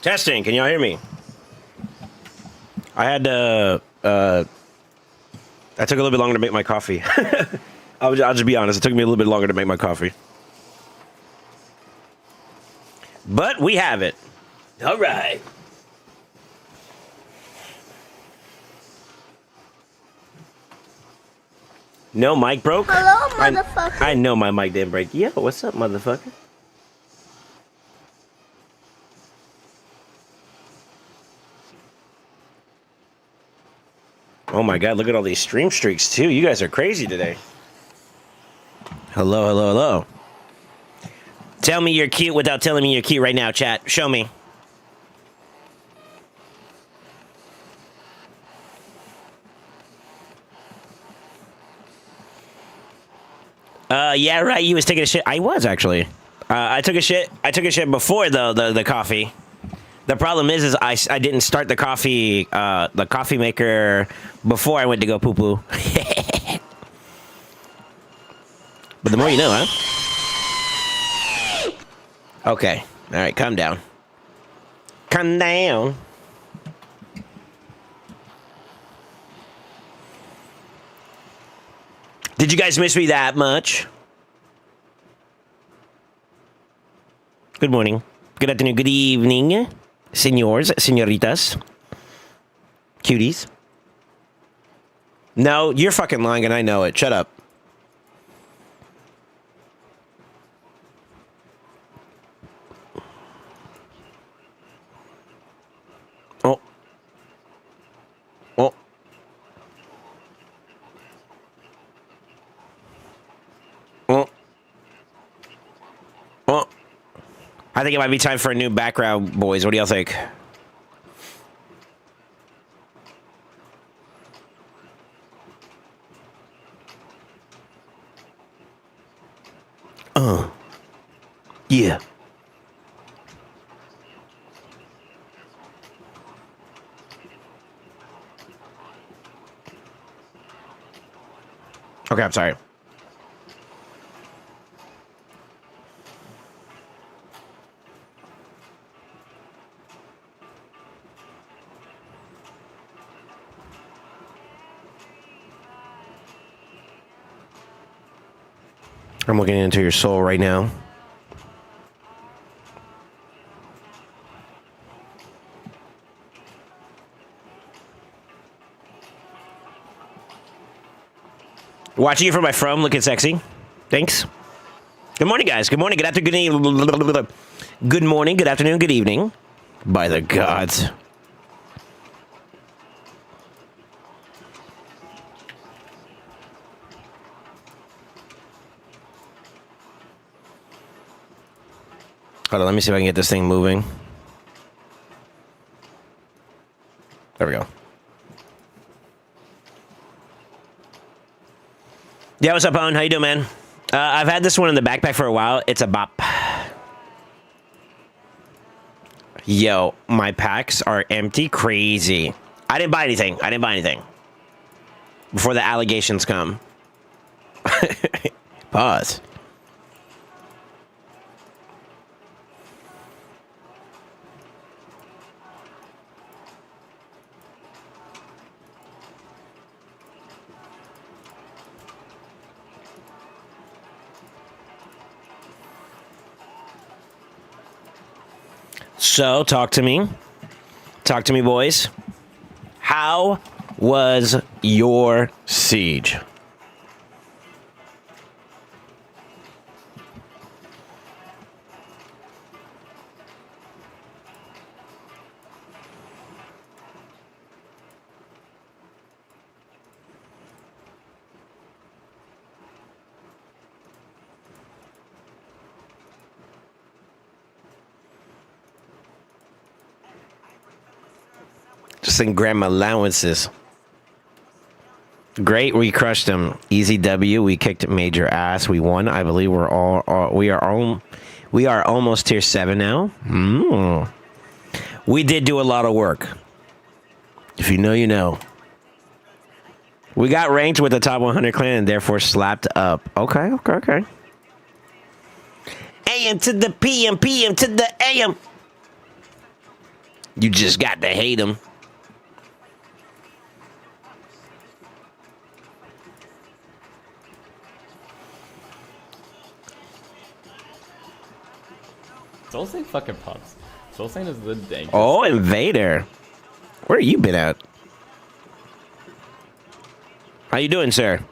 Testing. Can y'all hear me? I had to. I took a little bit longer to make my coffee. I'll just be honest. It took me a little bit longer to make my coffee. But we have it. All right. No mic broke? Hello, motherfucker. I know my mic didn't break. Yo, what's up, motherfucker? Oh my god, look at all these stream streaks too. You guys are crazy today. Hello, hello, hello. Tell me you're cute without telling me you're cute right now, chat. Show me. Yeah, right. You was taking a shit. I was actually. I took a shit. I took a shit before the coffee. The problem is I didn't start the coffee maker before I went to go poo poo. But the more you know, huh? Okay. All right. Calm down. Calm down. Did you guys miss me that much? Good morning. Good afternoon. Good evening. Senors, senoritas. Cuties. No, you're fucking lying and I know it. Shut up. Oh. Oh. Oh. Oh. I think it might be time for a new background, boys. What do y'all think? Yeah. Okay, I'm sorry. I'm looking into your soul right now. Watching you from my phone, looking sexy. Thanks. Good morning, guys. Good morning. Good afternoon. Good morning. Good afternoon. Good evening. By the gods. Hold on, let me see if I can get this thing moving. There we go. Yeah, what's up, Owen? How you doing, man? I've had this one in the backpack for a while. It's a bop. Yo, my packs are empty. Crazy. I didn't buy anything. I didn't buy anything. Before the allegations come. Pause. So, talk to me. Talk to me, boys. How was your siege? Just in grandma allowances. Great, we crushed them. Easy W. We kicked major ass. We won. I believe we are almost tier 7 now. We did do a lot of work. If you know, you know. We got ranked with the top 100 clan and therefore slapped up. Okay. AM to the PM, PM to the AM. You just got to hate him. SoulSaint fucking pumps. SoulSaint is the dangest. Oh, Invader. Where you been at? How you doing, sir?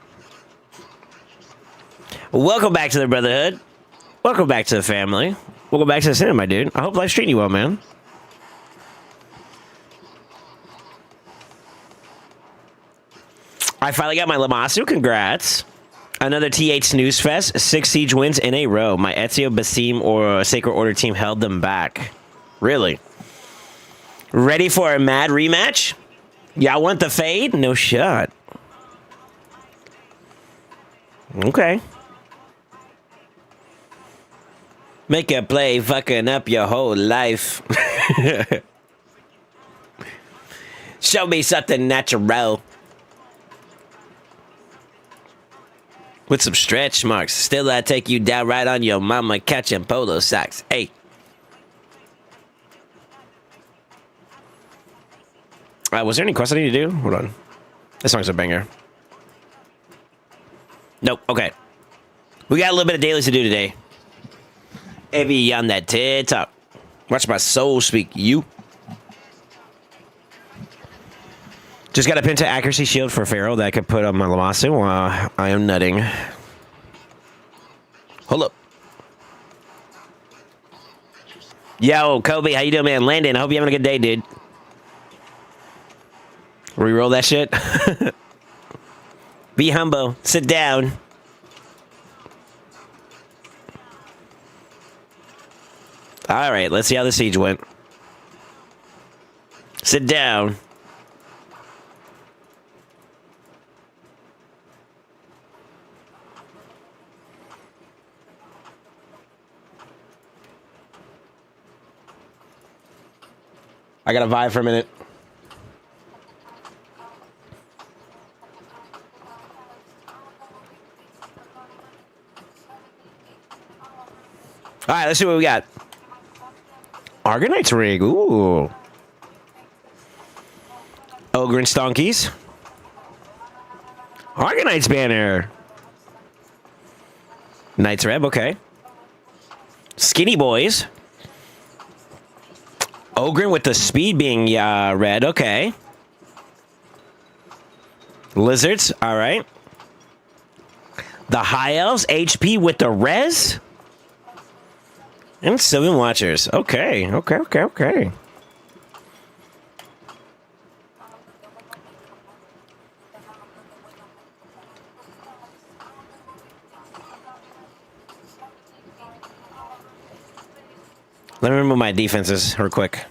Welcome back to the Brotherhood. Welcome back to the family. Welcome back to the cinema, my dude. I hope life's treating you well, man. I finally got my Lamasu. Congrats. Another T8 snooze fest. 6 siege wins in a row. My Ezio, Basim, or Sacred Order team held them back. Really? Ready for a mad rematch? Y'all want the fade? No shot. Okay. Make a play, fucking up your whole life. Show me something natural. With some stretch marks. Still, I take you down right on your mama catching polo socks. Hey. Was there any quest I need to do? Hold on. This song's a banger. Nope. Okay. We got a little bit of dailies to do today. Heavy on that TikTok. Watch my soul speak. You. Just got a Penta accuracy shield for Pharaoh that I could put on my Lamasu while I am nutting. Hold up. Yo, Kobe, how you doing, man? Landon, I hope you're having a good day, dude. Reroll that shit. Be humble. Sit down. All right, let's see how the siege went. Sit down. I got a vibe for a minute. All right, let's see what we got. Argonite's rig. Ooh. Ogre and Stonkies. Argonite's banner. Knights Reb, okay. Skinny Boys. Ogre with the speed being red, okay. Lizards, all right. The High Elves, HP with the res. And Sylvan Watchers. Okay. Let me remove my defenses real quick.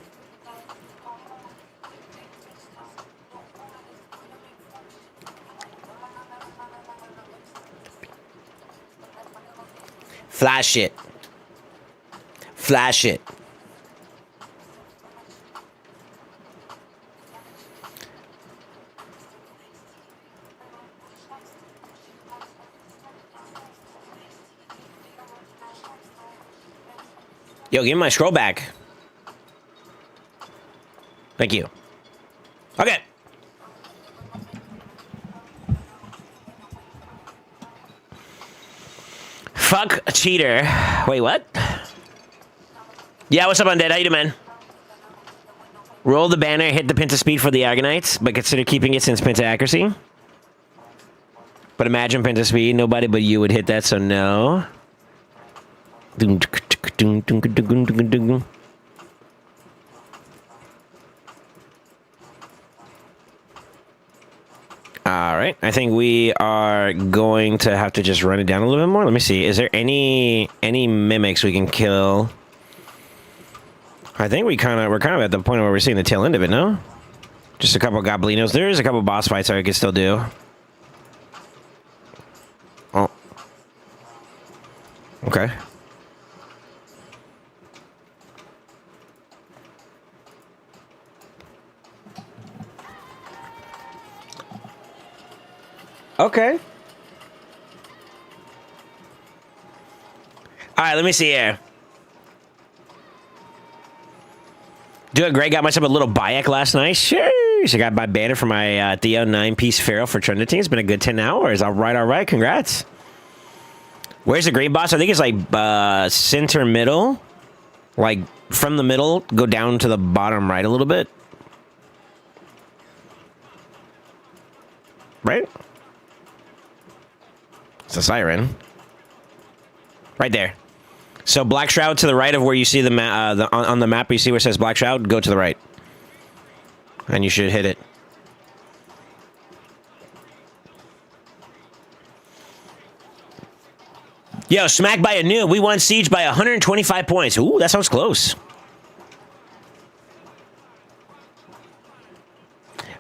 Flash it. Flash it. Yo, give me my scroll back. Thank you. Okay. Fuck a cheater. Wait, what? Yeah, what's up, Undead? How you doing, man? Roll the banner, hit the Penta speed for the Argonites, but consider keeping it since Penta accuracy. But imagine Penta speed, nobody but you would hit that, so no. Alright, I think we are going to have to just run it down a little bit more. Let me see. Is there any mimics we can kill? I think we're kind of at the point where we're seeing the tail end of it, no? Just a couple Goblinos. There is a couple boss fights I could still do. Oh. Okay. Okay. All right, let me see here. Doing great. Got myself a little Bayek last night. Sure. I got my banner for my Theo 9-piece Pharaoh for Trinity. It's been a good 10 hours. All right. Congrats. Where's the green boss? I think it's like center middle. Like from the middle, go down to the bottom right a little bit. Right? It's a siren. Right there. So Black Shroud to the right of where you see the map on the map. You see where it says Black Shroud. Go to the right, and you should hit it. Yo, smacked by a noob. We won Siege by 125 points. Ooh, that sounds close.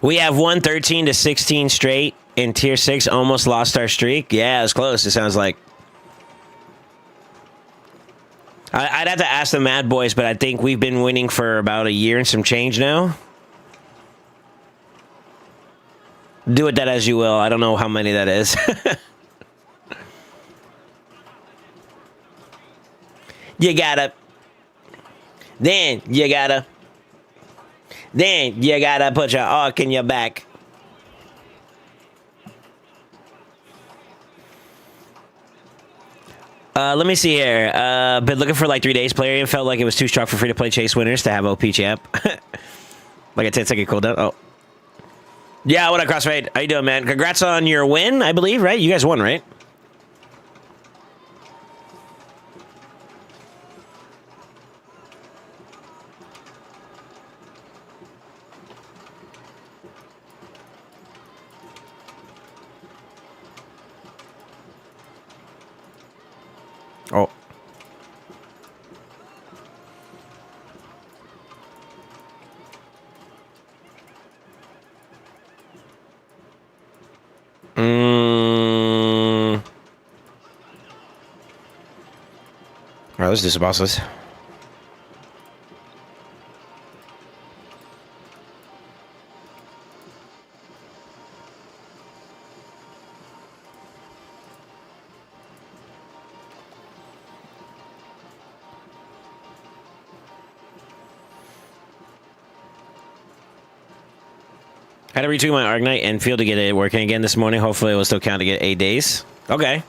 We have won 13 to 16 straight in Tier 6. Almost lost our streak. Yeah, it's close. It sounds like. I'd have to ask the Mad Boys, but I think we've been winning for about a year and some change now. Do with that as you will. I don't know how many that is. You gotta. Then you gotta put your arc in your back. Let me see here. Been looking for like 3 days player and felt like it was too strong for free-to-play chase winners to have OP champ. Like a 10-second cooldown. Oh. Yeah, what up, Crossfade? How you doing, man? Congrats on your win, I believe, right? You guys won, right? Oh. All right, let's do some bosses. Had to retweak my Arcanite and feel to get it working again this morning. Hopefully it will still count to get 8 days. Okay.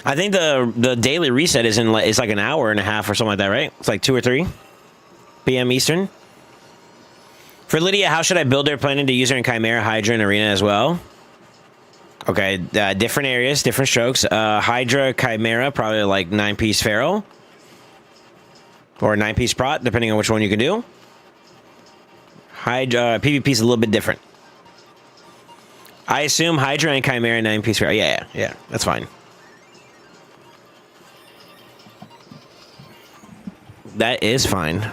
I think the daily reset is it's like an hour and a half or something like that, right? It's like 2 or 3 p.m. Eastern. For Lydia, how should I build her? Planning to use her in Chimera, Hydra, and Arena as well. Okay, different areas, different strokes. Hydra, Chimera, probably like 9-piece Pharaoh. Or 9-piece Prot, depending on which one you can do. Hydra, PvP is a little bit different. I assume Hydra and Chimera 9-piece Pharaoh. Yeah, that's fine. That is fine.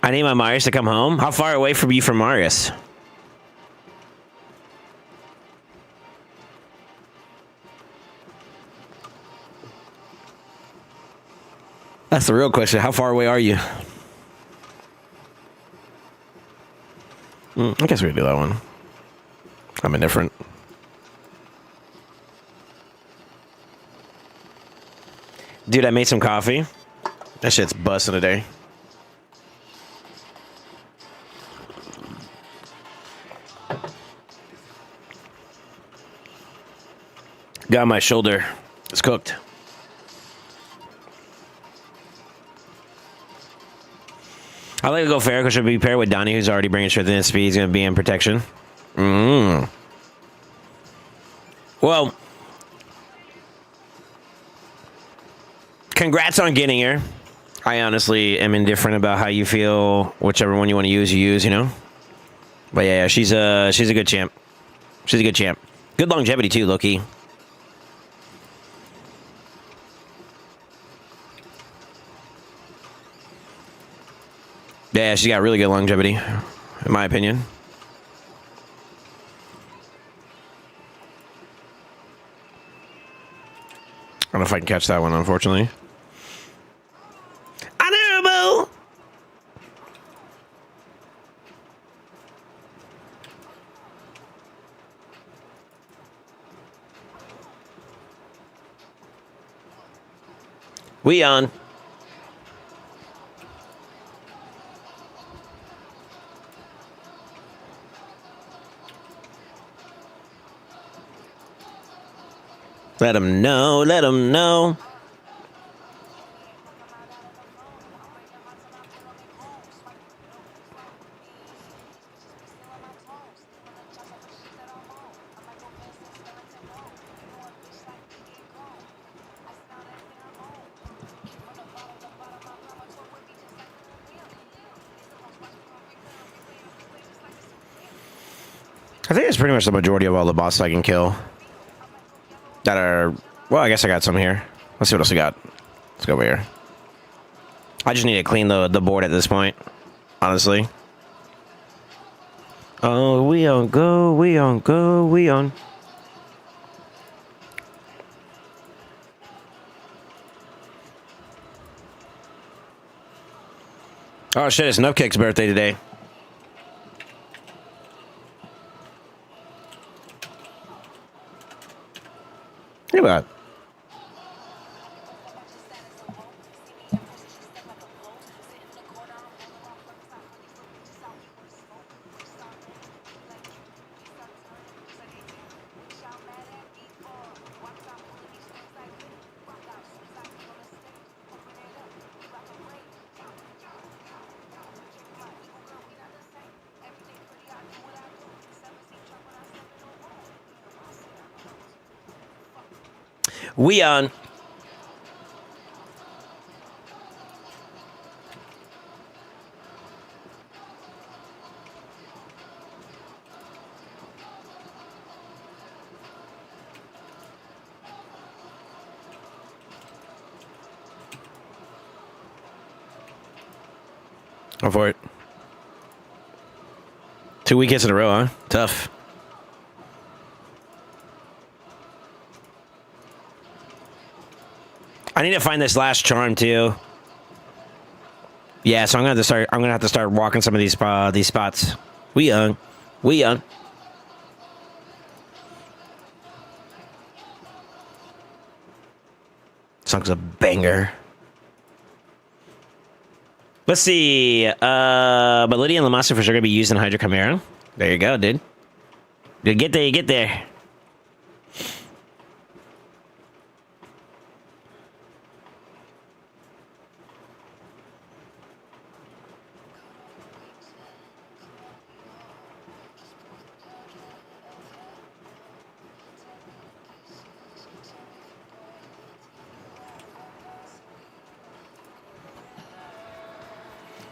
I need my Marius to come home. How far away from you from Marius? That's the real question. How far away are you? I guess we could do that one. I'm indifferent. Dude, I made some coffee. That shit's busting today. Got my shoulder. It's cooked. I like to go fair because she'll be paired with Donnie, who's already bringing strength and speed. He's going to be in protection. Well, congrats on getting her. I honestly am indifferent about how you feel. Whichever one you want to use, you use, you know? But yeah, she's a good champ. She's a good champ. Good longevity too, Loki. Yeah, she's got really good longevity, in my opinion. I don't know if I can catch that one, unfortunately. Honorable! We on. Let them know, let them know. I think it's pretty much the majority of all the bosses I can kill. That are... Well, I guess I got some here. Let's see what else we got. Let's go over here. I just need to clean the board at this point. Honestly. Oh, we on go, we on go, we on. Oh shit, it's Nupcake's birthday today. Look at that. We on. Go for it. 2 week hits in a row, huh? Tough. I need to find this last charm too. Yeah, so I'm gonna have to start walking some of these spots. We young. We young. Song's a banger. Let's see. But Lydia and Lamasa for sure gonna be used in Hydra Chimera. There you go, dude. You get there, you get there.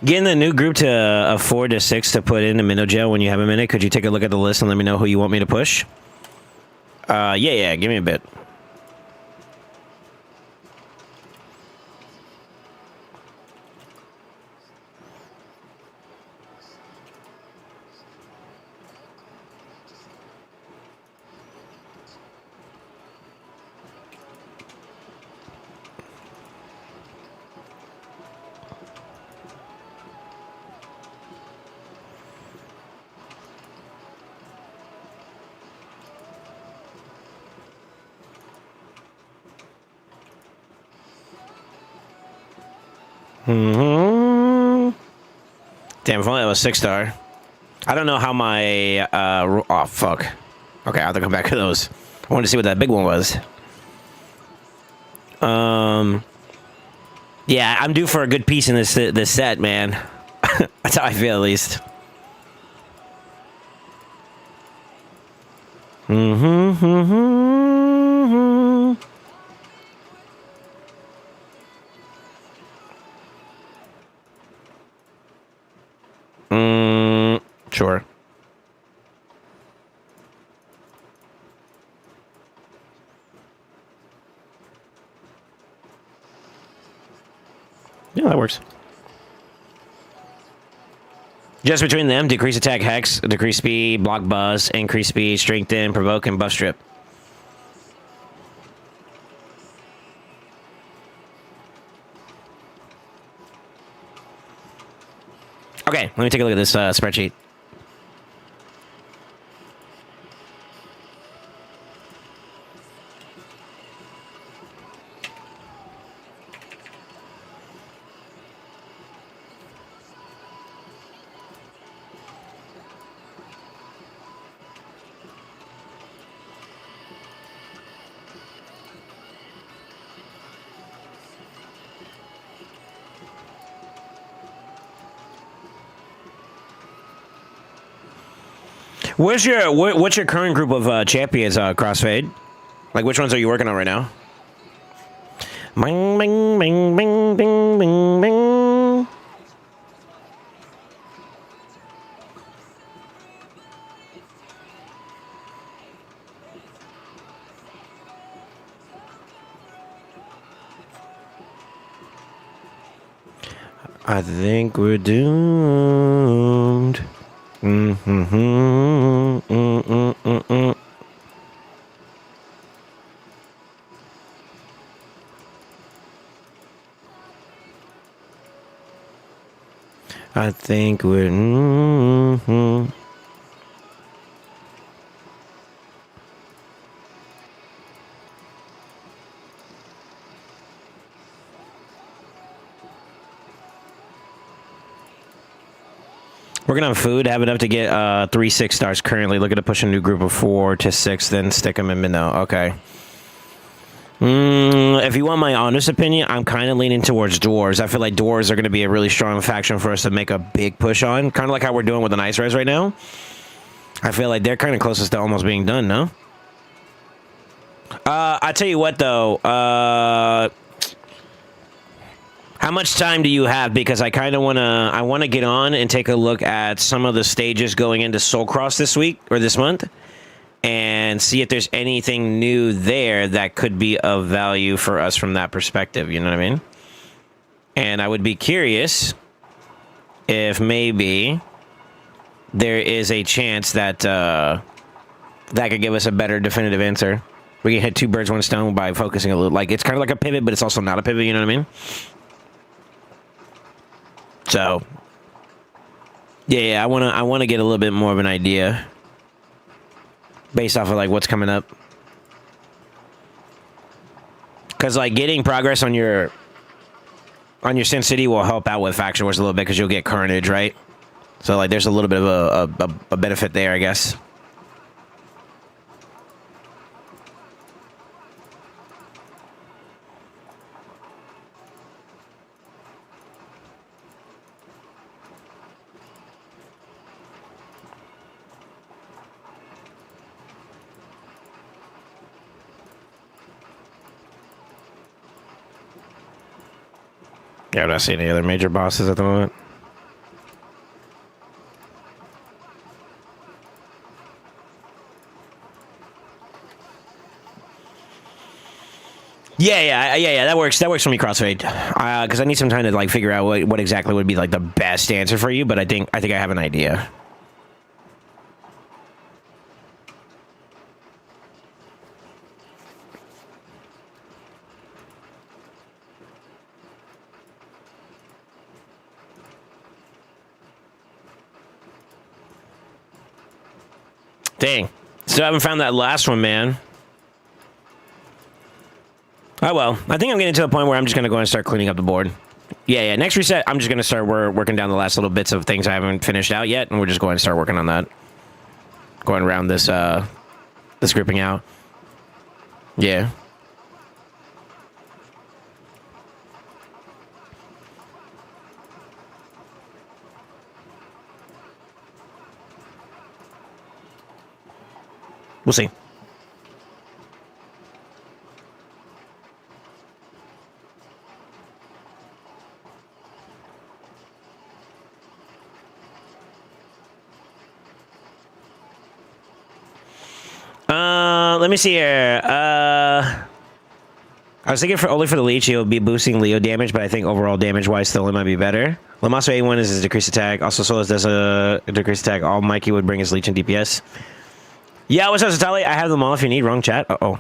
Getting the new group to a 4 to 6 to put in a minnow jail when you have a minute. Could you take a look at the list and let me know who you want me to push? Yeah, give me a bit. Damn, if only that was 6-star. I don't know how my oh fuck. Okay, I have to come back to those. I wanted to see what that big one was. Yeah, I'm due for a good piece in this set, man. That's how I feel, at least. Sure. Yeah, that works. Just between them, decrease attack hex, decrease speed, block buzz, increase speed, strengthen, provoke, and buff strip. Okay, let me take a look at this spreadsheet. What's your current group of champions, Crossfade? Like, which ones are you working on right now? Bing, bing, bing, bing, bing, bing, bing. I think we're doomed. I think we're. Working on food. Have enough to get 3 6-stars currently. Looking to push a new group of 4 to 6, then stick them in Minnow. Okay. If you want my honest opinion, I'm kind of leaning towards dwarves. I feel like dwarves are going to be a really strong faction for us to make a big push on. Kind of like how we're doing with the Nice Res right now. I feel like they're kind of closest to almost being done, no? I tell you what, though. How much time do you have? Because I kind of want to get on and take a look at some of the stages going into Soul Cross this week or this month and see if there's anything new there that could be of value for us from that perspective. You know what I mean? And I would be curious if maybe there is a chance that that could give us a better definitive answer. We can hit 2 birds, 1 stone by focusing a little. Like, it's kind of like a pivot, but it's also not a pivot. You know what I mean? So, yeah, I want to get a little bit more of an idea based off of like what's coming up, because like getting progress on your Sin City will help out with Faction Wars a little bit because you'll get Carnage, right? So like, there's a little bit of a benefit there, I guess. Yeah, I'm not seeing any other major bosses at the moment. Yeah. That works. That works for me, Crossfade. Because I need some time to like figure out what exactly would be like the best answer for you. But I think I have an idea. Dang. Still haven't found that last one, man. Oh, well. I think I'm getting to the point where I'm just going to go and start cleaning up the board. Yeah. Next reset, I'm just going to start working down the last little bits of things I haven't finished out yet, and we're just going to start working on that. Going around this grouping out. Yeah. We'll see. Let me see here. I was thinking only for the leech, he'll be boosting Leo damage, but I think overall damage-wise, still it might be better. Lamaso A1 is his decreased attack. Also, Solas does a decreased attack. All Mikey would bring his leech and DPS. Yeah, what's up, Satali? I have them all if you need. Wrong chat. Uh-oh.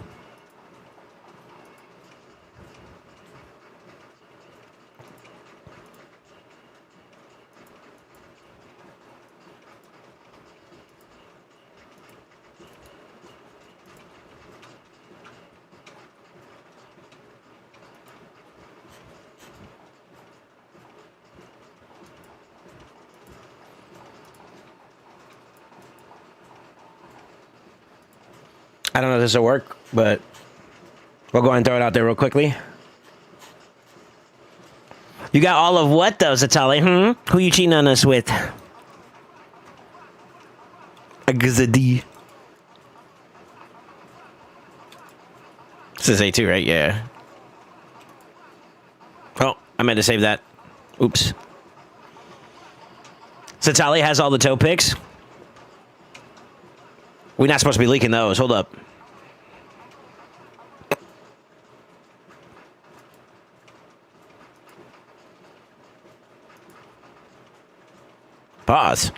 I don't know if this will work, but we'll go ahead and throw it out there real quickly. You got all of what, though, Zatali? Who you cheating on us with? A Gzadi. This is A2, right? Yeah. Oh, I meant to save that. Oops. Zatali has all the toe picks. We're not supposed to be leaking those. Hold up. Pause.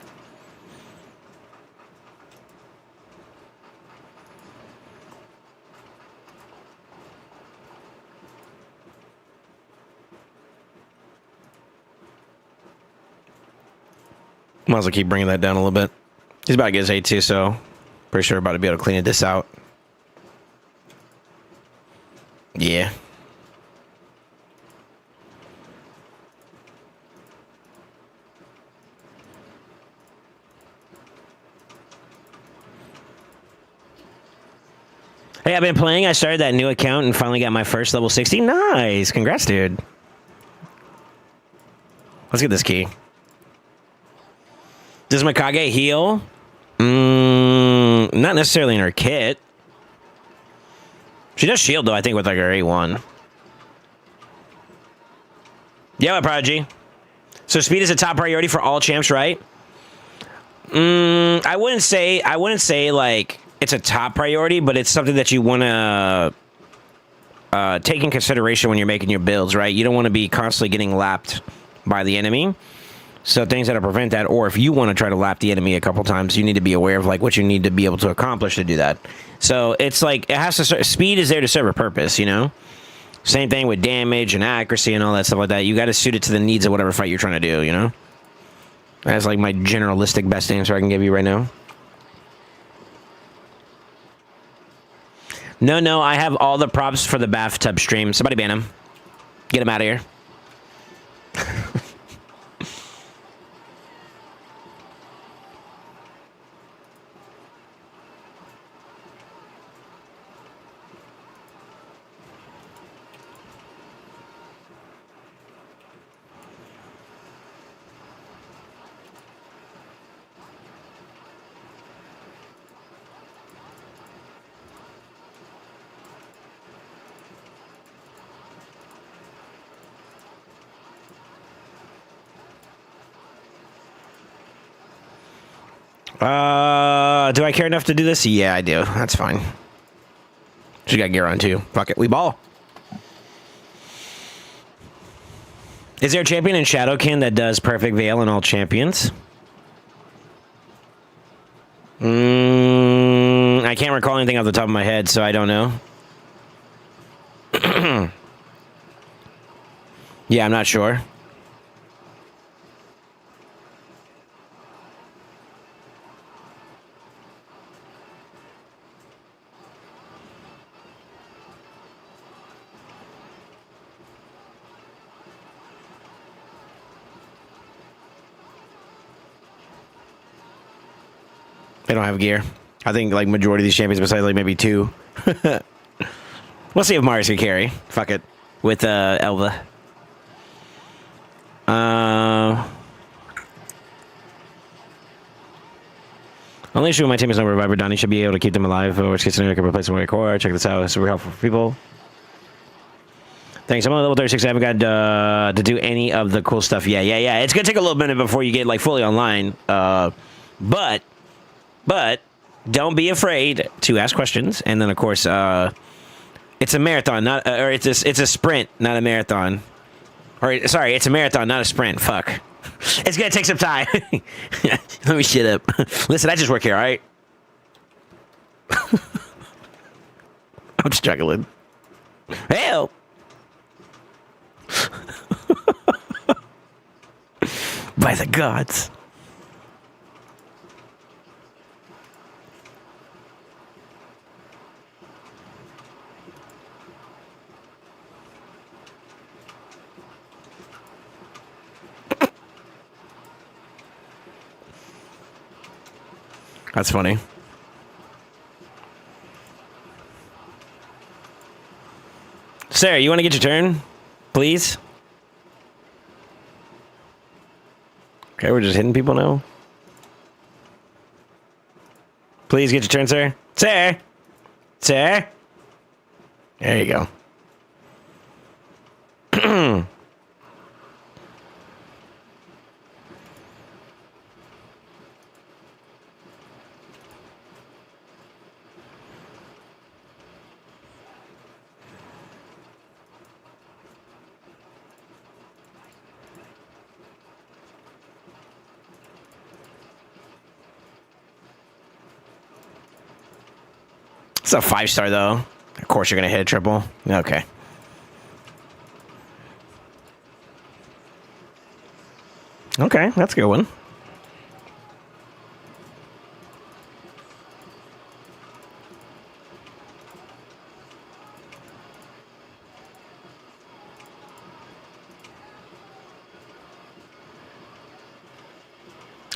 Might as well keep bringing that down a little bit. He's about to get his A2, so pretty sure we're about to be able to clean this out. Yeah. Hey, I've been playing. I started that new account and finally got my first level 60. Nice. Congrats, dude. Let's get this key. Does Mikage heal? Not necessarily in her kit. She does shield, though, I think, with like her A1. Yeah, Prodigy. So speed is a top priority for all champs, right? I wouldn't say like it's a top priority, but it's something that you want to take in consideration when you're making your builds, right? You don't want to be constantly getting lapped by the enemy. So things that'll prevent that, or if you want to try to lap the enemy a couple times, you need to be aware of like what you need to be able to accomplish to do that. So it's like it has to. Speed is there to serve a purpose, you know. Same thing with damage and accuracy and all that stuff like that. You got to suit it to the needs of whatever fight you're trying to do, you know. That's like my generalistic best answer I can give you right now. No, I have all the props for the bathtub stream. Somebody ban him. Get him out of here. Do I care enough to do this? Yeah, I do. That's fine. She got gear on too. Fuck it. We ball. Is there a champion in Shadowkin that does perfect veil in all champions? I can't recall anything off the top of my head, so I don't know. Yeah, I'm not sure. They don't have gear. I think like majority of these champions, besides like maybe two. We'll see if Marius can carry. Fuck it. With Elva. Only issue with my team is no reviver. Donnie should be able to keep them alive. Worst case scenario, I can replace them with a core. Check this out. It's super helpful for people. Thanks. I'm on level 36. I haven't got to do any of the cool stuff. Yeah. It's gonna take a little minute before you get like fully online. But don't be afraid to ask questions. And then, of course, It's a marathon, not or it's a sprint, not a marathon. Or sorry, it's a marathon, not a sprint. Fuck. It's gonna take some time. Let me shut up. Listen, I just work here, all right? I'm struggling. Help! By the gods. That's funny. Sarah, you want to get your turn? Please? Okay, we're just hitting people now. Please get your turn, sir. Sir! Sir! There you go. It's a 5-star, though. Of course you're going to hit a triple. Okay. Okay, that's a good one.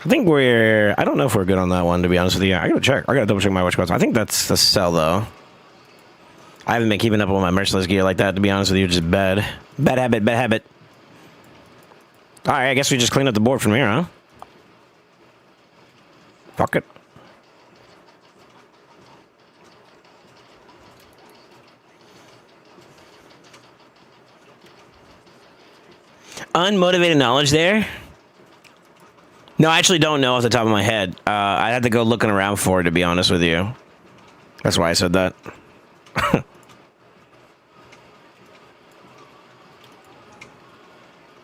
I think I don't know if we're good on that one, to be honest with you. I gotta check. I gotta double check my watch codes. I think that's the sell, though. I haven't been keeping up with my merciless gear like that, to be honest with you. Just bad. Bad habit, bad habit. Alright, I guess we just clean up the board from here, huh? Fuck it. Unmotivated knowledge there? No, I actually don't know off the top of my head. I had to go looking around for it, to be honest with you. That's why I said that.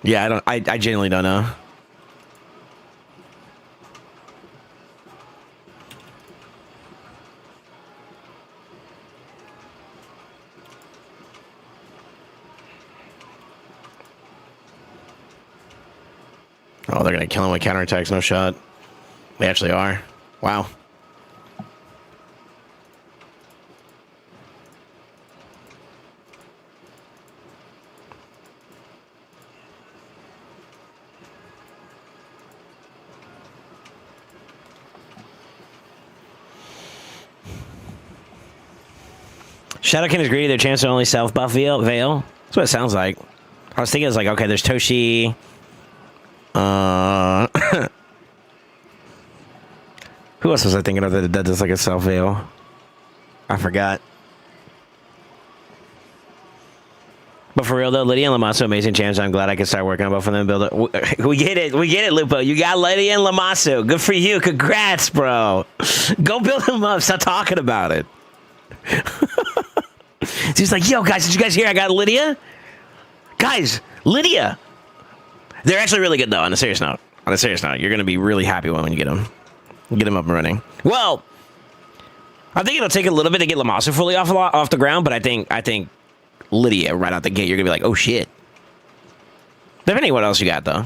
Yeah, I genuinely don't know. Oh, they're gonna kill him with counterattacks, no shot. They actually are. Wow. Shadowkin is greedy. Their chance to only self-buff Veil. That's what it sounds like. I was thinking, it's like, okay, there's Toshi. Who else was I thinking of that does like a self-veil? I forgot. But for real though, Lydia and Lamasso, amazing champs. I'm glad I could start working on both of them. Build it. We get it, Lupo. You got Lydia and Lamasso. Good for you. Congrats, bro. Go build them up. Stop talking about it. He's like, yo, guys, did you guys hear I got Lydia? Guys, Lydia. They're actually really good though. On a serious note, you're gonna be really happy when you get them. Get him up and running. Well, I think it'll take a little bit to get Lamasu fully off the ground, but I think Lydia right out the gate, you're gonna be like, oh shit. Depending on what else you got though.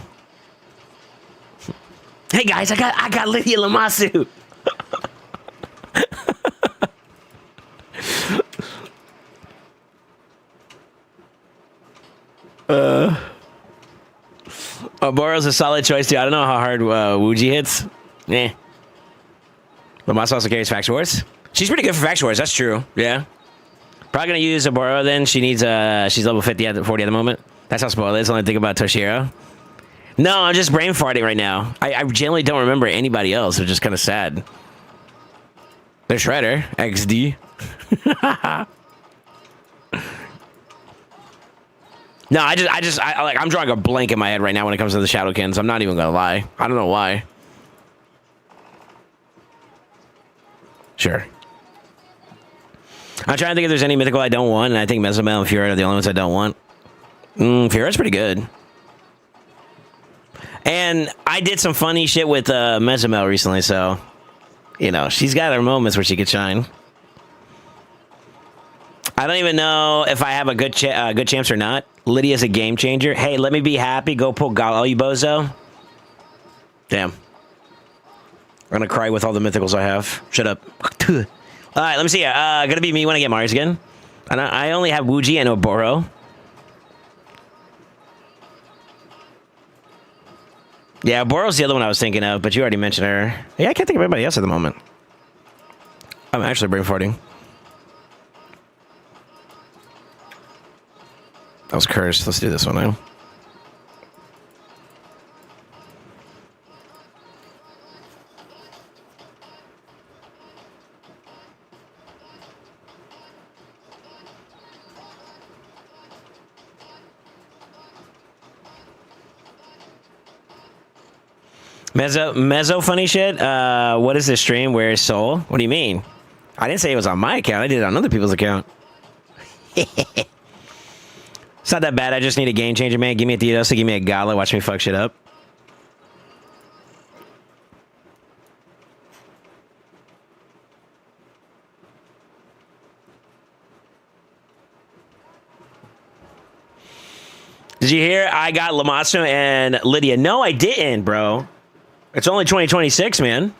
Hey guys, I got Lydia Lamasu. Boro's a solid choice too. I don't know how hard Wuji hits. Lamasu also carries Faction Wars. She's pretty good for Faction Wars. That's true. Yeah. Probably gonna use a Boro then. She needs she's level 40 at the moment. That's how spoiled it is. Only think about Toshiro. No, I'm just brain farting right now. I generally don't remember anybody else, which is kind of sad. There's Shredder XD. No, I'm drawing a blank in my head right now when it comes to the Shadowkins. I'm not even gonna lie. I don't know why. Sure. I'm trying to think if there's any mythical I don't want, and I think Mesomel and Fury are the only ones I don't want. Fury's pretty good. And I did some funny shit with Mesomel recently, so, you know, she's got her moments where she could shine. I don't even know if I have a good chance or not. Lydia's a game changer. Hey, let me be happy. Go pull Galo, you bozo. Damn. I'm gonna cry with all the mythicals I have. Shut up. All right, let me see. Gonna be me when I get Marius again. And I only have Wuji and Oboro. Yeah, Oboro's the other one I was thinking of, but you already mentioned her. Yeah, I can't think of anybody else at the moment. I'm actually brain farting. That was cursed. Let's do this one now. Mezzo funny shit? What is this stream? Where is Soul? What do you mean? I didn't say it was on my account. I did it on other people's account. It's not that bad. I just need a game changer, man. Give me a Theodosa, give me a Gala. Watch me fuck shit up. Did you hear I got Lamassu and Lydia? No, I didn't, bro. It's only 2026, man.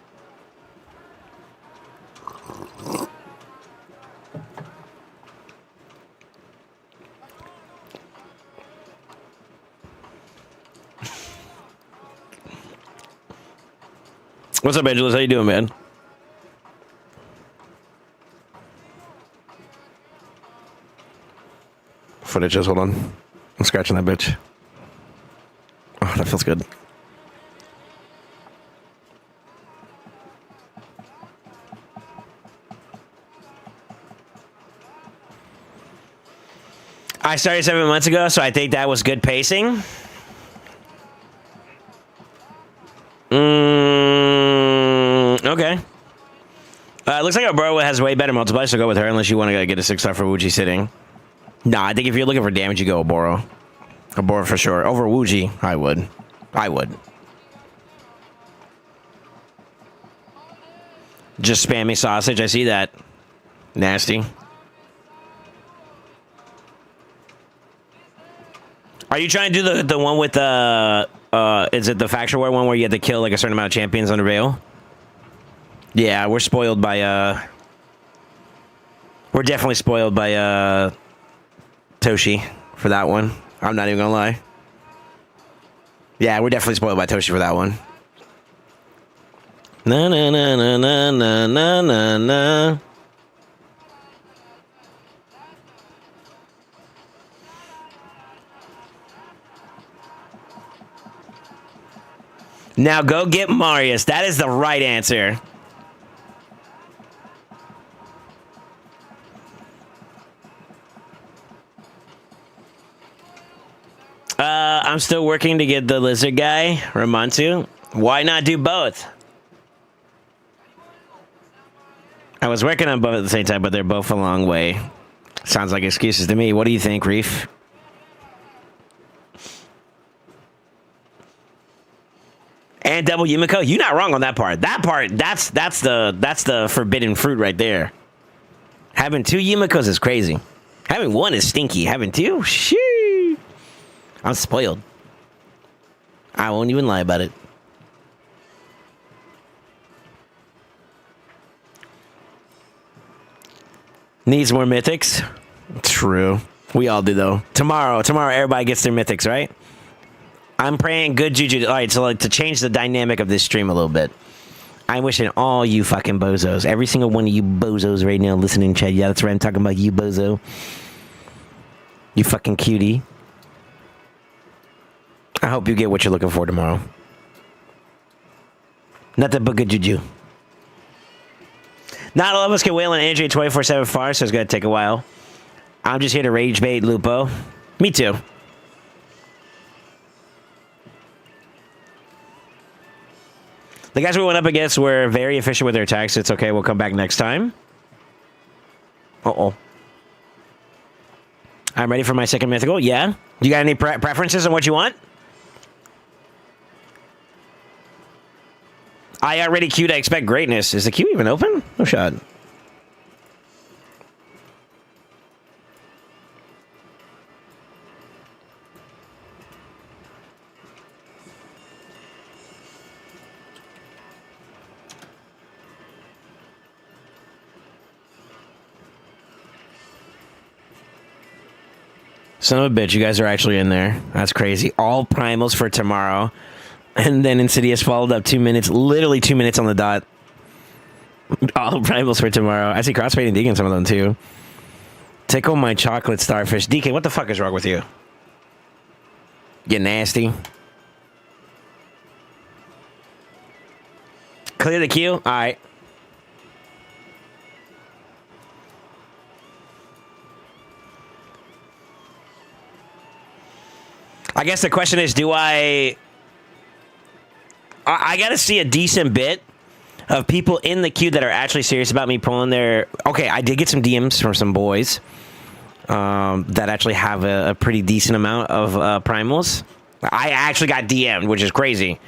What's up, Angeles? How you doing, man? Footage, just hold on. I'm scratching that bitch. Oh, that feels good. I started 7 months ago, so I think that was good pacing. Okay. Looks like our bro has way better multiplier, so go with her unless you want to get a 6-star for Wuji sitting. Nah, I think if you're looking for damage, you go Oboro. Oboro for sure. Over Wuji, I would. I would. Just spammy sausage, I see that. Nasty. Are you trying to do the one with the, is it the Factual War one where you have to kill like a certain amount of champions under Veil? Yeah, we're spoiled by, we're definitely spoiled by, Toshi for that one. I'm not even gonna lie. Yeah, we're definitely spoiled by Toshi for that one. Na na na na na na na na na. Now go get Marius. That is the right answer. I'm still working to get the lizard guy, Ramantu. Why not do both? I was working on both at the same time, but they're both a long way. Sounds like excuses to me. What do you think, Reef? And double Yumiko, you're not wrong on that part. That part, that's the forbidden fruit right there. Having 2 Yumikos is crazy. Having 1 is stinky. Having 2, shee. I'm spoiled. I won't even lie about it. Needs more mythics. True. We all do though. Tomorrow, everybody gets their mythics, right? I'm praying good juju. All right, so like to change the dynamic of this stream a little bit, I'm wishing all you fucking bozos, every single one of you bozos right now listening, chat. Yeah, that's right. I'm talking about you, bozo. You fucking cutie. I hope you get what you're looking for tomorrow. Nothing but good juju. Not all of us can wail on NJ 24/7 far, so it's gonna take a while. I'm just here to rage bait Lupo. Me too. The guys we went up against were very efficient with their attacks. It's okay. We'll come back next time. Uh-oh. I'm ready for my second mythical. Yeah? You got any preferences on what you want? I already queued. I expect greatness. Is the queue even open? No shot. Son of a bitch, you guys are actually in there. That's crazy. All primals for tomorrow. And then Insidious followed up 2 minutes, literally 2 minutes on the dot. All primals for tomorrow. I see Crossfade and Deacon, some of them too. Tickle my chocolate starfish. DK, what the fuck is wrong with you? You nasty. Clear the queue? Alright. I guess the question is, do I gotta see a decent bit of people in the queue that are actually serious about me pulling their... Okay, I did get some DMs from some boys that actually have a pretty decent amount of primals. I actually got DM'd, which is crazy.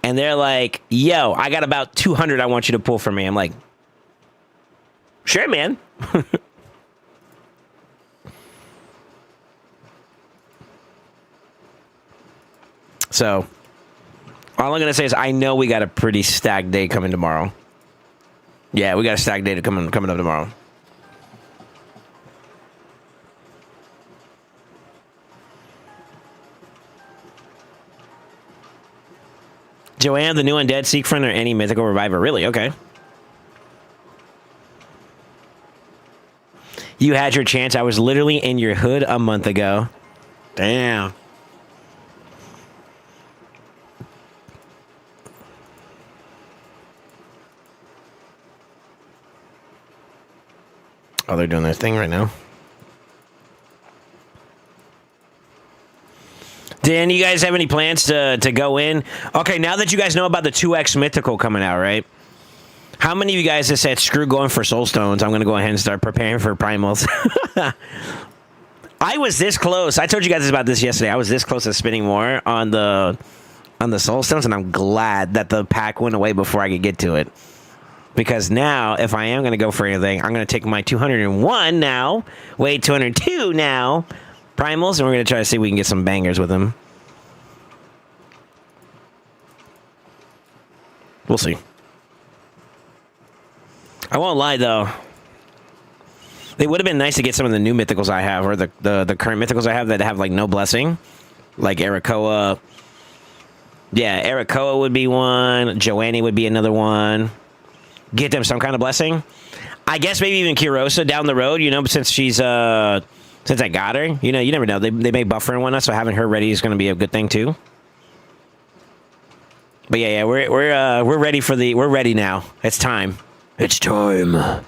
And they're like, yo, I got about 200 I want you to pull for me. I'm like, sure, man. So, all I'm going to say is I know we got a pretty stacked day coming tomorrow. Yeah, we got a stacked day coming up tomorrow. Joanne, the new undead, seek friend, or any mythical reviver. Really? Okay. You had your chance. I was literally in your hood a month ago. Damn. Oh, they're doing their thing right now. Dan, you guys have any plans to go in? Okay, now that you guys know about the 2X Mythical coming out, right? How many of you guys have said, screw going for Soul Stones, I'm going to go ahead and start preparing for Primals? I was this close. I told you guys about this yesterday. I was this close to spending more on the Soul Stones, and I'm glad that the pack went away before I could get to it. Because now, if I am going to go for anything, I'm going to take my 201 now, wait, 202 now, primals, and we're going to try to see if we can get some bangers with them. We'll see. I won't lie, though. It would have been nice to get some of the new mythicals I have, or the current mythicals I have that have, like, no blessing. Like Ericoa. Yeah, Ericoa would be one. Joanne would be another one. Get them some kind of blessing. I guess maybe even Kirosa down the road, you know, since she's, since I got her. You know, you never know. They may buffer and whatnot, so having her ready is going to be a good thing, too. But yeah, we're ready for we're ready now. It's time. It's time.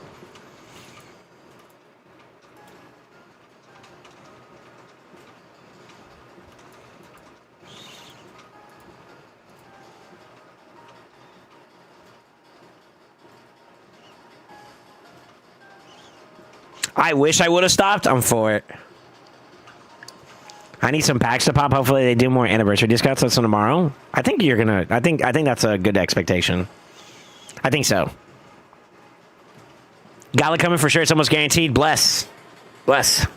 I wish I would have stopped. I'm for it. I need some packs to pop. Hopefully they do more anniversary discounts on tomorrow. I think you're gonna. I think that's a good expectation. I think so. Gala coming for sure. It's almost guaranteed. Bless. Bless.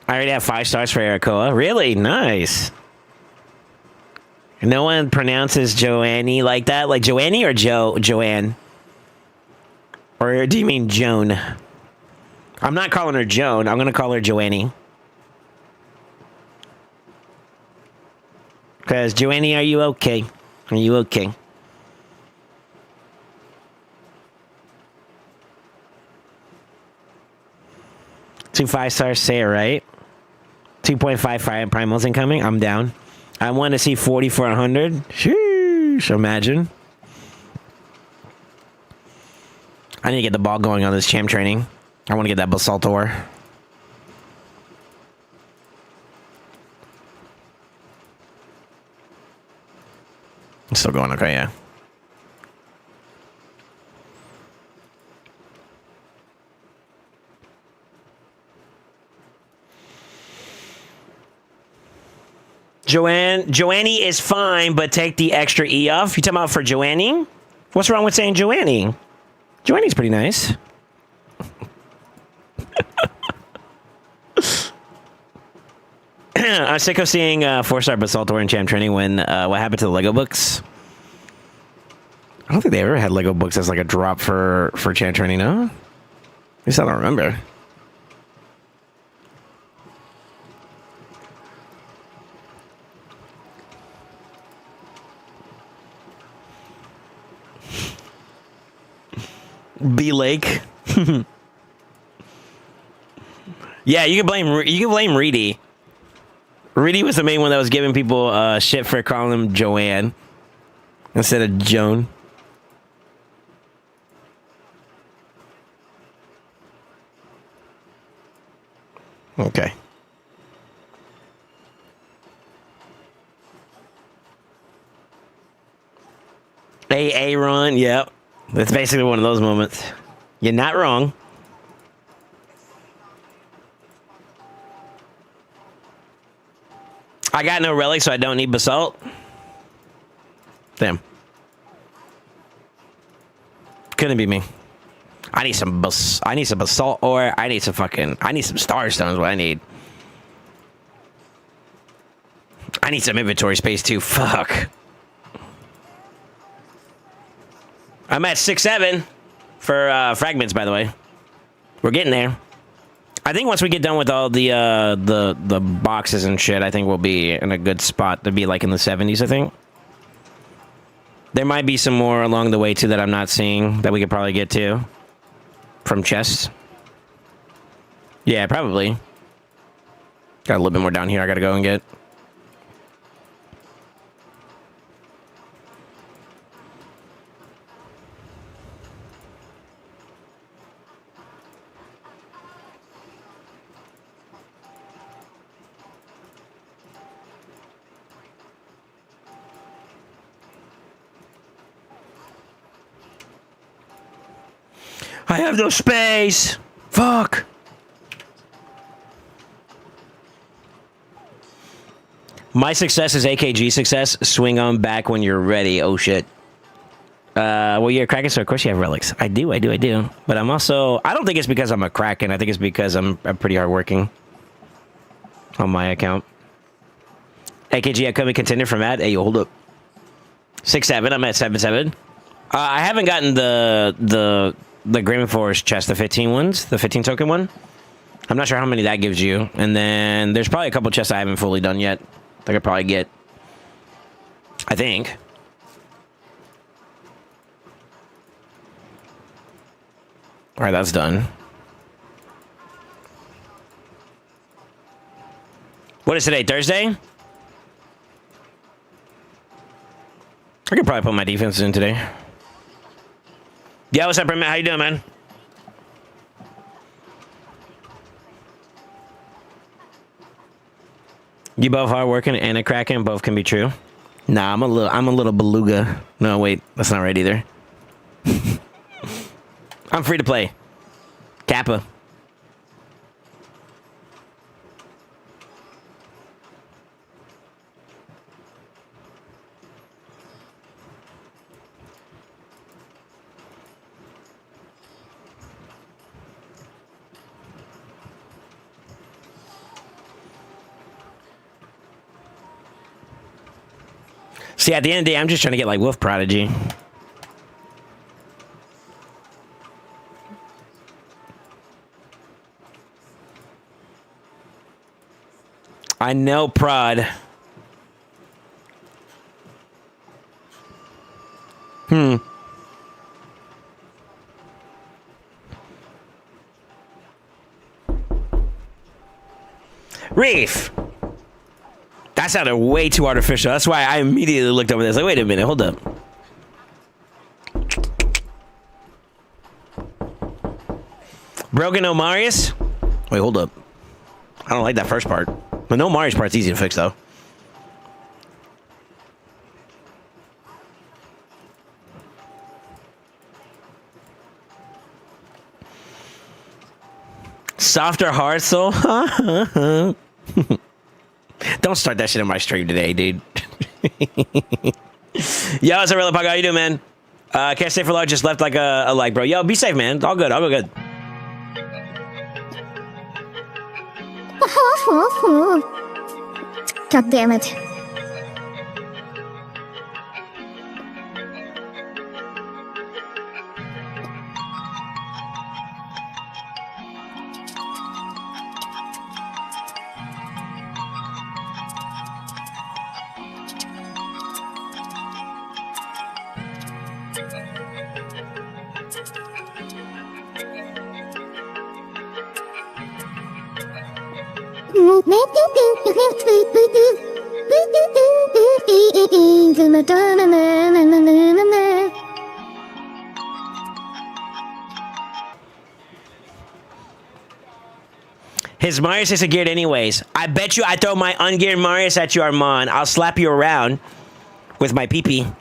I already have 5 stars for Ericoa. Really? Nice. No one pronounces Joanne like that. Like Joanne or Joanne? Or do you mean Joan? I'm not calling her Joan. I'm going to call her Joanne. Because Joanne, are you okay? Are you okay? Two 5-stars, say it right. 2.55 primals incoming. I'm down. I want to see 40 for 100. Sheesh, imagine. I need to get the ball going on this champ training. I want to get that Basaltor. It's still going okay, yeah. Joannie is fine, but take the extra E off. You talking about for Joannie? What's wrong with saying Joannie? Joannie's pretty nice. I was sick of seeing 4-star Basaltor and Champ Training when what happened to the Lego books? I don't think they ever had Lego books as like a drop for Champ Training, no? At least I don't remember. B Lake. Yeah, you can blame Reedy. Reedy was the main one that was giving people shit for calling him Joanne instead of Joan. Okay. Hey, Aaron. Yep. That's basically one of those moments. You're not wrong. I got no relic, so I don't need basalt. Damn. Couldn't be me. I need some basalt ore. I need some star stones. What I need. I need some inventory space too. Fuck. I'm at 6-7 for fragments, by the way. We're getting there. I think once we get done with all the boxes and shit, I think we'll be in a good spot to be like in the 70s, I think. There might be some more along the way too that I'm not seeing that we could probably get to from chests. Yeah, probably. Got a little bit more down here I gotta go and get. I have no space. Fuck. My success is AKG success. Swing on back when you're ready. Oh shit. Well, you're a Kraken, so of course you have relics. I do. But I'm also. I don't think it's because I'm a Kraken. I think it's because I'm pretty hardworking. On my account. AKG upcoming contender for Matt. Hey, hold up. 6-7. I'm at 7-7. I haven't gotten the Grim Forest chest, the 15 ones, the 15 token one. I'm not sure how many that gives you. And then there's probably a couple chests I haven't fully done yet. I could probably get. I think. All right, that's done. What is today? Thursday? I could probably put my defense in today. Yeah, what's up, Brim? How you doing, man? You both hardworking and a Kraken. Both can be true. Nah, I'm a little beluga. No, wait, that's not right either. I'm free to play. Kappa. See, at the end of the day, I'm just trying to get like Wolf Prodigy. I know, Prod. Reef. That sounded way too artificial. That's why I immediately looked over there. I was like, wait a minute, hold up. Broken no Marius? Wait, hold up. I don't like that first part. The no Marius part's easy to fix, though. Softer heart soul. Don't start that shit on my stream today, dude. Yo, what's up, Real Pug? How you doing, man? Can't stay for long. Just left like a like, bro. Yo, be safe, man. All good. All good. God damn it. His Marius isn't geared anyways. I bet you I throw my ungeared Marius at you, Armand. I'll slap you around with my pee-pee. I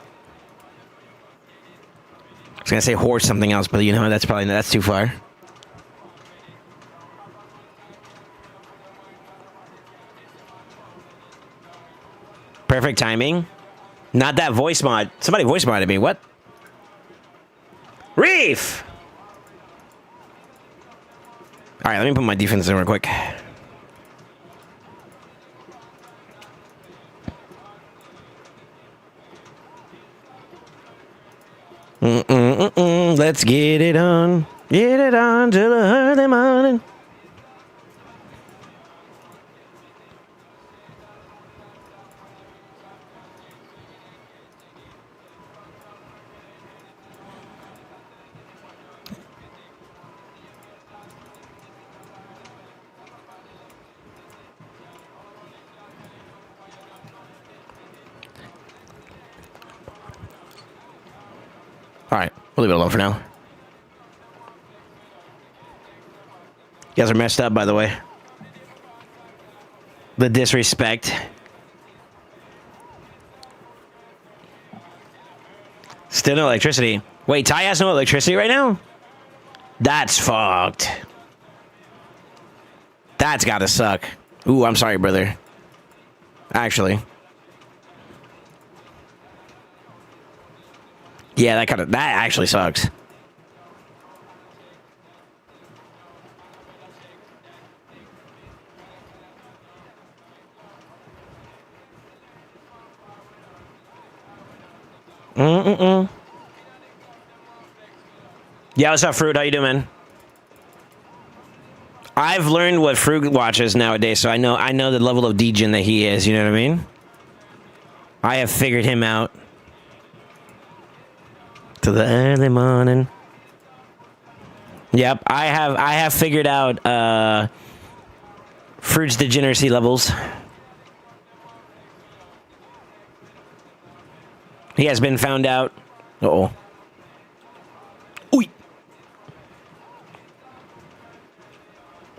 was gonna say horse something else, but you know, that's too far. Perfect timing. Not that voice mod. Somebody voice modded me. What? Reef! All right, let me put my defense in real quick. Let's get it on. Get it on till the early morning. All right, we'll leave it alone for now. You guys are messed up, by the way. The disrespect. Still no electricity. Wait, Ty has no electricity right now? That's fucked. That's gotta suck. Ooh, I'm sorry, brother. Actually. Yeah, that actually sucks. Yeah, what's up, Fruit? How you doing, man? I've learned what Fruit watches nowadays, so I know the level of degen that he is, you know what I mean? I have figured him out. To the early morning. Yep, I have figured out Fruit's degeneracy levels. He has been found out. Uh-oh. Ooh.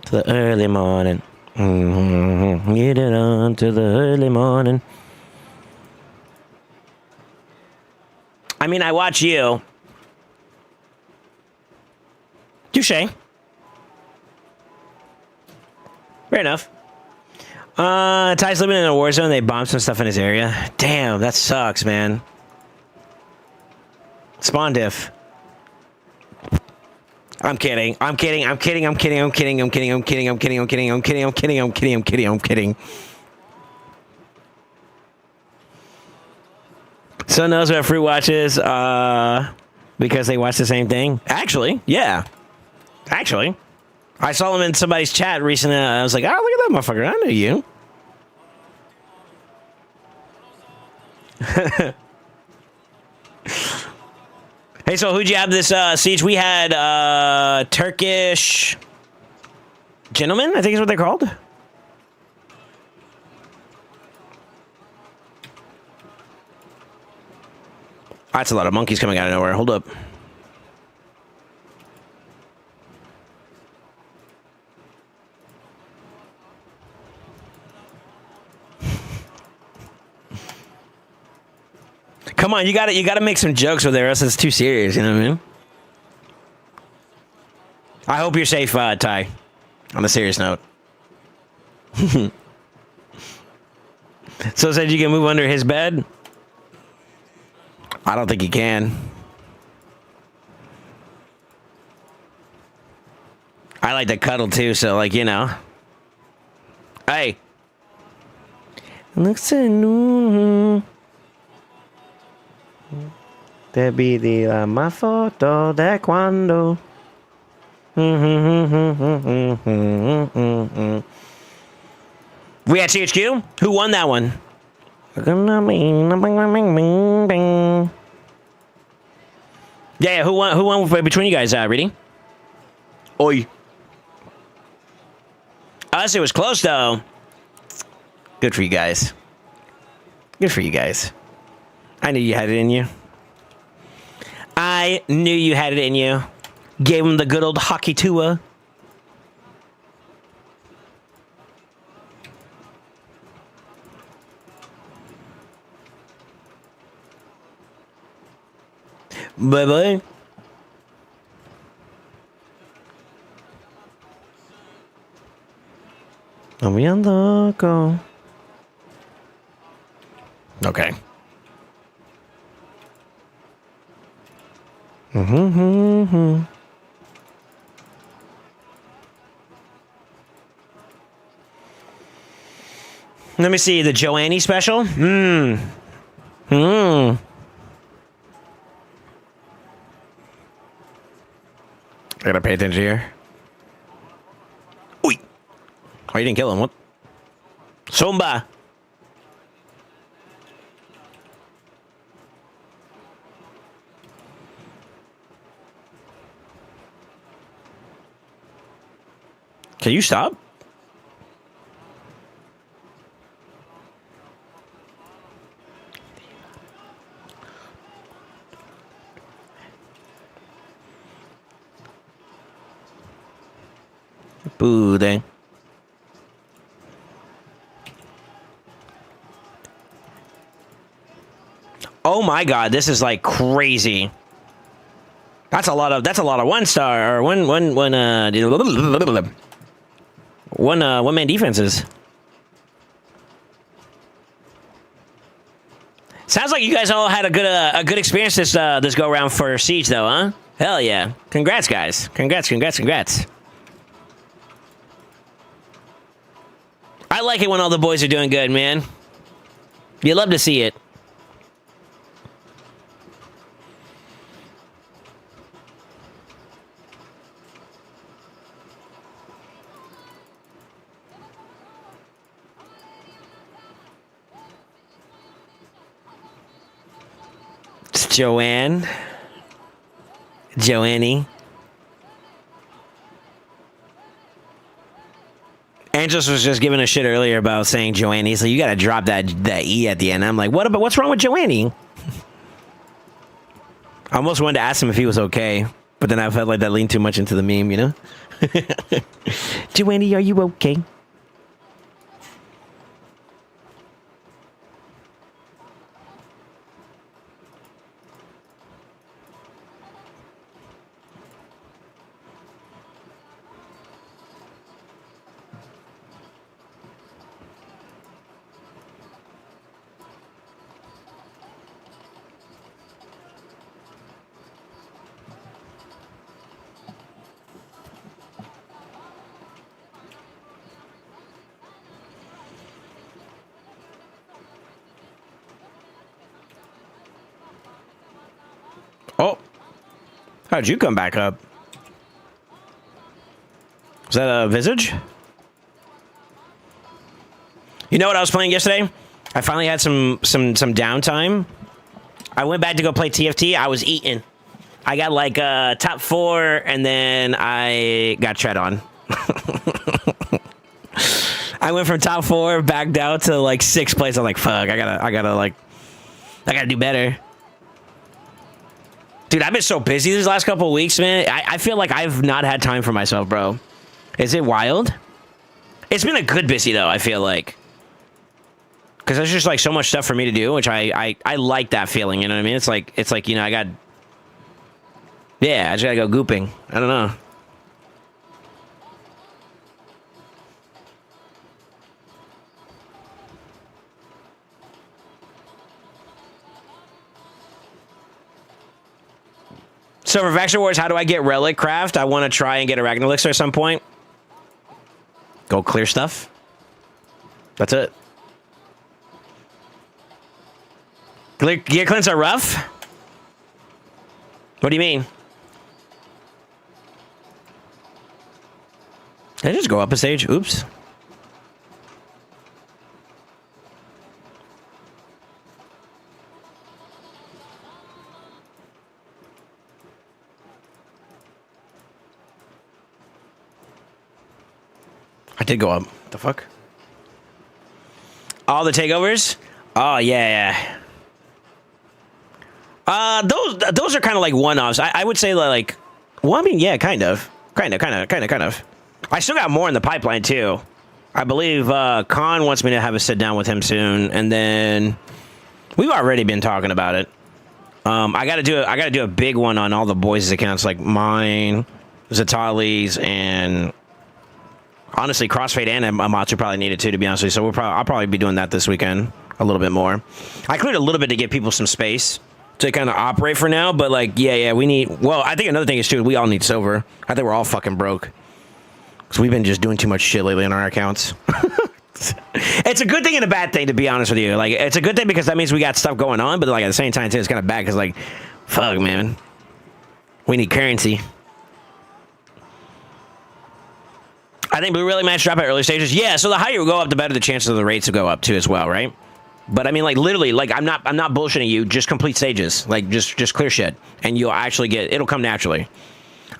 To the early morning. Get it on to the early morning. I mean, I watch you. Touche. Fair enough. Ty's living in a war zone. They bombed some stuff in his area. Damn, that sucks, man. Spawn diff. I'm kidding. I'm kidding. I'm kidding. I'm kidding. I'm kidding. I'm kidding. I'm kidding. I'm kidding. I'm kidding. I'm kidding. I'm kidding. I'm kidding. I'm kidding. I'm kidding. So knows what Fruit watches because they watch the same thing. Actually, yeah. Actually, I saw him in somebody's chat recently. I was like, oh, look at that motherfucker. I know you. Hey, so who'd you have this siege? We had Turkish gentlemen, I think is what they're called. That's a lot of monkeys coming out of nowhere. Hold up. Come on, you gotta make some jokes with it, or else it's too serious, you know what I mean? I hope you're safe, Ty. On a serious note. So said you can move under his bed? I don't think you can. I like to cuddle too, so like, you know. Hey. Te pidi la más foto de cuando. We at CHQ? Who won that one? Yeah, who won? Who won between you guys? Reading? Oi. Us, it was close though. Good for you guys. Good for you guys. I knew you had it in you. I knew you had it in you. Gave him the good old hockey tua. Bye bye. I'm loco. Okay. Let me see the Joanne special. I gotta pay attention here. Oi. Oh, you didn't kill him. What? Somba. Can you stop? Boo dang. Oh my god, this is like crazy. That's a lot of 1-star or one man defenses. Sounds like you guys all had a good experience this go around for Siege though, huh? Hell yeah. Congrats guys. Congrats. I like it when all the boys are doing good, man. You love to see it. It's Joanne. Joanne. Angels was just giving a shit earlier about saying Joanne. So you gotta drop that E at the end. I'm like, what's wrong with Joanne? I almost wanted to ask him if he was okay, but then I felt like that leaned too much into the meme, you know? Joanne, are you okay? Oh, how'd you come back up? Was that a Visage? You know what I was playing yesterday? I finally had some downtime. I went back to go play TFT. I was eating. I got like top 4, and then I got tread on. I went from top 4 back down to like 6th place. I'm like, fuck, I gotta do better. Dude, I've been so busy these last couple of weeks, man. I feel like I've not had time for myself, bro. Is it wild? It's been a good busy, though, I feel like. Because there's just, like, so much stuff for me to do, which I like that feeling, you know what I mean? It's like, you know, I just gotta go gooping. I don't know. So for Faction Wars, how do I get Relic Craft? I want to try and get a Ragnar Elixir at some point. Go clear stuff. That's it. Gear cleanse are rough? What do you mean? Did I just go up a stage? Oops. I did go up. The fuck? All the takeovers? Oh, yeah. Those are kind of like one-offs. I would say like, well, I mean, yeah, kind of. I still got more in the pipeline too. I believe Khan wants me to have a sit down with him soon, and then we've already been talking about it. I gotta do a big one on all the boys' accounts, like mine, Zatali's, and honestly, Crossfade and Amatsu probably need it too, to be honest with you. So I'll probably be doing that this weekend a little bit more. I cleared a little bit to give people some space to kind of operate for now, but like, yeah, we need. Well, I think another thing is too, we all need silver. I think we're all fucking broke because we've been just doing too much shit lately on our accounts. It's a good thing and a bad thing, to be honest with you. Like, it's a good thing because that means we got stuff going on, but like at the same time too, it's kind of bad because like, fuck, man, we need currency. I think blue relic match drop at early stages. Yeah, so the higher you go up, the better the chances of the rates to go up too as well, right? But I mean, like literally, like I'm not bullshitting you. Just complete stages, like just clear shit, and you'll actually get. It'll come naturally.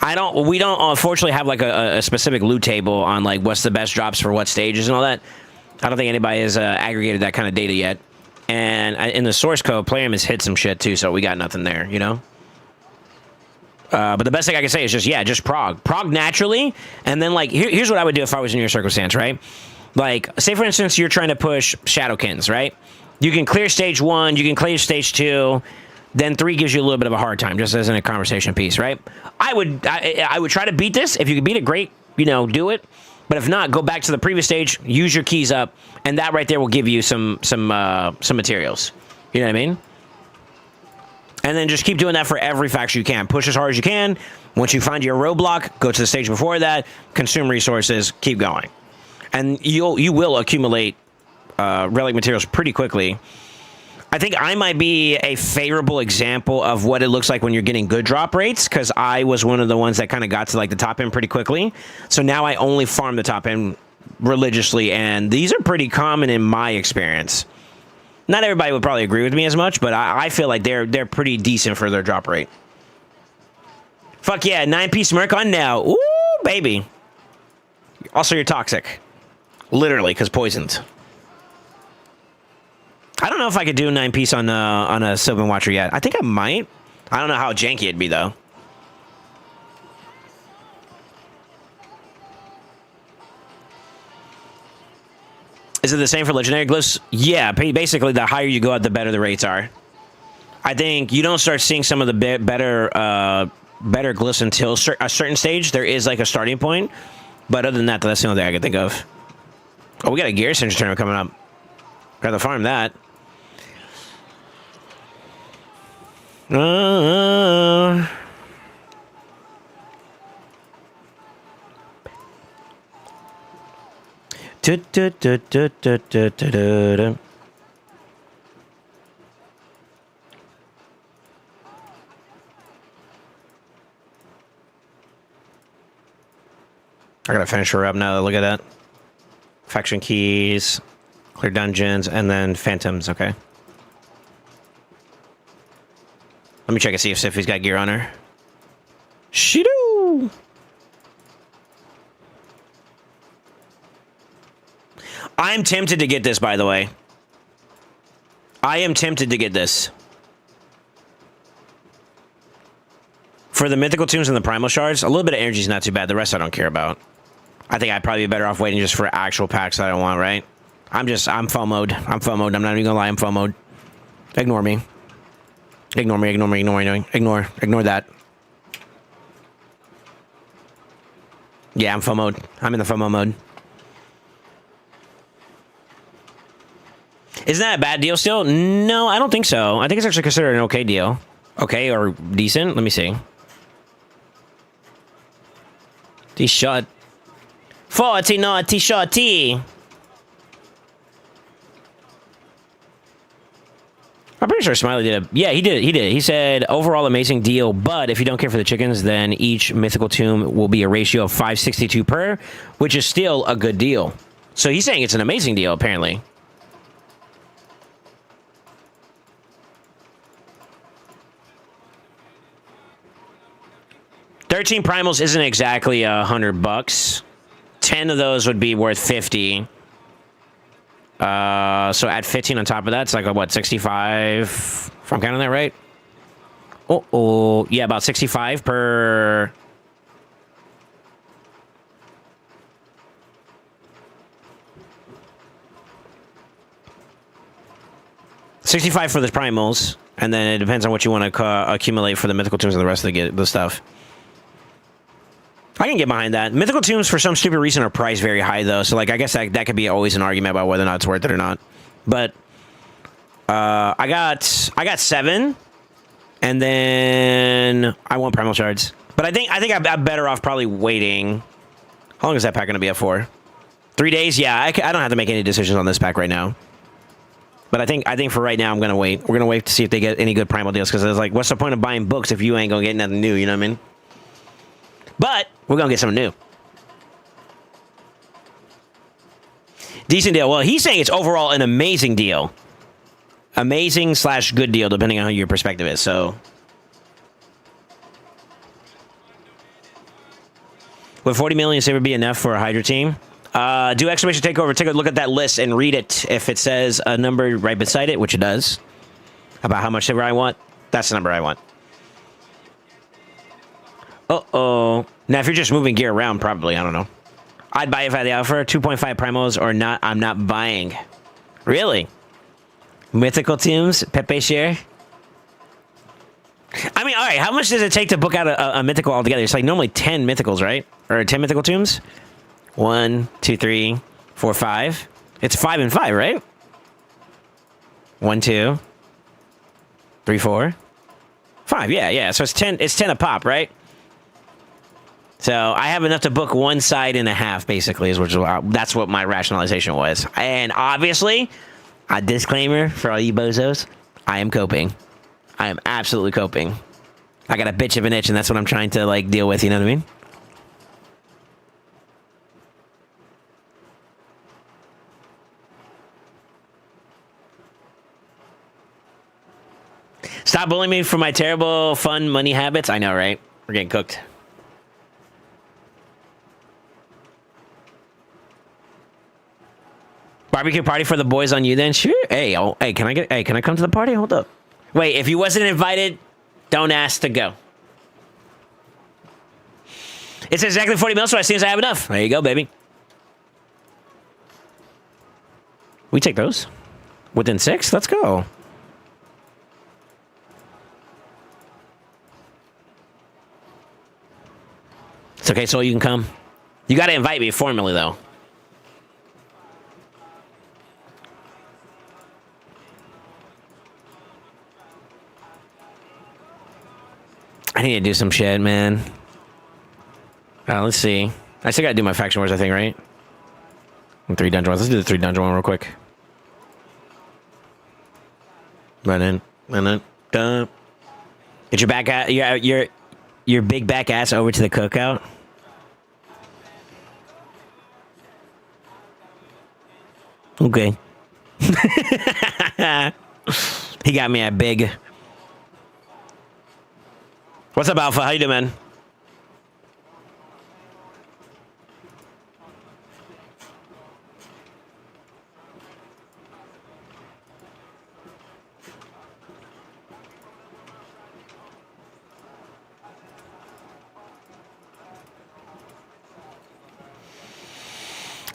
We don't unfortunately have like a specific loot table on like what's the best drops for what stages and all that. I don't think anybody has aggregated that kind of data yet. And in the source code, Playroom has hit some shit too, so we got nothing there, you know. But the best thing I can say is just prog naturally, and then like here's what I would do if I was in your circumstance, right? Like, say for instance, you're trying to push Shadowkins, right? You can clear stage 1, you can clear stage 2, then 3 gives you a little bit of a hard time, just as in a conversation piece, right? I would try to beat this. If you can beat it, great, you know, do it. But if not, go back to the previous stage, use your keys up, and that right there will give you some materials. You know what I mean? And then just keep doing that for every faction you can. Push as hard as you can. Once you find your roadblock, go to the stage before that, consume resources, keep going. And you will accumulate relic materials pretty quickly. I think I might be a favorable example of what it looks like when you're getting good drop rates, because I was one of the ones that kind of got to like the top end pretty quickly. So now I only farm the top end religiously, and these are pretty common in my experience. Not everybody would probably agree with me as much, but I feel like they're pretty decent for their drop rate. Fuck yeah, 9-piece Merc on now. Ooh, baby. Also, you're toxic. Literally, because poisoned. I don't know if I could do a 9-piece on a Sylvan Watcher yet. I think I might. I don't know how janky it'd be, though. Is it the same for legendary glyphs? Yeah, basically, the higher you go up, the better the rates are. I think you don't start seeing some of the better glyphs until a certain stage. There is like a starting point, but other than that, that's the only thing I can think of. Oh, we got a Gear Center tournament coming up. Got to farm that. I gotta finish her up now. Look at that. Faction keys, clear dungeons, and then phantoms. Okay. Let me check and see if Siffi's got gear on her. She do. I'm tempted to get this, by the way. I am tempted to get this. For the mythical tombs and the primal shards, a little bit of energy is not too bad. The rest I don't care about. I think I'd probably be better off waiting just for actual packs that I want, right? I'm FOMO'd. I'm FOMO'd. I'm not even gonna lie, I'm FOMO'd. Ignore me. Ignore that. Yeah, I'm FOMO'd. I'm in the FOMO mode. Isn't that a bad deal still? No, I don't think so. I think it's actually considered an okay deal. Okay, or decent. Let me see. T-shirt. 40 naughty shorty. I'm pretty sure Smiley did it. Yeah, he did. He said, overall amazing deal, but if you don't care for the chickens, then each mythical tomb will be a ratio of 562 per, which is still a good deal. So he's saying it's an amazing deal, apparently. $13 primals isn't exactly $100. 10 of those would be worth 50. So add 15 on top of that, it's like, what, 65? If I'm counting that right? Oh, yeah, about 65 per... $65 for the primals, and then it depends on what you want to accumulate for the mythical tombs and the rest of the stuff. I can get behind that. Mythical tombs, for some stupid reason, are priced very high, though. So, like, I guess that could be always an argument about whether or not it's worth it or not. But I got 7, and then I want primal shards. But I think I'm better off probably waiting. How long is that pack going to be up for? 3 days? Yeah, I don't have to make any decisions on this pack right now. But I think for right now, I'm going to wait. We're going to wait to see if they get any good primal deals. Because it's like, what's the point of buying books if you ain't going to get nothing new? You know what I mean? But we're going to get something new. Decent deal. Well, he's saying it's overall an amazing deal. Amazing / good deal, depending on how your perspective is. So, would 40 million ever be enough for a Hydra team? Do exclamation takeover. Take a look at that list and read it. If it says a number right beside it, which it does, about how much silver I want, that's the number I want. Uh-oh. Now, if you're just moving gear around, probably, I don't know. I'd buy if I had the offer. 2.5 primos or not, I'm not buying. Really? Mythical tombs? Pepe share? I mean, all right, how much does it take to book out a mythical altogether? It's like normally 10 mythicals, right? Or 10 mythical tombs? 1, 2, 3, 4, 5. It's 5 and 5, right? 1, 2, 3, 4, 5. Yeah. So it's 10. It's 10 a pop, right? So I have enough to book one side and a half, basically, that's what my rationalization was. And obviously, a disclaimer for all you bozos, I am coping. I am absolutely coping. I got a bitch of an itch, and that's what I'm trying to, like, deal with, you know what I mean? Stop bullying me for my terrible, fun money habits. I know, right? We're getting cooked. Barbecue party for the boys on you then? Sure. Hey, can I come to the party? Hold up. Wait, if you wasn't invited, don't ask to go. It's exactly 40 mil, so as soon as I have enough. There you go, baby. We take those. Within 6? Let's go. It's okay, so you can come. You gotta invite me formally, though. I need to do some shit, man. Let's see. I still gotta do my faction wars, I think, right? 3 dungeon ones. Let's do the 3 dungeon one real quick. Get your back at your big back ass over to the cookout. Okay. He got me at big. What's up, Alpha? How you doing, man?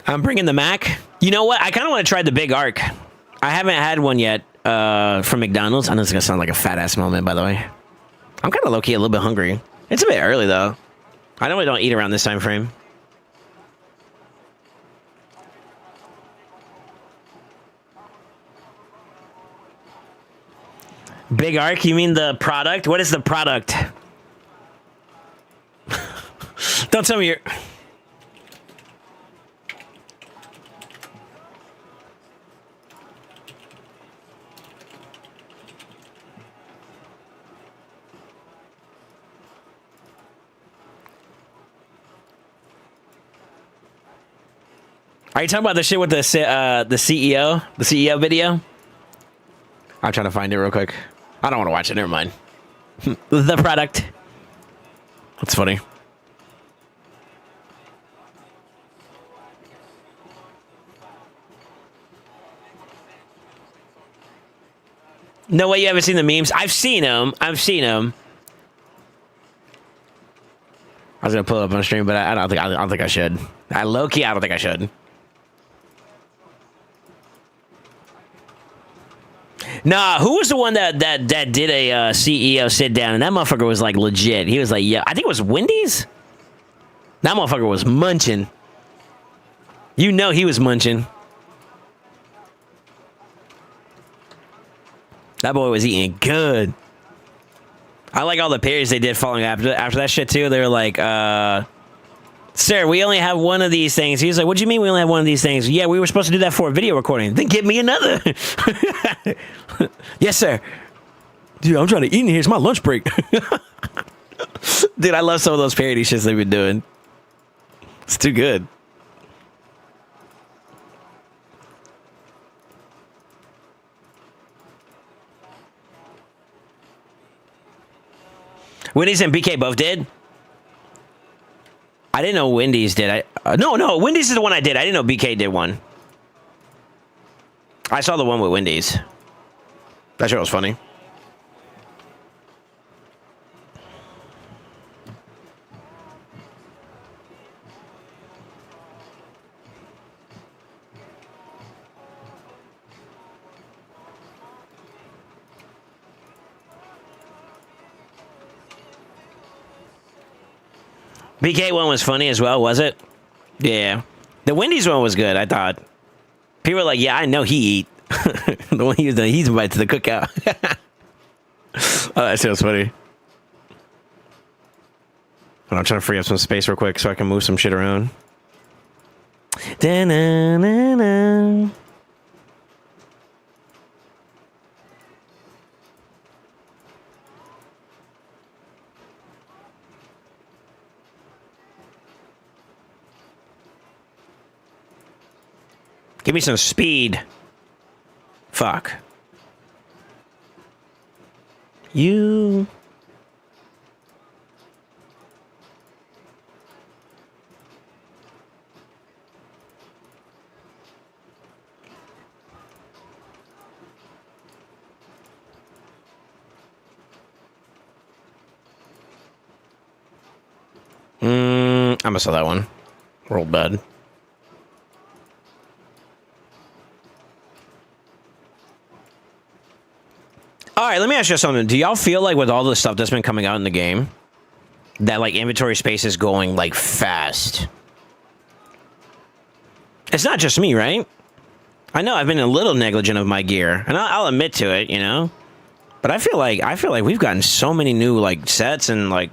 I'm bringing the Mac. You know what? I kind of want to try the big arc. I haven't had one yet from McDonald's. I know it's going to sound like a fat-ass moment, by the way. I'm kind of low-key a little bit hungry. It's a bit early, though. I normally don't eat around this time frame. Big arc? You mean the product? What is the product? Don't tell me you're... Are you talking about the shit with the CEO video? I'm trying to find it real quick. I don't want to watch it. Never mind. The product. That's funny. No way you haven't seen the memes. I've seen them. I've seen them. I was gonna pull it up on stream, but I don't think I should. I low key, I don't think I should. Nah, who was the one that did a CEO sit down, and that motherfucker was like legit. He was like, yeah, I think it was Wendy's. That motherfucker was munching. You know he was munching. That boy was eating good. I like all the parodies they did following after that shit too. They were like, sir, we only have one of these things. He was like, what do you mean we only have one of these things? Yeah, we were supposed to do that for a video recording. Then give me another. Yes, sir. Dude, I'm trying to eat in here. It's my lunch break. Dude, I love some of those parody shits they've been doing. It's too good. Wendy's and BK both did? I didn't know Wendy's did. No, Wendy's is the one I did. I didn't know BK did one. I saw the one with Wendy's. That shit was funny. BK one was funny as well, was it? Yeah. The Wendy's one was good, I thought. People were like, yeah, I know he eat. The one he's invited to the cookout. Oh, that shit was funny. I'm trying to free up some space real quick so I can move some shit around. Da-na-na-na. Give me some speed. Fuck. You. I must have that one. Rolled bad. All right, let me ask you something. Do y'all feel like with all the stuff that's been coming out in the game, that like inventory space is going like fast? It's not just me, right? I know I've been a little negligent of my gear, and I'll admit to it, you know. But I feel like we've gotten so many new like sets and like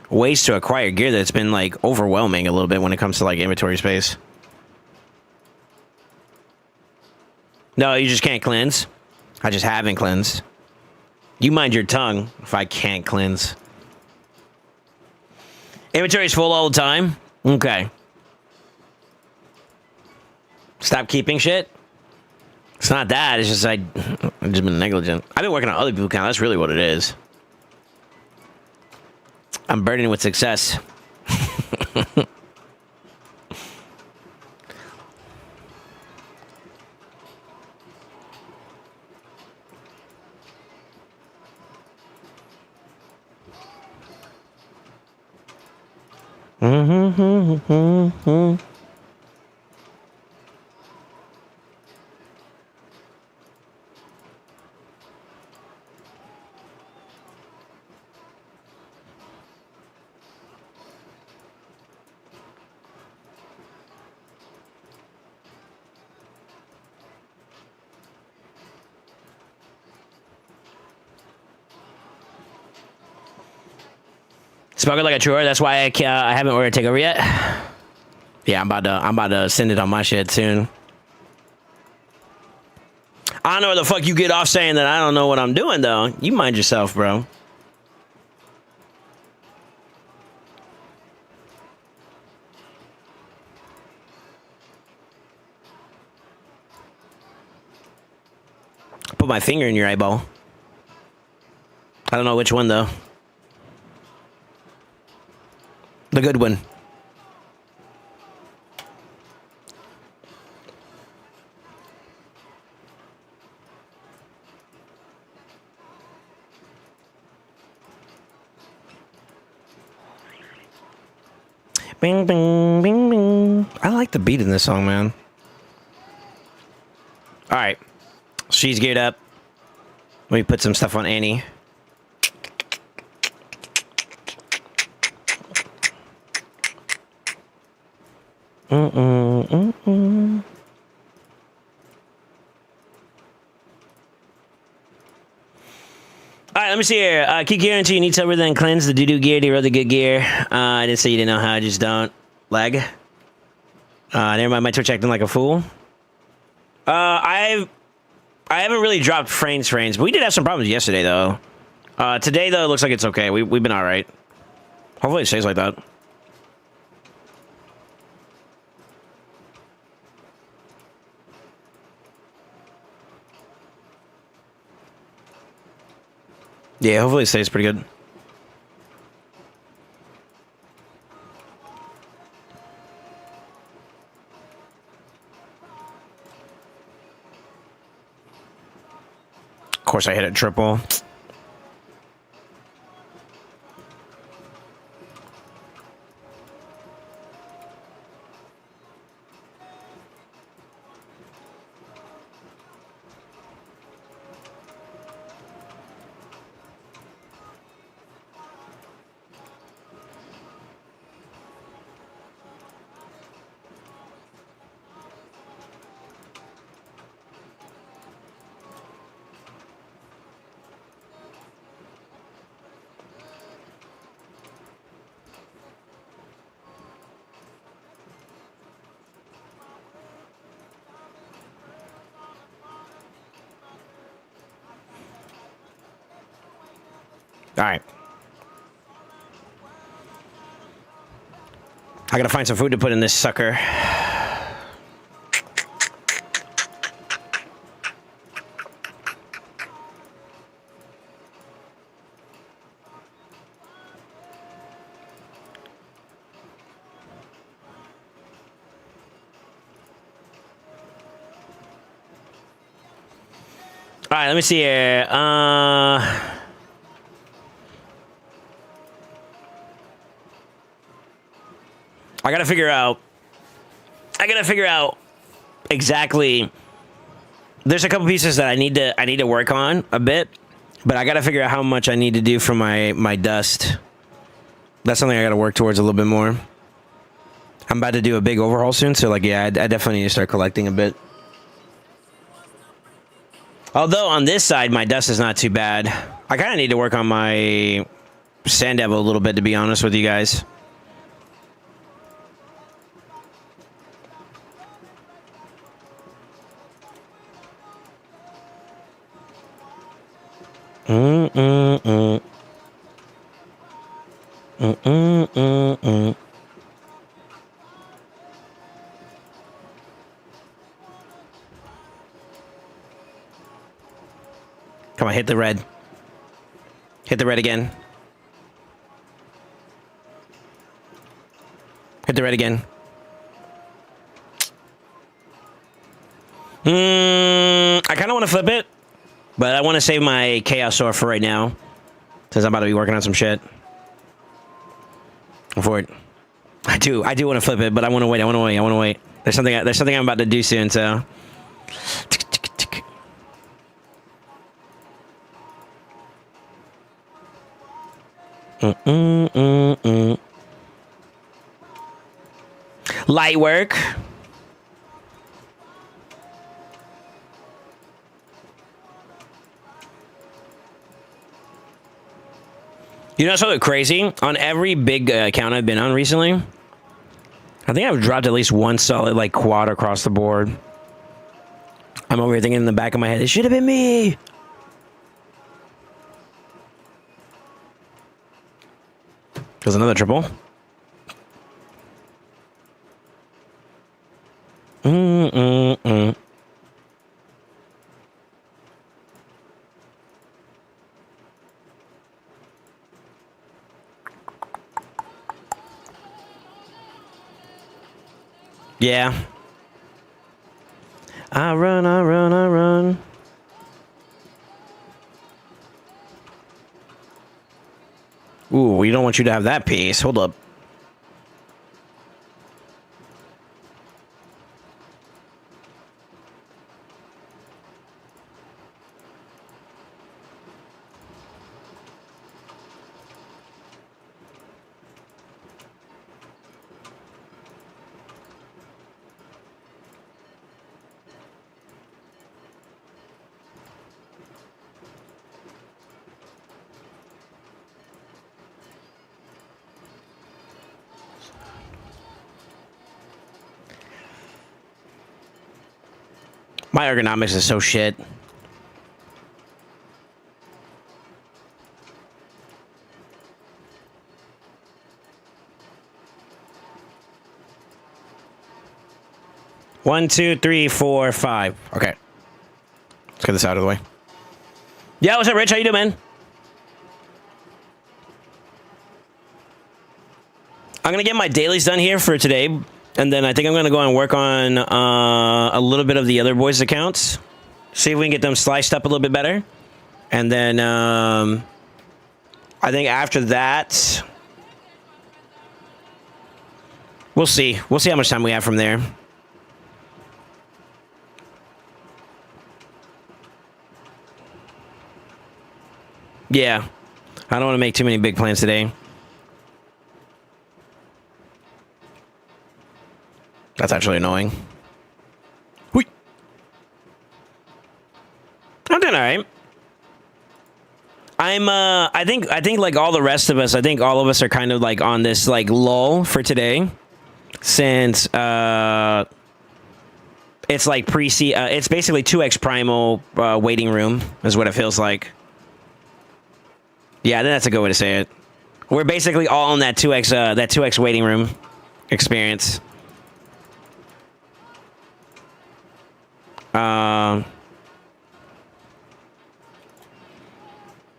ways to acquire gear that it's been like overwhelming a little bit when it comes to like inventory space. No, you just can't cleanse. I just haven't cleansed. You mind your tongue if I can't cleanse. Inventory's full all the time? Okay. Stop keeping shit? It's not that. It's just I've just been negligent. I've been working on other people's account. That's really what it is. I'm burdened with success. Spoken like a chore. That's why I haven't ordered takeover yet. Yeah, I'm about to send it on my shit soon. I don't know where the fuck you get off saying that I don't know what I'm doing though. You mind yourself, bro. put my finger in your eyeball. I don't know which one, though. The good one. Bing, bing, bing, bing. I like the beat in this song, man. All right. She's geared up. Let me put some stuff on Annie. All right, let me see here. Keep gear until you need sober, then cleanse the doo-doo gear to roll the good gear. I didn't say you didn't know how, I just don't. Lag. Never mind, my Twitch acting like a fool. I haven't really dropped frames, but we did have some problems yesterday, though. Today, though, it looks like it's okay. We've been all right. Hopefully it stays like that. Yeah, hopefully it stays pretty good. Of course, I hit it triple. All right. I gotta find some food to put in this sucker. All right, let me see here. I gotta figure out exactly. There's a couple pieces that I need to work on a bit, but I gotta figure out how much I need to do for my dust. That's something I gotta work towards a little bit more. I'm about to do a big overhaul soon, so like, yeah, I definitely need to start collecting a bit. Although on this side, my dust is not too bad. I kind of need to work on my sand devil a little bit, to be honest with you guys. Come on, hit the red. Hit the red again. Hit the red again. I kind of want to flip it, but I want to save my Chaos Sword for right now, since I'm about to be working on some shit. Go for it. I do want to flip it, but I want to wait. There's something I'm about to do soon, so. Light work. You know something crazy? On every big account I've been on recently, I think I've dropped at least one solid like quad across the board. I'm over here thinking in the back of my head, it should have been me. There's another triple. Yeah. I run, I run, I run. Ooh, we don't want you to have that piece. Hold up. My ergonomics is so shit. One, two, three, four, five. Okay. Let's get this out of the way. Yeah, what's up, Rich? How you doing, man? I'm going to get my dailies done here for today. And then I think I'm going to go and work on a little bit of the other boys' accounts. See if we can get them sliced up a little bit better. And then I think after that, we'll see. We'll see how much time we have from there. Yeah. I don't want to make too many big plans today. That's actually annoying. Whee! I'm doing all right. I think like all the rest of us, I think all of us are kind of like on this like lull for today, since it's like it's basically 2x primal waiting room is what it feels like. Yeah, I think that's a good way to say it. We're basically all in that 2x waiting room experience.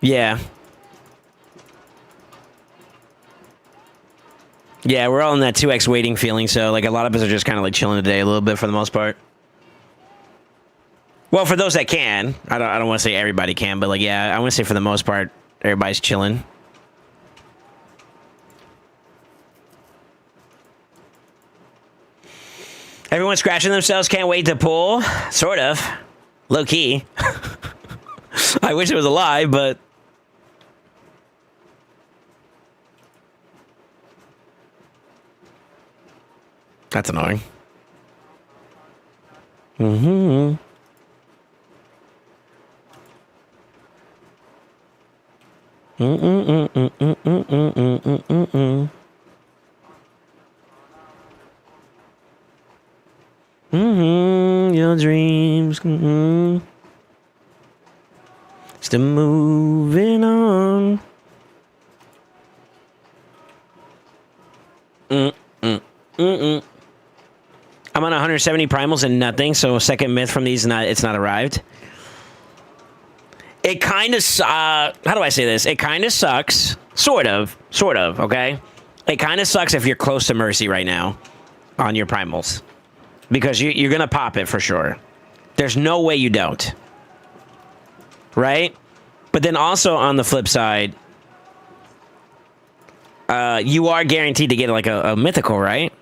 Yeah. Yeah, we're all in that 2x waiting feeling, so like a lot of us are just kind of like chilling today a little bit for the most part. Well, for those that can. I don't want to say everybody can, but like yeah, I want to say for the most part everybody's chilling. Everyone's scratching themselves, can't wait to pull. Sort of. Low key. I wish it was a lie, but that's annoying. Mm-hmm. Mm-mm-mm-mm-mm-mm-mm-mm-mm-mm. Mm-hmm, your dreams. Mm-hmm. Still moving on. Mm-mm-mm-mm. I'm on 170 primals and nothing, so second myth from these, it's not arrived. It kind of, how do I say this? It kind of sucks. Sort of, okay? It kind of sucks if you're close to Mercy right now on your primals. Because you're going to pop it for sure. There's no way you don't. Right? But then also on the flip side, you are guaranteed to get like a mythical, right?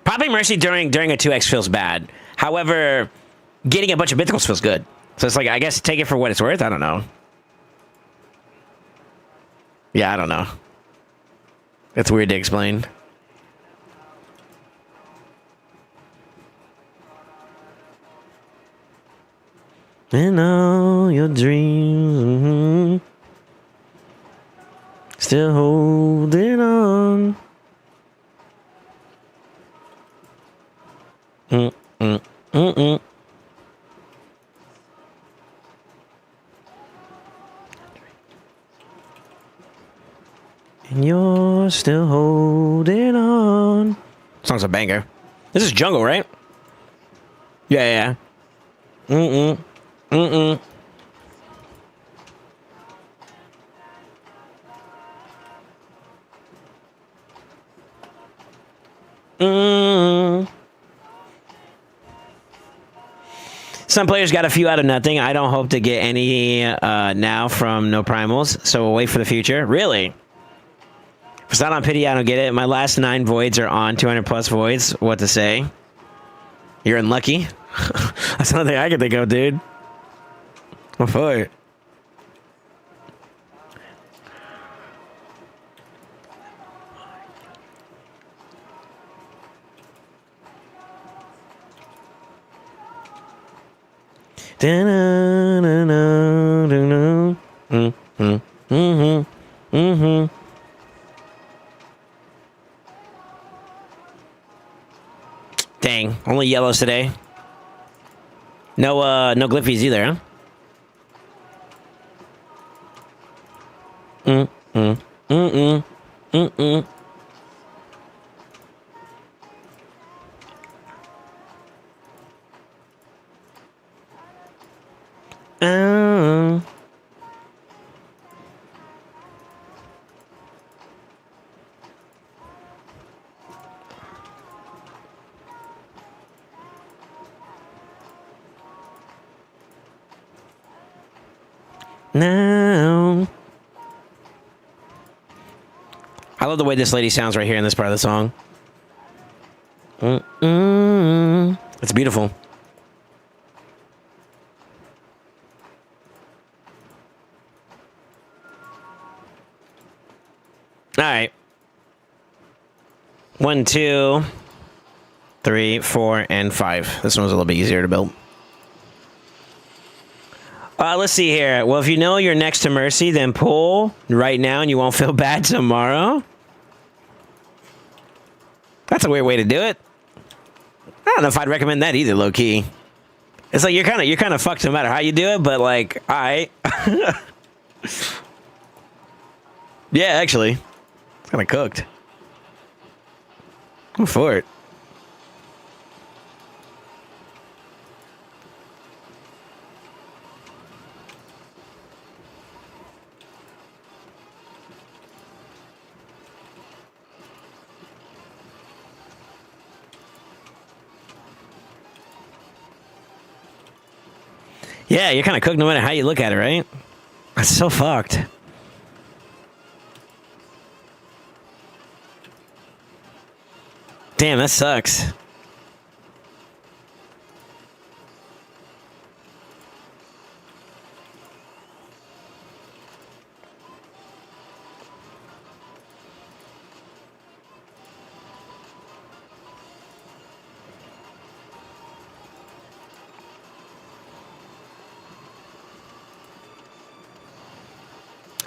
Popping Mercy during a 2x feels bad. However, getting a bunch of mythicals feels good. So it's like, I guess take it for what it's worth. I don't know. Yeah, I don't know. It's weird to explain. And all your dreams, still holding on. Mm-mm-mm-mm. And you're still holding on. Song's a banger. This is Jungle, right? Yeah. Mm-mm. Mm-mm. Some players got a few out of nothing. I don't hope to get any now from no primals, so we'll wait for the future. Really? If it's not on pity, I don't get it. My last 9 voids are on 200 plus voids. What to say? You're unlucky. That's nothing I can think of, dude. What for? Dang, only yellows today. No, no gliffies either, huh? Oh. No. I love the way this lady sounds right here in this part of the song. It's beautiful. All right. 1, 2, 3, 4, and 5. This one was a little bit easier to build. Let's see here. Well, if you know you're next to Mercy, then pull right now and you won't feel bad tomorrow. That's a weird way to do it. I don't know if I'd recommend that either, low key. It's like you're kind of fucked no matter how you do it, but like, all right. Yeah, actually. It's kind of cooked. Go for it. Yeah, you're kind of cooked no matter how you look at it, right? That's so fucked. Damn, that sucks.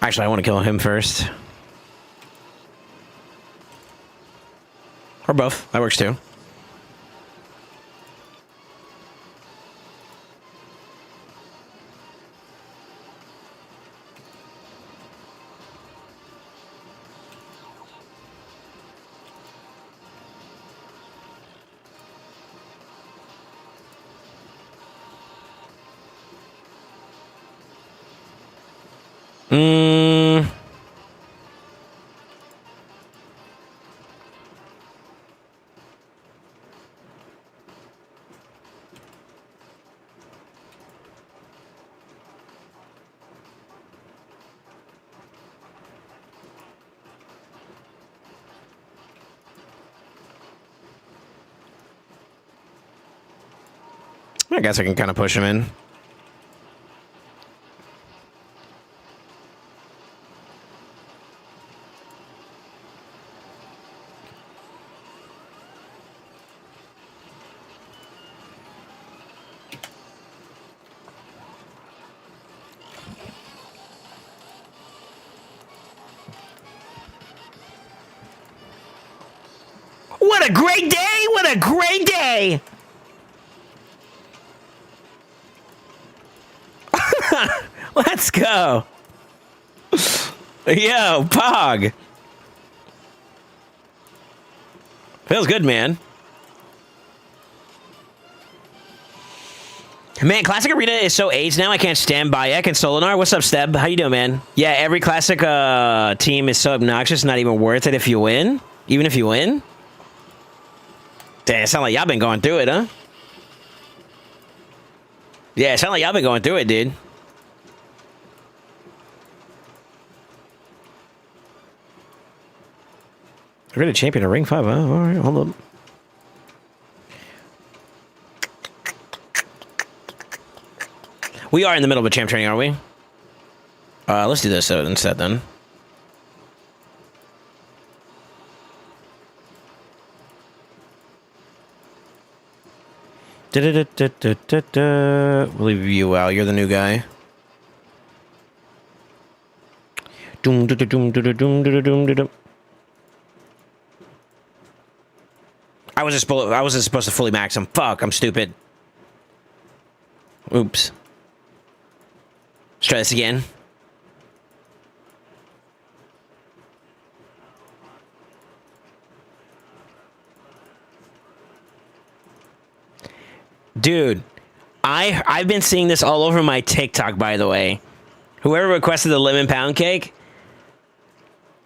Actually, I want to kill him first. Or both. That works too. I guess I can kind of push him in. What a great day! What a great day! Let's go. Yo, Pog. Feels good, man. Man, Classic Arena is so aged now, I can't stand Bayek and Solinar. What's up, Steb? How you doing, man? Yeah, every Classic team is so obnoxious, not even worth it if you win. Even if you win. Damn, it sound like y'all been going through it, huh? Yeah, it sound like y'all been going through it, dude. We're gonna champion a ring 5, huh? All right, hold up. We are in the middle of a champ training, aren't we? Let's do this instead then. We'll leave you out. You're the new guy. I wasn't supposed to fully max him. Fuck, I'm stupid. Oops. Let's try this again. Dude, I've been seeing this all over my TikTok, by the way. Whoever requested the lemon pound cake,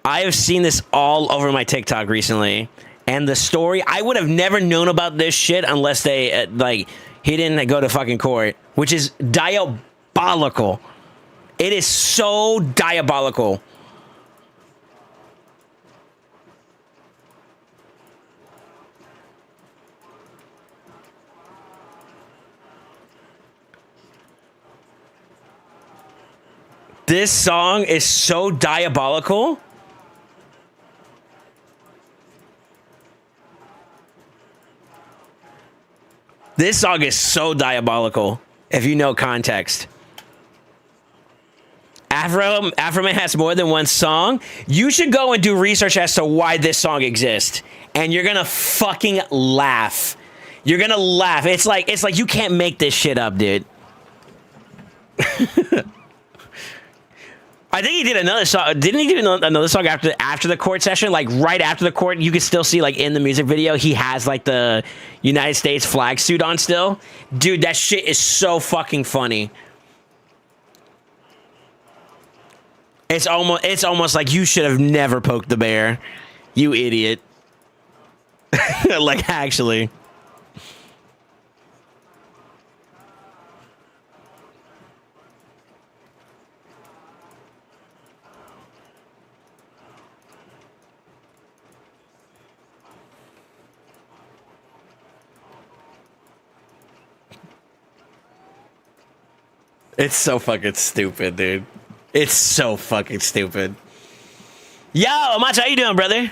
I have seen this all over my TikTok recently. And the story, I would have never known about this shit unless they, he didn't go to fucking court, which is diabolical. It is so diabolical. This song is so diabolical. This song is so diabolical, if you know context. Afroman has more than one song. You should go and do research as to why this song exists. And you're gonna fucking laugh. You're gonna laugh. It's like you can't make this shit up, dude. I think he did another song. Didn't he do another song after the court session? Like right after the court, you could still see like in the music video, he has like the United States flag suit on still. Dude, that shit is so fucking funny. It's almost like you should have never poked the bear, you idiot. Like actually. It's so fucking stupid, dude. It's so fucking stupid. Yo, Macho, how you doing, brother?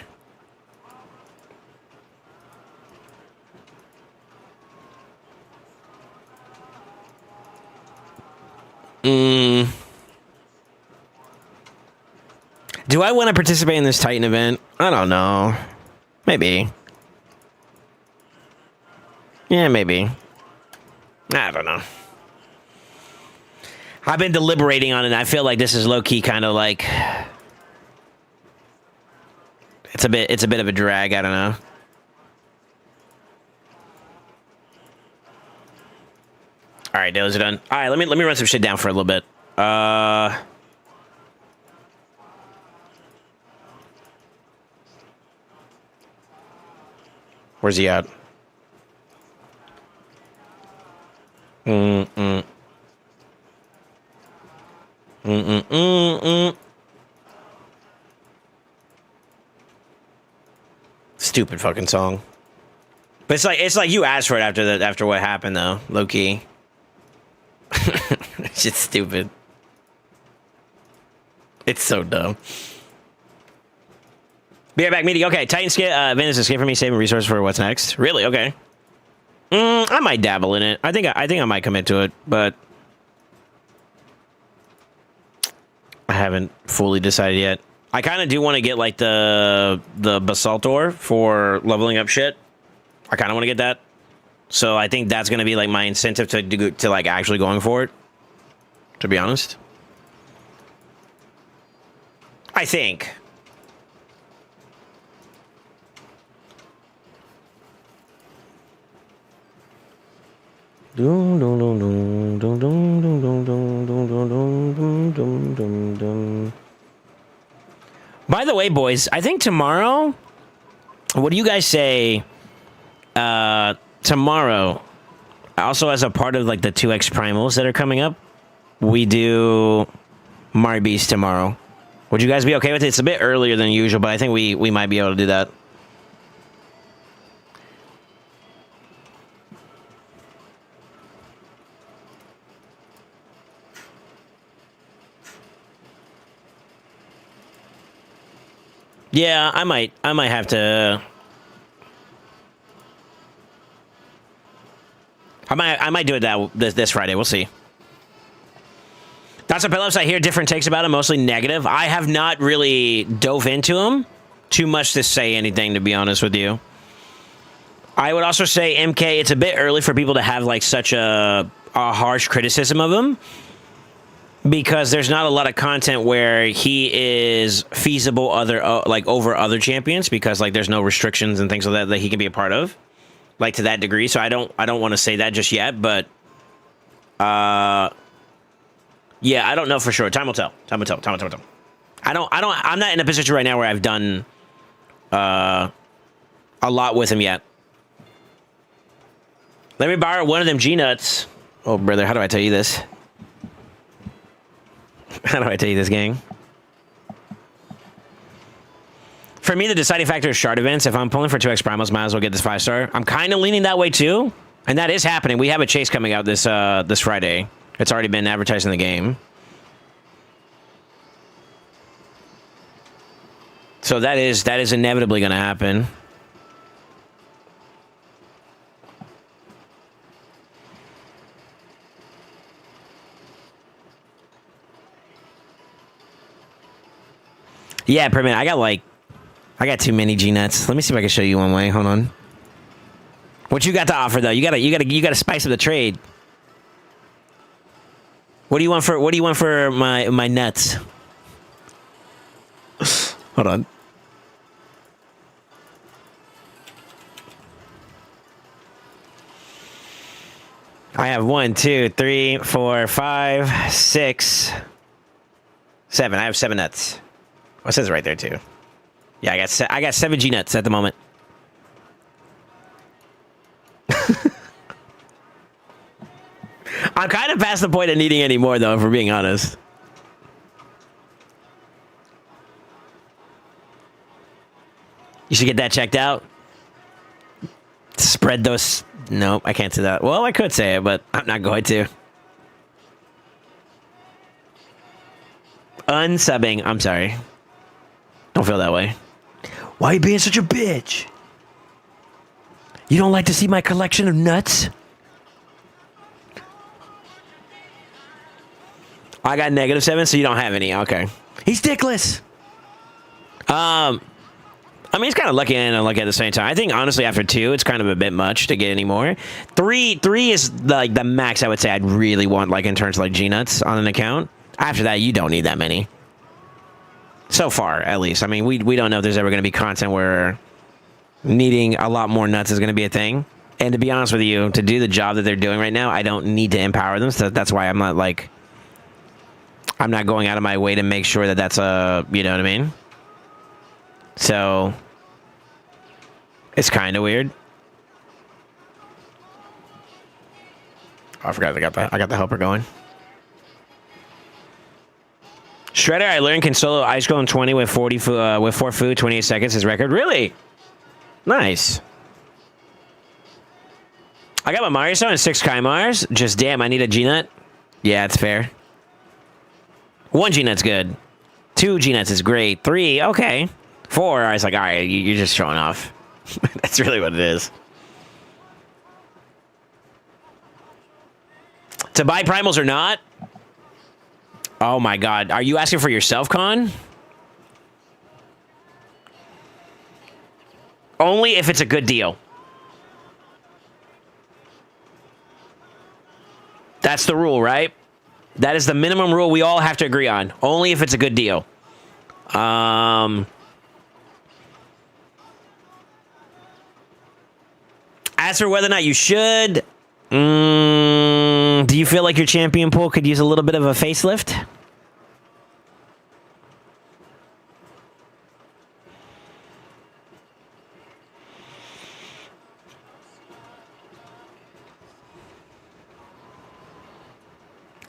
Do I want to participate in this Titan event? I don't know. Maybe. Yeah, maybe. I don't know. I've been deliberating on it, and I feel like this is low-key kind of like... It's a bit of a drag, I don't know. Alright, those are done. Alright, let me run some shit down for a little bit. Where's he at? Stupid fucking song. But it's like you asked for it after what happened though, low key. It's just stupid. It's so dumb. Be right back, meeting. Okay, Titan skip. Venice escape from me, saving resources for what's next. Really? Okay. I might dabble in it. I think I might commit to it, but I haven't fully decided yet. I kind of do want to get like the basalt ore for leveling up shit. I kind of want to get that. So I think that's going to be like my incentive to like actually going for it. To be honest. I think. By the way, boys, I think tomorrow, what do you guys say tomorrow, also as a part of like the 2X primals that are coming up, we do Mario Beast tomorrow. Would you guys be okay with it? It's a bit earlier than usual, but I think we might be able to do that. Yeah, I might have to. I might do it this Friday. We'll see. Dr. Pillows, I hear different takes about him, mostly negative. I have not really dove into him too much to say anything, to be honest with you. I would also say MK, it's a bit early for people to have like such a harsh criticism of him, because there's not a lot of content where he is feasible over other champions, because like there's no restrictions and things like that he can be a part of, like to that degree. So I don't want to say that just yet, but yeah, I don't know for sure. Time will tell. I'm not in a position right now where I've done a lot with him yet. Let me borrow one of them G-nuts. Oh, brother, how do I tell you this? How do I tell you this, gang? For me, the deciding factor is shard events. If I'm pulling for 2X primals, might as well get this 5-star. I'm kind of leaning that way too, and that is happening. We have a chase coming out this Friday. It's already been advertised in the game. So that is inevitably going to happen. Yeah, per minute. I got too many G-nuts. Let me see if I can show you one way. Hold on. What you got to offer though? You gotta spice up the trade. What do you want for my nuts? Hold on. I have 1, 2, 3, 4, 5, 6, 7. I have 7 nuts. Oh, it says it right there too. Yeah, I got 7 G nuts at the moment. I'm kind of past the point of needing any more, though, if we're being honest. You should get that checked out. Spread those... Nope, I can't say that. Well, I could say it, but I'm not going to. Unsubbing. I'm sorry. Don't feel that way. Why are you being such a bitch? You don't like to see my collection of nuts? I got -7, so you don't have any. Okay. He's dickless. I mean, he's kind of lucky and unlucky at the same time. I think, honestly, after 2, it's kind of a bit much to get any more. 3 is, like, the max I would say I'd really want, like, in terms of, like, G-nuts on an account. After that, you don't need that many. So far, at least. I mean, we don't know if there's ever going to be content where needing a lot more nuts is going to be a thing. And to be honest with you, to do the job that they're doing right now, I don't need to empower them. So that's why I'm not, like... I'm not going out of my way to make sure that that's a... You know what I mean? So... It's kind of weird. Oh, I forgot I got that. I got the helper going. Shredder, I learned, can solo Ice Golem 20 with 4 food, 28 seconds, his record. Really? Nice. I got my Mario Stone and 6 Kaimars. Just damn, I need a G-Nut. Yeah, it's fair. 1 G-Nut's good. 2 G-Nuts is great. 3, okay. 4, I was like, all right, you're just showing off. That's really what it is. To buy primals or not? Oh my god. Are you asking for yourself, Con? Only if it's a good deal. That's the rule, right? That is the minimum rule we all have to agree on. Only if it's a good deal. As for whether or not you should, do you feel like your champion pool could use a little bit of a facelift?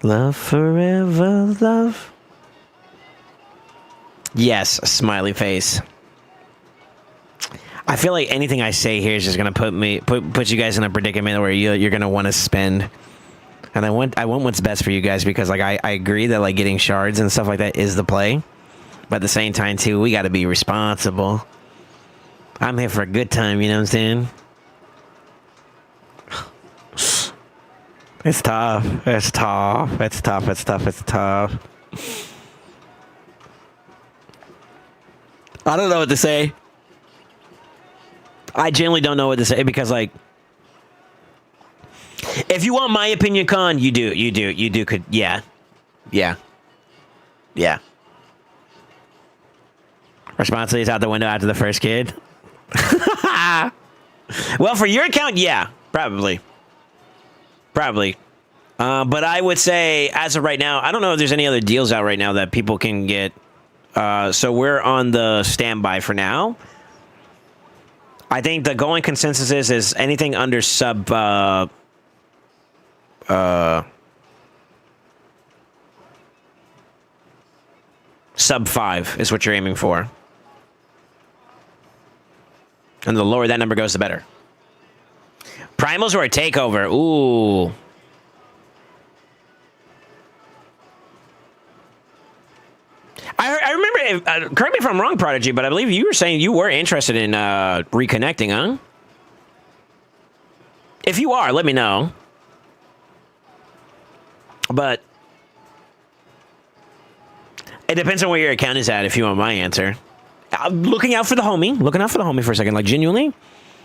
Love forever, love. Yes, smiley face. I feel like anything I say here is just gonna put you guys in a predicament where you're gonna want to spend. And I want what's best for you guys, because like I agree that like getting shards and stuff like that is the play, but at the same time too, we got to be responsible. I'm here for a good time, you know what I'm saying? It's tough. It's tough. It's tough. It's tough. It's tough. I don't know what to say. I genuinely don't know what to say, because like, if you want my opinion, Con, you do, could, yeah. Responsibility is out the window after the first kid. Well, for your account, yeah, probably. But I would say, as of right now, I don't know if there's any other deals out right now that people can get. So we're on the standby for now. I think the going consensus is anything under sub 5 is what you're aiming for. And the lower that number goes, the better. Primals or a takeover? Ooh. I remember, correct me if I'm wrong, Prodigy, but I believe you were saying you were interested in reconnecting, huh? If you are, let me know. But it depends on where your account is at, if you want my answer. Looking out for the homie for a second. Like, genuinely,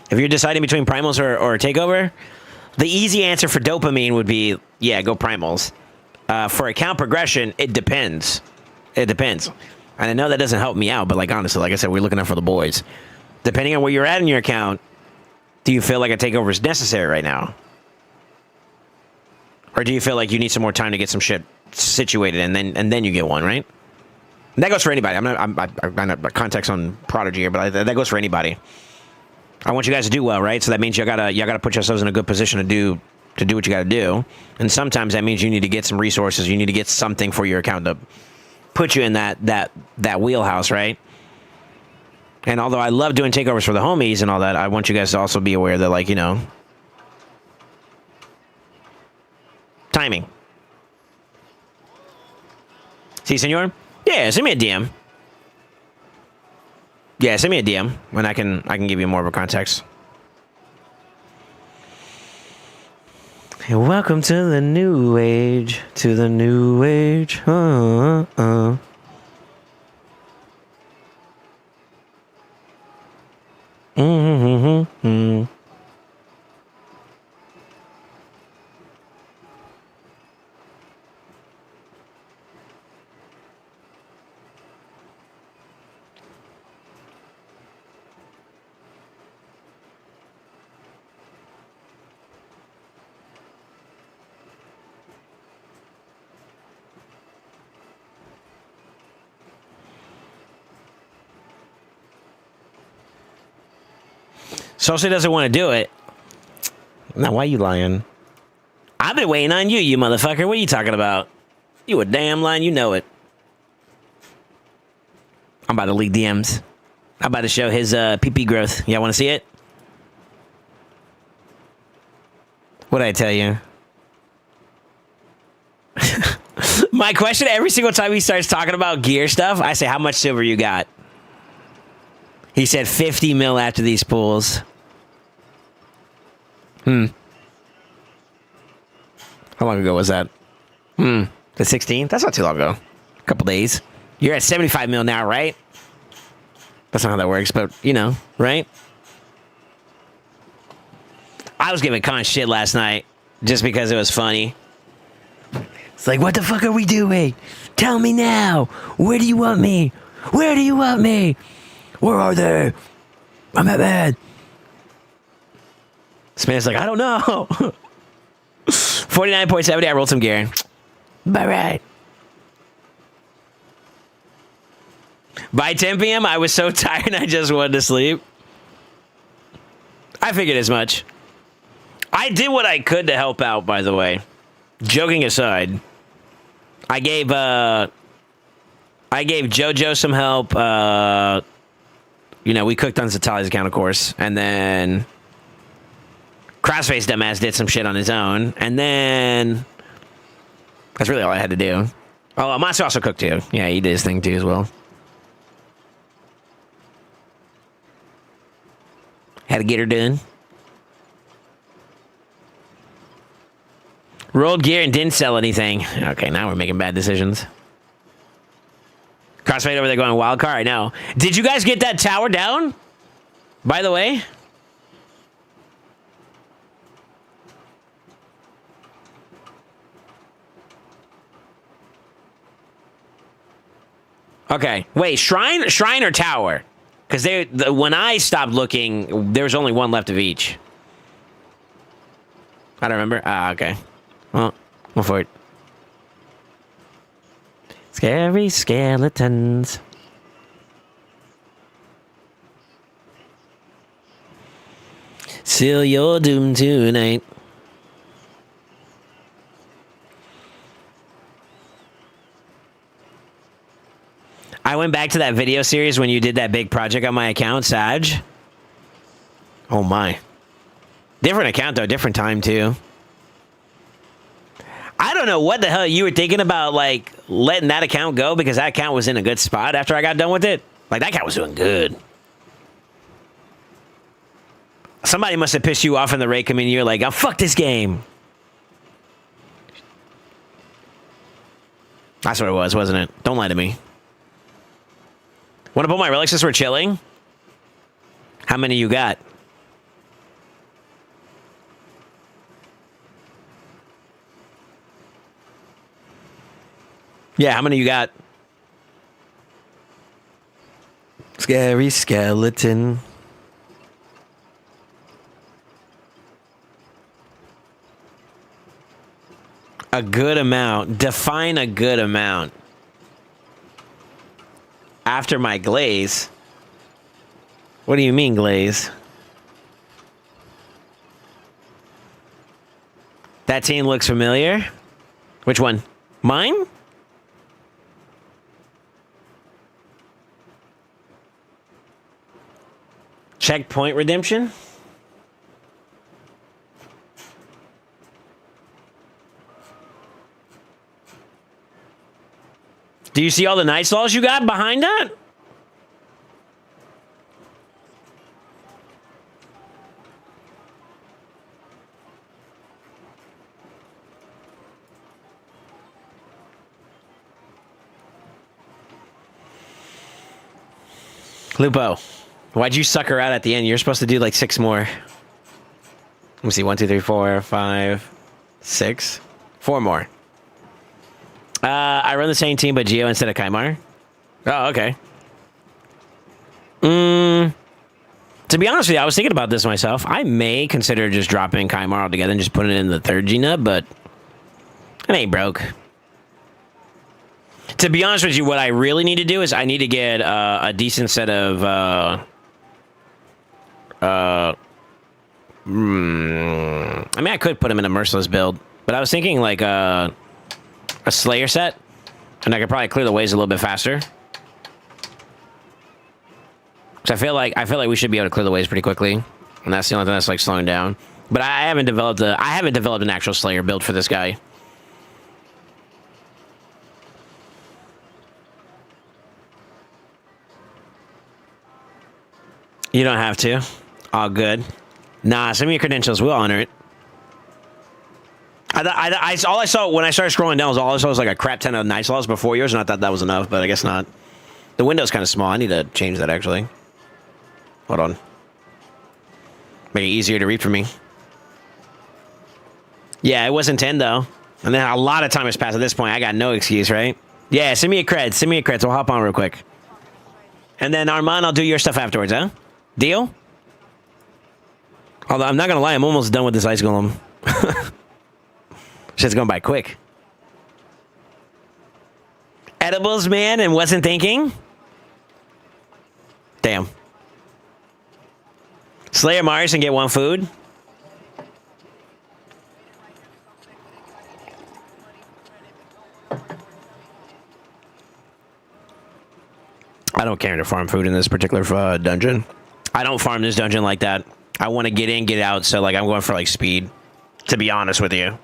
if you're deciding between primals or takeover, the easy answer for dopamine would be, yeah, go primals. For account progression, it depends. It depends. And I know that doesn't help me out, but like, honestly, like I said, we're looking out for the boys. Depending on where you're at in your account, do you feel like a takeover is necessary right now? Or do you feel like you need some more time to get some shit situated and then you get one, right? And that goes for anybody. I'm not context on Prodigy here, but that goes for anybody. I want you guys to do well, right? So that means y'all gotta put yourselves in a good position to do what you gotta do. And sometimes that means you need to get some resources. You need to get something for your account to put you in that wheelhouse, right? And although I love doing takeovers for the homies and all that, I want you guys to also be aware that, like, you know, timing. See, senor? Yeah, send me a DM. Yeah, send me a DM when I can give you more of a context. Welcome to the new age. To the new age. SoulSaint doesn't want to do it. Now, why you lying? I've been waiting on you, you motherfucker. What are you talking about? You a damn lying, you know it. I'm about to leak DMs. I'm about to show his PP growth. Y'all want to see it? What'd I tell you? My question every single time he starts talking about gear stuff, I say, how much silver you got? He said 50 mil after these pools. How long ago was that? The 16th? That's not too long ago. A couple days. You're at 75 mil now, right? That's not how that works, but, you know, right? I was giving Con shit last night just because it was funny. It's like, what the fuck are we doing? Tell me now. Where do you want me? Where do you want me? Where are they? I'm at bed. This man's like, I don't know. 49.70, I rolled some gear. All right. By 10 p.m., I was so tired I just wanted to sleep. I figured as much. I did what I could to help out, by the way. Joking aside, I gave JoJo some help. We cooked on Zatali's account, of course, and then Crossface dumbass did some shit on his own, and then that's really all I had to do. Oh, Amasu also cooked too. Yeah, he did his thing too as well. Had to get her done. Rolled gear and didn't sell anything. Okay, now we're making bad decisions. Crossfade over there going wild card. I know. Did you guys get that tower down? By the way? Okay. Wait, shrine or tower? Because when I stopped looking, there was only one left of each. I don't remember. Ah, okay. Well, go for it. Scary skeletons. Seal your doom tonight. I went back to that video series when you did that big project on my account, Sag. Oh my. Different account though, different time too. I don't know what the hell you were thinking about, like, letting that account go, because that account was in a good spot after I got done with it. Like, that account was doing good. Somebody must have pissed you off in the raid community. You're like, oh, fuck this game. That's what it was, wasn't it? Don't lie to me. Want to pull my relics since we're chilling? How many you got? Yeah, how many you got? Scary skeleton. A good amount. Define a good amount. After my glaze. What do you mean, glaze? That team looks familiar. Which one? Mine? Checkpoint redemption? Do you see all the nice laws you got behind that? Lupo, why'd you suck her out at the end? You're supposed to do like 6 more. Let me see. 1, 2, 3, 4, 5, 6. 4 more. I run the same team, but Geo instead of Kaimar. Oh, okay. To be honest with you, I was thinking about this myself. I may consider just dropping Kaimar altogether and just putting it in the 3rd G-Nut, but it ain't broke. To be honest with you, what I really need to do is I need to get a decent set of... I mean, I could put him in a Merciless build, but I was thinking like a Slayer set, and I could probably clear the ways a little bit faster. Because I feel like we should be able to clear the ways pretty quickly, and that's the only thing that's like slowing down. But I haven't developed an actual Slayer build for this guy. You don't have to. All good. Nah, send me your credentials. We'll honor it. All I saw when I started scrolling down was all I saw was like a crap ton of nice laws before yours, and I thought that was enough, but I guess not. The window's kind of small. I need to change that, actually. Hold on. Make it easier to read for me. Yeah, it wasn't 10, though. And then a lot of time has passed at this point. I got no excuse, right? Yeah, send me a cred. Send me a cred, so I'll hop on real quick. And then, Armand, I'll do your stuff afterwards, huh? Deal? Although, I'm not going to lie, I'm almost done with this ice golem. Shit's going by quick. Edibles, man, and wasn't thinking? Damn. Slayer Marius and get 1 food? no caring to farm food in this particular dungeon. I don't farm this dungeon like that. I want to get in, get out, so like I'm going for like speed, to be honest with you.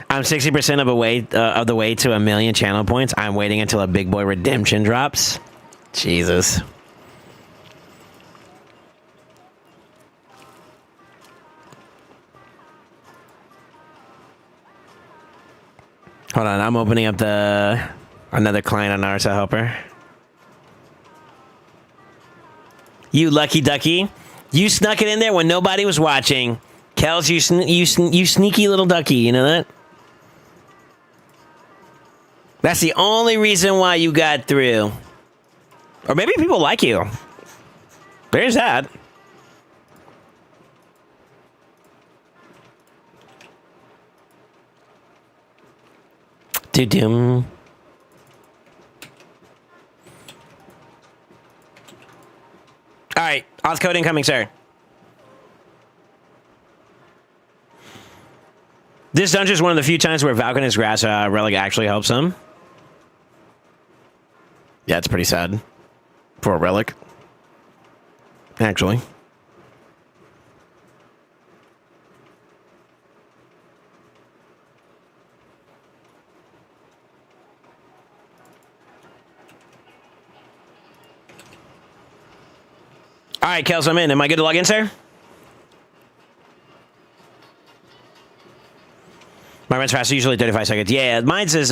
I'm 60% of the way to 1,000,000 channel points. I'm waiting until a big boy redemption drops. Jesus. Hold on, I'm opening up another client on RSL Helper. You lucky ducky. You snuck it in there when nobody was watching. Kels, you sneaky little ducky, you know that? That's the only reason why you got through. Or maybe people like you. There's that. Do-dum. All right, auth code incoming, sir. This dungeon is one of the few times where Valkan's Grass relic actually helps him. Yeah, it's pretty sad for a relic, actually. All right, Kels, I'm in. Am I good to log in, sir? My run's faster, usually 35 seconds. Yeah, mine's is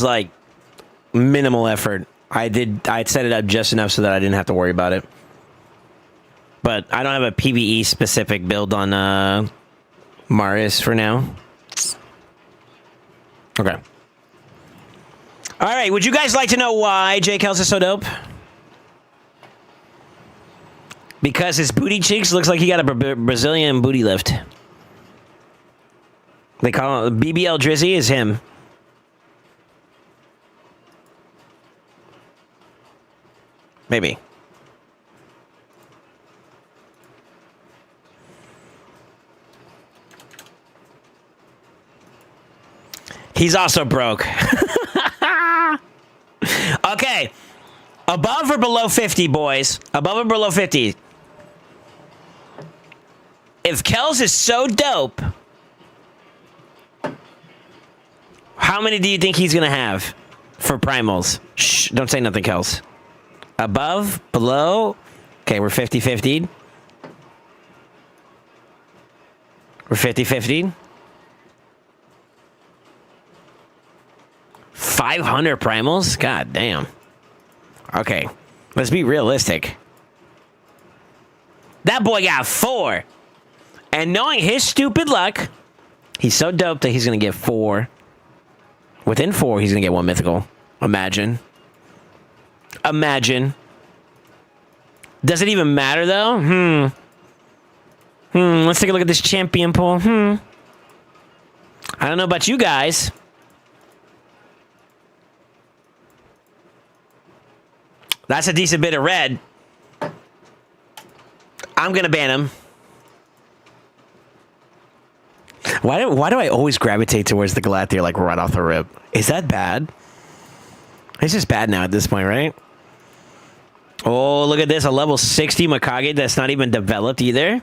like minimal effort. I'd set it up just enough so that I didn't have to worry about it. But I don't have a PvE specific build on Marius for now. Okay. All right, would you guys like to know why J. Kels is so dope? Because his booty cheeks looks like he got a Brazilian booty lift. They call him BBL Drizzy is him. Maybe. He's also broke. Okay. Above or below 50, boys. Above or below 50. If Kels is so dope, how many do you think he's going to have for primals? Shh, don't say nothing, Kels. Above, below. Okay, we're 50-50. We're 50-50. 500 primals? God damn. Okay, let's be realistic. That boy got 4. And knowing his stupid luck, he's so dope that he's going to get 4. Within 4, he's going to get 1 mythical. Imagine. Imagine. Does it even matter, though? Let's take a look at this champion pool. I don't know about you guys. That's a decent bit of red. I'm going to ban him. Why do I always gravitate towards the Galathier like right off the rip? Is that bad? It's just bad now at this point, right? Oh, look at this. A level 60 Mikage that's not even developed either.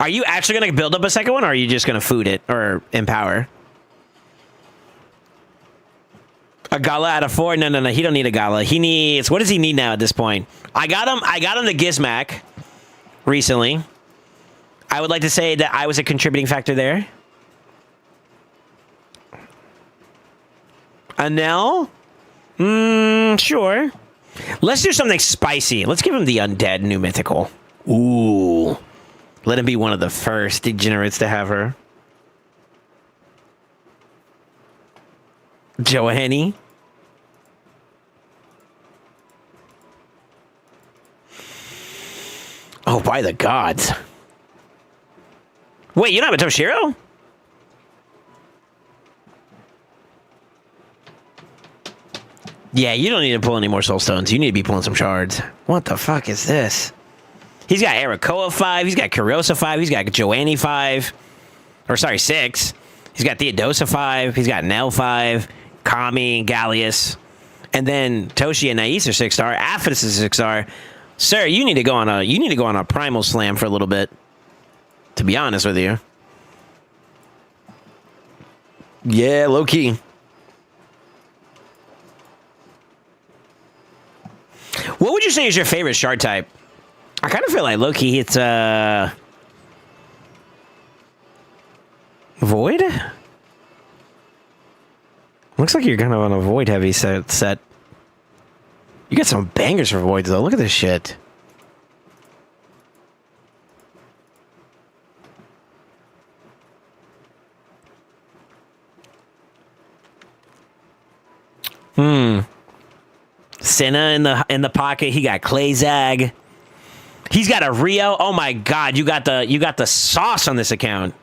Are you actually going to build up a second one, or are you just going to food it or empower? A Gala out of 4? No. He don't need a Gala. He needs... What does he need now at this point? I got him the Gizmac recently. I would like to say that I was a contributing factor there. Anel? Sure. Let's do something spicy. Let's give him the undead new mythical. Ooh. Let him be one of the first degenerates to have her. Johanny. Oh, by the gods. Wait, you don't have a Toshiro? Yeah, you don't need to pull any more soul stones. You need to be pulling some shards. What the fuck is this? He's got Arakoa 5. He's got Kurosa 5. He's got Joanny 5. Or sorry, 6. He's got Theodosa 5. He's got Nell 5. Kami, Gallius. And then Toshi and Nais are 6-star. Aphis is 6-star. Sir, you need to go on a Primal Slam for a little bit. To be honest with you. Yeah, low key. What would you say is your favorite shard type? I kind of feel like low key it's Void? Looks like you're kind of on a Void heavy set. You got some bangers for Voids though. Look at this shit. Senna in the pocket. He got Clayzag. He's got a Rio. Oh my god, you got the sauce on this account.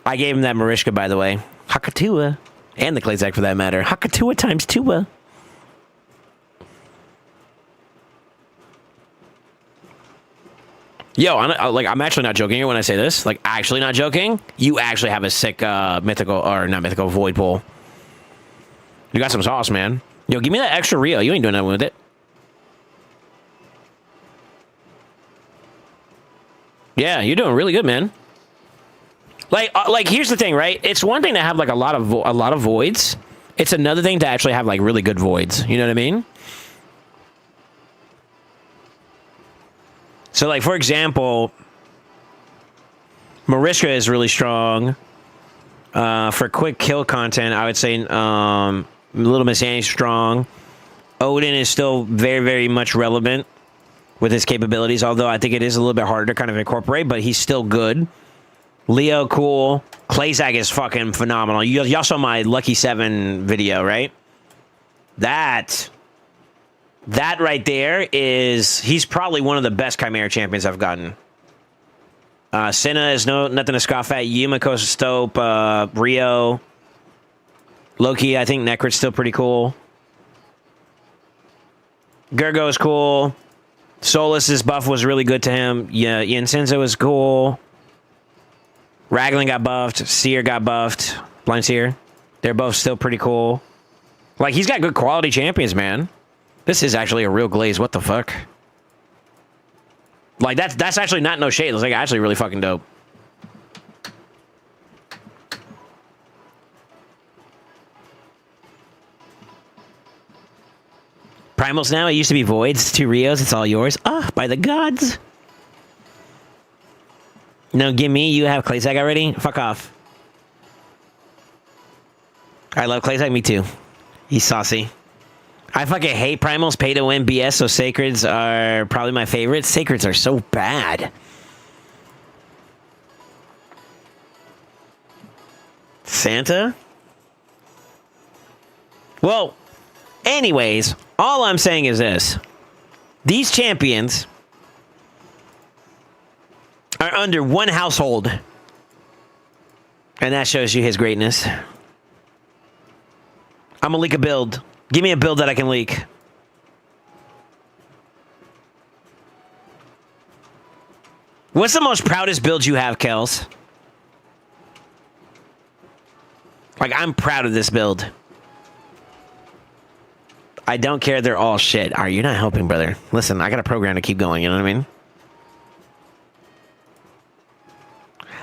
I gave him that Marishka, by the way. Hakatua. And the Clayzag for that matter. Hakatua times 2. Yo, I'm actually not joking here when I say this. Like, actually not joking. You actually have a sick mythical, or not mythical, void pool. You got some sauce, man. Yo, give me that extra Rio. You ain't doing nothing with it. Yeah, you're doing really good, man. Like here's the thing, right? It's one thing to have like a lot of voids. It's another thing to actually have like really good voids. You know what I mean? So, like for example, Mariska is really strong. For quick kill content, I would say Little Miss Annie's strong. Odin is still very, very much relevant with his capabilities, although I think it is a little bit harder to kind of incorporate, but he's still good. Leo, cool. Clayzag is fucking phenomenal. Y'all saw my Lucky 7 video, right? That right there he's probably one of the best Chimera champions I've gotten. Senna is nothing to scoff at. Yumiko, Stope, Rio. Loki, I think Necrit's still pretty cool. Gergo's cool. Solus's buff was really good to him. Yeah, Yensenzo was cool. Raglan got buffed. Seer got buffed. Blind Seer. They're both still pretty cool. Like, he's got good quality champions, man. This is actually a real glaze. What the fuck? Like, that's actually not no shade. It's like actually really fucking dope. Primals now. It used to be Voids. 2 Rios. It's all yours. Ah, by the gods. No, give me. You have Clayzag already? Fuck off. I love Clayzag. Me too. He's saucy. I fucking hate Primals. Pay to win BS, so Sacreds are probably my favorite. Sacreds are so bad. Santa? Well, anyways, all I'm saying is this. These champions are under one household. And that shows you his greatness. I'm gonna leak a build. Give me a build that I can leak. What's the most proudest build you have, Kels? Like, I'm proud of this build. I don't care, they're all shit. All right, you're not helping, brother. Listen, I got a program to keep going, you know what I mean?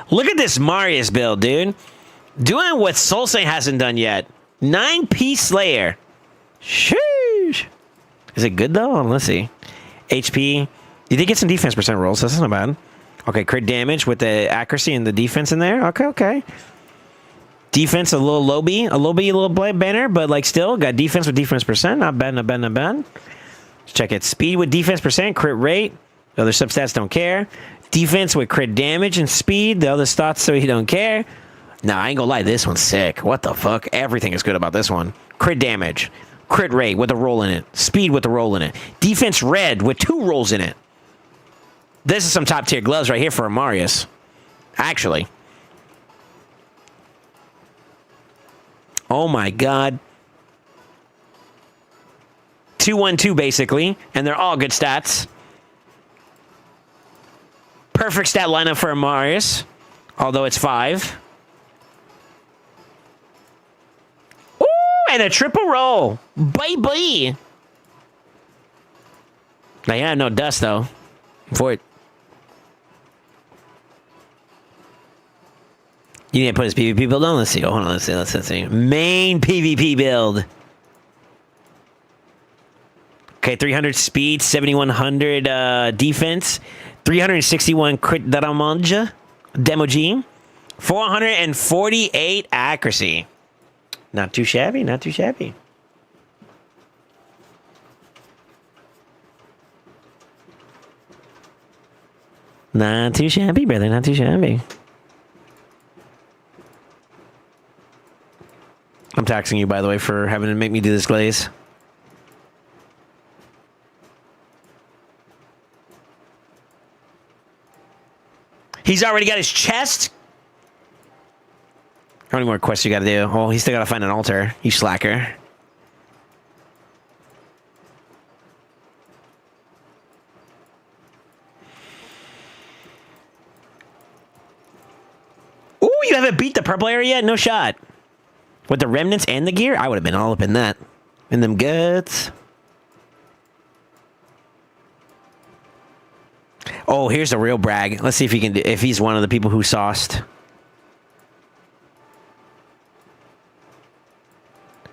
Look at this Marius build, dude. Doing what SoulSaint hasn't done yet. 9-piece Slayer. Sheesh. Is it good, though? Let's see. HP. You did get some defense percent rolls, so that's not bad. Okay, crit damage with the accuracy and the defense in there. Okay. Defense, a little lowbie. A little banner, but, like, still got defense with defense percent. Not bad. Let's check it. Speed with defense percent, crit rate. The other substats don't care. Defense with crit damage and speed. The other stats, so you don't care. Nah, I ain't gonna lie. This one's sick. What the fuck? Everything is good about this one. Crit damage. Crit rate with a roll in it. Speed with a roll in it. Defense red with 2 rolls in it. This is some top tier gloves right here for Marius. Actually. Oh my god. 2-1-2 basically. And they're all good stats. Perfect stat lineup for Marius, although it's 5. Ooh, and a triple roll. Baby. Now, yeah, no dust, though. For it. You need to put his PvP build on? Let's see. Hold on. Let's see. Main PvP build. Okay, 300 speed, 7100 defense, 361 crit damage, 448 accuracy. Not too shabby, not too shabby. Not too shabby, brother, not too shabby. I'm taxing you, by the way, for having to make me do this glaze. He's already got his chest. How many more quests you got to do? Oh, he's still got to find an altar. You slacker. Ooh, you haven't beat the purple area yet? No shot. With the remnants and the gear? I would have been all up in that. In them guts. Oh, here's a real brag. Let's see if he can do, if he's one of the people who sauced.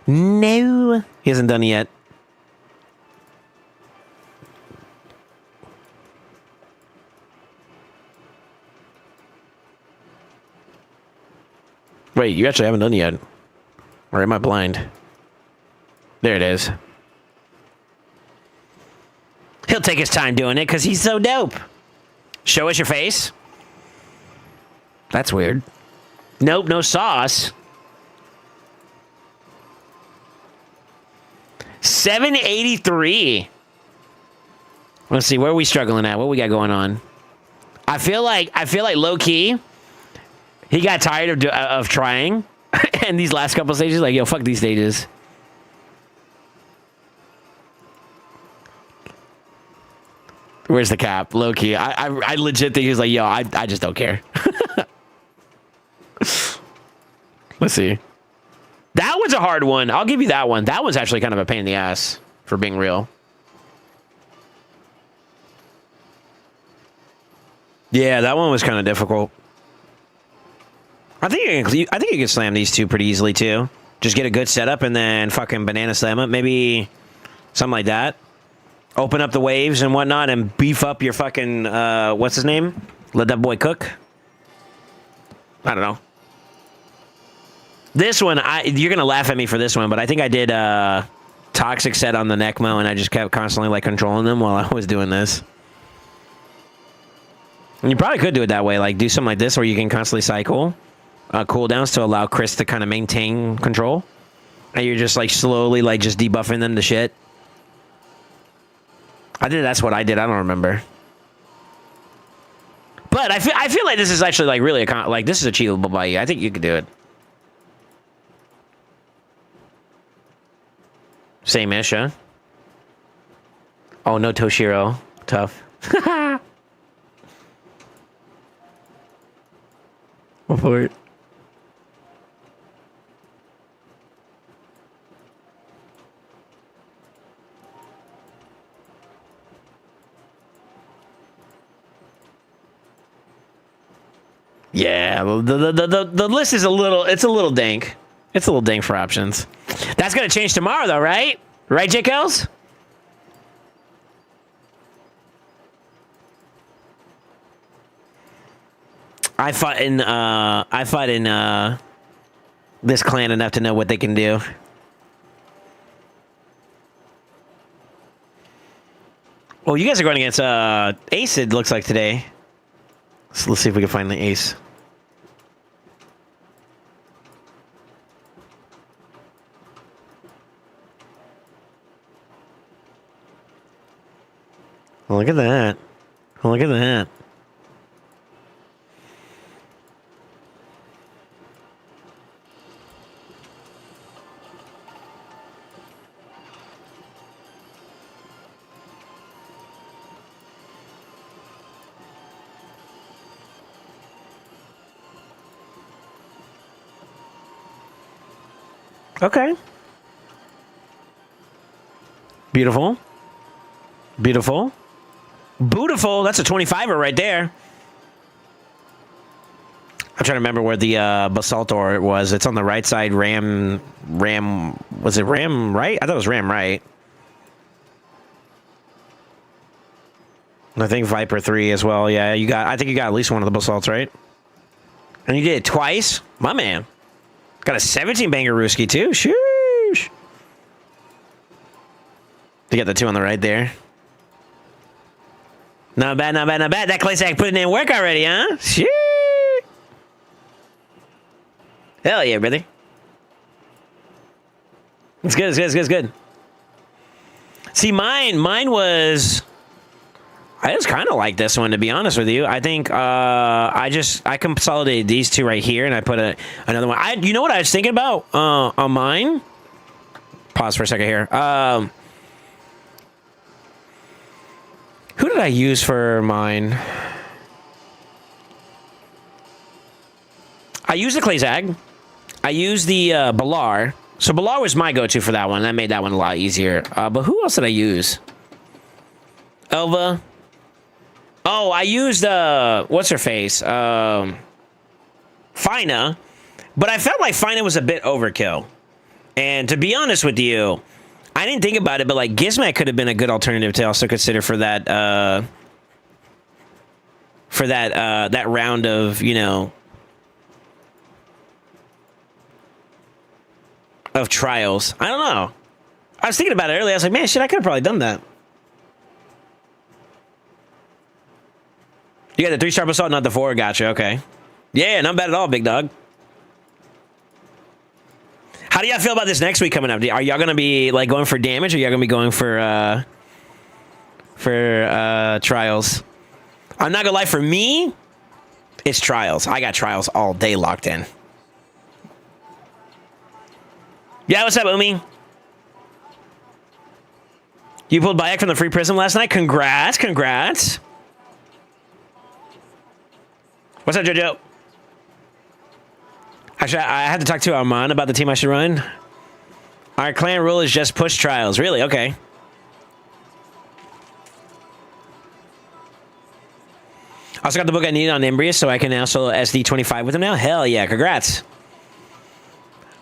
No, he hasn't done it yet. Wait, you actually haven't done it yet. Or am I blind? There it is. He'll take his time doing it because he's so dope. Show us your face. That's weird. Nope, no sauce. 783. Let's see, where are we struggling at? What we got going on? I feel like low key, he got tired of trying, and these last couple stages, like, yo, fuck these stages. Where's the cap? Low key. I legit think he was like, yo, I just don't care. Let's see. That was a hard one. I'll give you that one. That was actually kind of a pain in the ass, for being real. Yeah, that one was kind of difficult. I think you can slam these two pretty easily too. Just get a good setup and then fucking banana slam it. Maybe something like that. Open up the waves and whatnot and beef up your fucking, what's his name? Let that boy cook. I don't know. This one, you're going to laugh at me for this one, but I think I did Toxic set on the Necmo and I just kept constantly like controlling them while I was doing this. And you probably could do it that way, like do something like this where you can constantly cycle cooldowns to allow Chris to kind of maintain control. And you're just like slowly like just debuffing them to shit. I think that's what I did. I don't remember. But I feel like this is actually like really like this is achievable by you. I think you could do it. Same-ish, huh? Oh, no Toshiro. Tough. Go for it. Yeah, the list is a little dank. It's a little dank for options. That's gonna change tomorrow though, right? Right, J. Kels? I fought in this clan enough to know what they can do. Well, you guys are going against Ace, it looks like today. So let's see if we can find the Ace. Oh, look at that. Oh, look at that. Okay. Beautiful. Beautiful. Beautiful. That's a 25er right there. I'm trying to remember where the Basaltor was. It's on the right side. Ram. Was it Ram right? I thought it was Ram right. I think Viper 3 as well. Yeah, I think you got at least one of the Basalts, right? And you did it twice? My man. Got a 17 banger Rooski too. Sheesh. You got the 2 on the right there. Not bad, not bad, not bad. That Claysack putting in work already, huh? Sheesh. Hell yeah, brother. It's good, it's good, it's good, it's good. See, mine was... I just kind of like this one, to be honest with you. I think I consolidated these 2 right here, and I put another one. You know what I was thinking about on mine? Pause for a second here. Who did I use for mine? I used the Clayzag. I used the Balar. So Balar was my go-to for that one. That made that one a lot easier. But who else did I use? Elva. Oh, I used, what's her face? Fina. But I felt like Fina was a bit overkill. And to be honest with you, I didn't think about it, but like Gizmak could have been a good alternative to also consider for that, that round of, you know, of trials. I don't know. I was thinking about it earlier. I was like, man, shit, I could have probably done that. You got the 3-star assault, not the 4. Gotcha. Okay. Yeah, not bad at all, big dog. How do y'all feel about this next week coming up? Are y'all gonna be like going for damage, or y'all gonna be going for trials? I'm not gonna lie. For me, it's trials. I got trials all day locked in. Yeah, what's up, Umi? You pulled Bayek from the free prism last night. Congrats, congrats. What's up, JoJo? Actually, I had to talk to Armand about the team I should run. Our clan rule is just push trials. Really? Okay. I also got the book I need on Embrius, so I can also SD25 with him now. Hell yeah, congrats.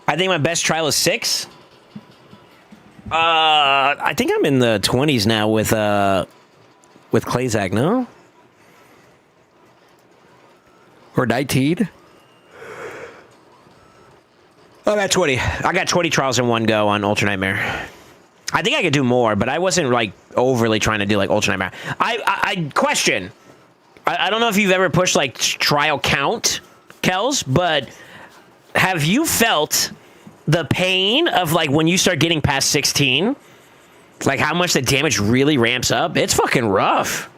I think my best trial is 6. I think I'm in the 20s now with Clayzag, no? Or 19? I got 20. I got 20 trials in one go on Ultra Nightmare. I think I could do more, but I wasn't like overly trying to do like Ultra Nightmare. I question. I don't know if you've ever pushed like trial count, Kels, but have you felt the pain of like when you start getting past 16? Like how much the damage really ramps up? It's fucking rough.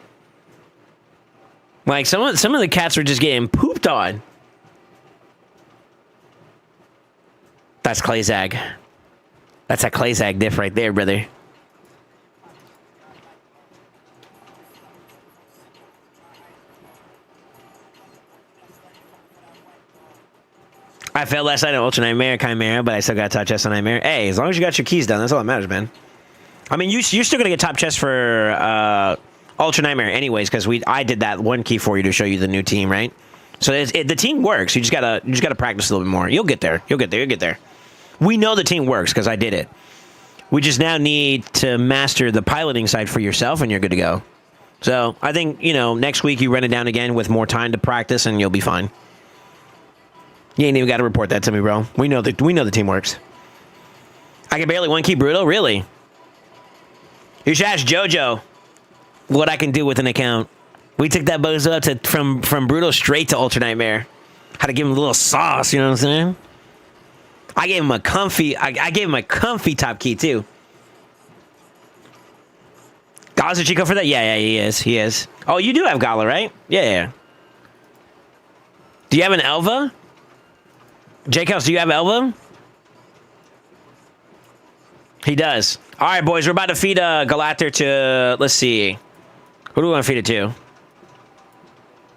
Like some of the cats were just getting pooped on. That's Clayzag. That's a Clayzag diff right there, brother. I failed last night on Ultra Nightmare, Chimera, but I still got top chest on Nightmare. Hey, as long as you got your keys done, that's all that matters, man. I mean, you're still gonna get top chest for Ultra Nightmare anyways, because I did that one key for you to show you the new team, right? So the team works. You just gotta practice a little bit more. You'll get there. You'll get there. You'll get there. We know the team works because I did it. We just now need to master the piloting side for yourself, and you're good to go. So I think, you know, next week you run it down again with more time to practice, and you'll be fine. You ain't even got to report that to me, bro. We know the team works. I can barely one key Brutal, really. You should ask JoJo what I can do with an account. We took that bozo up from Brutal straight to Ultra Nightmare. Had to give him a little sauce, you know what I'm saying? I gave him a comfy. I gave him a comfy top key too. Gala's a Chico for that? Yeah, he is. He is. Oh, you do have Gala, right? Yeah. Do you have an Elva? Jake House, do you have Elva? He does. All right, boys, we're about to feed Galather to, let's see. Who do we want to feed it to?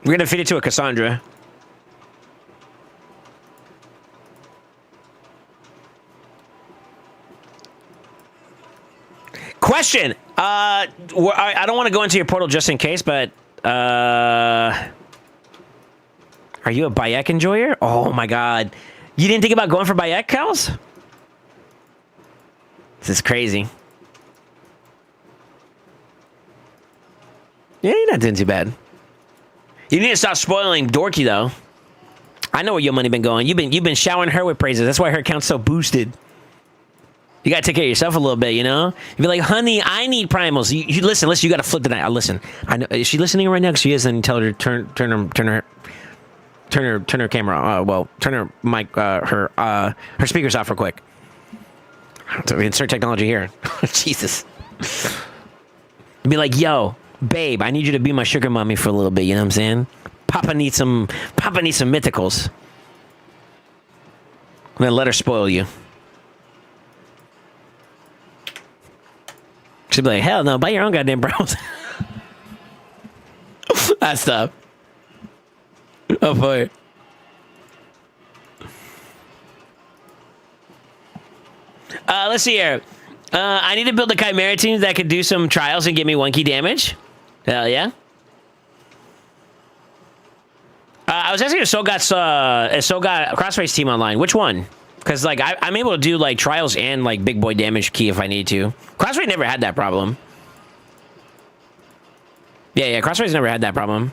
We're going to feed it to a Cassandra. Question. I don't want to go into your portal just in case, but are you a Bayek enjoyer? Oh my god. You didn't think about going for Bayek, Kels? This is crazy. Yeah, you're not doing too bad. You need to stop spoiling Dorky, though. I know where your money been going. You've been showering her with praises. That's why her account's so boosted. You gotta take care of yourself a little bit, you know. You be like, honey, I need primals. You listen. You gotta flip the night. Listen. I know. Is she listening right now? Because she is. Then tell her to turn her camera. Turn her mic. Her speakers off real quick. So insert technology here. Jesus. Be like, yo, babe, I need you to be my sugar mommy for a little bit. You know what I'm saying? Papa needs some mythicals. And then let her spoil you. She'd be like, hell no, buy your own goddamn bros. That's tough. Oh boy. Let's see here. I need to build a Chimera team that could do some trials and give me 1 key damage. Hell yeah. I was asking if Soul got a Crossrace team online. Which one? Because like I'm able to do like trials and like big boy damage key if I need to. Crossrace never had that problem. Yeah, Crossrace never had that problem.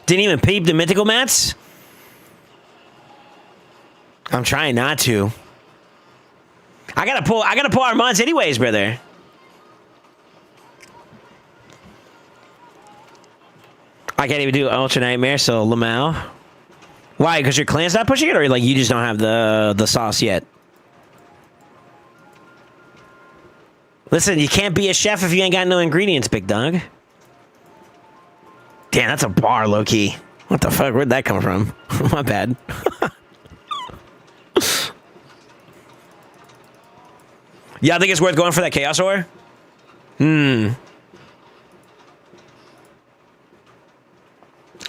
Didn't even peep the mythical mats? I'm trying not to. I gotta pull our mods anyways, brother. I can't even do Ultra Nightmare, so Lamau. Why? Because your clan's not pushing it, or like you just don't have the sauce yet? Listen, you can't be a chef if you ain't got no ingredients, big dog. Damn, that's a bar, low-key. What the fuck? Where'd that come from? My bad. Yeah, I think it's worth going for that Chaos Ore? I'm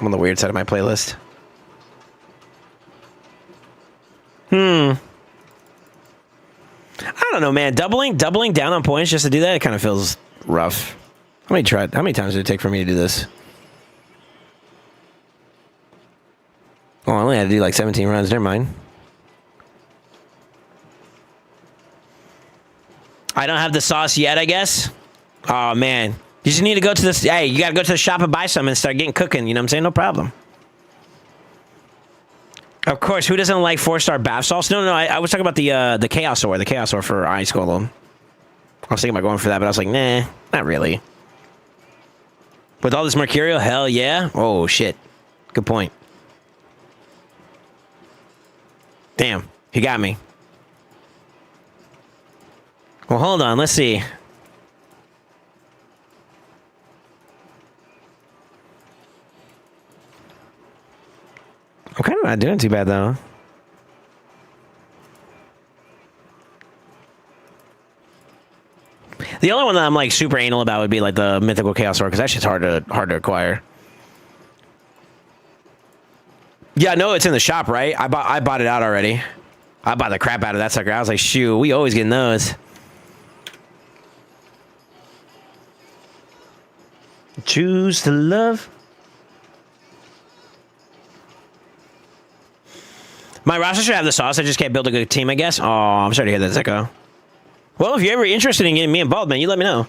on the weird side of my playlist. I don't know, man. Doubling down on points just to do that, it kind of feels rough. How many times did it take for me to do this? Oh, I only had to do like 17 runs. Never mind. I don't have the sauce yet, I guess. Oh, man. You just need to go to this. Hey, you got to go to the shop and buy some and start getting cooking. You know what I'm saying? No problem. Of course, who doesn't like 4-star bath sauce? No. I was talking about the Chaos Ore. The Chaos Ore for Ice Golem. I was thinking about going for that, but I was like, nah, not really. With all this Mercurial, hell yeah. Oh, shit. Good point. Damn, he got me. Well, hold on. Let's see. I'm kind of not doing too bad, though. The only one that I'm like super anal about would be like the Mythical Chaos Ore, because that shit's hard to acquire. Yeah, no, it's in the shop, right? I bought it out already. I bought the crap out of that sucker. I was like, shoot, we always getting those. Choose to love. My roster should have the sauce. I just can't build a good team, I guess. Oh, I'm sorry to hear that, Zeko. Well, if you're ever interested in getting me involved, man, you let me know.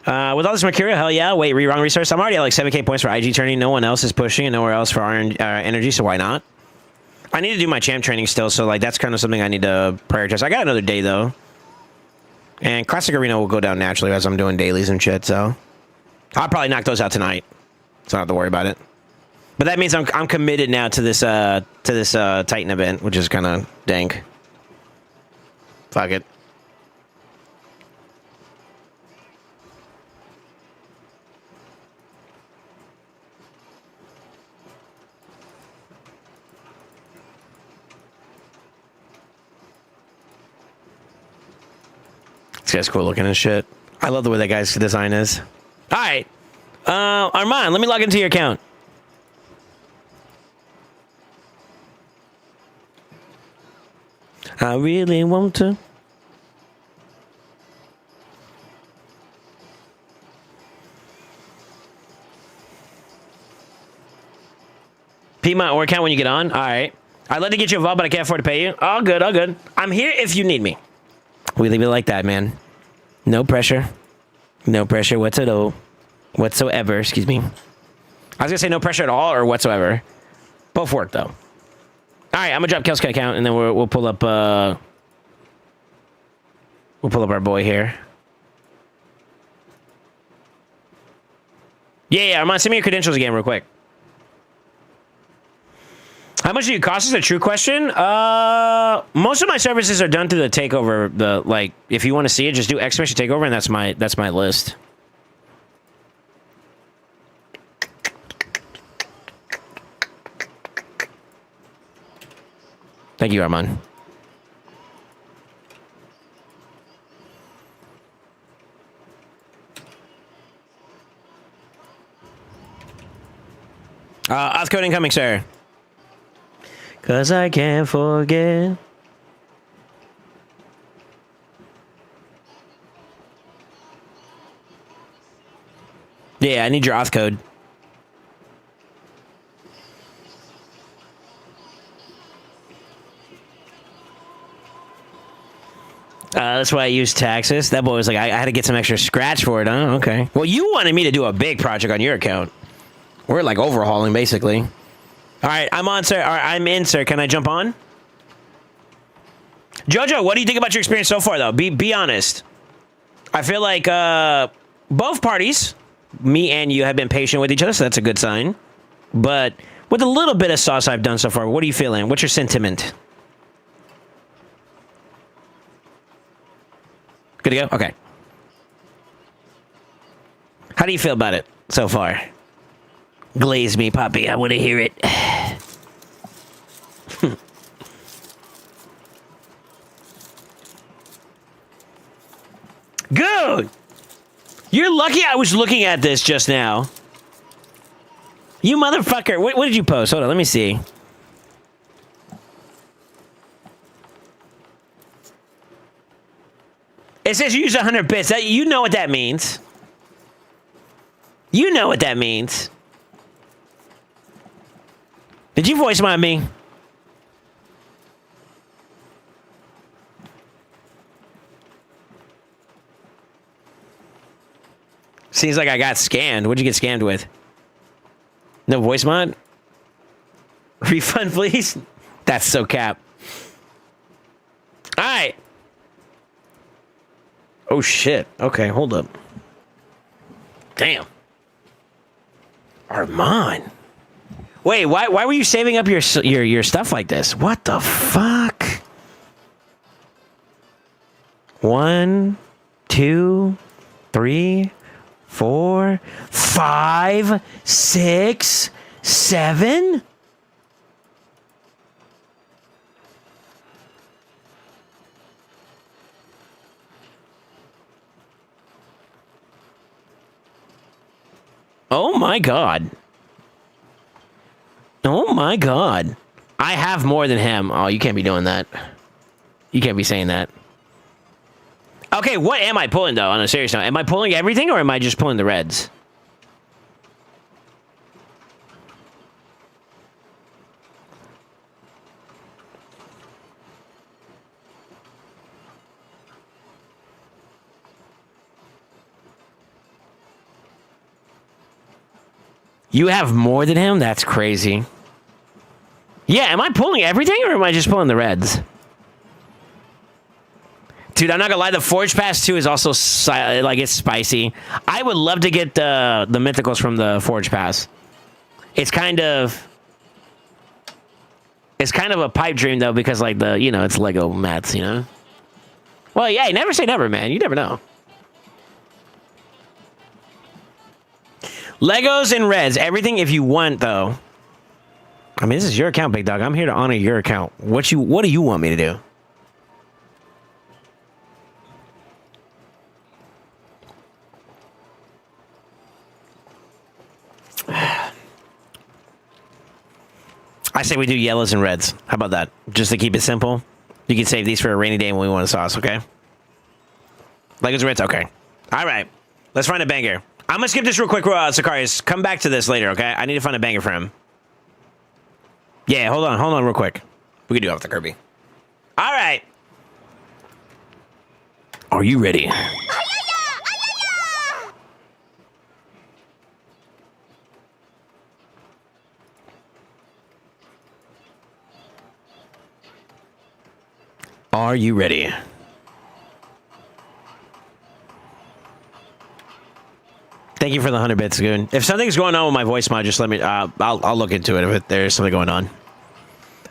With all this Mercurial, hell yeah. Wait, wrong resource. I'm already at like 7k points for IG turning. No one else is pushing and nowhere else for energy, so why not? I need to do my champ training still, so like that's kind of something I need to prioritize. I got another day, though. And Classic Arena will go down naturally as I'm doing dailies and shit, so... I'll probably knock those out tonight, so I don't have to worry about it. But that means I'm committed now to this Titan event, which is kind of dank. Fuck it. This guy's cool looking as shit. I love the way that guy's design is. All right. Armand, let me log into your account. I really want to. Pay my or account when you get on. All right. I'd like to get you involved, but I can't afford to pay you. All good, all good. I'm here if you need me. We leave it like that, man. No pressure. No pressure whatsoever. Excuse me. I was gonna say no pressure at all or whatsoever. Both work though. All right, I'm gonna drop Kel's account and then we'll pull up. We'll pull up our boy here. Yeah, Armand, send me your credentials again real quick. How much do you cost is a true question. Most of my services are done through the takeover. If you want to see it, just do exclamation takeover, and that's my list. Thank you, Armand. Othcode incoming, sir. 'Cause I can't forget. Yeah, I need your auth code. That's why I use Taxes. That boy was like, I had to get some extra scratch for it, huh? Okay. Well, you wanted me to do a big project on your account. We're like overhauling, basically. All right, I'm on, sir. All right, I'm in, sir. Can I jump on? Jojo, what do you think about your experience so far, though? Be honest. I feel like both parties, me and you, have been patient with each other, so that's a good sign. But with a little bit of sauce I've done so far, what are you feeling? What's your sentiment? Good to go? Okay. How do you feel about it so far? Glaze me, Poppy. I want to hear it. Good. You're lucky I was looking at this just now. You motherfucker. What did you post? Hold on, let me see. It says you use 100 bits. You know what that means. You know what that means. Did you voice mod me? Seems like I got scammed. What'd you get scammed with? No voice mod? Refund, please? That's so cap. All right. Oh, shit. Okay, hold up. Damn. Armand. Wait, why were you saving up your stuff like this? What the fuck? 1, 2, 3, 4, 5, 6, 7? Oh my god. Oh my god. I have more than him. Oh, you can't be doing that. You can't be saying that. Okay, what am I pulling, though, on a serious note? Am I pulling everything, or am I just pulling the reds? You have more than him? That's crazy. Yeah, am I pulling everything, or am I just pulling the reds? Dude, I'm not gonna lie, the Forge Pass 2 is also, it's spicy. I would love to get the mythicals from the Forge Pass. It's kind of a pipe dream, though, because, it's Lego mats, you know? Well, yeah, never say never, man. You never know. Legos and reds. Everything if you want, though. I mean, this is your account, big dog. I'm here to honor your account. What do you want me to do? I say we do yellows and reds. How about that? Just to keep it simple. You can save these for a rainy day when we want a sauce, okay? Like it's Ritz, okay. All right. Let's find a banger. I'm going to skip this real quick, Sicarius. Come back to this later, okay? I need to find a banger for him. Yeah, hold on real quick. We can do it off the Kirby. All right. Are you ready? Are you ready? Thank you for the 100 bits, Goon. If something's going on with my voice mod, just let me. I'll look into it if there's something going on.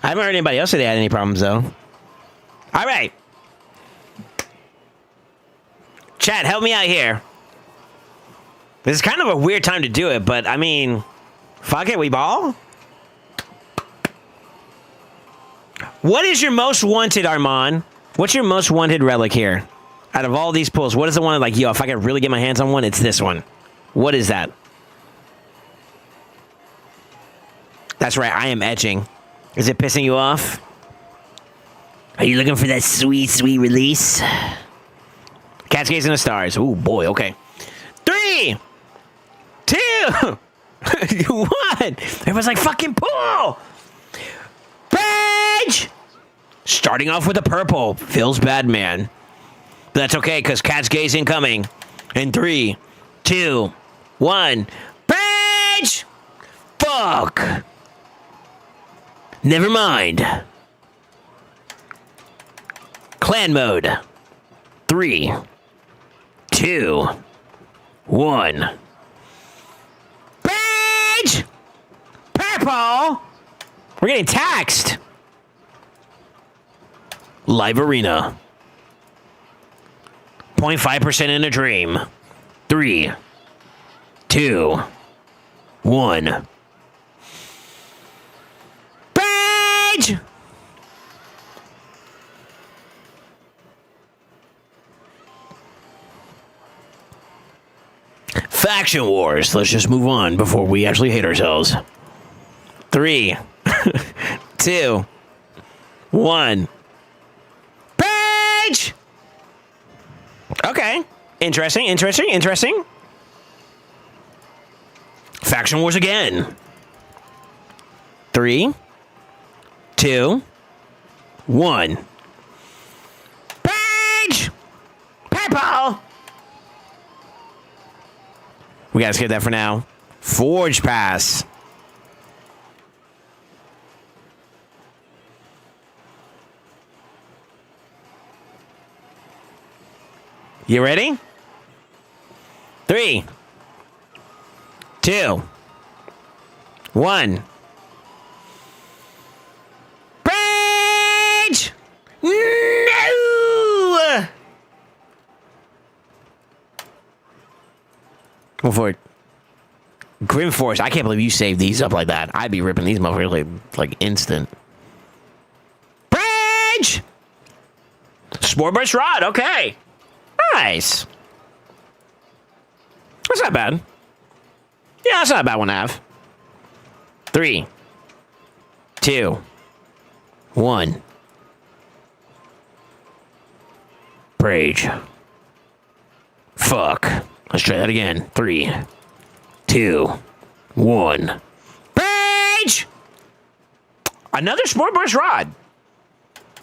I haven't heard anybody else say they had any problems though. All right, chat, help me out here. This is kind of a weird time to do it, but I mean, fuck it, we ball. What is your most wanted, Armand? What's your most wanted relic here? Out of all these pulls, what is the one like, yo, if I could really get my hands on one, it's this one. What is that? That's right, I am edging. Is it pissing you off? Are you looking for that sweet, sweet release? Cat's Gaze in the Stars. Ooh, boy, okay. 3, 2, 1. Everyone's like, fucking pull! Page! Starting off with a purple. Feels bad, man. But that's okay, because Cat's Gaze incoming. In 3, 2, 1. Page! Fuck! Never mind. Clan mode. 3, 2, 1. Page! Purple! We're getting taxed. Live Arena. 0.5% in a dream. 3, 2, 1. Page! Faction Wars. Let's just move on before we actually hate ourselves. 3, 2, 1. Page! Okay. Interesting. Faction Wars again. 3, 2, 1. Page! Purple! We gotta skip that for now. Forge Pass. You ready? 3, 2, 1. Page! No! Go for it. Grim Force. I can't believe you saved these up like that. I'd be ripping these motherfuckers like instant. Page! Spore Burst Rod. Okay. Nice. That's not bad. Yeah, that's not a bad one to have. 3, 2, 1. Page. Fuck. Let's try that again. 3, 2, 1. Page! Another Sport Burst Rod.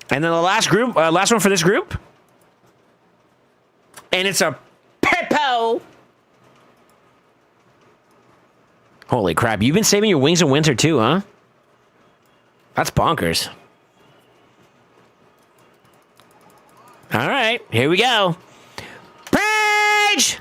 And then the last one for this group. And it's a Peppo. Holy crap. You've been saving your wings in winter too, huh? That's bonkers. All right. Here we go. Page!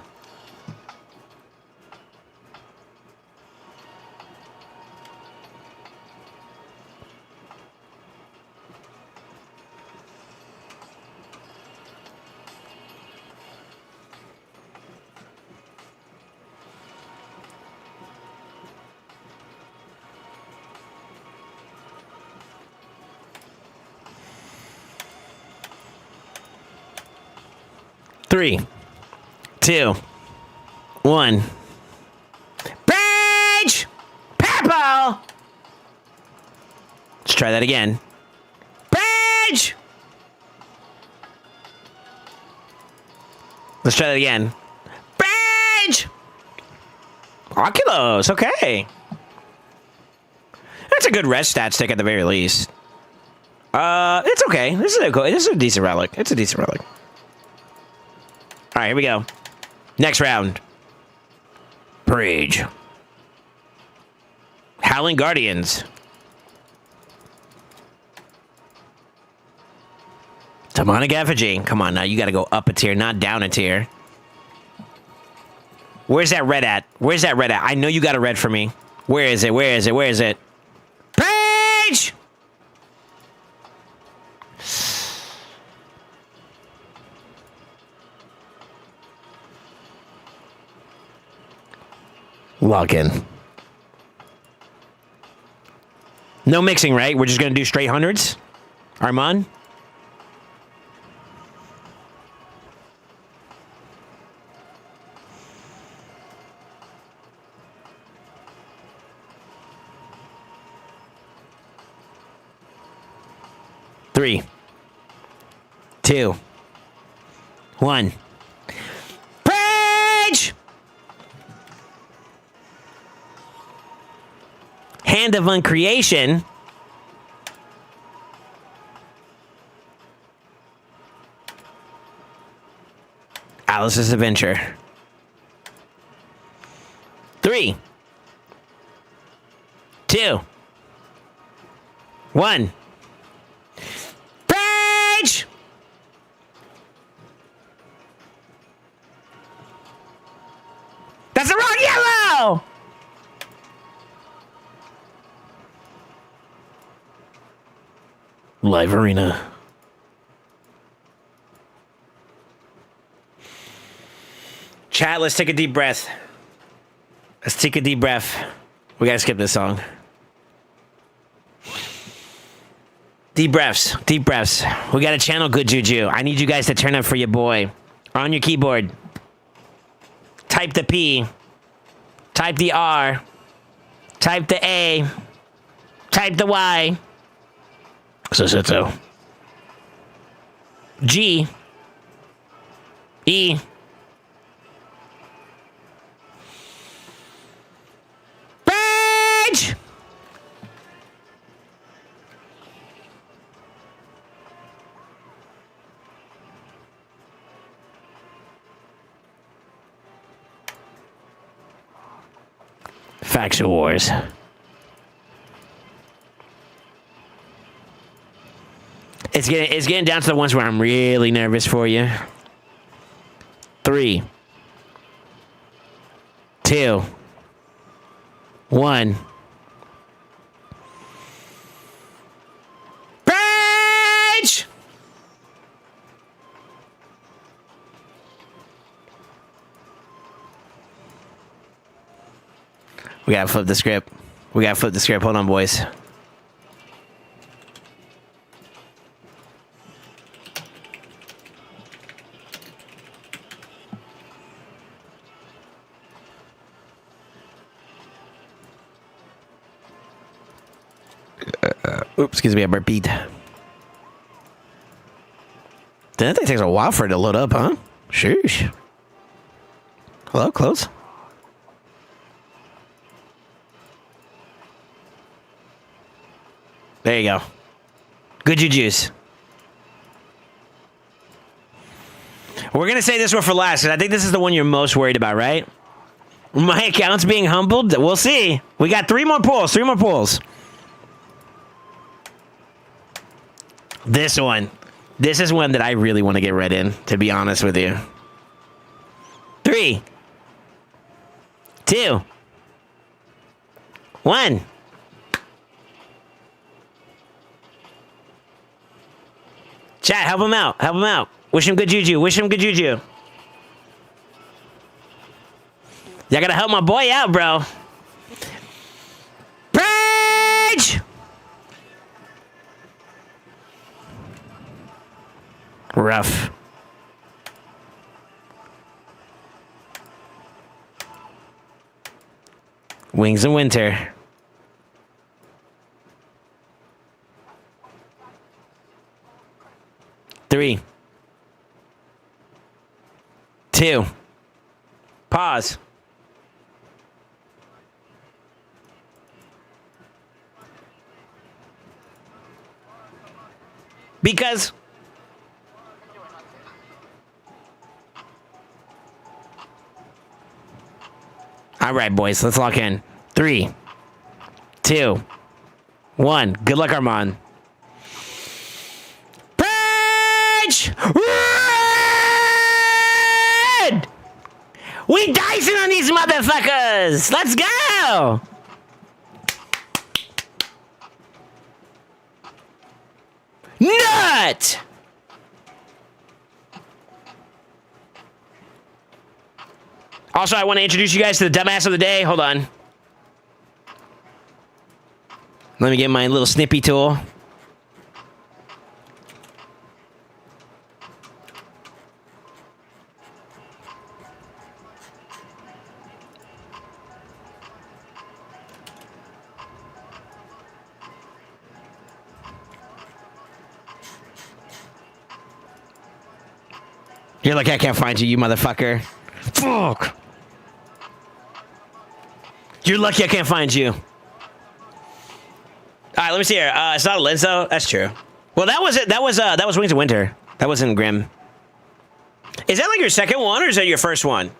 Three, 2, 1. Page! Purple! Let's try that again. Page! Let's try that again. Rage! Oculus, okay. That's a good rest stat stick at the very least. It's okay. This is a decent relic. It's a decent relic. Alright, here we go. Next round. Rage. Howling Guardians. Demonic Effigy. Come on now, you gotta go up a tier, not down a tier. Where's that red at? Where's that red at? I know you got a red for me. Where is it? Where is it? Where is it? Page! Log in. No mixing, right? We're just gonna do straight hundreds? Armand? Three, two, one. Page! Hand of Uncreation. Alice's Adventure. 3, 2, 1. Page! That's the wrong yellow! Live Arena. Chat, let's take a deep breath. Let's take a deep breath. We gotta skip this song. Deep breaths, deep breaths. We gotta channel good juju. I need you guys to turn up for your boy. On your keyboard. Type the P. Type the R. Type the A. Type the Y. So. G. E. Page! Faction Wars. It's getting down to the ones where I'm really nervous for you. 3, 2, 1. Page! We gotta flip the script. Hold on, boys. Oops, excuse me, I repeat. That thing takes a while for it to load up, huh? Sheesh. Hello, close. There you go. Good juju's. We're gonna say this one for last, because I think this is the one you're most worried about, right? My account's being humbled? We'll see. We got 3 more pulls. This one. This is one that I really want to get read in, to be honest with you. 3, 2, 1. Chat, help him out. Wish him good juju. Y'all gotta help my boy out, bro. Page! Rough. Wings of Winter. 3, 2. Pause. Because... All right, boys, let's lock in. 3, 2, 1. Good luck, Armand. Bridge! Red! We dicing on these motherfuckers! Let's go! Nut! Also, I want to introduce you guys to the dumbass of the day. Hold on. Let me get my little snippy tool. You're like, I can't find you, you motherfucker. Fuck. You're lucky I can't find you. All right, let me see here. It's not a lens though. That's true. Well, that was it. That was Wings of Winter. That wasn't Grim. Is that like your second one or is that your first one?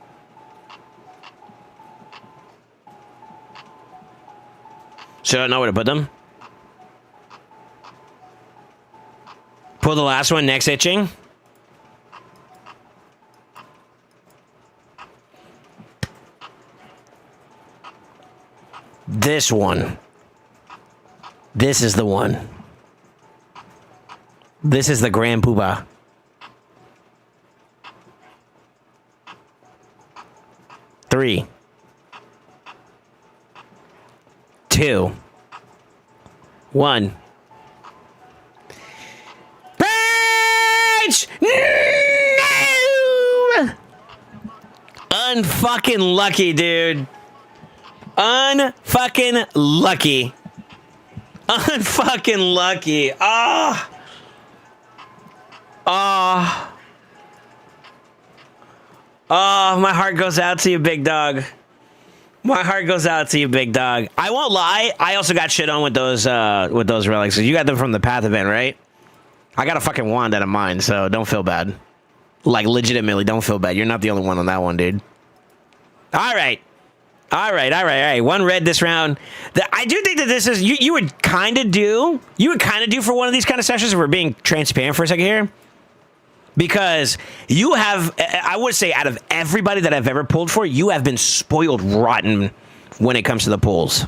So I don't know where to put them. Pull the last one. Next itching. This one. This is the one. This is the Grand Poobah. Three. 2. 1. Page! No! Unfucking lucky, dude. Unfucking lucky. Unfucking lucky. Ah. Oh. Oh, my heart goes out to you, big dog. My heart goes out to you, big dog. I won't lie. I also got shit on with those relics. You got them from the Path event, right? I got a fucking wand out of mine, so don't feel bad. Like, legitimately, don't feel bad. You're not the only one on that one, dude. All right. All right. One red this round. I do think that this is you would kind of do for one of these kind of sessions if we're being transparent for a second here, because you have, I would say, out of everybody that I've ever pulled for, you have been spoiled rotten when it comes to the pulls.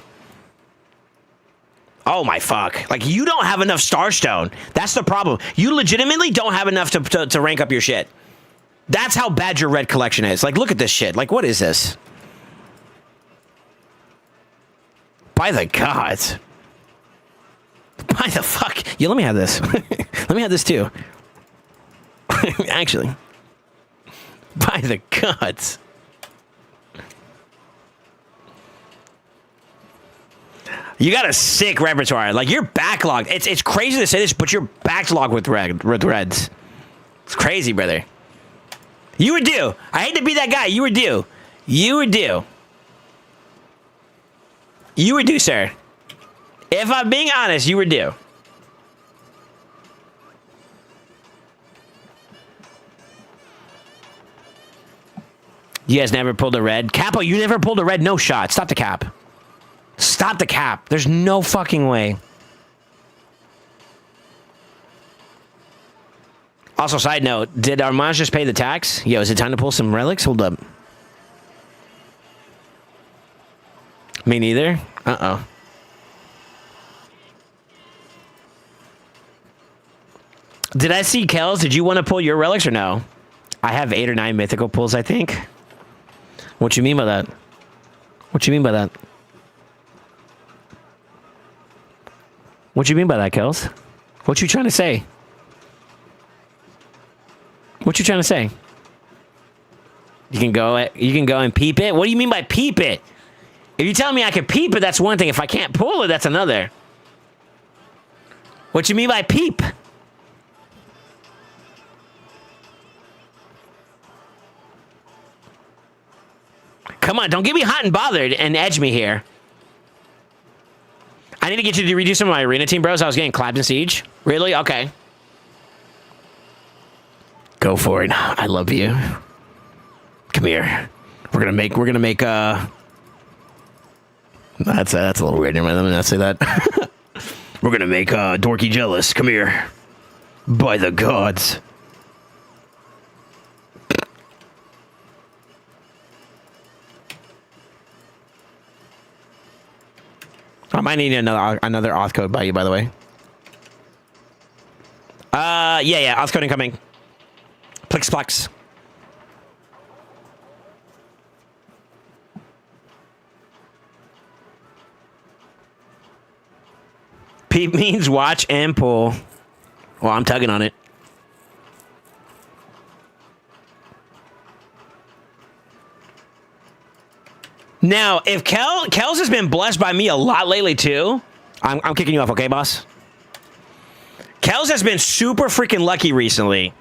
Oh my fuck! Like, you don't have enough Starstone. That's the problem. You legitimately don't have enough to rank up your shit. That's how bad your red collection is. Like, look at this shit. Like, what is this? By the gods. By the fuck. Yeah, let me have this. Let me have this too. Actually. By the gods. You got a sick repertoire. Like, you're backlogged. It's crazy to say this, but you're backlogged with reds. It's crazy, brother. You were due. I hate to be that guy. You were due. You were due. You were due, sir. If I'm being honest, you were due. You guys never pulled a red? Capo, you never pulled a red? No shot. Stop the cap. Stop the cap. There's no fucking way. Also, side note, did Armand just pay the tax? Yo, is it time to pull some relics? Hold up. Me neither. Uh-oh. Did I see Kels? Did you want to pull your relics or no? I have 8 or 9 mythical pulls, I think. What you mean by that? What you mean by that? What you mean by that, Kels? What you trying to say? What you trying to say? You can go and peep it? What do you mean by peep it? If you're telling me I can peep it, that's one thing. If I can't pull it, that's another. What you mean by peep? Come on, don't get me hot and bothered and edge me here. I need to get you to redo some of my arena team, bros. I was getting clapped in Siege. Really? Okay. Go for it. I love you. Come here. We're gonna make that's a little weird. Never mind, let me not say that. We're gonna make Dorky jealous. Come here. By the gods. I might need another auth code by you, by the way. Yeah, auth code incoming. Plix. Peep means watch and pull. Well, I'm tugging on it. Now, if Kels has been blessed by me a lot lately too, I'm kicking you off, okay, boss? Kels has been super freaking lucky recently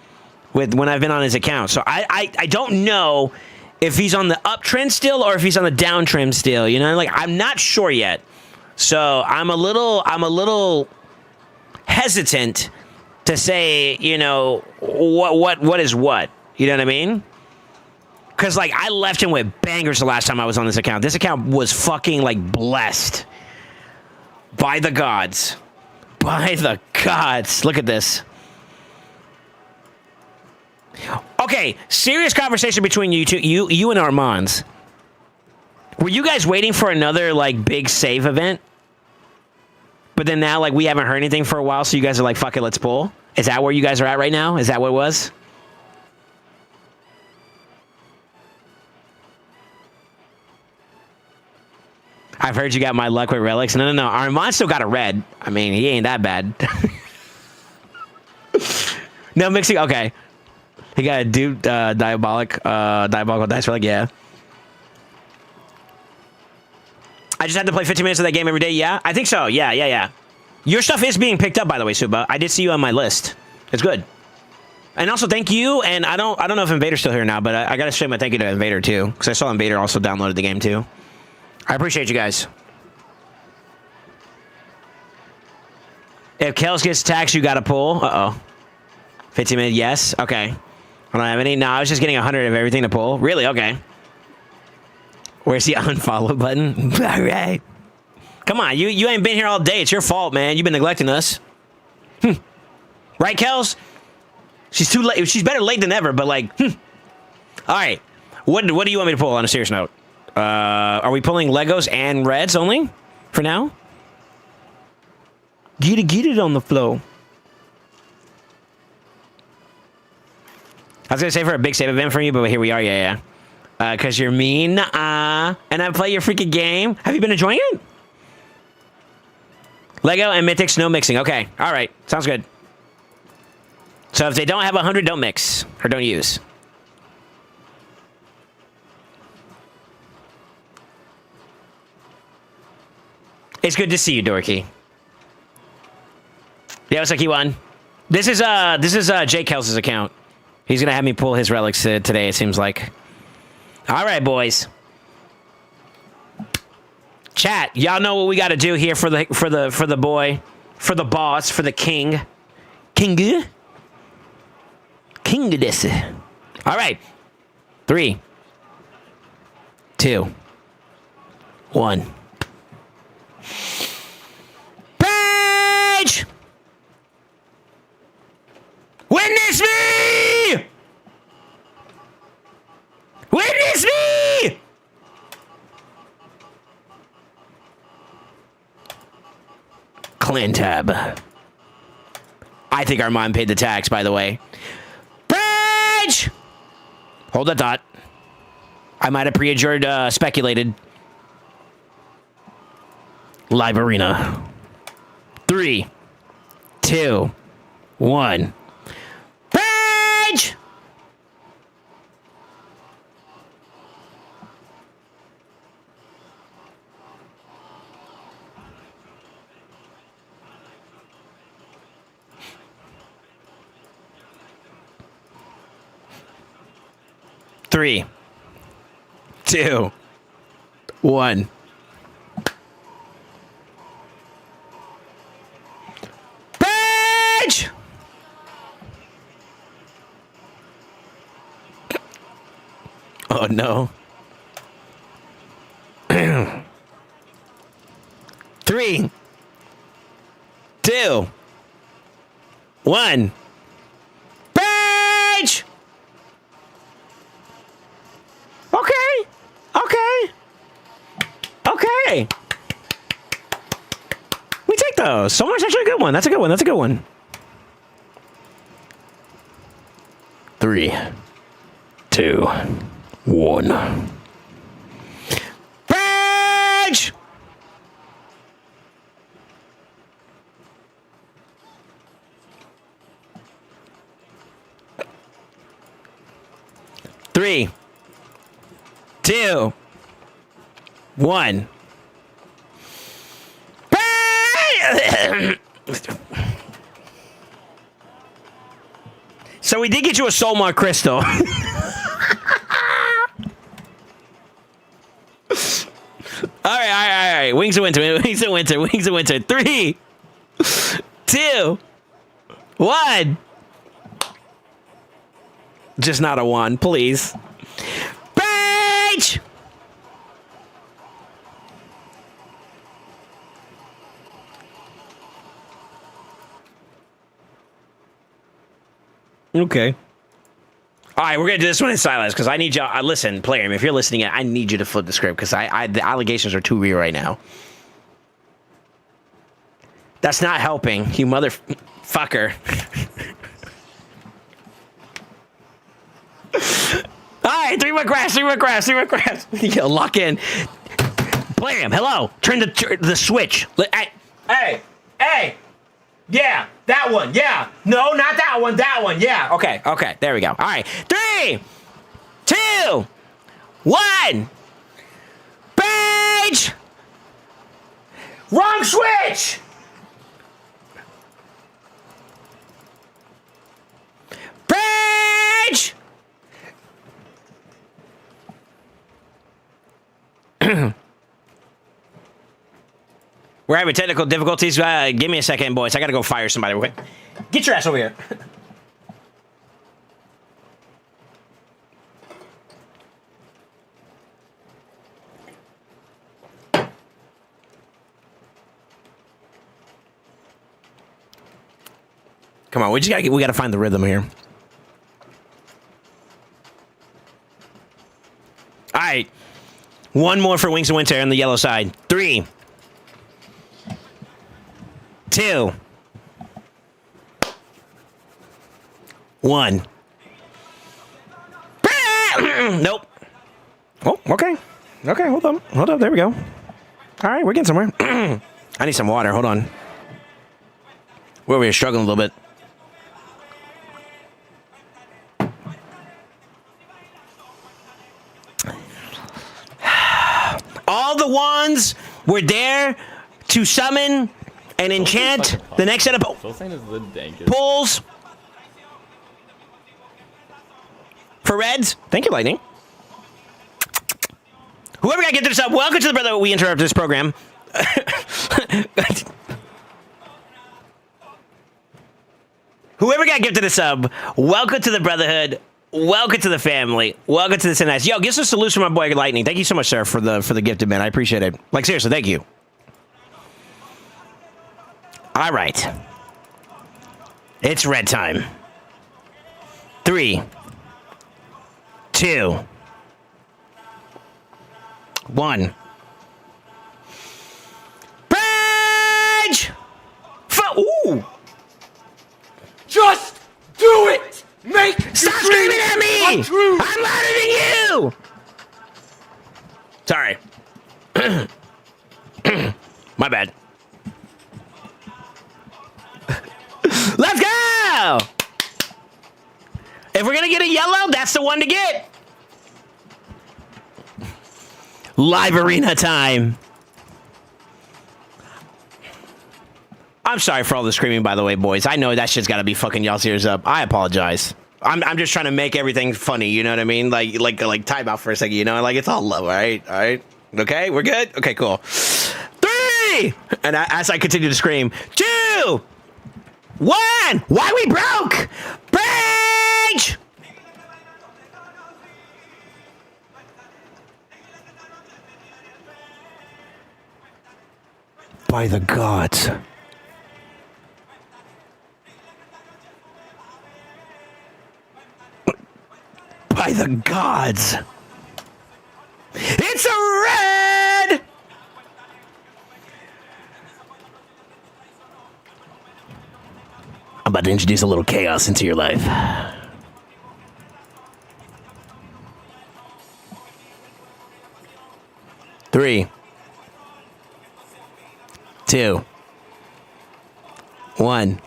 with when I've been on his account. So I don't know if he's on the uptrend still or if he's on the downtrend still. You know, like I'm not sure yet. So I'm a little hesitant to say, you know, what is what. You know what I mean? Because, like, I left him with bangers the last time I was on this account. This account was fucking, like, blessed. By the gods. By the gods. Look at this. Okay, serious conversation between you two, you and Armands. Were you guys waiting for another, like, big save event? But then now, like, we haven't heard anything for a while, so you guys are like, fuck it, let's pull? Is that where you guys are at right now? Is that what it was? I've heard you got my luck with relics. No. Armand still got a red. I mean, he ain't that bad. No mixing. Okay. He got a dude diabolical dice relic. Yeah. I just had to play 15 minutes of that game every day. Yeah, I think so. Yeah. Your stuff is being picked up, by the way, Suba. I did see you on my list. It's good. And also, thank you. And I don't know if Invader's still here now, but I got to say my thank you to Invader too, because I saw Invader also downloaded the game too. I appreciate you guys. If Kels gets taxed, you got to pull. 15 minutes, yes. Okay. I don't have any. No, I was just getting 100 of everything to pull. Really? Okay. Where's the unfollow button? All right. Come on, you ain't been here all day. It's your fault, man. You've been neglecting us. Right, Kels? She's too late. She's better late than ever, but like, All right. What do you want me to pull on a serious note? Are we pulling Legos and Reds only for now? Get it on the flow. I was going to say for a big save event for you, but here we are. Yeah. Because you're mean. And I play your freaking game. Have you been enjoying it? Lego and Mythics, no mixing. Okay. All right. Sounds good. So if they don't have 100, don't mix. Or don't use. It's good to see you, Dorky. Yeah, what's up, Key1? This is Jake Kels' account. He's gonna have me pull his relics today, it seems like. All right, boys. Chat, y'all know what we got to do here for the boy, for the boss, for the king. King this. All right. 3, 2, 1. Page! Witness me! Witness me! Clan tab. I think our mom paid the tax, by the way. Page! Hold that thought. I might have pre-adjured, speculated. Live arena. 3, 2, 1. Page! Three, 2, 1. Page! Oh no. 3, 2, 1. Page! Okay. Okay. Okay. We take those. So much actually a good one. That's a good one. That's a good one. 3, 2, 1. Page! Three, 2, 1. So we did get you a Soul Mark crystal. All right. Wings of Winter. 3, 2, 1. Just not a 1, please. Page! Okay. All right, we're gonna do this one in silence because I need you. Listen, player, if you're listening, I need you to flip the script because the allegations are too real right now. That's not helping, you motherfucker. All right, 3 more crafts. Yo, lock in. Player, hello. Turn the switch. Hey. Yeah, that one. Yeah. No, not that one. That one. Yeah. Okay. There we go. All right. 3, 2, 1. Page! Wrong switch! Page! We're having technical difficulties. Give me a second, boys. I gotta go fire somebody real quick. Get your ass over here. Come on, we gotta find the rhythm here. All right, one more for Wings of Winter on the yellow side. 3, 2, 1. Nope. Oh, okay. Okay, hold on. There we go. All right, we're getting somewhere. I need some water. Hold on. We're struggling a little bit. All the wands were there to summon and enchant the next set of SoulSaint is the dankest. pulls for Reds. Thank you, Lightning. Whoever got gifted this up, welcome to the brother. We interrupt this program. Whoever got gifted a sub, welcome to the brotherhood. Welcome to the family. Welcome to the Synapse. Yo, give us a salute from my boy Lightning. Thank you so much, sir, for the gifted, man. I appreciate it. Like, seriously, thank you. All right. It's red time. 3, 2, 1. Page! Ooh! Just do it! Make Stop screaming at me! I'm louder than you! Sorry. My bad. Let's go! If we're gonna get a yellow, that's the one to get. Live arena time. I'm sorry for all the screaming, by the way, boys. I know that shit's got to be fucking y'all's ears up. I apologize. I'm just trying to make everything funny. You know what I mean? Like time out for a second. You know, like it's all love. All right. Okay, we're good? Okay, cool. 3! And as I continue to scream, 2! 1! Why we broke? Bridge! By the gods. By the gods. It's a red! I'm about to introduce a little chaos into your life. Three, 2, 1.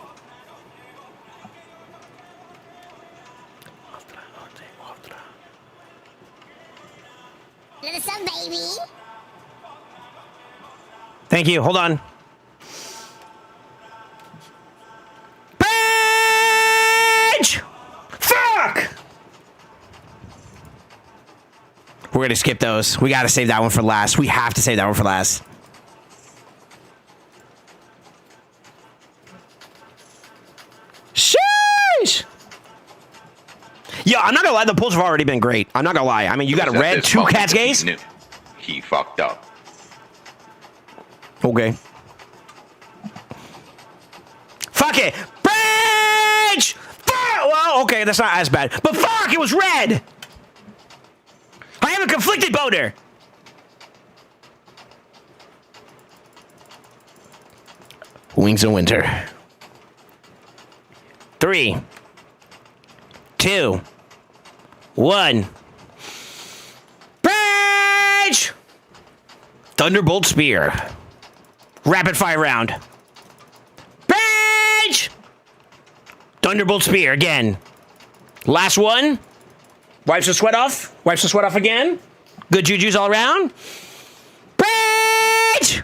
Listen, baby. Thank you. Hold on. Page! Fuck! We're going to skip those. We got to save that one for last. We have to save that one for last. Sheesh! Yo, I'm not gonna lie, the pulls have already been great. I'm not gonna lie. I mean, you got a red, 2 cats gaze. He fucked up. Okay. Fuck it! Bridge! Fuck! Well, okay, that's not as bad. But fuck, it was red! I have a conflicted boner! Wings of Winter. 3, 2, 1. Bridge! Thunderbolt Spear. Rapid fire round. Bridge! Thunderbolt Spear again. Last one. Wipes the sweat off. Wipes the sweat off again. Good juju's all around. Bridge!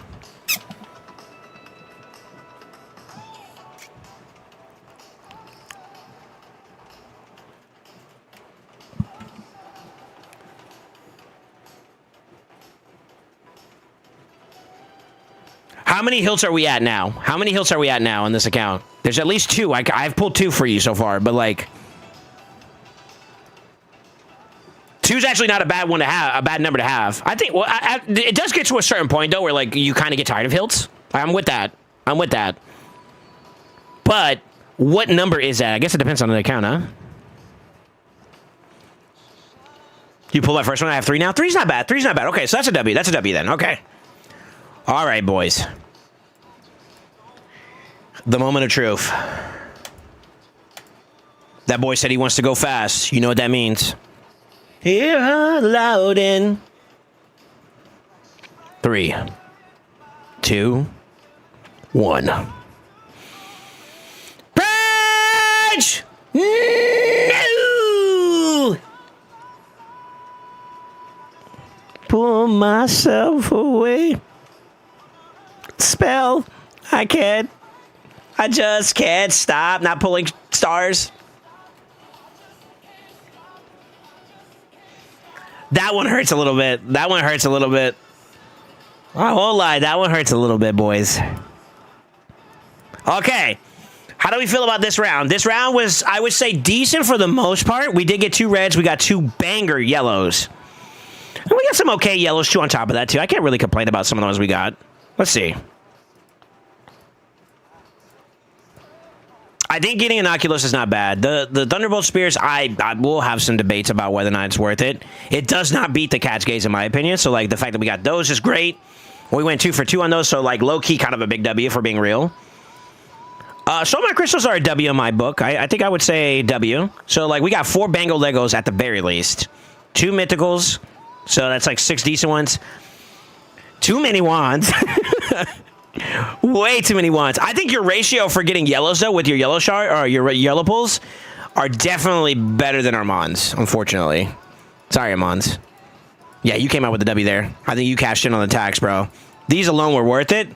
How many hilts are we at now? How many hilts are we at now on this account? There's at least 2. I've pulled 2 for you so far, but like... 2's actually not a bad one to have, a bad number to have. I think, well, it does get to a certain point, though, where like you kind of get tired of hilts. I'm with that. I'm with that. But what number is that? I guess it depends on the account, huh? You pull that first one. I have 3 now. 3's not bad. 3's not bad. Okay, so that's a W. That's a W then. Okay. All right, boys. The moment of truth. That boy said he wants to go fast. You know what that means. Hear her loud in 3, 2, 1. Bridge! No! Pull myself away. Spell. I can't. I just can't stop not pulling stars. That one hurts a little bit. That one hurts a little bit. I won't lie. That one hurts a little bit, boys. Okay. How do we feel about this round? This round was, I would say, decent for the most part. We did get 2 reds. We got 2 banger yellows. And we got some okay yellows, too, on top of that, too. I can't really complain about some of those we got. Let's see. I think getting Innocuous is not bad. The Thunderbolt Spears, I will have some debates about whether or not it's worth it. It does not beat the Cat's Gaze, in my opinion. So, like, the fact that we got those is great. We went 2 for 2 on those, so, like, low-key kind of a big W for being real. Soulmite Crystals are a W in my book. I think I would say W. So, like, we got 4 Bango Legos at the very least. 2 Mythicals. So, that's, like, 6 decent ones. Too many wands. Way too many wands. I think your ratio for getting yellows, though, with your yellow shard or your yellow pulls are definitely better than Armand's, unfortunately. Sorry, Armand's. Yeah, you came out with the W there. I think you cashed in on the tax, bro. These alone were worth it.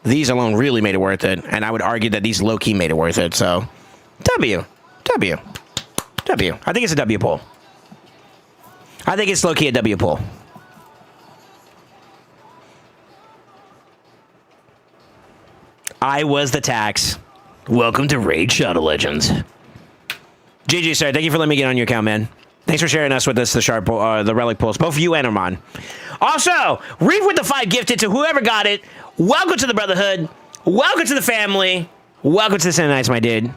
These alone really made it worth it. And I would argue that these low-key made it worth it. So, W. W. W. I think it's a W pull. I think it's low-key a W pull. I was the tax. Welcome to Raid Shadow Legends. GG, sir. Thank you for letting me get on your account, man. Thanks for sharing us with us, the Relic Pulse. Both you and Armand. Also, Reef with the 5 gifted to whoever got it. Welcome to the Brotherhood. Welcome to the family. Welcome to the Sunday Nights, my dude.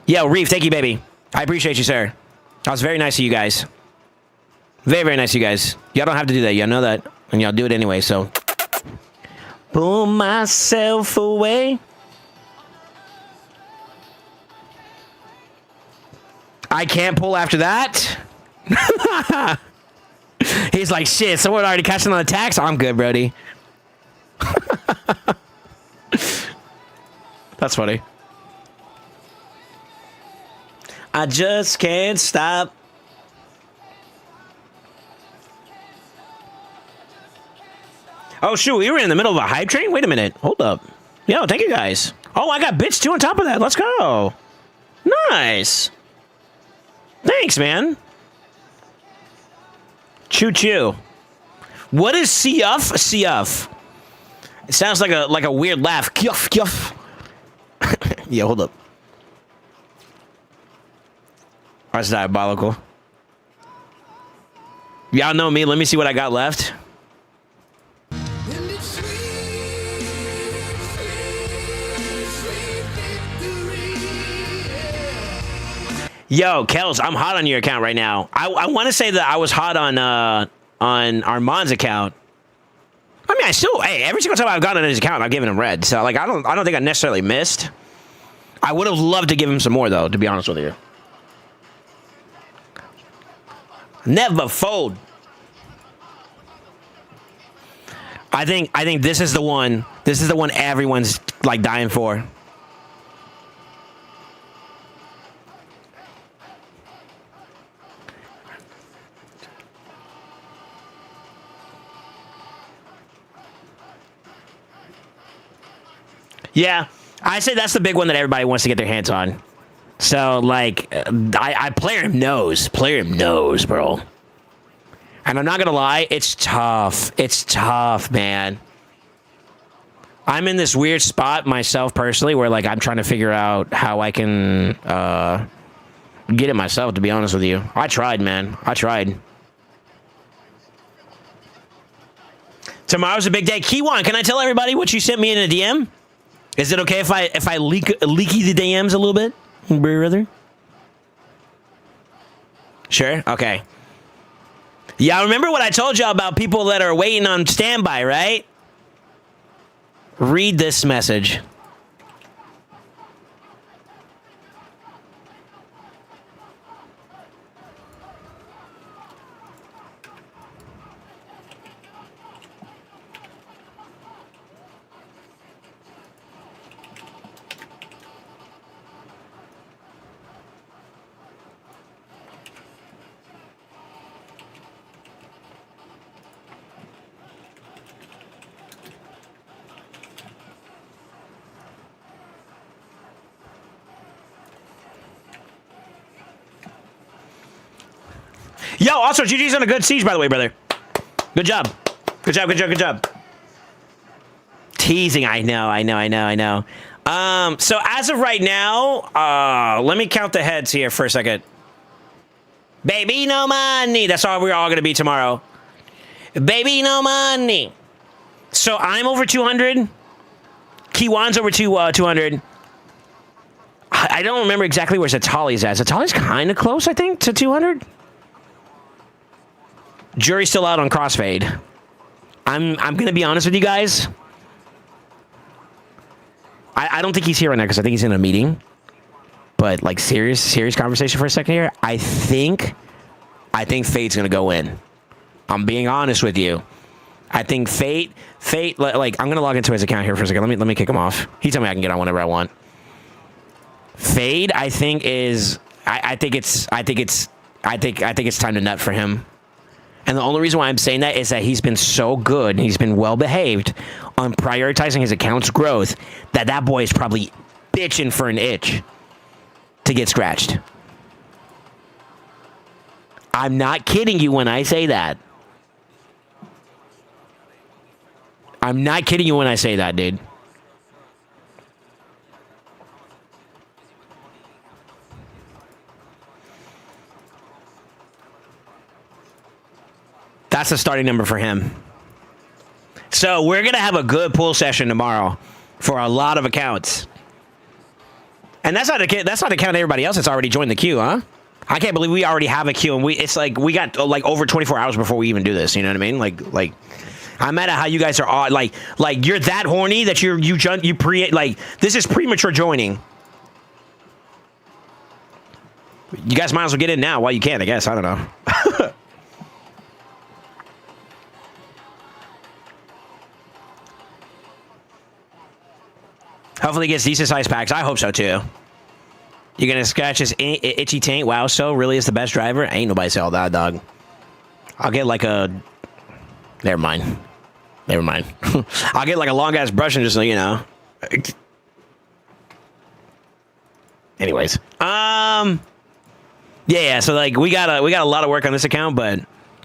Yo, Reef, thank you, baby. I appreciate you, sir. That was very nice of you guys. Very, very nice of you guys. Y'all don't have to do that. Y'all know that. And y'all do it anyway, so. Pull myself away. I can't pull after that. He's like, shit, someone already catching on the tax? I'm good, Brody. That's funny. I just can't stop. Oh, shoot, we were in the middle of a hype train? Wait a minute. Hold up. Yo, thank you guys. Oh, I got bits too on top of that. Let's go. Nice. Thanks, man. Choo-choo. What is CF? CF. It sounds like a weird laugh. Kyuff, kyuff. Yeah, hold up. That's diabolical. Y'all know me. Let me see what I got left. Yo, Kels, I'm hot on your account right now. I want to say that I was hot on Armand's account. I mean, I still, hey, every single time I've gotten on his account, I've given him red. So, like, I don't think I necessarily missed. I would have loved to give him some more, though, to be honest with you. Never fold. I think this is the one. This is the one everyone's, like, dying for. Yeah, I say that's the big one that everybody wants to get their hands on. So, like, Player knows, bro. And I'm not gonna lie, it's tough. It's tough, man. I'm in this weird spot myself personally, where like I'm trying to figure out how I can get it myself. To be honest with you, I tried, man. I tried. Tomorrow's a big day. Kiwan, can I tell everybody what you sent me in a DM? Is it okay if I leaky the DMs a little bit, brother? Sure. Okay. Yeah, remember what I told y'all about people that are waiting on standby, right? Read this message. Yo, also, GG's on a good siege, by the way, brother. Good job. Good job, good job, good job. Teasing, I know. So as of right now, let me count the heads here for a second. Baby, no money. That's all we're all going to be tomorrow. Baby, no money. So I'm over 200. Kiwan's over 200. I don't remember exactly where Zatali's at. Zatali's kind of close, I think, to 200. Jury's still out on Crossfade. I'm gonna be honest with you guys. I don't think he's here right now because I think he's in a meeting. But like serious conversation for a second here. I think Fate's gonna go in. I'm being honest with you. I think Fate. Like I'm gonna log into his account here for a second. Let me kick him off. He told me I can get on whenever I want. Fade, I think is. I think it's time to nut for him. And the only reason why I'm saying that is that he's been so good, he's been well behaved on prioritizing his account's growth, that boy is probably bitching for an itch to get scratched. I'm not kidding you when I say that. I'm not kidding you when I say that, dude. That's the starting number for him. So we're going to have a good pool session tomorrow for a lot of accounts. And that's not to count everybody else that's already joined the queue, huh? I can't believe we already have a queue, and it's like we got like over 24 hours before we even do this. You know what I mean? Like I'm mad at how you guys are all, like you're that horny that this is premature joining. You guys might as well get in now while you can, I guess. I don't know. Hopefully he gets decent size packs. I hope so too. You're gonna scratch his itchy taint. Wow, so really is the best driver? Ain't nobody say all that, dog. I'll get like a... Never mind. I'll get like a long ass brush and just, you know. Anyways. Yeah, so like we got a lot of work on this account, but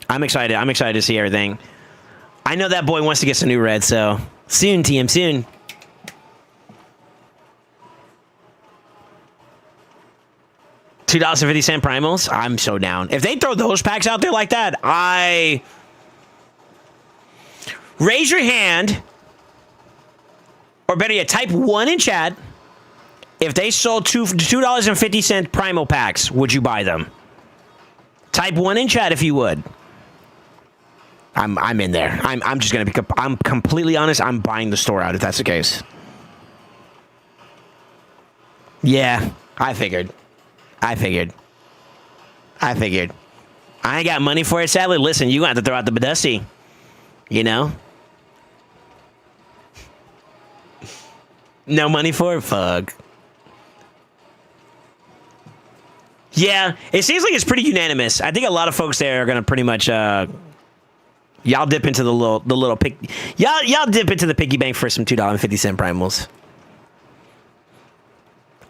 I'm excited. I'm excited to see everything. I know that boy wants to get some new red, so soon, TM, soon. $2.50 primals. I'm so down. If they throw those packs out there like that, raise your hand, or better yet, type 1 in chat. If they sold $2.50 primal packs, would you buy them? Type 1 in chat if you would. I'm in there. I'm just gonna be. I'm completely honest. I'm buying the store out if that's the case. Yeah, I figured. I ain't got money for it, sadly. Listen, you gonna have to throw out the Badussi. You know? No money for it? Fuck. Yeah, it seems like it's pretty unanimous. I think a lot of folks there are gonna pretty much y'all dip into the little pick. Y'all dip into the piggy bank for some $2.50 primals.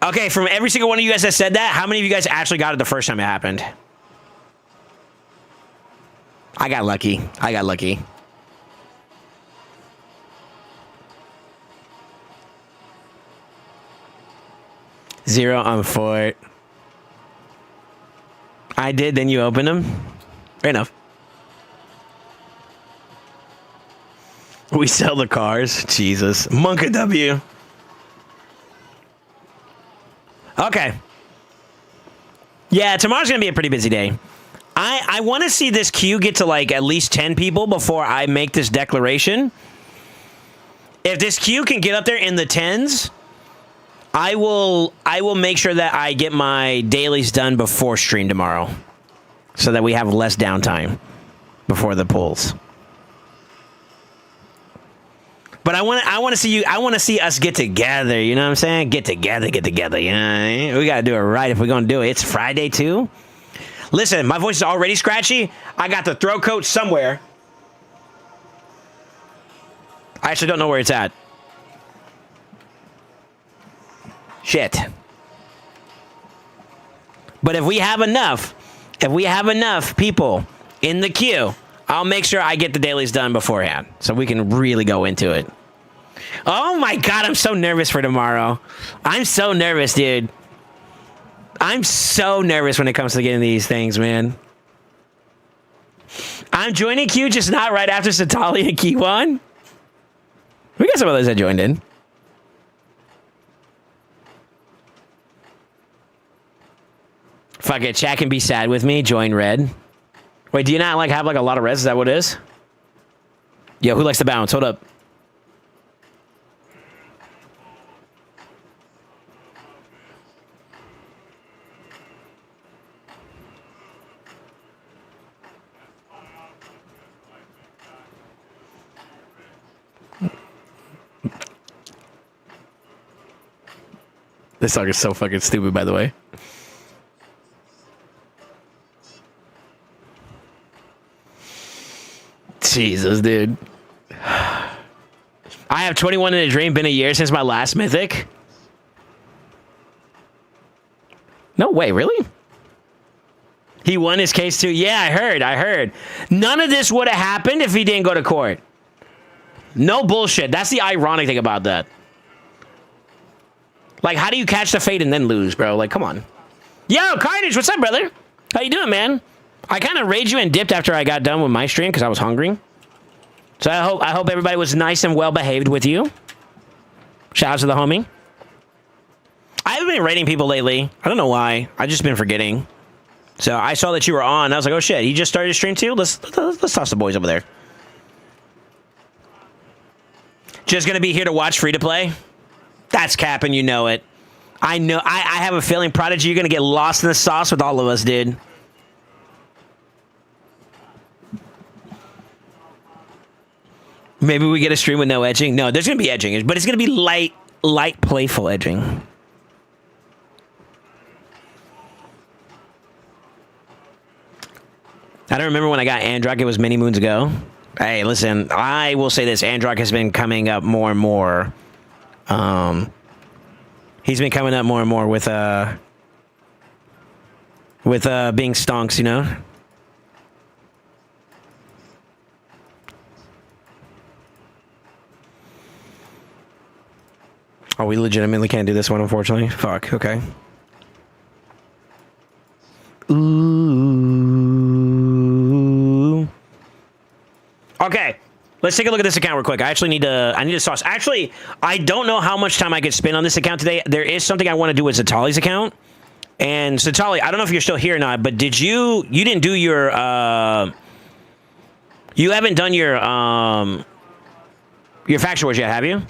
Okay, from every single one of you guys that said that, how many of you guys actually got it the first time it happened? I got lucky. 0 on Fort. I did, then you opened them? Fair enough. We sell the cars. Jesus. Monka W. Okay. Yeah, tomorrow's going to be a pretty busy day. I want to see this queue get to like at least 10 people before I make this declaration. If this queue can get up there in the 10s, I will make sure that I get my dailies done before stream tomorrow so that we have less downtime before the pulls. But I want to see us get together, you know what I'm saying? Get together, you know what I mean? We got to do it right if we're going to do it. It's Friday too. Listen, my voice is already scratchy. I got the throat coat somewhere. I actually don't know where it's at. Shit. But if we have enough people in the queue, I'll make sure I get the dailies done beforehand so we can really go into it. Oh my God, I'm so nervous for tomorrow. I'm so nervous, dude. I'm so nervous when it comes to getting these things, man. I'm joining queue, just not right after Satali and Kiwan. We got some others that joined in. Fuck it, chat can be sad with me. Join red. Wait, do you not like have like a lot of reds? Is that what it is? Yo, who likes to bounce? Hold up. This song is so fucking stupid, by the way. Jesus, dude. I have 21 in a dream. Been a year since my last mythic. No way, really? He won his case too. Yeah, I heard. None of this would have happened if he didn't go to court. No bullshit. That's the ironic thing about that. Like, how do you catch the fade and then lose, bro? Like, come on. Yo, Carnage, what's up, brother? How you doing, man? I kind of raged you and dipped after I got done with my stream because I was hungry. So I hope everybody was nice and well behaved with you. Shout out to the homie. I haven't been rating people lately. I don't know why. I've just been forgetting. So I saw that you were on. I was like, oh shit, he just started a stream too? Let's toss the boys over there. Just gonna be here to watch free to play? That's capping, you know it. I know. I have a feeling, Prodigy, you're gonna get lost in the sauce with all of us, dude. Maybe we get a stream with no edging. No, there's gonna be edging, but it's gonna be light, playful edging. I don't remember when I got Androck. It was many moons ago. Hey, listen, I will say this. Androck has been coming up more and more. He's been coming up more and more with being stonks, you know? Oh, we legitimately can't do this one, unfortunately. Fuck, okay. Ooh. Okay, let's take a look at this account real quick. I need to sauce. Actually, I don't know how much time I could spend on this account today. There is something I want to do with Zatali's account. And Zatali, I don't know if you're still here or not, but you didn't do your, you haven't done your faction wars yet, have you?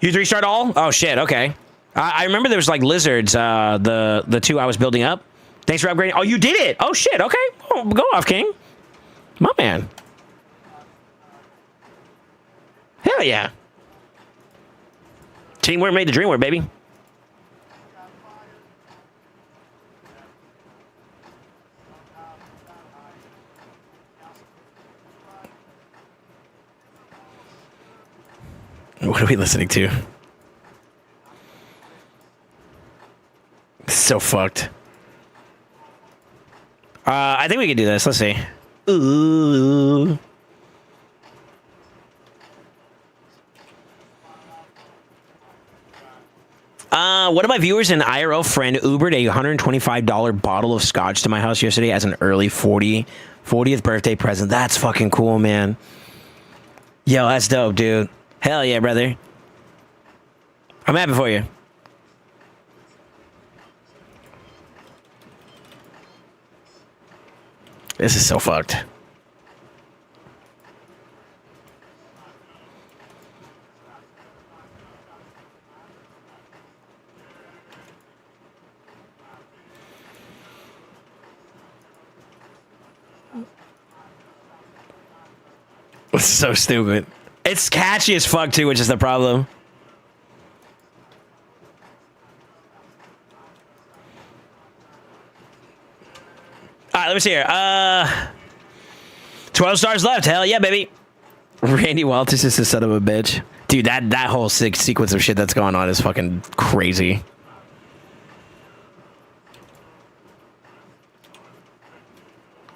You 3-starred all? Oh shit, okay. I remember there was like lizards, the two I was building up. Thanks for upgrading. Oh, you did it! Oh shit, okay. Oh, go off, King. My man. Hell yeah. Teamwork made the dream work, baby. What are we listening to? So fucked. I think we can do this. Let's see. Ooh. One of my viewers and IRL friend Ubered a $125 bottle of scotch to my house yesterday as an early 40th birthday present. That's fucking cool, man. Yo, that's dope, dude. Hell yeah, brother. I'm happy for you. This is so fucked. It's so stupid. It's catchy as fuck too, which is the problem. All right, let me see here. 12 stars left. Hell yeah, baby. Randy Walters is a son of a bitch. Dude, that whole sequence of shit that's going on is fucking crazy.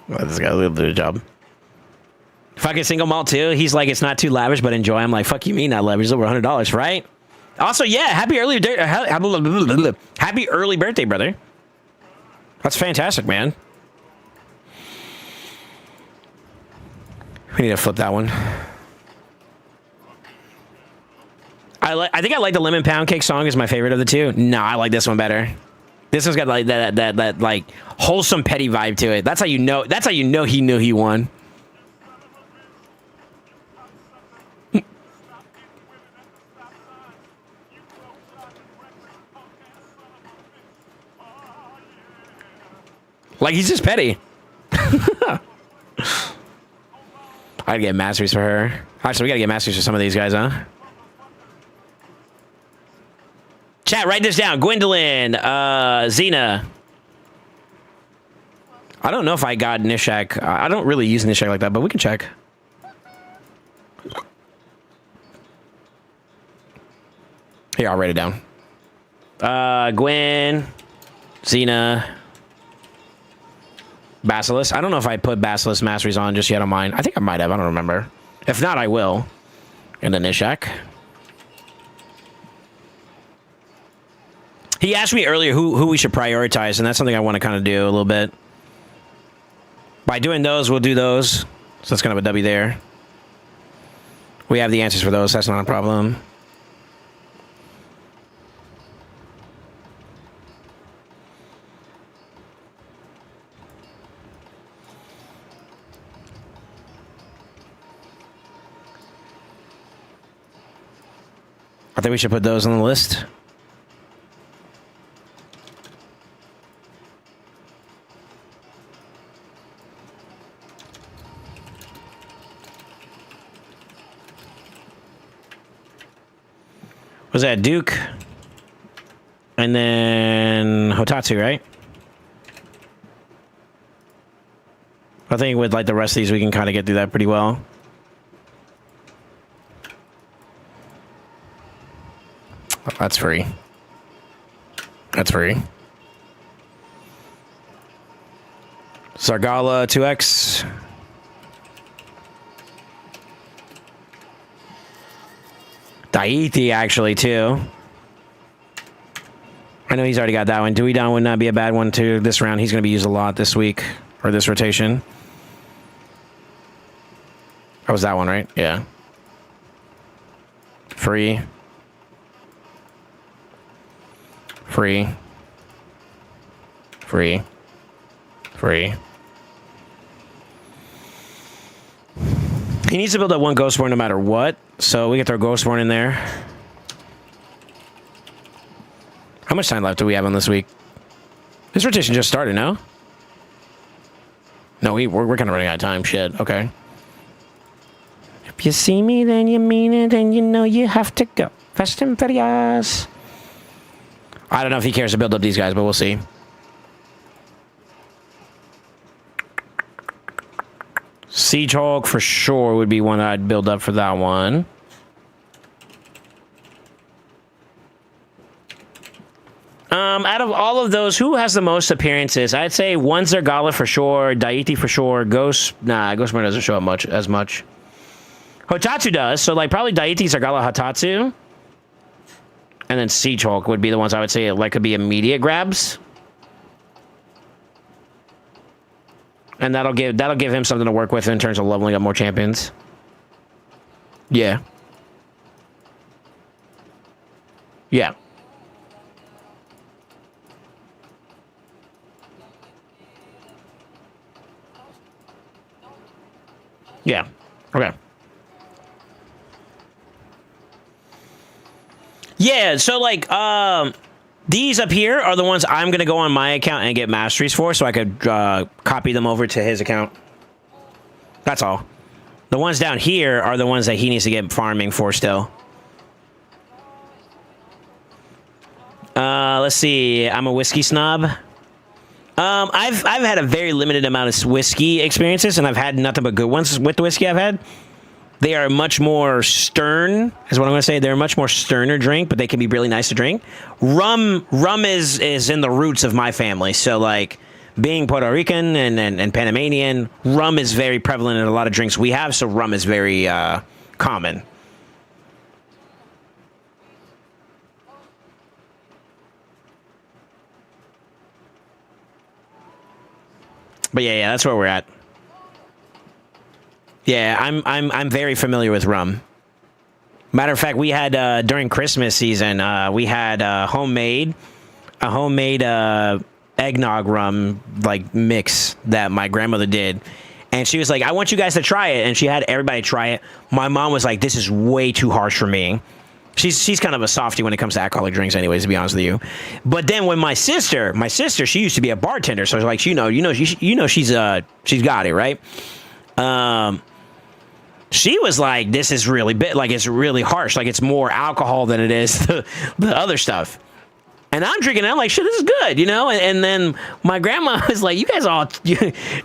Well, this guy will do a job. Fucking single malt too. He's like, it's not too lavish, but enjoy. I'm like, fuck you mean not lavish? It's over $100, right? Also, yeah, happy early birthday, brother. That's fantastic, man. We need to flip that one. I think I like the lemon pound cake song is my favorite of the two. No, I like this one better. This one's got like that like wholesome petty vibe to it. That's how you know. That's how you know he knew he won. Like he's just petty. I gotta get masteries for her. Actually, we gotta get masteries for some of these guys, huh? Chat, write this down. Gwendolyn, Xena. I don't know if I got Nishak. I don't really use Nishak like that, but we can check. Here, I'll write it down. Gwen, Xena. Basilisk. I don't know if I put Basilisk Masteries on just yet on mine. I think I might have. I don't remember. If not, I will. And then Nishak. He asked me earlier who we should prioritize, and that's something I want to kind of do a little bit. By doing those, we'll do those. So that's kind of a W there. We have the answers for those. That's not a problem. I think we should put those on the list. Was that Duke? And then Hotatsu, right? I think with like the rest of these, we can kind of get through that pretty well. That's free. That's free. Sargala 2X. Daiti, actually, too. I know he's already got that one. Dewey Down would not be a bad one, too, this round. He's going to be used a lot this week, or this rotation. That was that one, right? Yeah. Free. Free. Free. Free. He needs to build up one Ghostborn no matter what, so we can throw Ghostborn in there. How much time left do we have on this week? This rotation just started, no? No, we're kind of running out of time. Shit, okay. If you see me, then you mean it, and you know you have to go. Fast and Furious. I don't know if he cares to build up these guys, but we'll see. Siege Hulk for sure would be one I'd build up for that one. Out of all of those, who has the most appearances? I'd say one Zergala for sure, Daiti for sure, Ghostborn doesn't show up as much. Hotatsu does, so like probably Daiti, Zergala, Hotatsu. And then Siege Hulk would be the ones I would say like could be immediate grabs. And that'll give him something to work with in terms of leveling up more champions. Yeah. Yeah. Yeah. Okay. Yeah, so like these up here are the ones I'm going to go on my account and get masteries for, so I could copy them over to his account. That's all. The ones down here are the ones that he needs to get farming for still. Let's see. I'm a whiskey snob. I've had a very limited amount of whiskey experiences, and I've had nothing but good ones with the whiskey I've had. They are much more stern, is what I'm going to say. They're a much more sterner drink, but they can be really nice to drink. Rum is in the roots of my family. So, like, being Puerto Rican and Panamanian, rum is very prevalent in a lot of drinks we have, so rum is very common. But yeah, that's where we're at. Yeah, I'm very familiar with rum. Matter of fact, we had during Christmas season, we had a homemade eggnog rum like mix that my grandmother did, and she was like, "I want you guys to try it," and she had everybody try it. My mom was like, "This is way too harsh for me." She's kind of a softie when it comes to alcoholic drinks, anyways, to be honest with you. But then when my sister, she used to be a bartender, so like she's got it, right? She was like, "This is really bit like it's really harsh, like it's more alcohol than it is the other stuff." And I'm drinking it, I'm like, "Shit, this is good," you know. And then my grandma was like, "You guys all,"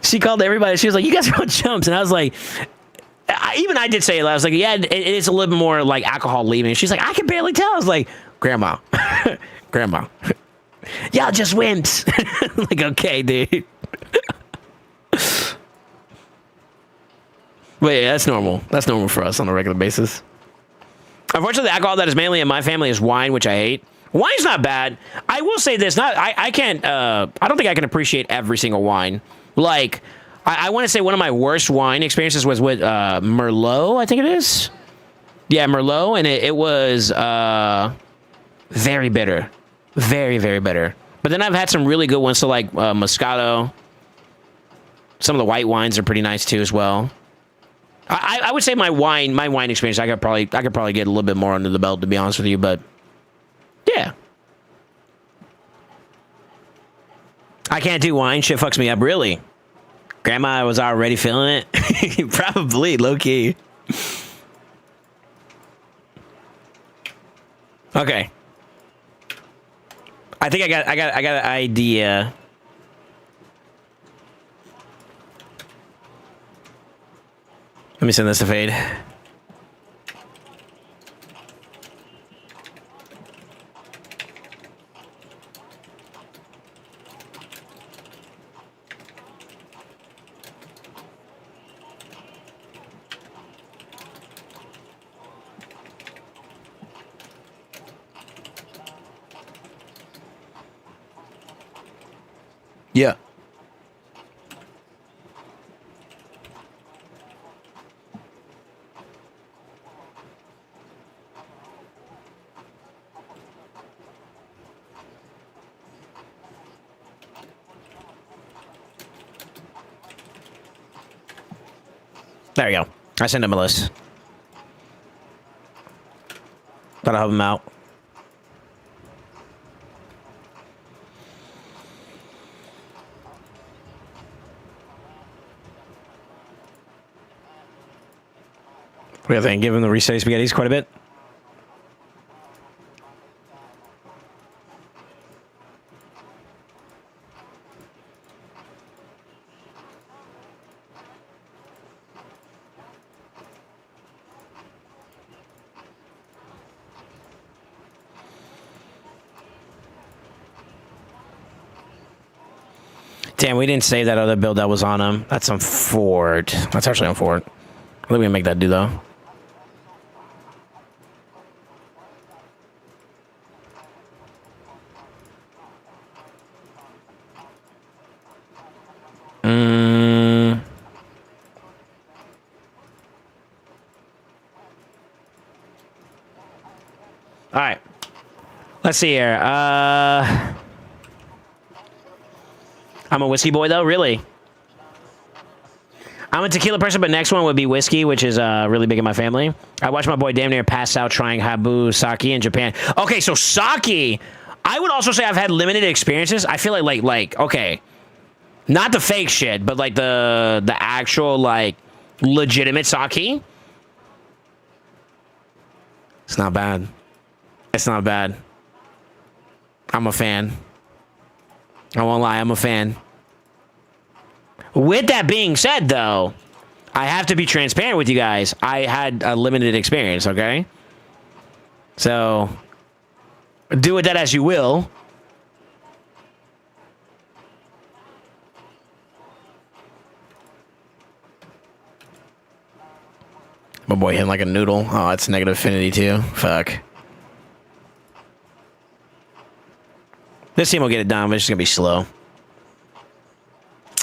she called everybody. She was like, "You guys are all chumps," and I was like. I did say it. I was like, yeah, it is a little bit more like alcohol leaving. She's like, I can barely tell. I was like, Grandma, Grandma, y'all just went. Like, okay, dude. But yeah, that's normal. That's normal for us on a regular basis. Unfortunately, the alcohol that is mainly in my family is wine, which I hate. Wine's not bad. I will say this: I can't. I don't think I can appreciate every single wine. Like, I want to say one of my worst wine experiences was with Merlot. I think it is. Yeah, Merlot, and it was very bitter, very very bitter. But then I've had some really good ones, so like Moscato. Some of the white wines are pretty nice too, as well. I would say my wine experience, I could probably get a little bit more under the belt, to be honest with you, but yeah. I can't do wine. Shit fucks me up, really. Grandma was already feeling it. Probably, low key. Okay. I think I got an idea. Let me send this to Fade. Yeah. There we go. I sent him a list. Gotta help him out. What do you think? Give him the reset spaghettis quite a bit? Damn, we didn't save that other build that was on him. That's on Ford. That's actually on Ford. I think we can make that do, though. All right. Let's see here. I'm a whiskey boy, though, really. I'm a tequila person, but next one would be whiskey, which is really big in my family. I watched my boy damn near pass out trying Habu sake in Japan. Okay, so sake, I would also say I've had limited experiences. I feel like okay, not the fake shit, but like the actual like legitimate sake. It's not bad. It's not bad. I'm a fan. I won't lie, I'm a fan. With that being said, though, I have to be transparent with you guys. I had a limited experience, okay? So, do with that as you will. My boy hitting like a noodle. Oh, it's negative affinity, too. Fuck. This team will get it done, but it's just going to be slow.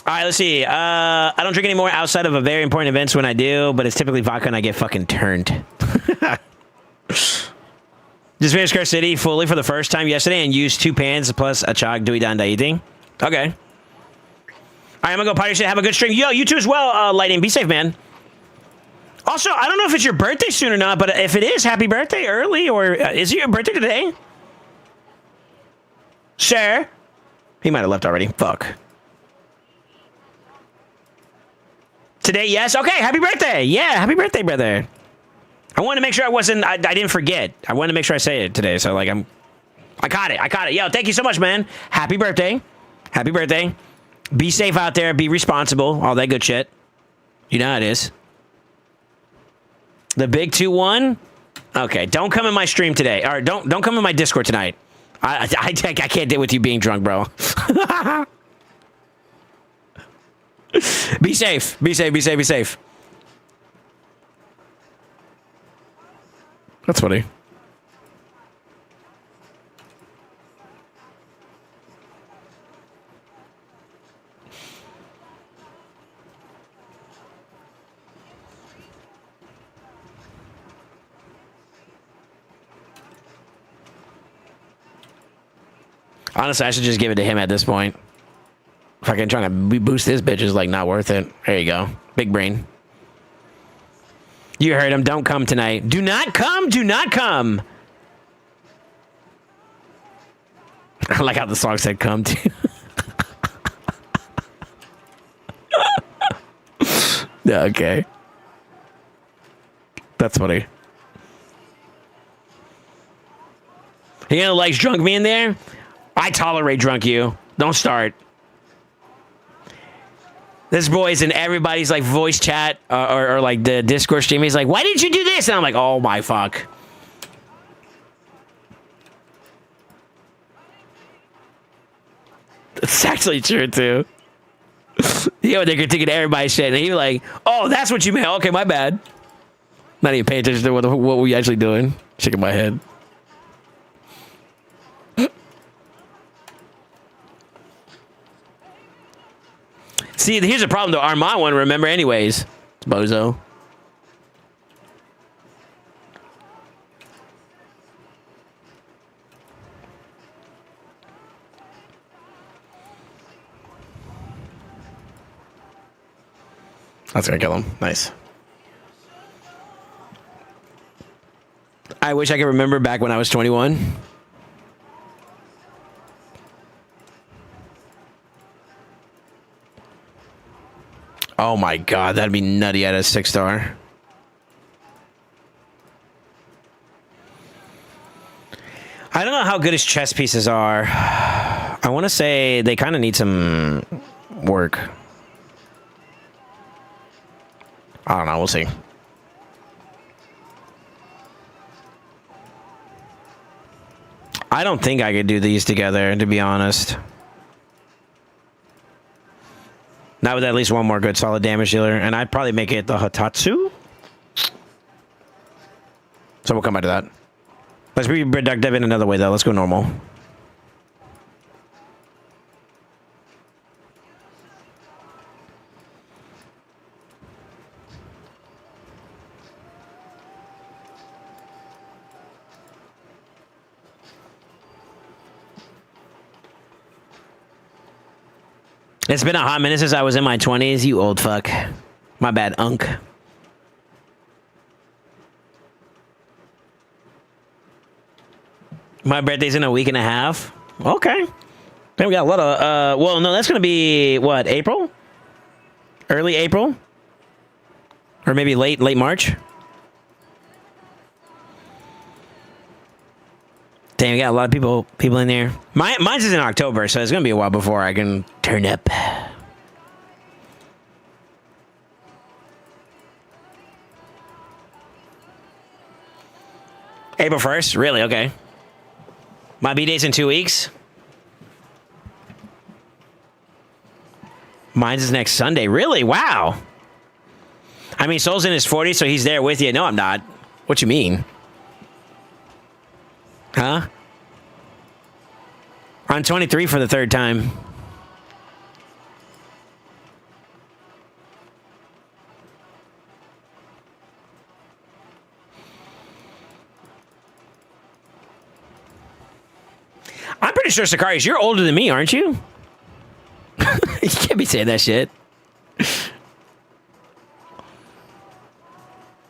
All right, let's see. I don't drink anymore outside of a very important events when I do, but it's typically vodka and I get fucking turned. Just finished Square City fully for the first time yesterday and used 2 pans plus a chog dui dan daiti. Okay. All right, I'm going to go party shit. Have a good stream. Yo, you too as well, Lightning. Be safe, man. Also, I don't know if it's your birthday soon or not, but if it is, happy birthday early, or is it your birthday today? Sure. He might have left already. Fuck. Today, yes. Okay, happy birthday. Yeah, happy birthday, brother. I wanted to make sure I didn't forget. I wanted to make sure I say it today. So, like, I caught it. Yo, thank you so much, man. Happy birthday. Happy birthday. Be safe out there. Be responsible. All that good shit. You know how it is. The big 2-1. Okay, don't come in my stream today. Or don't come in my Discord tonight. I can't deal with you being drunk, bro. Be safe. Be safe. Be safe. Be safe. That's funny. Honestly, I should just give it to him at this point. Fucking trying to boost this bitch is like not worth it. There you go. Big brain. You heard him. Don't come tonight. Do not come. Do not come. I like how the song said come too. Yeah, okay. That's funny. He gonna likes drunk me in there? I tolerate drunk you. Don't start. This boy's in everybody's like voice chat or like the Discord stream. He's like, why didn't you do this? And I'm like, oh my fuck. That's actually true too. Yeah, they're critiquing everybody's shit. And he's like, oh, that's what you meant. Okay, my bad. Not even paying attention to what we actually doing. Shaking my head. See, here's the problem, though. Armand won't remember anyways. It's bozo. That's gonna kill him. Nice. I wish I could remember back when I was 21. Oh my god, that'd be nutty at a 6-star. I don't know how good his chess pieces are. I want to say they kind of need some work. I don't know, we'll see. I don't think I could do these together, to be honest. Not with at least one more good solid damage dealer. And I'd probably make it the Hatatsu. So we'll come back to that. Let's be productive in another way, though. Let's go normal. It's been a hot minute since I was in my 20s, you old fuck. My bad, unk. My birthday's in a week and a half. Okay. Then we got a lot of, well, no, that's going to be, what, April? Early April? Or maybe late March? Damn, we got a lot of people in there. Mine's is in October, so it's going to be a while before I can turn up. April 1st? Really? Okay. My B-day's in 2 weeks. Mine's is next Sunday. Really? Wow. I mean, Soul's in his 40s, so he's there with you. No, I'm not. What you mean? Huh? I'm 23 for the third time. I'm pretty sure, Sicarius, you're older than me, aren't you? You can't be saying that shit.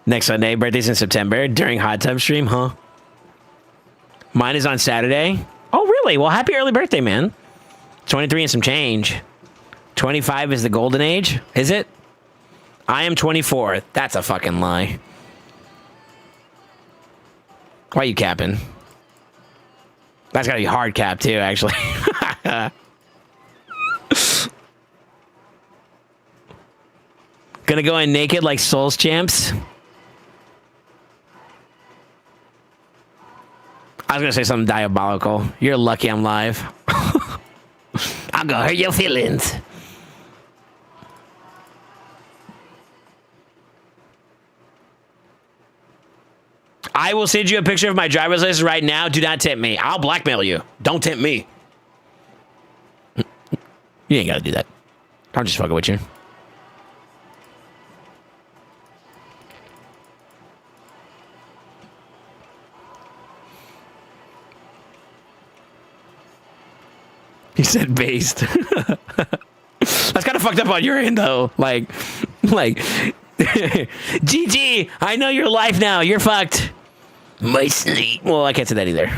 Next Sunday, birthday's in September, during Hot Tub stream, huh? Mine is on Saturday. Oh, really? Well, happy early birthday, man. 23 and some change. 25 is the golden age, is it? I am 24. That's a fucking lie. Why are you capping? That's gotta be hard cap, too, actually. Gonna go in naked like Souls champs? I was gonna say something diabolical. You're lucky I'm live. I'll go hurt your feelings. I will send you a picture of my driver's license right now. Do not tempt me. I'll blackmail you. Don't tempt me. You ain't got to do that. I'm just fucking with you. He said based. That's kind of fucked up on your end, though. Like, GG, I know your life now. You're fucked. My sleep. Well, I can't say that either.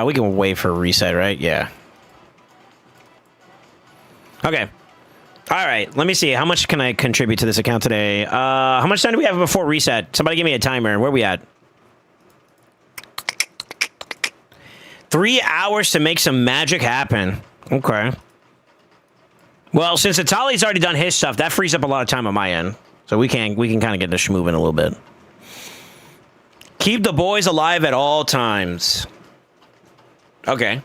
We can wait for a reset, right? Yeah. Okay. All right. Let me see. How much can I contribute to this account today? How much time do we have before reset? Somebody give me a timer. Where are we at? 3 hours to make some magic happen. Okay. Well, since Itali's already done his stuff, that frees up a lot of time on my end. So we can kind of get this moving a little bit. Keep the boys alive at all times. Okay.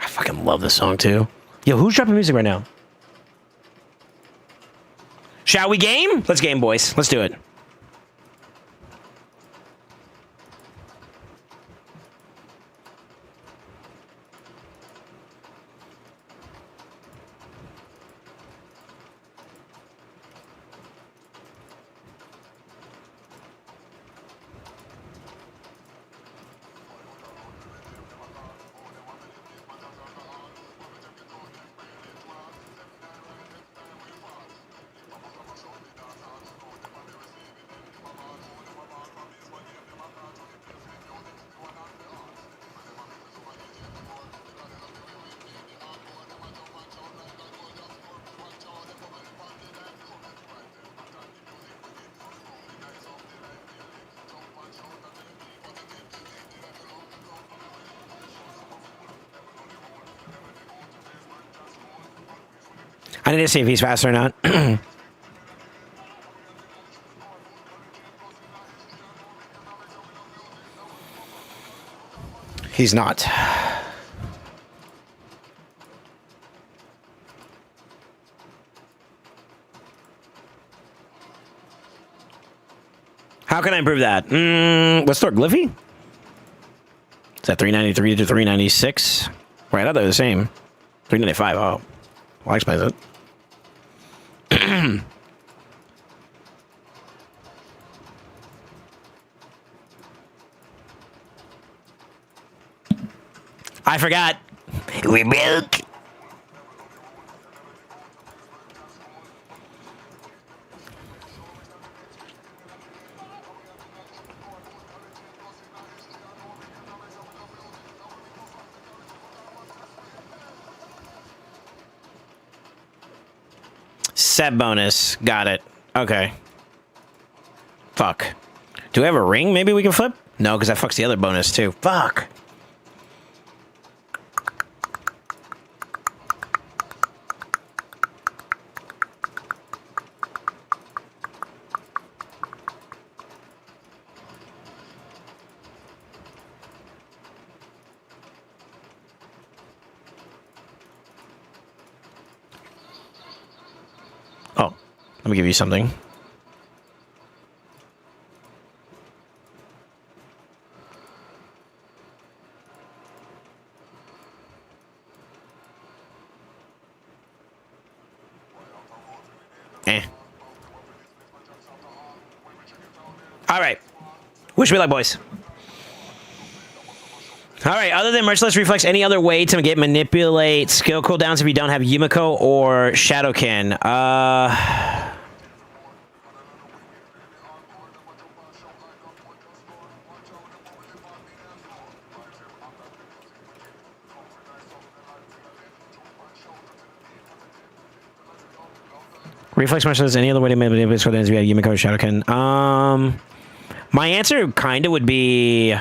I fucking love this song too. Yo, who's dropping music right now? Shall we game? Let's game, boys. Let's do it. I need to see if he's faster or not. He's not. How can I improve that? Let's start Gliffy. Is that 393 to 396? Right, I thought they were the same. 395. Oh, well, explains it. I forgot. We broke. Set bonus. Got it. Okay. Fuck. Do we have a ring maybe we can flip? No, because that fucks the other bonus too. Fuck. Oh, let me give you something. All right. Wish me luck, boys. All right. Other than Merciless Reflex, any other way to get manipulate skill cooldowns if you don't have Yumiko or Shadowkin? Reflex martial arts. Any other way to manipulate this? Whether it's via Yumiko or Shadowkin. My answer kind of would be.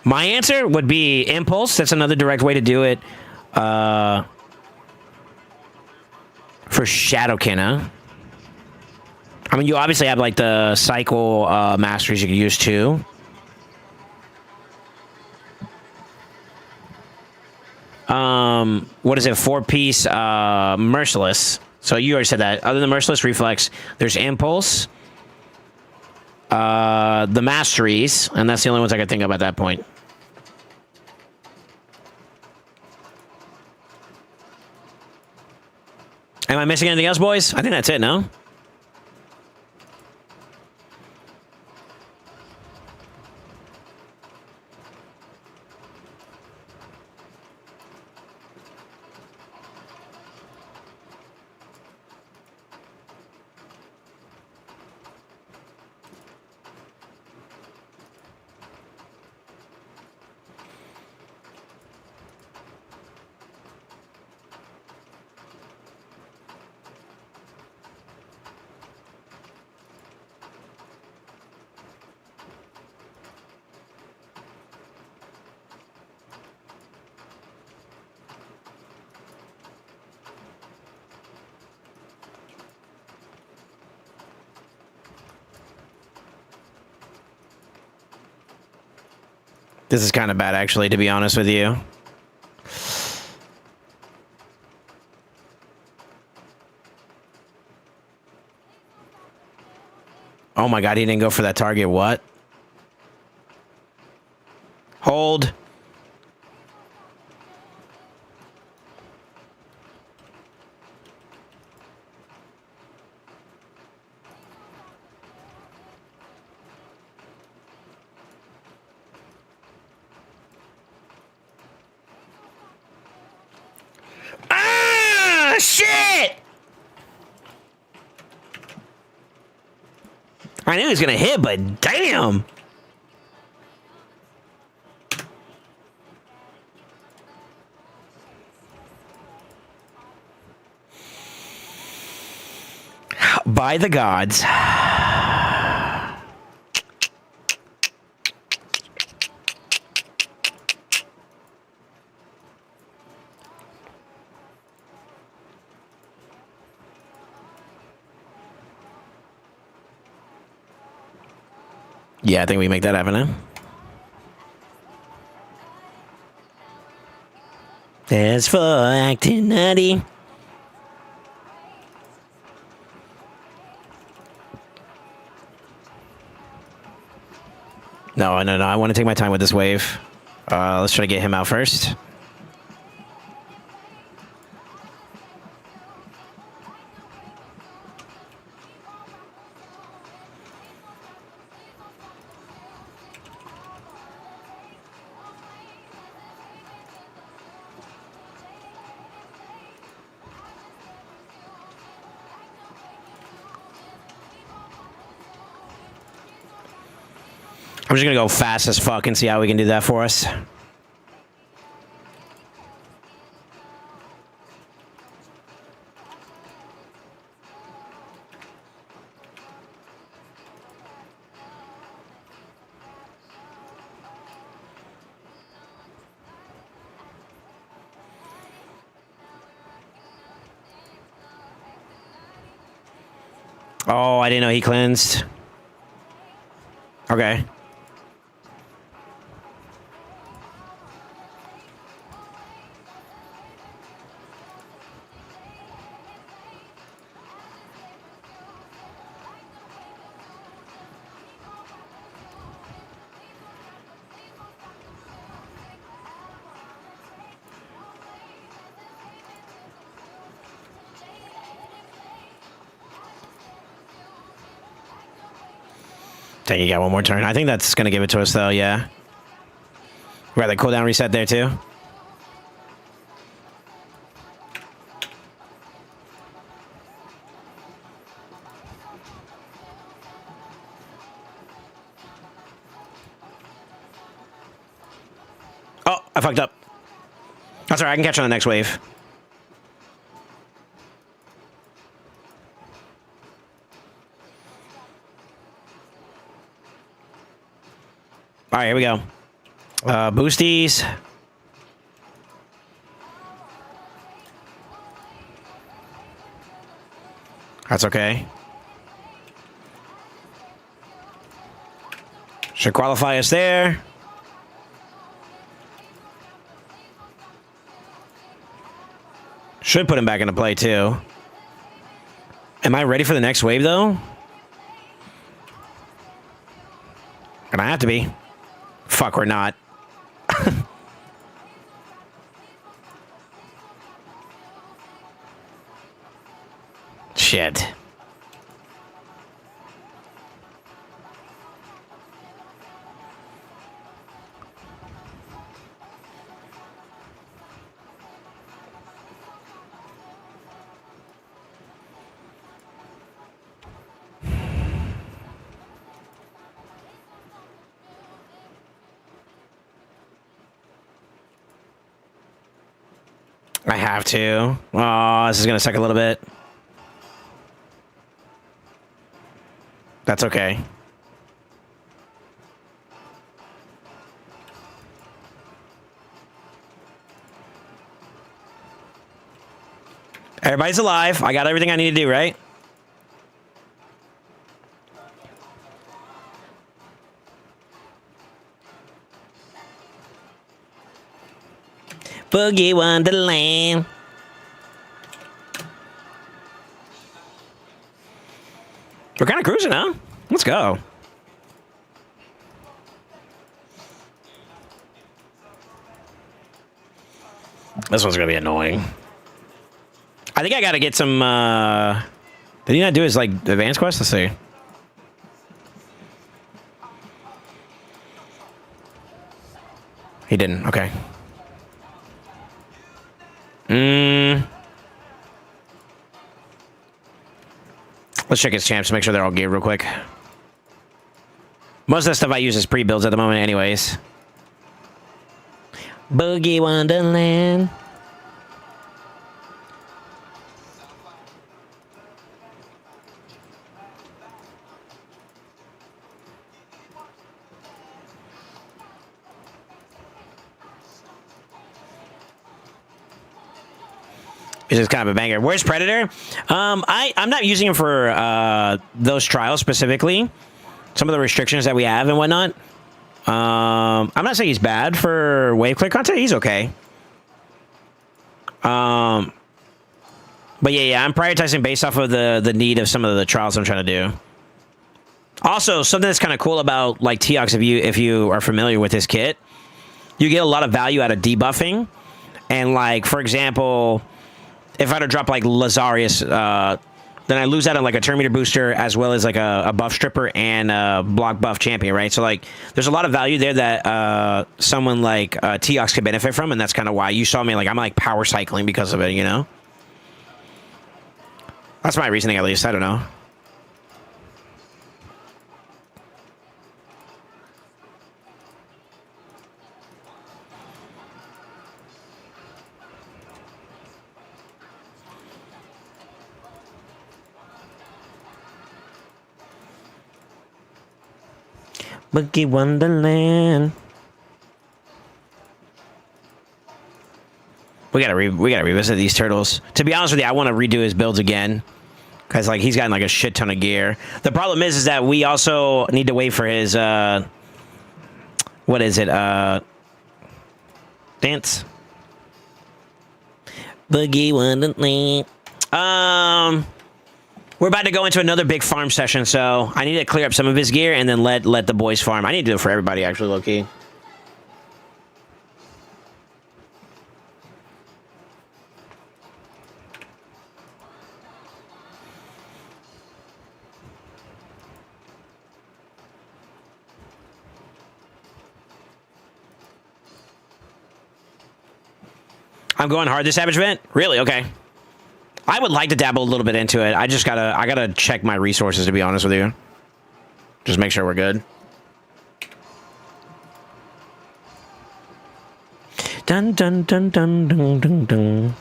My answer would be impulse. That's another direct way to do it. For Shadowkin, huh? I mean, you obviously have like the cycle masteries you can use too. What is it? 4-piece merciless. So you already said that. Other than merciless reflex, there's impulse, the masteries, and that's the only ones I could think of at that point. Am I missing anything else, boys? I think that's it, no? This is kind of bad, actually, to be honest with you. Oh my god, he didn't go for that target. What? Hold. Ah, shit! I knew he was gonna hit, but damn! By the gods. Yeah, I think we make that happen, huh? As for acting nutty. No, I want to take my time with this wave. Let's try to get him out first. I'm just gonna go fast as fuck and see how we can do that for us. Oh, I didn't know he cleansed. Okay. Take you got one more turn. I think that's gonna give it to us though, yeah. Right, the cooldown reset there too. Oh, I fucked up. That's all right. I can catch on the next wave. All right, here we go. Boosties. That's okay. Should qualify us there. Should put him back into play, too. Am I ready for the next wave, though? Gonna have to be. Fuck, we're not. Shit. I have to. Oh, this is going to suck a little bit. That's okay. Everybody's alive. I got everything I need to do, right? Boogie Wonderland. We're kind of cruising, huh? Let's go. This one's gonna be annoying. I think I gotta get some, did he not do his, like, advanced quest? Let's see. He didn't, okay. Let's check his champs to make sure they're all geared real quick. Most of the stuff I use is pre-builds at the moment anyways. Boogie Wonderland. This is kind of a banger. Where's Predator? I'm not using him for those trials specifically. Some of the restrictions that we have and whatnot. I'm not saying he's bad for wave clear content. He's okay. But yeah, I'm prioritizing based off of the need of some of the trials I'm trying to do. Also, something that's kind of cool about like Teox, if you are familiar with his kit, you get a lot of value out of debuffing. And like, for example, if I were to drop like Lazarius, then I lose out on like a turn meter booster as well as like a buff stripper and a block buff champion, right? So like, there's a lot of value there that someone like Teox could benefit from, and that's kind of why you saw me like I'm like power cycling because of it, you know? That's my reasoning at least. I don't know. Boogie Wonderland. We gotta revisit these turtles. To be honest with you, I want to redo his builds again because like he's gotten like a shit ton of gear. The problem is that we also need to wait for his what is it? Dance. Boogie Wonderland. We're about to go into another big farm session, so I need to clear up some of his gear and then let the boys farm. I need to do it for everybody, actually, low-key. I'm going hard this Savage event? Really? Okay. I would like to dabble a little bit into it. I gotta check my resources, to be honest with you. Just make sure we're good. Da Dun dun dun dun dun dun dun.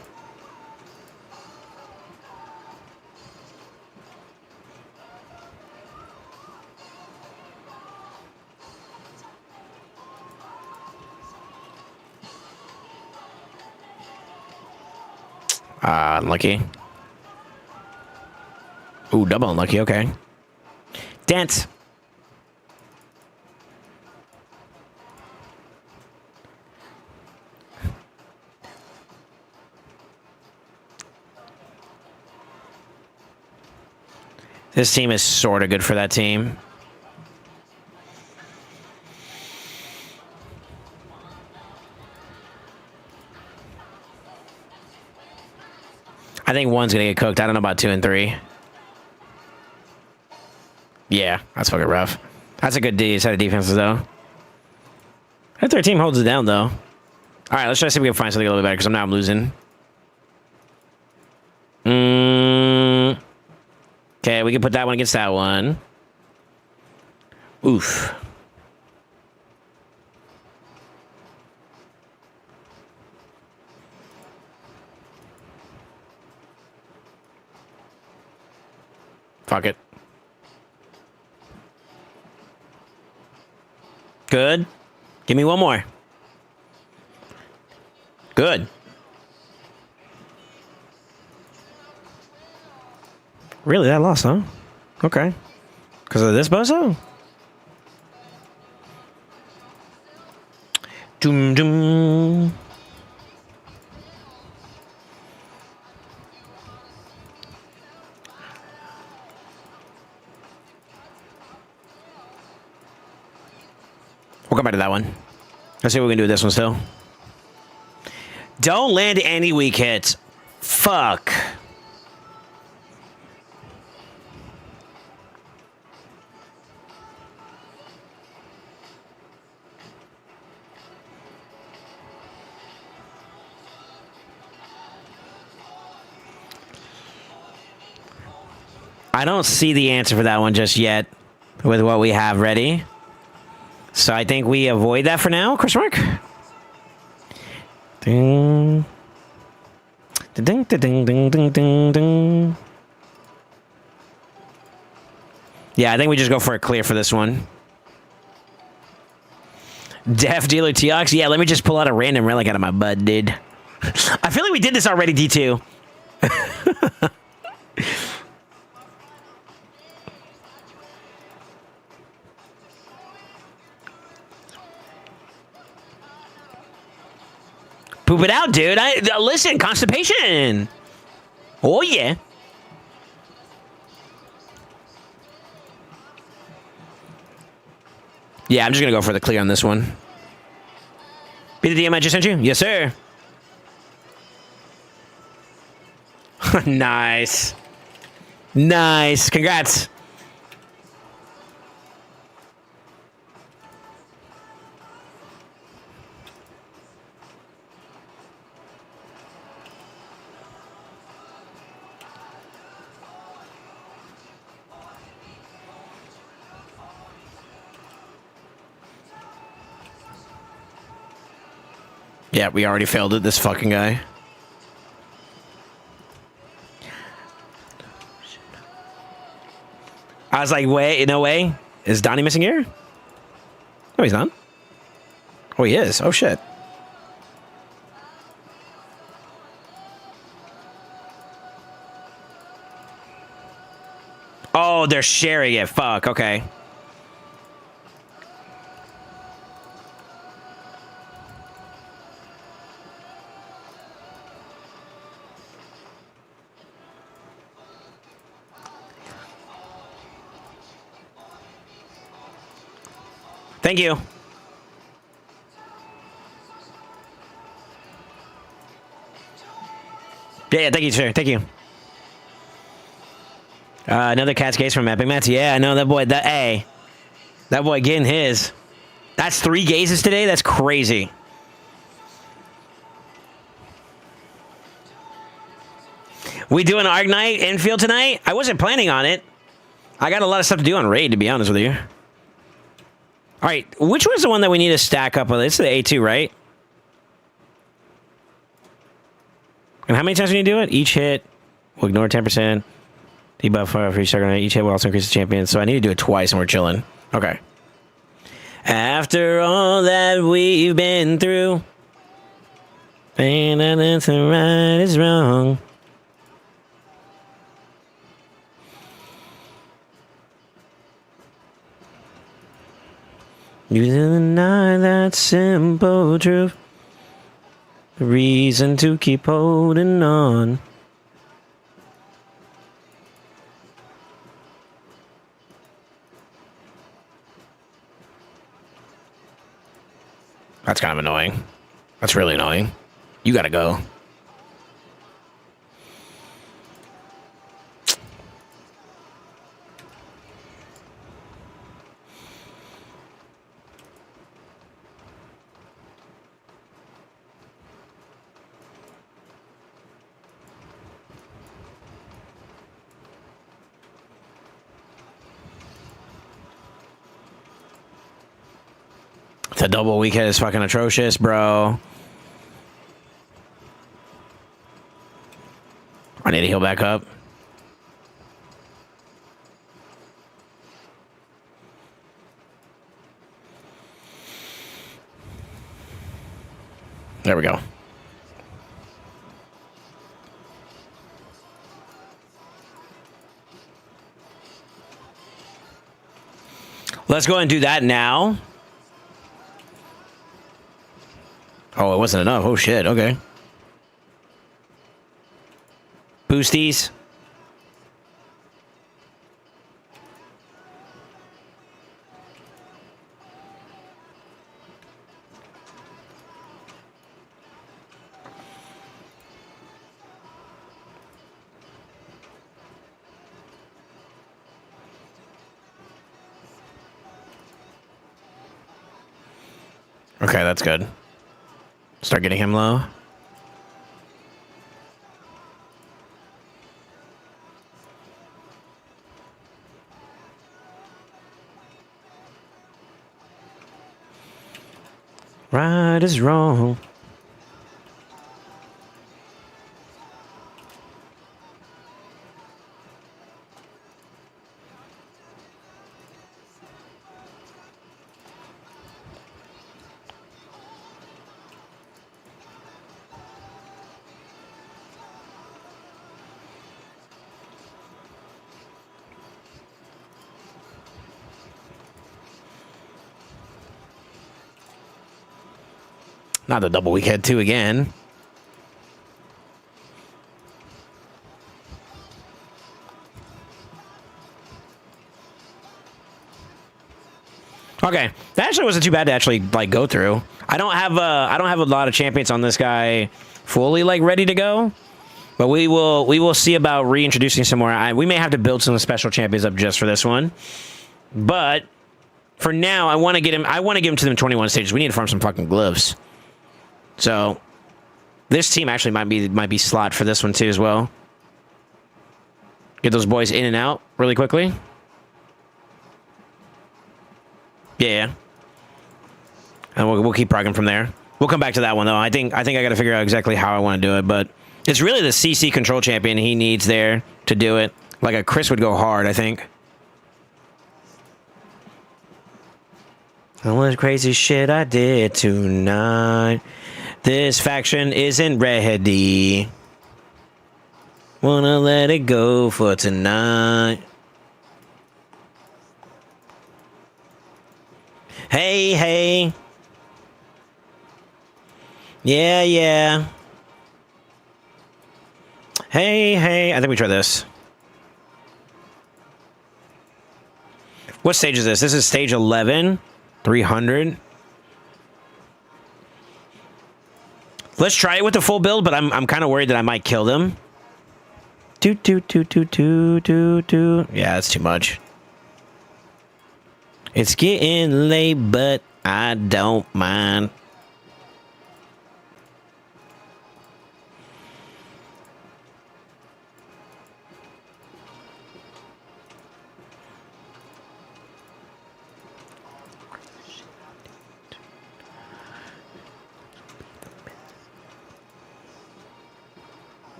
Unlucky. Ooh, double unlucky. Okay. Dance. This team is sort of good for that team. I think one's going to get cooked. I don't know about 2 and 3. Yeah, that's fucking rough. That's a good set of defenses, though. If their team holds it down, though. All right, let's try to see if we can find something a little bit better, because now I'm losing. Okay, we can put that one against that one. Oof. Fuck it. Good. Give me one more. Good. Really, that lost, huh? Okay. Because of this bozo? Doom doom. We'll come back to that one. Let's see what we can do with this one still. Don't land any weak hits. Fuck. I don't see the answer for that one just yet with what we have ready. So I think we avoid that for now, question mark. Ding. Ding, ding, ding, ding, ding, ding, ding. Yeah, I think we just go for a clear for this one. Def Dealer Teox? Yeah, let me just pull out a random relic out of my butt, dude. I feel like we did this already, D2. Poop it out, dude. Listen, constipation. Oh, yeah. Yeah, I'm just going to go for the clear on this one. Be the DM I just sent you? Yes, sir. Nice. Nice. Congrats. Yeah, we already failed it, this fucking guy. I was like, wait, no way. Is Donnie missing here? No, he's not. Oh, he is. Oh, shit. Oh, they're sharing it. Fuck, okay. Thank you. Yeah, thank you, sir. Thank you. Another cat's case from Epic Mats. Yeah, I know that boy. That boy getting his. That's 3 gazes today. That's crazy. We doing Argnite infield tonight? I wasn't planning on it. I got a lot of stuff to do on raid, to be honest with you. All right, which one's the one that we need to stack up with? It's the A2, right? And how many times can you do it? Each hit will ignore 10%. Debuff for each second. Each hit will also increase the champion. So I need to do it twice and we're chilling. Okay. After all that we've been through, saying that it's right is wrong. You deny that simple truth. The reason to keep holding on. That's kind of annoying. That's really annoying. You gotta go. The double weak hit is fucking atrocious, bro. I need to heal back up. There we go. Let's go ahead and do that now. Oh, it wasn't enough. Oh, shit. Okay. Boosties. Okay, that's good. Start getting him low. Right is wrong. Not the double weak head 2 again. Okay, that actually wasn't too bad to actually like go through. I don't have a lot of champions on this guy fully like ready to go, but we will see about reintroducing some more. We may have to build some special champions up just for this one, but for now I want to get him. I want to get him to them 21 stages. We need to farm some fucking glyphs. So this team actually might be slot for this one too as well. Get those boys in and out really quickly. Yeah. And we'll keep progging from there. We'll come back to that one though. I think I got to figure out exactly how I want to do it, but it's really the CC control champion he needs there to do it. Like a Chris would go hard, I think. All the crazy shit I did tonight. This faction isn't ready. Wanna let it go for tonight. Hey, hey. Yeah, yeah. Hey, hey. I think we try this. What stage is this? This is stage 11. 300. Let's try it with the full build, but I'm kind of worried that I might kill them. Yeah, that's too much. It's getting late, but I don't mind.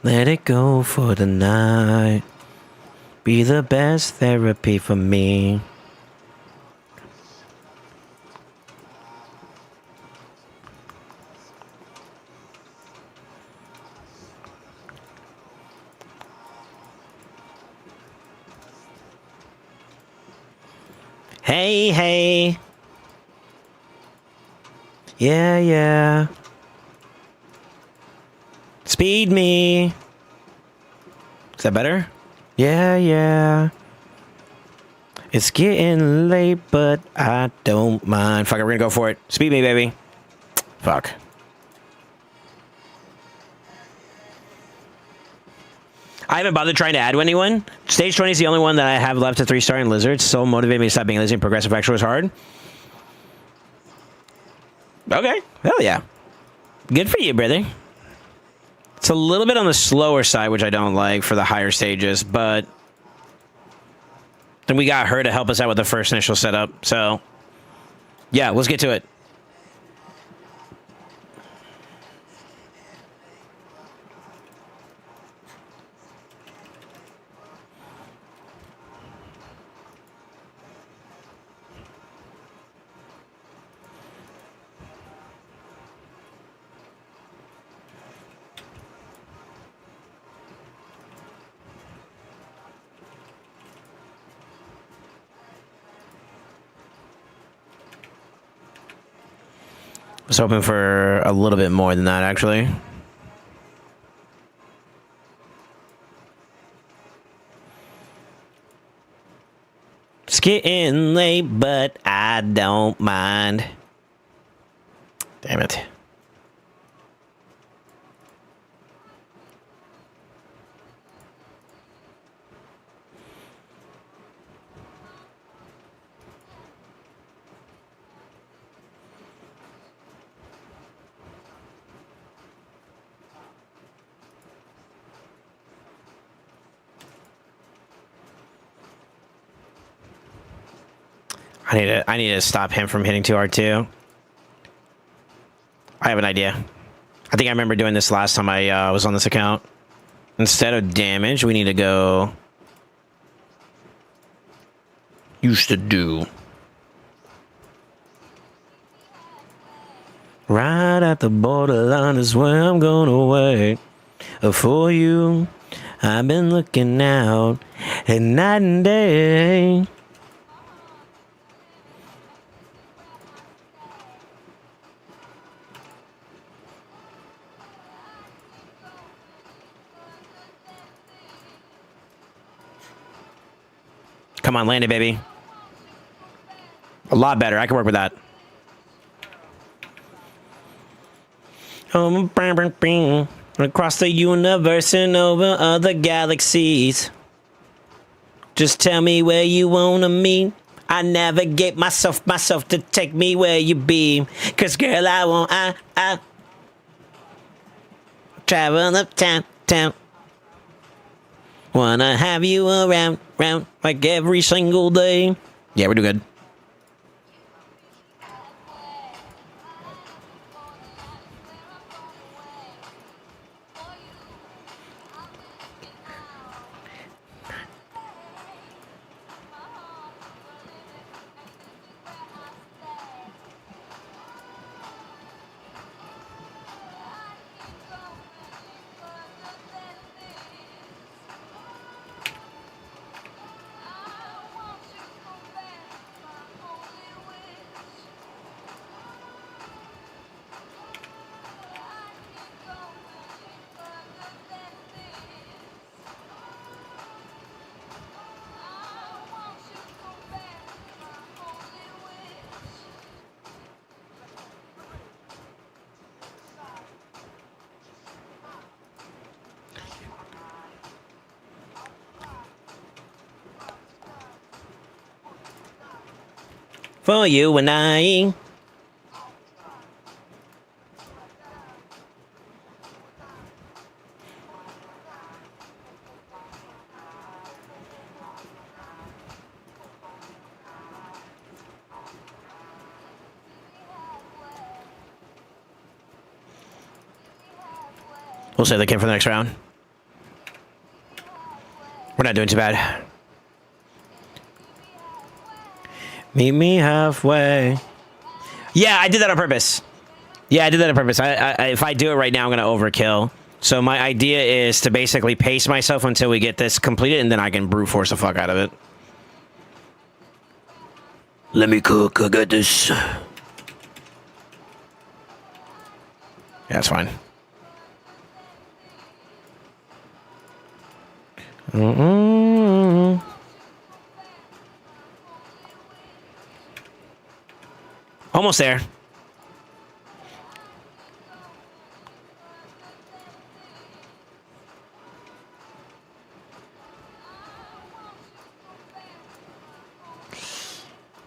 Let it go for the night. Be the best therapy for me. Hey, hey. Yeah, yeah. Speed me. Is that better? Yeah, yeah. It's getting late, but I don't mind. Fuck it, we're gonna go for it. Speed me, baby. Fuck. I haven't bothered trying to add anyone. Stage 20 is the only one that I have left at 3-star in Lizard. So motivated me to stop being lazy and progressive actual is hard. Okay. Hell yeah. Good for you, brother. It's a little bit on the slower side, which I don't like for the higher stages, but then we got her to help us out with the first initial setup. So, yeah, let's get to it. I was hoping for a little bit more than that, actually. It's getting late, but I don't mind. Damn it. I need to stop him from hitting too hard too. I have an idea. I think I remember doing this last time I was on this account. Instead of damage, we need to go... Used to do. Right at the borderline is where I'm gonna wait. For you, I've been looking out at night and day. Come on, land it, baby. A lot better. I can work with that. Across the universe and over other galaxies. Just tell me where you wanna meet. I navigate myself to take me where you be. 'Cause girl, I travel uptown, town. Wanna have you around, like every single day. Yeah, we're doing good. For you and I. We'll save the kid for the next round. We're not doing too bad. Meet me halfway. Yeah, I did that on purpose. Yeah, I did that on purpose. If I do it right now, I'm going to overkill. So my idea is to basically pace myself until we get this completed, and then I can brute force the fuck out of it. Let me cook. I got this. Yeah, that's fine. Almost there.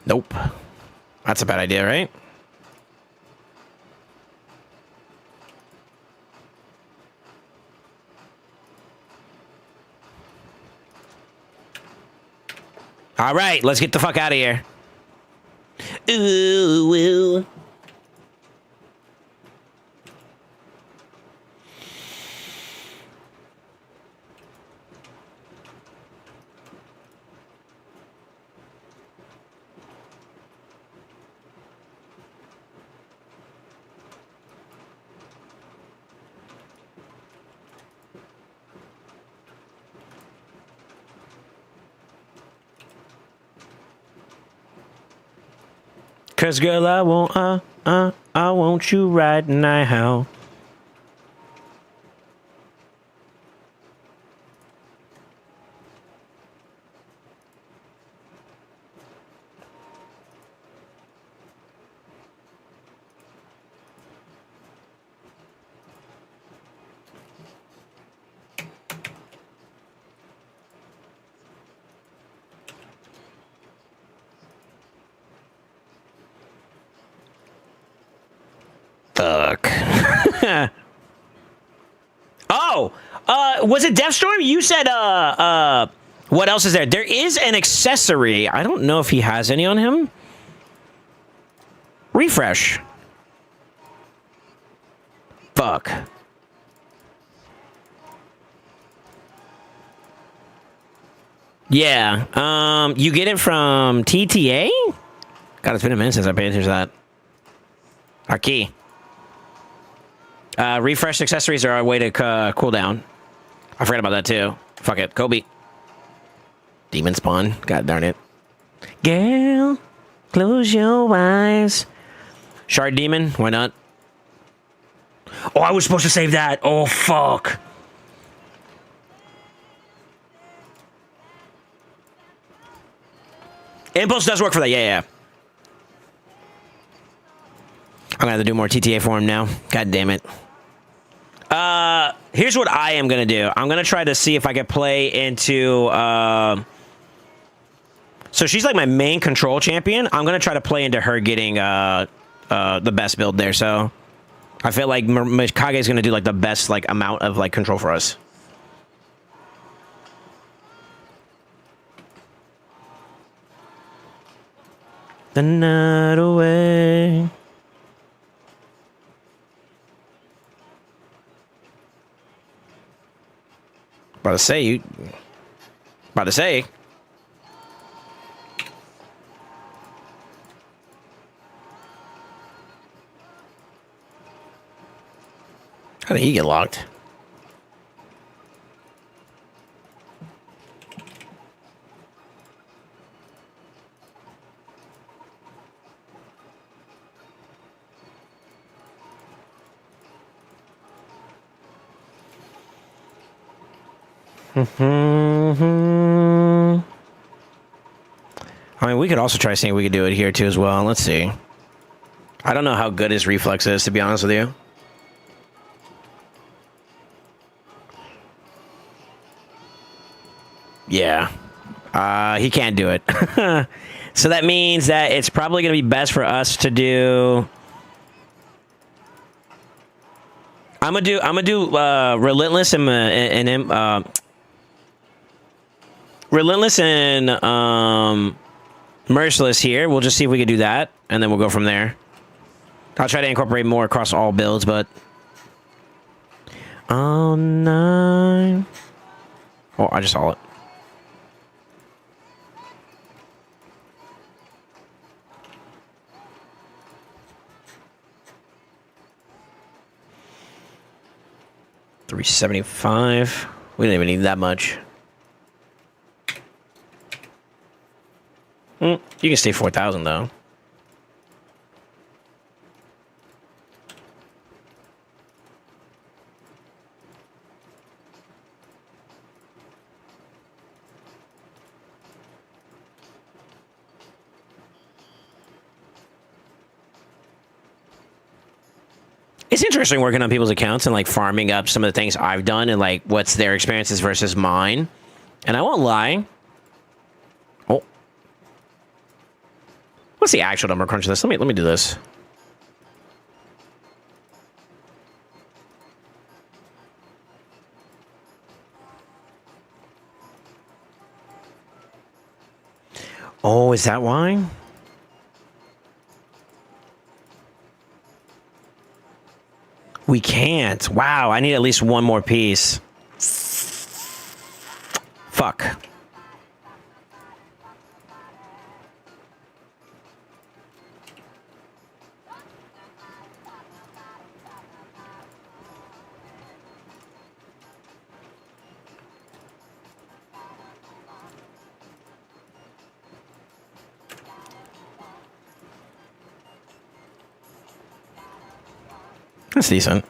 Nope. That's a bad idea, right? All right, let's get the fuck out of here. Ooh, ooh. Cause girl, I want you right now. Fuck. Oh, was it Deathstorm? You said, what else is there? There is an accessory. I don't know if he has any on him. Refresh. Fuck. Yeah. You get it from TTA? God, it's been a minute since I paid attention to that. Our key. Refresh accessories are a way to cool down. I forgot about that too. Fuck it. Kobe. Demon spawn. God darn it. Girl, close your eyes. Shard demon. Why not? Oh, I was supposed to save that. Oh, fuck. Impulse does work for that. Yeah, yeah. I'm gonna have to do more TTA for him now. God damn it. Here's what I am gonna do. I'm gonna try to see if I can play into, so she's like my main control champion. I'm gonna try to play into her getting, the best build there, so. I feel like Mikage is gonna do like the best, like, amount of, like, control for us. The night away. About to say, you... About to say. How did he get locked? I mean, we could also try seeing if we could do it here too as well. Let's see. I don't know how good his reflex is, to be honest with you. Yeah. He can't do it. So that means that it's probably going to be best for us to do... I'm gonna do Relentless and Relentless and Merciless here. We'll just see if we can do that, and then we'll go from there. I'll try to incorporate more across all builds, but... All night... Oh, I just saw it. 375. We didn't even need that much. You can stay 4,000 though. It's interesting working on people's accounts and like farming up some of the things I've done and like what's their experiences versus mine. And I won't lie. Oh. What's the actual number crunch of this? Let me do this. Oh, is that why? We can't. Wow, I need at least one more piece. Fuck. That's decent.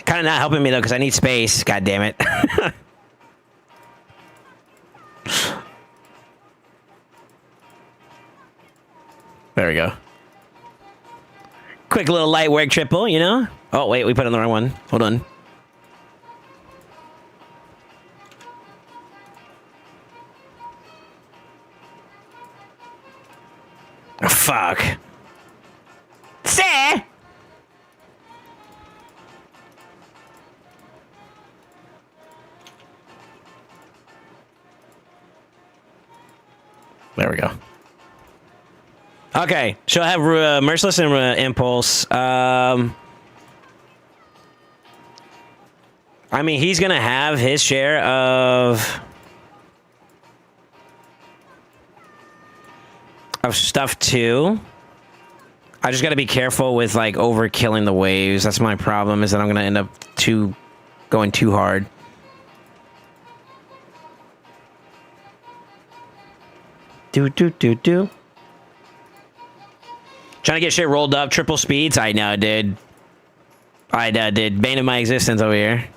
Kind of not helping me though, because I need space. God damn it. There we go. Quick little light work triple, you know? Oh, wait, we put on the wrong one. Hold on. Oh, fuck. Say! There we go. Okay, she'll have Merciless and Impulse. I mean, he's gonna have his share of stuff too. I just gotta be careful with like overkilling the waves. That's my problem. Is that I'm gonna end up going too hard. Do. Trying to get shit rolled up, triple speeds. I know, dude. I did. Bane of my existence over here.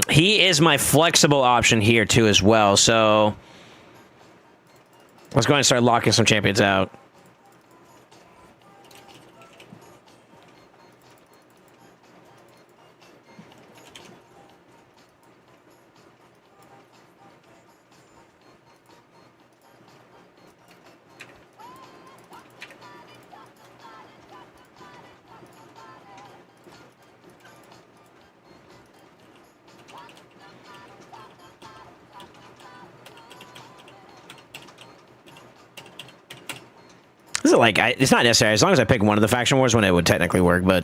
He is my flexible option here too as well. So let's go ahead and start locking some champions out. This is like, it's not necessary. As long as I pick one of the faction wars, when it would technically work, but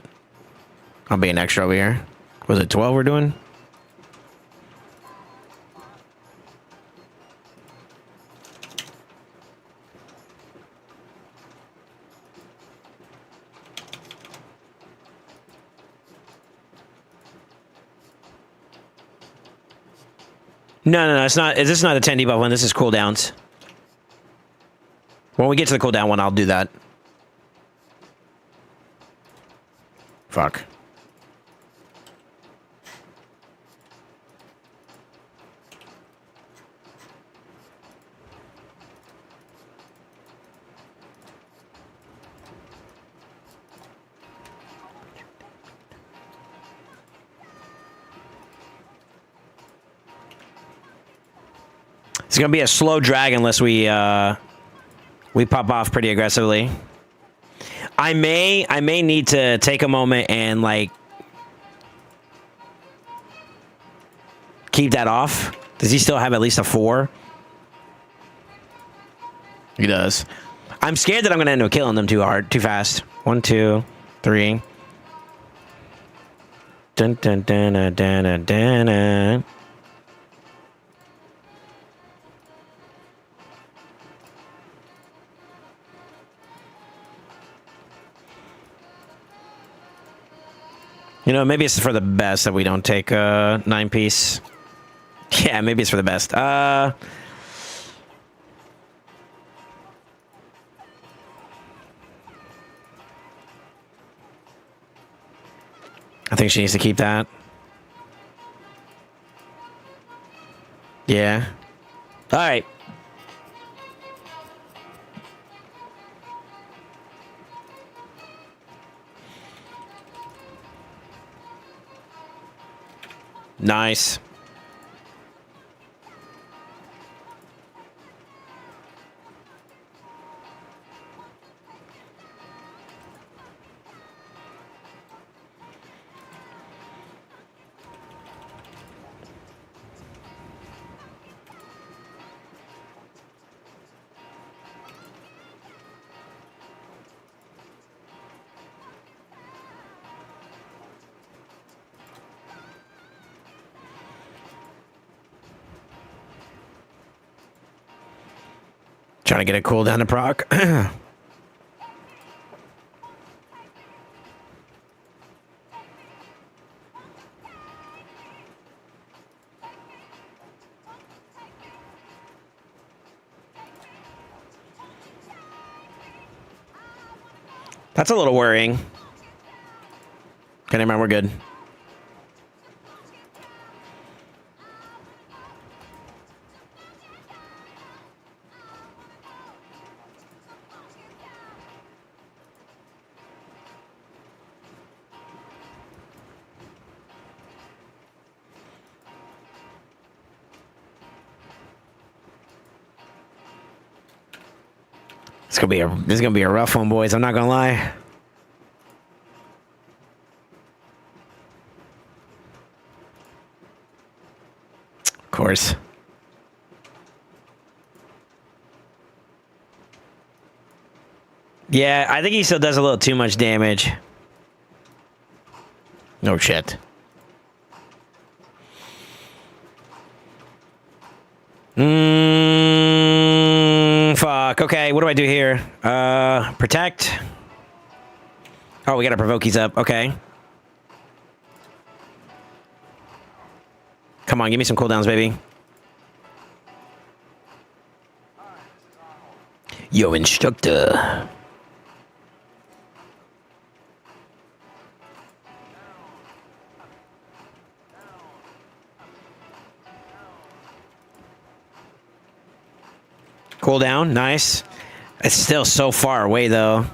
I'll be an extra over here. Was it 12 we're doing? No, it's not. This is not a 10 debuff one. This is cooldowns. When we get to the cooldown one, I'll do that. Fuck. It's gonna be a slow drag unless we pop off pretty aggressively. I may need to take a moment and like keep that off. Does he still have at least a 4? He does. I'm scared that I'm gonna end up killing them too fast. 1, 2, 3. Dun dun dun dun dun dun dun. You know, maybe it's for the best that we don't take a 9-piece. Yeah, maybe it's for the best. I think she needs to keep that. Yeah. All right. Nice. Trying to get a cooldown to proc. That's a little worrying. Okay, never mind, we're good. This is gonna be a rough one, boys. I'm not gonna lie. Of course. Yeah, I think he still does a little too much damage. No shit. Fuck. Okay, what do I do here? Protect. Oh, we gotta provoke he's up. Okay. Come on, give me some cooldowns, baby. Yo, instructor. Cooldown, nice. It's still so far away, though.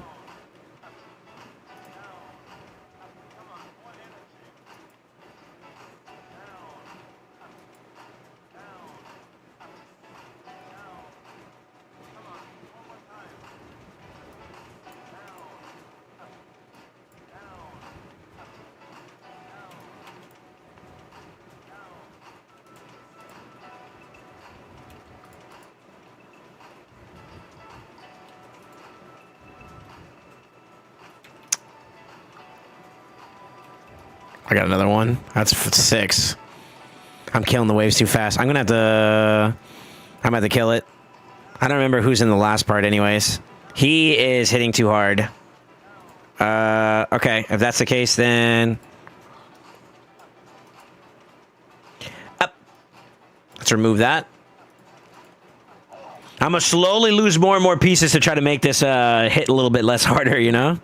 I got another one. That's 6. I'm killing the waves too fast. I'm gonna have to kill it. I don't remember who's in the last part anyways. He is hitting too hard. Okay, if that's the case, then up. Let's remove that. I'm gonna slowly lose more and more pieces to try to make this hit a little bit less harder, you know?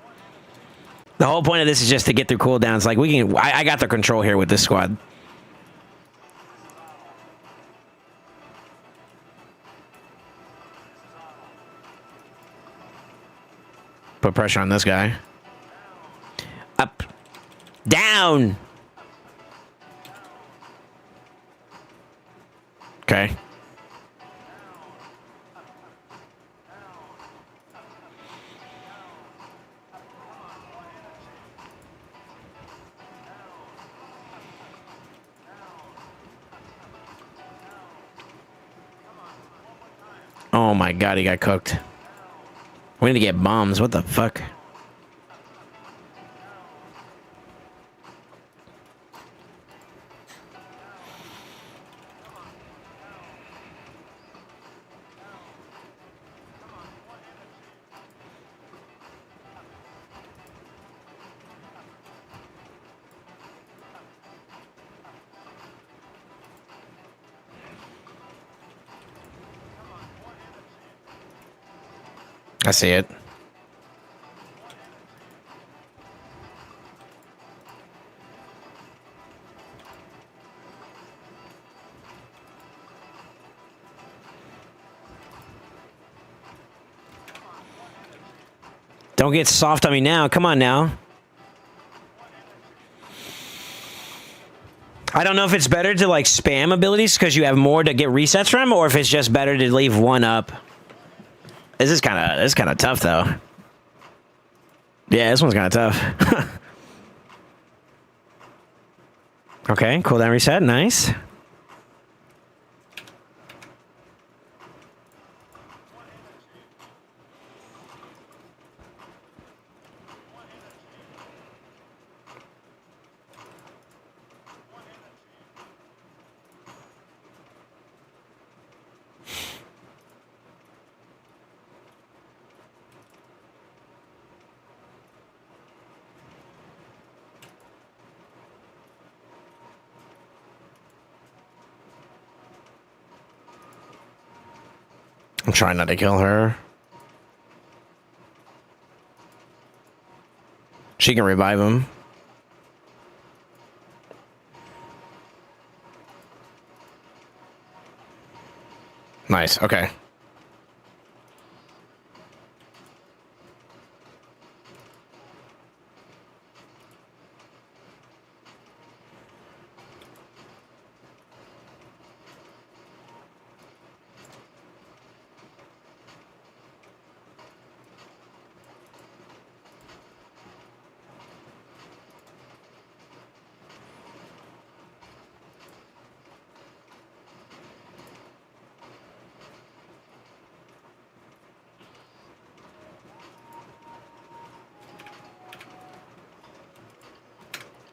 The whole point of this is just to get through cooldowns. Like, we can... I got the control here with this squad. Put pressure on this guy. Up. Down! Okay. Oh my god, he got cooked. We need to get bombs. What the fuck? I see it. Don't get soft on me now. Come on now. I don't know if it's better to like spam abilities because you have more to get resets from, or if it's just better to leave one up. This is kind of tough though. Yeah, this one's kind of tough. Okay, cooldown reset. Nice. I'm trying not to kill her. She can revive him. Nice, okay.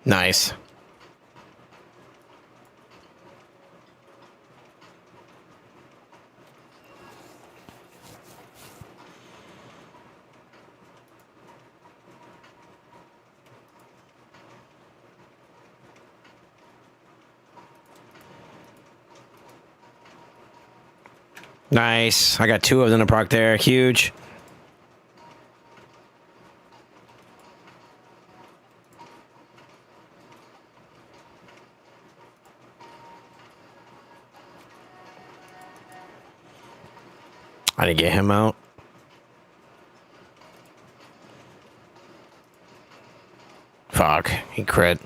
Nice. Nice. I got 2 of them to proc there. Huge. I didn't get him out. Fuck. He crit.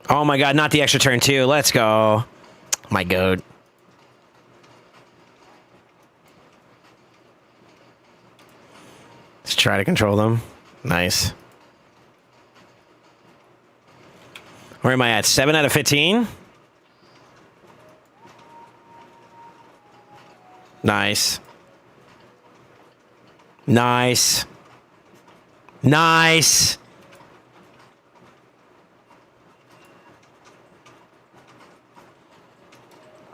Oh my god, not the extra turn too. Let's go. My goat. Let's try to control them. Nice. Where am I at? 7 out of 15? Nice. Nice. Nice.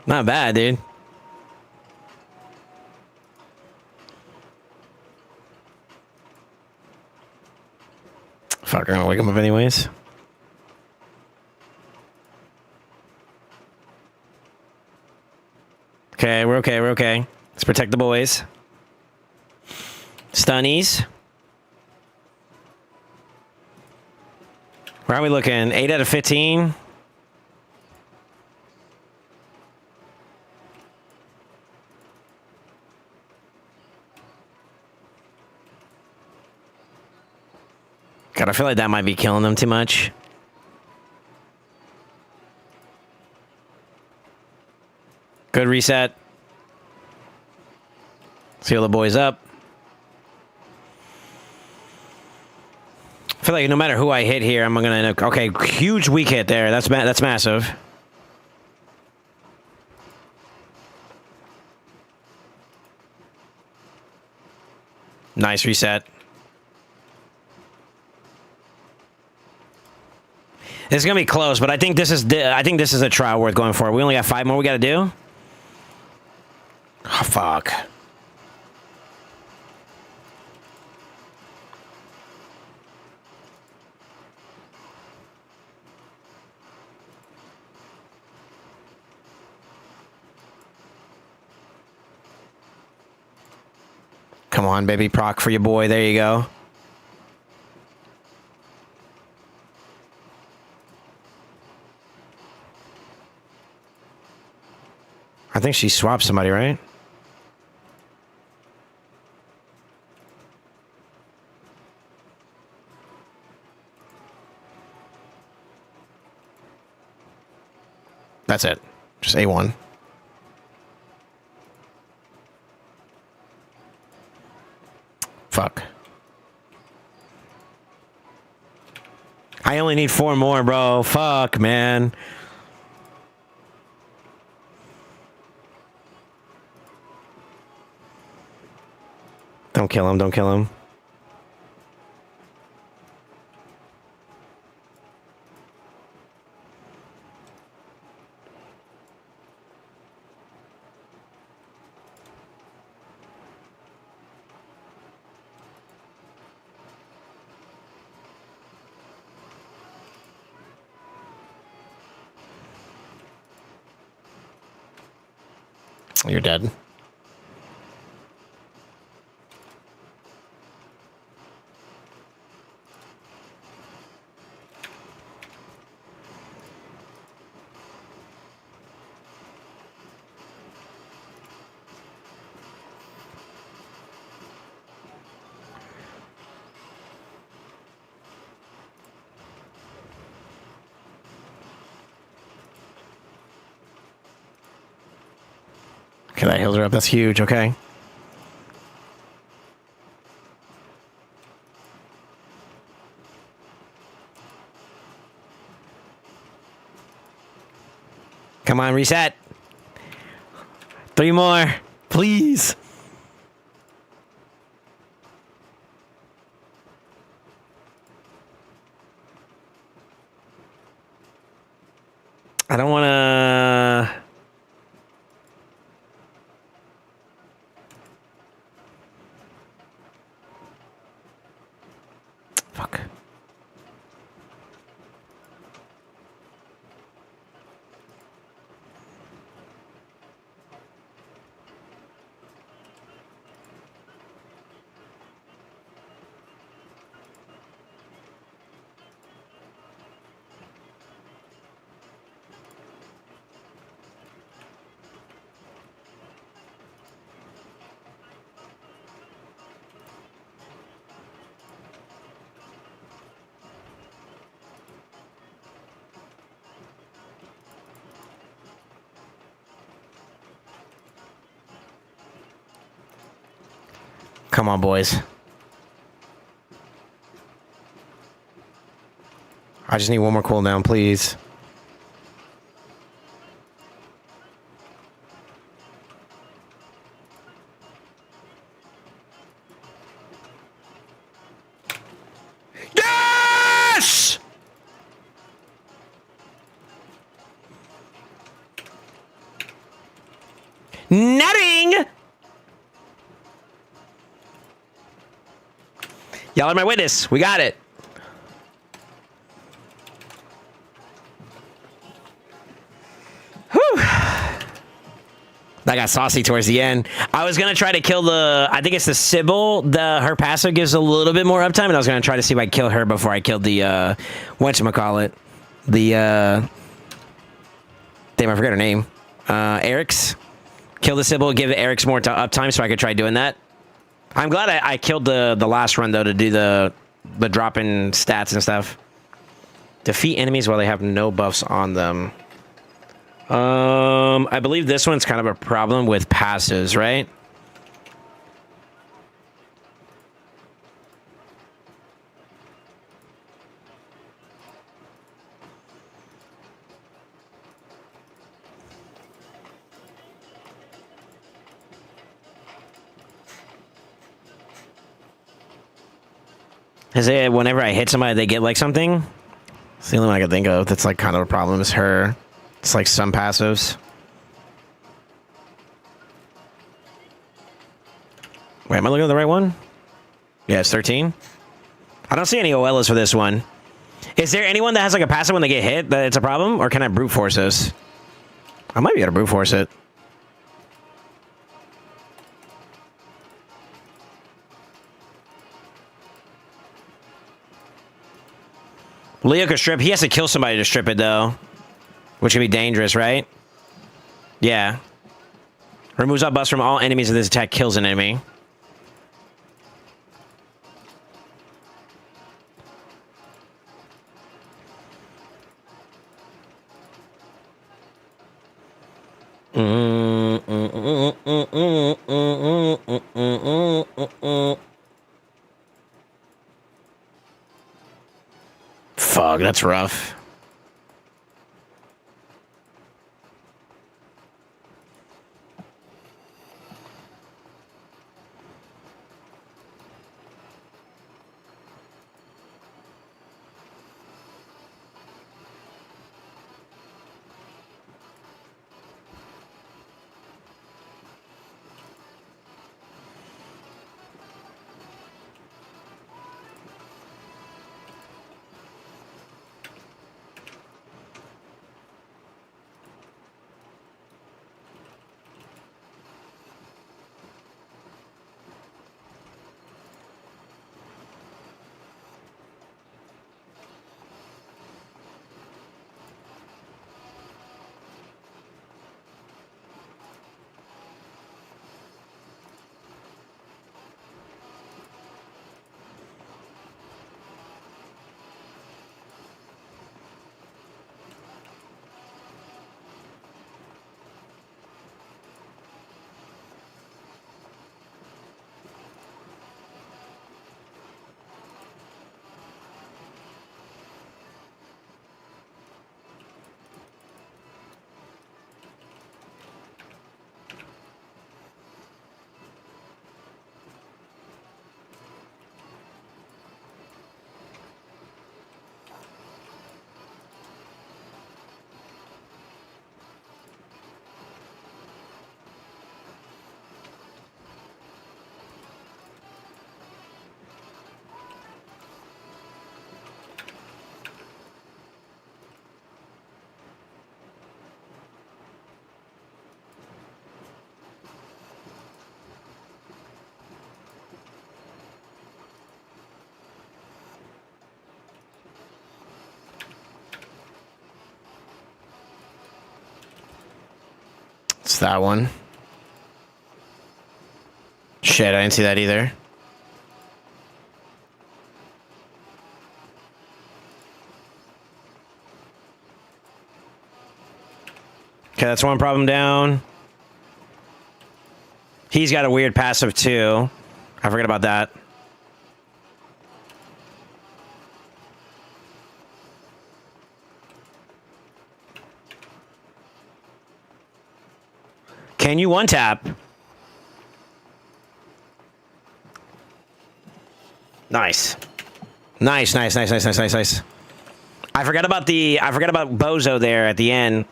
Not bad, dude. Fuck, I'm gonna wake him up anyways. Okay, we're okay, we're okay. Let's protect the boys. Stunnies. Where are we looking? 8 out of 15? God, I feel like that might be killing them too much. Good reset. Let's heal the boys up. feel like no matter who I hit here, I'm gonna end up. Okay, huge weak hit there. That's massive. Nice reset. It's gonna be close, but I think this is a trial worth going for. We only got 5 more we gotta do. Oh, fuck. Come on, baby, proc for your boy. There you go. I think she swapped somebody, right? That's it. Just A1. Fuck. I only need 4 more, bro. Fuck, man. Don't kill him. Don't kill him. You're dead. Okay, that heals her up. That's huge. Okay. Come on, reset. 3 more. Please. I don't want to... Fuck. Come on, boys. I just need 1 more cooldown, please. Yes! Netting! Y'all are my witness. We got it. Whew. That got saucy towards the end. I was going to try to kill the... I think it's the Sybil. Her passive gives a little bit more uptime, and I was going to try to see if I could kill her before I killed the... whatchamacallit? The... Damn, I forgot her name. Eric's. Kill the Sybil, give Eric's more uptime so I could try doing that. I'm glad I killed the last run, though, to do the drop-in stats and stuff. Defeat enemies while they have no buffs on them. I believe this one's kind of a problem with passives, right? Is it whenever I hit somebody, they get like something? It's the only one I can think of that's like kind of a problem is her. It's like some passives. Wait, am I looking at the right one? Yeah, it's 13. I don't see any OLs for this one. Is there anyone that has like a passive when they get hit that it's a problem? Or can I brute force this? I might be able to brute force it. Leo could strip. He has to kill somebody to strip it, though. Which could be dangerous, right? Yeah. Removes up bust from all enemies of this attack. Kills an enemy. Fuck, that's rough. It's that one. Shit, I didn't see that either. Okay, that's one problem down. He's got a weird passive too. I forgot about that. Can you one tap? Nice. Nice. I forgot about Bozo there at the end.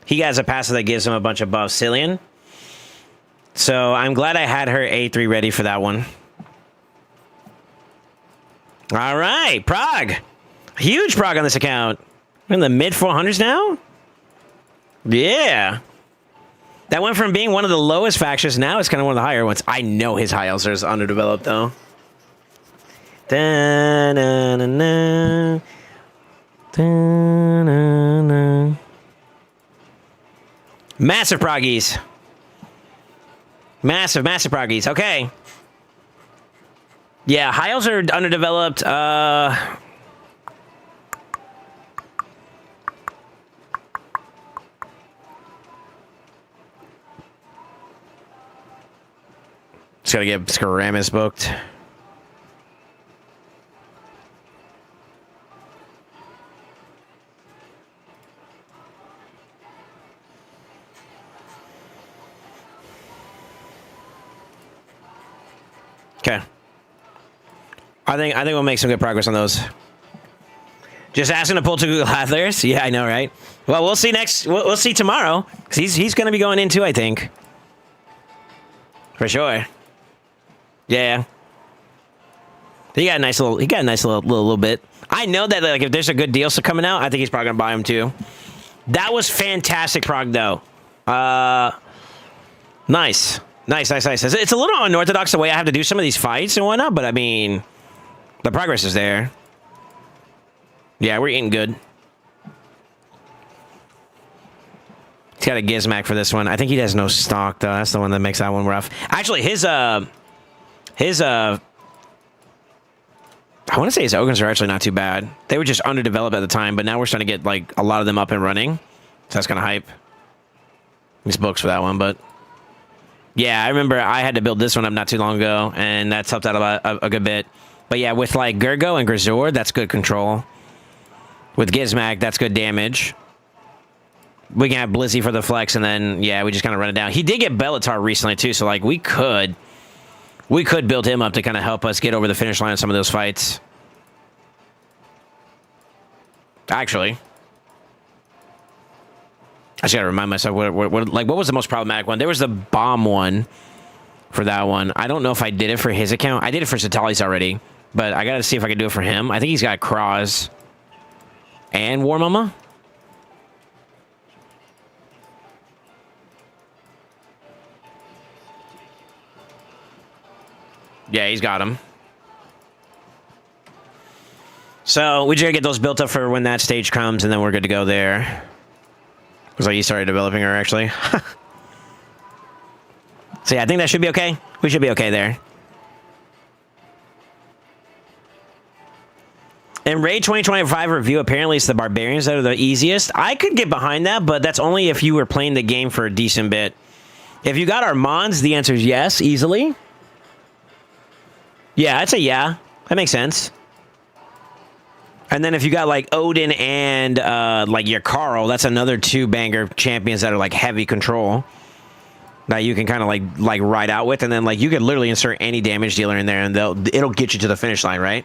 He has a passive that gives him a bunch of buffs. Cillian. So I'm glad I had her A3 ready for that one. All right, Prague. Huge Prague on this account. We're in the mid 400s now? Yeah. That went from being one of the lowest factions, now it's kind of one of the higher ones. I know his high elser is underdeveloped, though. Da-na-na-na. Da-na-na. Massive proggies. Massive proggies. Okay. Yeah, high elser are underdeveloped. Just gotta get Skaramis booked. Okay. I think we'll make some good progress on those. Just asking to pull two Google Athlers. Yeah, I know, right? Well, we'll see next. We'll see tomorrow. 'Cause he's going to be going in too, I think. For sure. Yeah. He got a nice little bit. I know that like if there's a good deal coming out, I think he's probably gonna buy him too. That was fantastic prog though. Nice. It's a little unorthodox the way I have to do some of these fights and whatnot, but I mean, the progress is there. Yeah, we're eating good. He's got a Gizmac for this one. I think he has no stock though. That's the one that makes that one rough. Actually, his I want to say his Ogres are actually not too bad. They were just underdeveloped at the time, but now we're starting to get like a lot of them up and running. So that's kind of hype. These books for that one, but yeah, I remember I had to build this one up not too long ago, and that's helped out a good bit. But yeah, with like Gergo and Grisor, that's good control. With Gizmac, that's good damage. We can have Blizzy for the flex, and then yeah, we just kind of run it down. He did get Bellatar recently too, so like we could build him up to kind of help us get over the finish line in some of those fights. Actually, I just gotta remind myself what was the most problematic one? There was the bomb one for that one. I don't know if I did it for his account. I did it for Satali's already, but I gotta see if I can do it for him. I think he's got Cross and War Mama. Yeah, he's got him. So we just gotta get those built up for when that stage comes, and then we're good to go there. Looks like you started developing her, actually. So yeah, I think that should be okay. We should be okay there. In Raid 2025 review, apparently it's the Barbarians that are the easiest. I could get behind that, but that's only if you were playing the game for a decent bit. If you got our Mons, the answer is yes, easily. Yeah, I'd say yeah. That makes sense. And then if you got like Odin and like your Carl, that's another two banger champions that are like heavy control that you can kind of like ride out with, and then like you could literally insert any damage dealer in there and it'll get you to the finish line, right?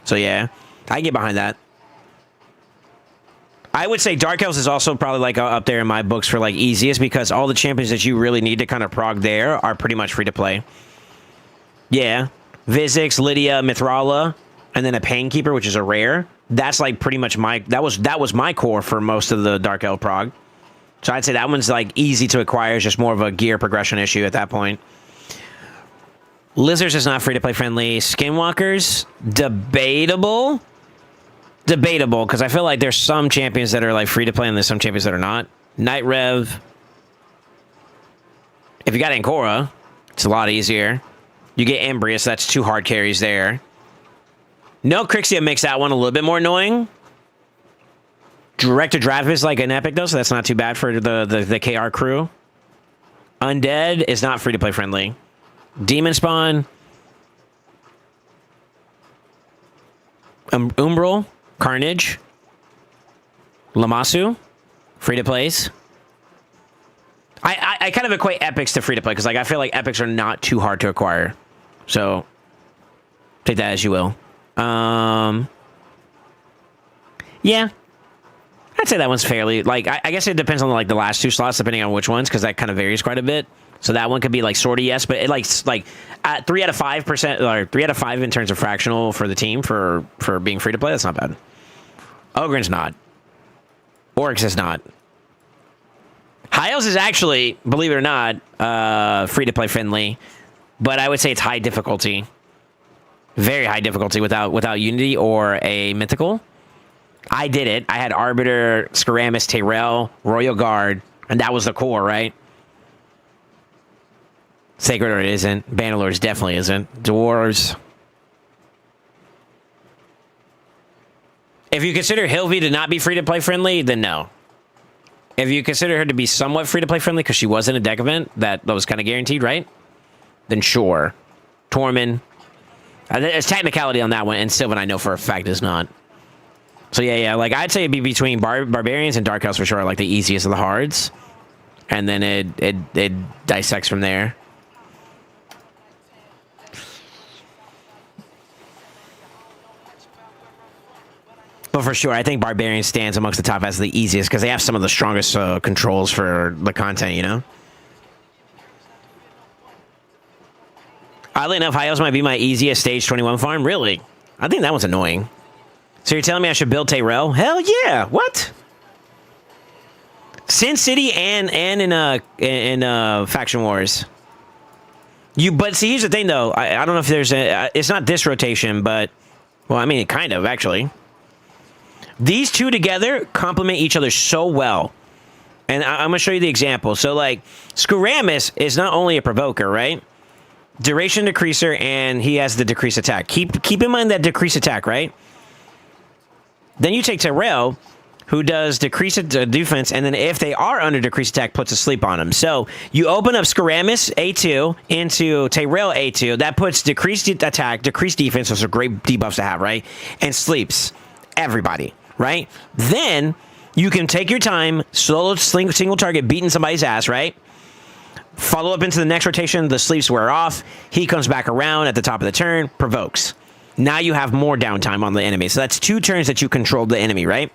So yeah, I can get behind that. I would say Dark Elves is also probably like up there in my books for like easiest, because all the champions that you really need to kind of prog there are pretty much free to play. Yeah. Vizix, Lydia, Mithrala, and then a Painkeeper, which is a rare. That's like pretty much that was my core for most of the Dark Elf prog. So I'd say that one's like easy to acquire. It's just more of a gear progression issue at that point. Lizards is not free to play friendly. Skinwalkers, debatable, because I feel like there's some champions that are like free to play and there's some champions that are not. Night Rev. If you got Ancora, it's a lot easier. You get Embrius, that's two hard carries there. No Crixia makes that one a little bit more annoying. Director Draft is like an epic though, so that's not too bad for the KR crew. Undead is not free to play friendly. Demon Spawn. Umbral. Carnage. Lamasu. Free to plays. I kind of equate epics to free to play because like I feel like epics are not too hard to acquire. So take that as you will. Yeah. I'd say that one's fairly like I guess it depends on like the last two slots depending on which ones, because that kind of varies quite a bit. So that one could be like sorta yes, but it like at 3 out of 5% or 3 out of 5 in terms of fractional for the team for being free to play. That's not bad. Ogren's not. Oryx is not. High Elves is actually, believe it or not, free to play friendly, but I would say it's high difficulty, very high difficulty without Unity or a mythical. I did it. I had Arbiter, Skaramis, Tyrell, Royal Guard, and that was the core, right? Sacred Lord isn't. Bannerlords definitely isn't. Dwarves. If you consider Hilvi to not be free to play friendly, then no. If you consider her to be somewhat free to play friendly because she was in a deck event that was kind of guaranteed, right? Then sure. Tormund. There's technicality on that one, and Sylvan I know for a fact is not. So yeah, like I'd say it'd be between Barbarians and Dark Elves for sure, like the easiest of the hards. And then it dissects from there. But for sure, I think Barbarian stands amongst the top as the easiest because they have some of the strongest controls for the content, you know? Oddly enough, High Elves might be my easiest stage 21 farm. Really? I think that one's annoying. So you're telling me I should build Tyrell? Hell yeah! What? Sin City and in Faction Wars. But see, here's the thing though. I don't know if there's it's not this rotation, but well, I mean, kind of actually. These two together complement each other so well. And I'm gonna show you the example. So like, Skuramis is not only a provoker, right? Duration decreaser, and he has the decrease attack. Keep in mind that decrease attack, right? Then you take Tyrell, who does decrease defense, and then if they are under decrease attack, puts a sleep on them. So you open up Skuramis A2 into Tyrell A2. That puts decreased attack, decreased defense, those are great debuffs to have, right? And sleeps everybody, right? Then you can take your time, solo single target, beating somebody's ass, right? Follow up into the next rotation, the sleeps wear off. He comes back around at the top of the turn, provokes. Now you have more downtime on the enemy. So that's 2 turns that you controlled the enemy, right?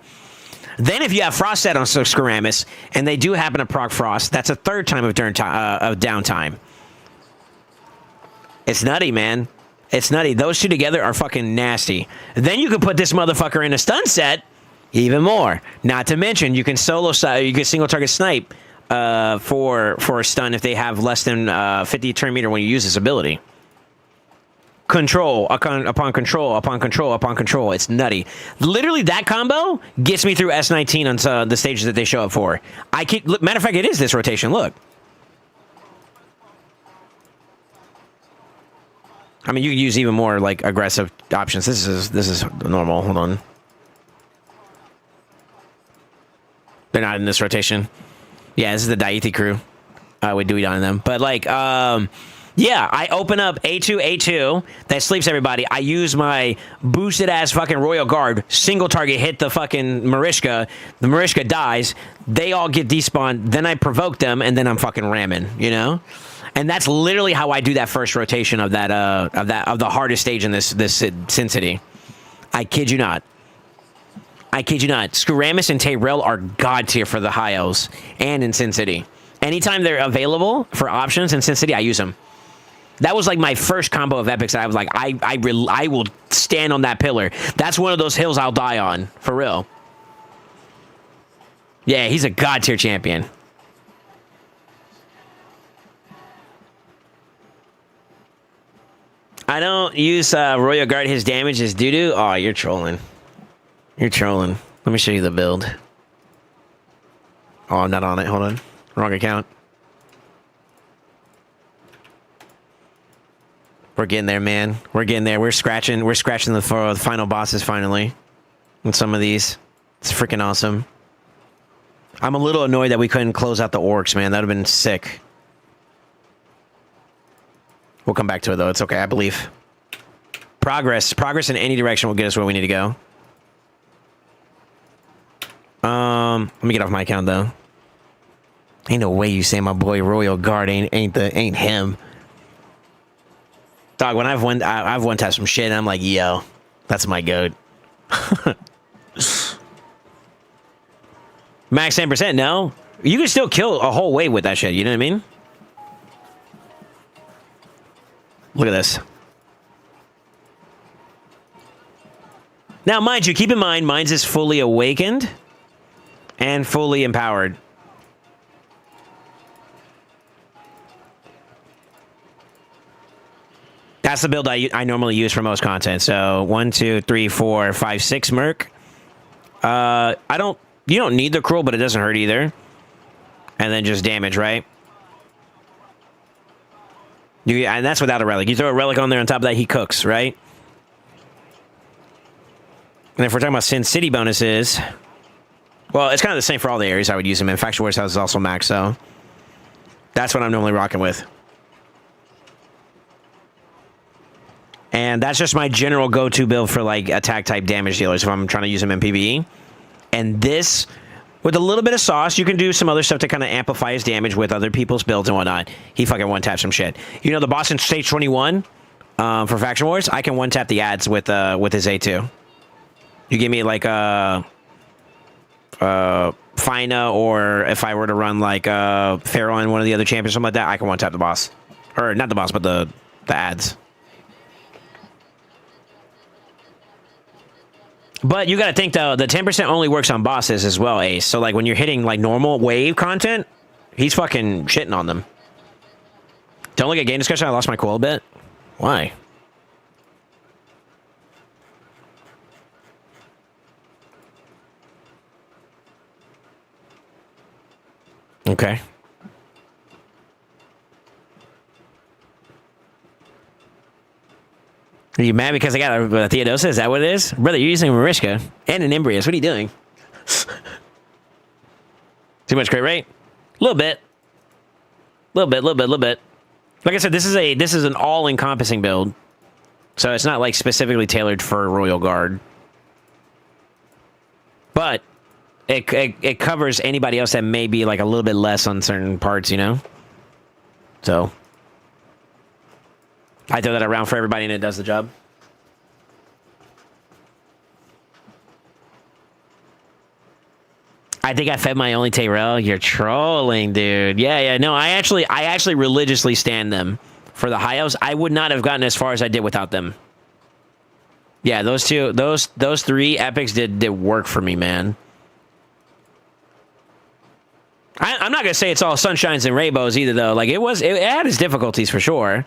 Then if you have Frost set on Skuramis, and they do happen to proc Frost, that's a 3rd time of downtime. It's nutty, man. It's nutty. Those two together are fucking nasty. Then you can put this motherfucker in a stun set, even more. Not to mention, you can you can single target snipe for a stun if they have less than 50 turn meter when you use this ability. Control upon control upon control upon control. It's nutty. Literally, that combo gets me through S19 on the stages that they show up for. Matter of fact, it is this rotation. Look. I mean, you can use even more like aggressive options. This is normal. Hold on. They're not in this rotation. Yeah, this is the Daithi crew. We do it on them, but like, yeah, I open up A2 that sleeps everybody. I use my boosted ass fucking Royal Guard, single target, hit the fucking Marishka. The Marishka dies. They all get despawned. Then I provoke them, and then I'm fucking ramming. You know, and that's literally how I do that first rotation of the hardest stage in this Sin City. I kid you not. I kid you not. Skuramis and Tyrell are god tier for the High Elves and in Sin City. Anytime they're available for options in Sin City, I use them. That was like my first combo of epics. I was like, I will stand on that pillar. That's one of those hills I'll die on, for real. Yeah, he's a god tier champion. I don't use Royal Guard. His damage is doo-doo. Oh, you're trolling. You're trolling. Let me show you the build. Oh, I'm not on it. Hold on. Wrong account. We're getting there, man. We're getting there. We're scratching the final bosses finally. With some of these. It's freaking awesome. I'm a little annoyed that we couldn't close out the orcs, man. That would have been sick. We'll come back to it, though. It's okay, I believe. Progress in any direction will get us where we need to go. Let me get off my account, though. Ain't no way you say my boy Royal Guard ain't him. Dog, when I've one tapped some shit, and I'm like, yo, that's my goat. Max 10%, no? You can still kill a whole wave with that shit, you know what I mean? Look at this. Now, mind you, keep in mind, mine's is fully awakened and fully empowered. That's the build I normally use for most content. So 1, 2, 3, 4, 5, 6 Merc. You don't need the cruel, but it doesn't hurt either. And then just damage, right? And that's without a relic. You throw a relic on there on top of that, he cooks, right? And if we're talking about Sin City bonuses, well, it's kind of the same for all the areas I would use them in. Faction Wars House is also max, so that's what I'm normally rocking with. And that's just my general go-to build for like attack type damage dealers if I'm trying to use them in PvE. And this, with a little bit of sauce, you can do some other stuff to kind of amplify his damage with other people's builds and whatnot. He fucking one-taps some shit. You know the boss in stage 21 for Faction Wars? I can one-tap the ads with his A2. You give me like a Fina, or if I were to run like Pharaoh and one of the other champions, something like that, I can one tap the boss, or not the boss, but the ads. But you got to think though, the 10% only works on bosses as well, Ace. So like when you're hitting like normal wave content, he's fucking shitting on them. Don't look at game discussion. I lost my cool a bit. Why? Okay. Are you mad because I got a Theodosa? Is that what it is? Brother, you're using a Marishka and an Embrius. What are you doing? Too much crit rate? A little bit. Little bit. Like I said, this is an all-encompassing build. So it's not like specifically tailored for Royal Guard. But it covers anybody else that may be like a little bit less on certain parts, you know? So I throw that around for everybody and it does the job. I think I fed my only Tyrell. You're trolling, dude. Yeah. No, I actually religiously stand them for the high elves. I would not have gotten as far as I did without them. Yeah, those three epics did work for me, man. I'm not gonna say it's all sunshines and rainbows either, though. Like it had its difficulties for sure.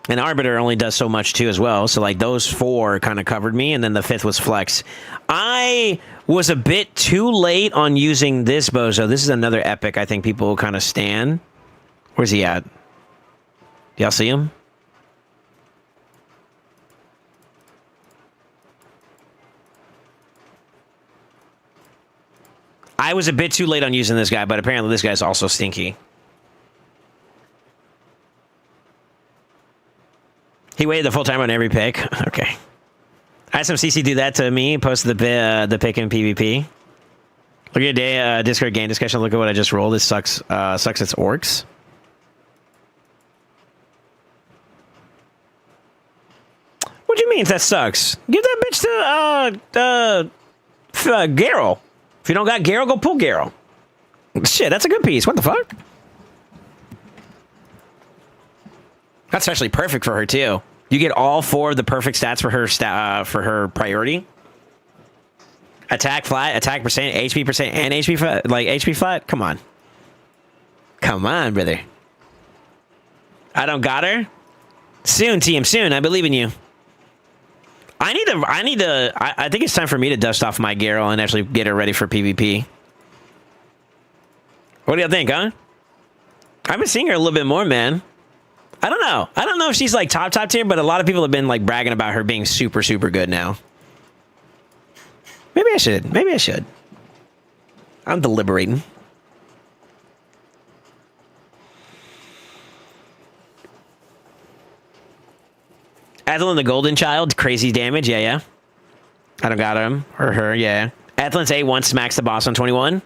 And Arbiter only does so much too as well. So like those four kind of covered me, and then the fifth was Flex. I was a bit too late on using this bozo. This is another epic I think people will kind of stan. Where's he at? Y'all see him? I was a bit too late on using this guy, but apparently this guy's also stinky. He waited the full time on every pick. Okay. I had some CC do that to me. Posted the pick in PvP. Look at your Discord game discussion. Look at what I just rolled. This sucks. Sucks. It's orcs. What do you mean that sucks? Give that bitch to Garrow. If you don't got Garrow, go pull Garrow. Shit, that's a good piece. What the fuck? That's actually perfect for her too. You get all four of the perfect stats for her priority. Attack flat, attack percent, HP percent, and HP flat. Like HP flat. Come on, brother. I don't got her. Soon, team. Soon. I believe in you. I think it's time for me to dust off my Garrow and actually get her ready for PvP. What do y'all think, huh? I've been seeing her a little bit more, man. I don't know. I don't know if she's like top tier, but a lot of people have been like bragging about her being super good now. Maybe I should. I'm deliberating. Athlon the Golden Child, crazy damage. Yeah. I don't got him or her. Yeah. Athlon's A1 smacks the boss on 21.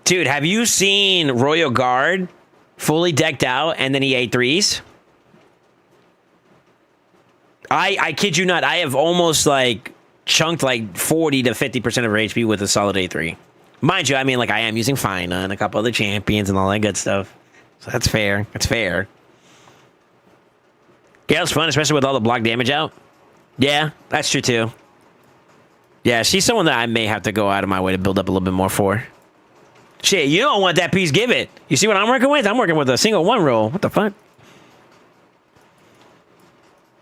Dude, have you seen Royal Guard fully decked out and then he A3s? I kid you not. I have almost like chunked like 40 to 50% of her HP with a solid A3. Mind you, I mean, like I am using Fina and a couple other champions and all that good stuff. So that's fair. That's fair. Gale's fun, especially with all the block damage out. Yeah, that's true too. Yeah, she's someone that I may have to go out of my way to build up a little bit more for. Shit, you don't want that piece, give it. You see what I'm working with? I'm working with a single one roll. What the fuck?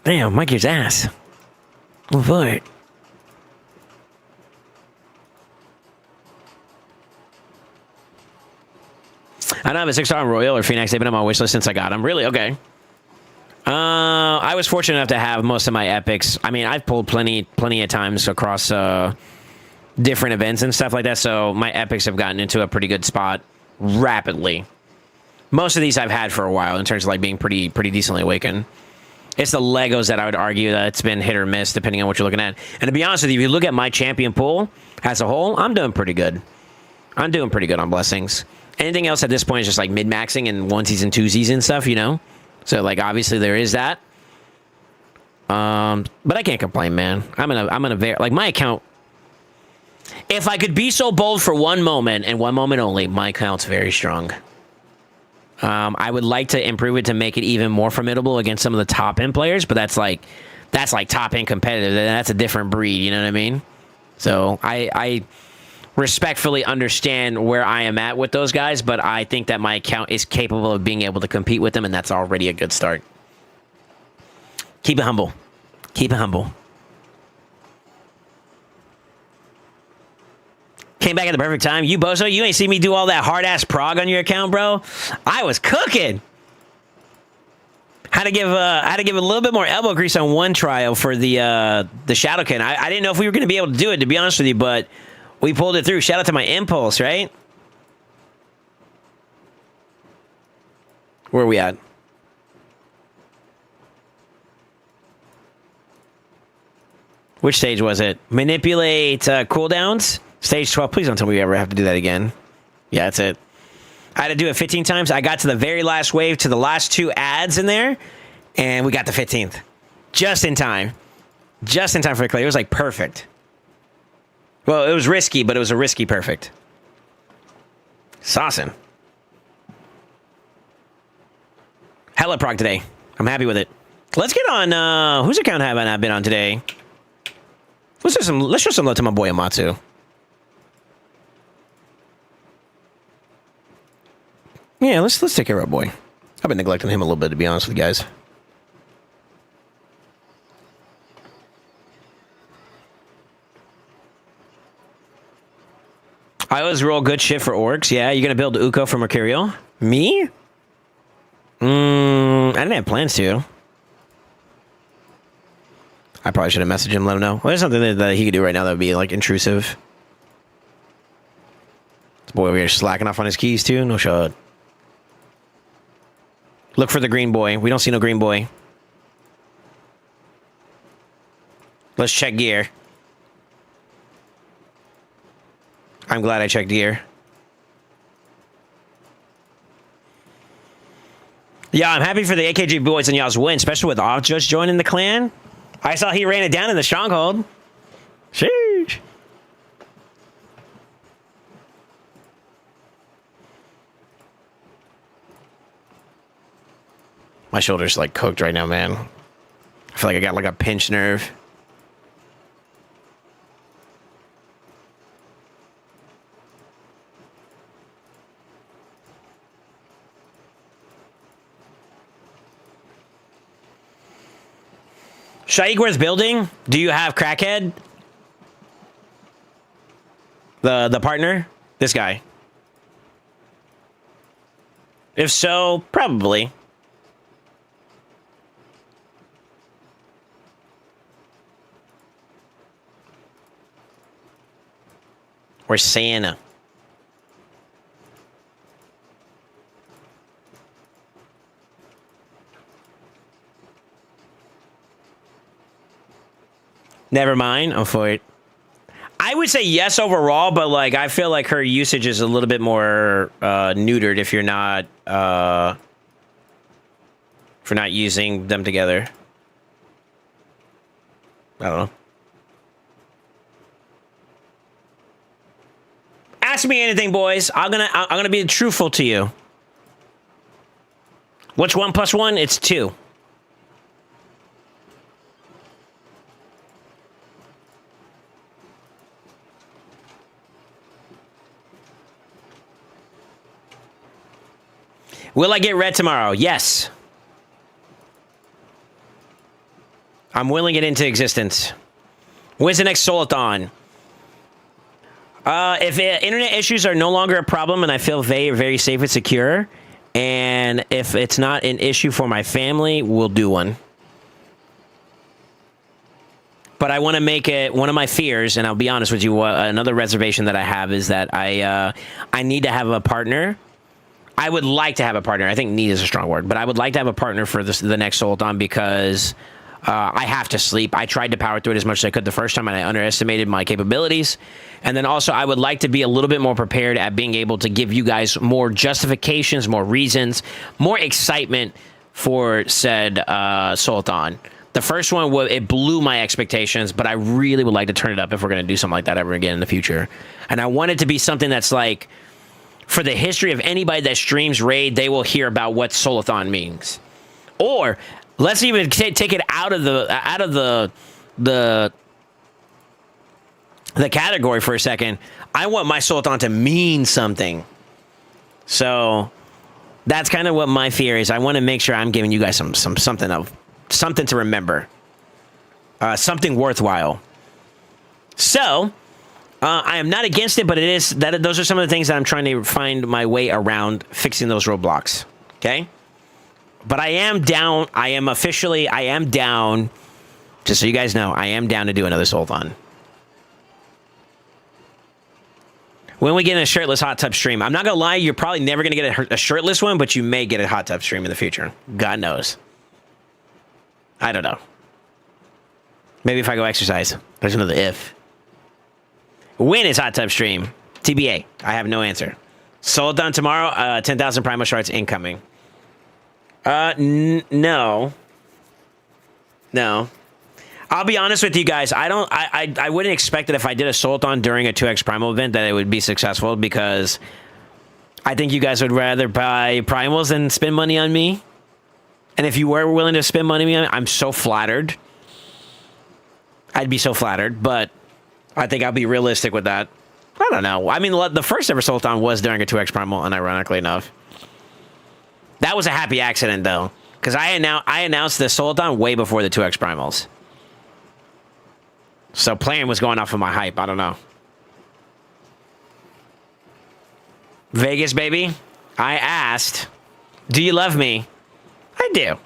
Damn, Mikey's ass. Oh, fuck. I don't have a 6-star Royal or Phoenix. They've been on my wish list since I got them. Really? Okay. I was fortunate enough to have most of my epics. I mean, I've pulled plenty of times across different events and stuff like that, so my epics have gotten into a pretty good spot rapidly. Most of these I've had for a while in terms of like being pretty decently awakened. It's the Legos that I would argue that it's been hit or miss depending on what you're looking at. And to be honest with you, if you look at my champion pool as a whole, I'm doing pretty good. I'm doing pretty good on blessings. Anything else at this point is just like mid-maxing and onesies and twosies and stuff, you know? So like obviously there is that. But I can't complain, man. I'm gonna like my account. If I could be so bold for one moment and one moment only, my account's very strong. I would like to improve it to make it even more formidable against some of the top end players, but that's like top end competitive. That's a different breed. You know what I mean? So I respectfully understand where I am at with those guys, but I think that my account is capable of being able to compete with them, and that's already a good start. Keep it humble. Keep it humble. Came back at the perfect time. You, Bozo, you ain't see me do all that hard-ass prog on your account, bro. I was cooking. Had to give a little bit more elbow grease on one trial for the Shadowkin. I didn't know if we were going to be able to do it, to be honest with you, but we pulled it through. Shout out to my impulse, right? Where are we at? Which stage was it? Manipulate cooldowns? Stage 12. Please don't tell me we ever have to do that again. Yeah, that's it. I had to do it 15 times. I got to the very last wave, to the last 2 ads in there, and we got the 15th. Just in time. Just in time for the clear. It was like perfect. Well, it was risky, but it was a risky perfect. Saucin'. Hella prog today. I'm happy with it. Let's get on, whose account have I been on today? Let's show some love to my boy Amatsu. Yeah, let's take care of our boy. I've been neglecting him a little bit, to be honest with you guys. I always roll good shit for orcs. Yeah, you gonna build Uko for Mercurial? Me? I didn't have plans to. I probably should have messaged him, let him know. Well, there's something that he could do right now that would be, like, intrusive. This boy over here slacking off on his keys, too. No shot. Look for the green boy. We don't see no green boy. Let's check gear. I'm glad I checked gear. Yeah, I'm happy for the AKG boys and y'all's win, especially with Off Judge joining the clan. I saw he ran it down in the stronghold. Sheesh. My shoulder's like cooked right now, man. I feel like I got like a pinched nerve. Shaik, where's building? Do you have Crackhead? The partner? This guy. If so, probably. Or Santa. Never mind. I'm for it. I would say yes overall, but like I feel like her usage is a little bit more neutered if you're not using them together. I don't know. Ask me anything, boys. I'm gonna be truthful to you. What's 1 + 1? It's 2. Will I get red tomorrow? Yes. I'm willing it into existence. When's the next Soulathon? If internet issues are no longer a problem and I feel very, very safe and secure, and if it's not an issue for my family, we'll do one. But I want to make it one of my fears, and I'll be honest with you, another reservation that I have is that I need to have a partner. I would like to have a partner. I think need is a strong word, but I would like to have a partner for the next Soulathon because I have to sleep. I tried to power through it as much as I could the first time, and I underestimated my capabilities. And then also, I would like to be a little bit more prepared at being able to give you guys more justifications, more reasons, more excitement for said Sultan. The first one, it blew my expectations, but I really would like to turn it up if we're going to do something like that ever again in the future. And I want it to be something that's like, for the history of anybody that streams Raid, they will hear about what Solathon means. Or let's even take it out of the category for a second. I want my Solathon to mean something. So that's kind of what my fear is. I want to make sure I'm giving you guys something to remember, something worthwhile. So I am not against it, but it is that those are some of the things that I'm trying to find my way around fixing those roadblocks. Okay, but I am down. I am down. Just so you guys know, I am down to do another Sultan. When we get in a shirtless hot tub stream, I'm not gonna lie, you're probably never gonna get a shirtless one, but you may get a hot tub stream in the future. God knows. I don't know. Maybe if I go exercise. There's another if. When is hot tub stream? TBA. I have no answer. Sold on tomorrow. 10,000 Primal Shards incoming. No. No. I'll be honest with you guys. I wouldn't expect that if I did a Sultan during a 2x Primal event that it would be successful, because I think you guys would rather buy Primals than spend money on me. And if you were willing to spend money on me, I'm so flattered. I'd be so flattered, but I think I'll be realistic with that. I don't know. I mean, the first ever Sultan was during a 2x Primal, unironically enough. That was a happy accident, though, because I announced the Sultan way before the 2x Primals. So playing was going off of my hype. I don't know. Vegas, baby. I asked, do you love me? I do.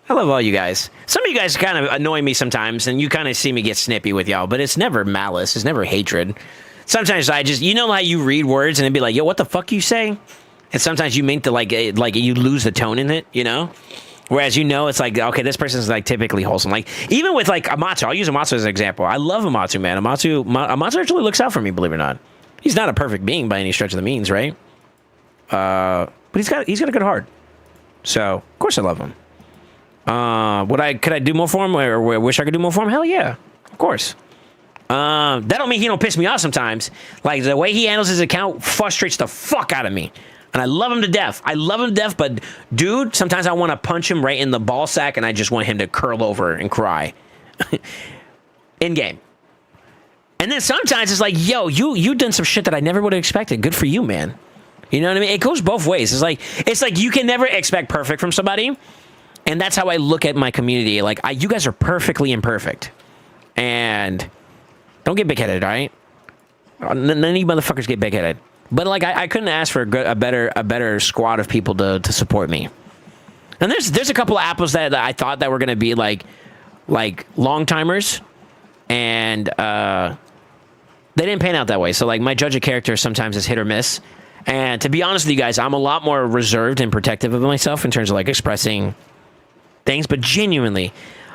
I love all you guys. Some of you guys kind of annoy me sometimes, and you kind of see me get snippy with y'all, but it's never malice. It's never hatred. Sometimes I just, you know how you read words and it'd be like, yo, what the fuck you say? And sometimes you mean to like you lose the tone in it, you know? Whereas, you know, it's like, okay, this person's like typically wholesome. Like, even with like Amatsu, I'll use Amatsu as an example. I love Amatsu, man. Amatsu actually looks out for me, believe it or not. He's not a perfect being by any stretch of the means, right? But he's got a good heart. So, of course I love him. Could I do more for him, or wish I could do more for him? Hell yeah, of course. That don't mean he don't piss me off sometimes. Like, the way he handles his account frustrates the fuck out of me. And I love him to death. But dude, sometimes I want to punch him right in the ball sack, and I just want him to curl over and cry. In game. And then sometimes it's like, yo, you done some shit that I never would have expected. Good for you, man. You know what I mean? It goes both ways. It's like you can never expect perfect from somebody. And that's how I look at my community. Like, you guys are perfectly imperfect. And don't get big-headed, all right? None of you motherfuckers get big-headed. But, like, I couldn't ask for a better squad of people to support me. And there's a couple of apples that I thought that were going to be, like long-timers. And they didn't pan out that way. So, like, my judge of character sometimes is hit or miss. And to be honest with you guys, I'm a lot more reserved and protective of myself in terms of, like, expressing things. But genuinely,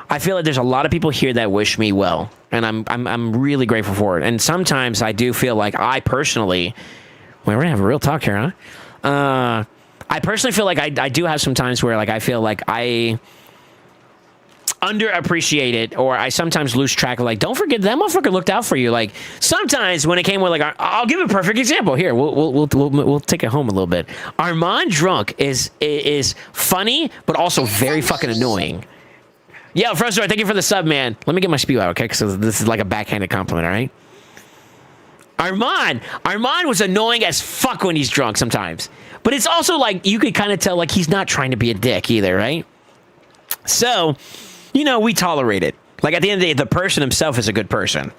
I feel like there's a lot of people here that wish me well. And I'm really grateful for it. And sometimes I do feel like I personally... We're going to have a real talk here, huh? I personally feel like I do have some times where, like, I feel like I underappreciate it, or I sometimes lose track of, like, don't forget that motherfucker looked out for you. Like, sometimes when it came with, like, I'll give a perfect example. Here, we'll take it home a little bit. Armand Drunk is funny, but also very fucking annoying. Yeah, first of all, thank you for the sub, man. Let me get my spew out, okay? Because this is like a backhanded compliment, all right? Armand was annoying as fuck when he's drunk sometimes. But it's also like, you could kind of tell, like, he's not trying to be a dick either, right? So, you know, we tolerate it. Like, at the end of the day, the person himself is a good person.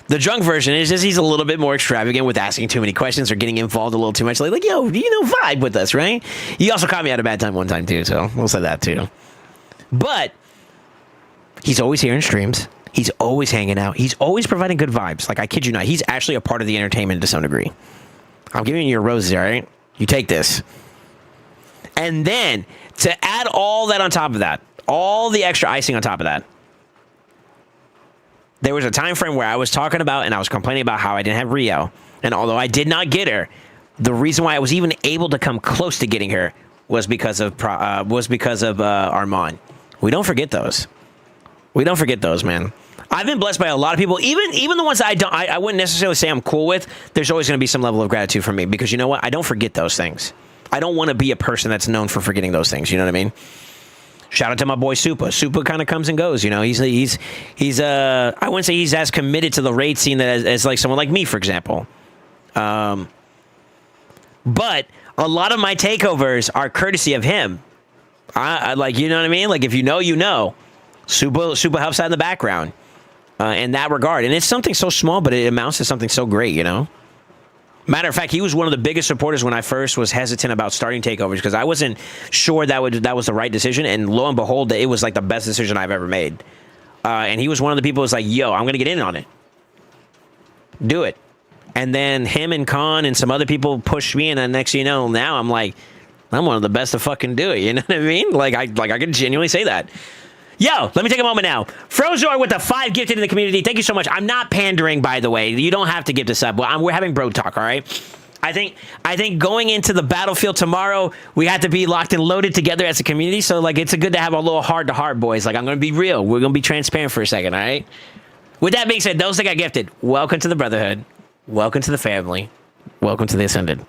The drunk version is just he's a little bit more extravagant with asking too many questions or getting involved a little too much. Like yo, you know, vibe with us, right? He also caught me at a bad time one time, too, so we'll say that, too. But he's always here in streams. He's always hanging out. He's always providing good vibes. Like, I kid you not. He's actually a part of the entertainment to some degree. I'm giving you your roses, all right? You take this. And then, to add all that on top of that, all the extra icing on top of that, there was a time frame where I was talking about and I was complaining about how I didn't have Rio. And although I did not get her, the reason why I was even able to come close to getting her was because of Armand. We don't forget those. We don't forget those, man. I've been blessed by a lot of people, even the ones that I wouldn't necessarily say I'm cool with. There's always going to be some level of gratitude from me because you know what? I don't forget those things. I don't want to be a person that's known for forgetting those things. You know what I mean? Shout out to my boy Supa. Supa kind of comes and goes. You know, he's I wouldn't say he's as committed to the raid scene as like someone like me, for example. But a lot of my takeovers are courtesy of him. I like, you know what I mean? Like if you know, you know. Supa helps out in the background. In that regard. And it's something so small, but it amounts to something so great, you know? Matter of fact, he was one of the biggest supporters when I first was hesitant about starting takeovers because I wasn't sure that was the right decision. And lo and behold, it was like the best decision I've ever made. And he was one of the people who was like, yo, I'm going to get in on it. Do it. And then him and Khan and some other people pushed me. And then next thing you know, now I'm like, I'm one of the best to fucking do it. You know what I mean? Like I can genuinely say that. Yo, let me take a moment now. Frozor with the 5 gifted in the community. Thank you so much. I'm not pandering, by the way. You don't have to give this up. We're having bro talk, all right? I think going into the battlefield tomorrow, we have to be locked and loaded together as a community. So, like, it's good to have a little heart-to-heart, boys. Like, I'm going to be real. We're going to be transparent for a second, all right? With that being said, those that got gifted, welcome to the Brotherhood. Welcome to the family. Welcome to the Ascended.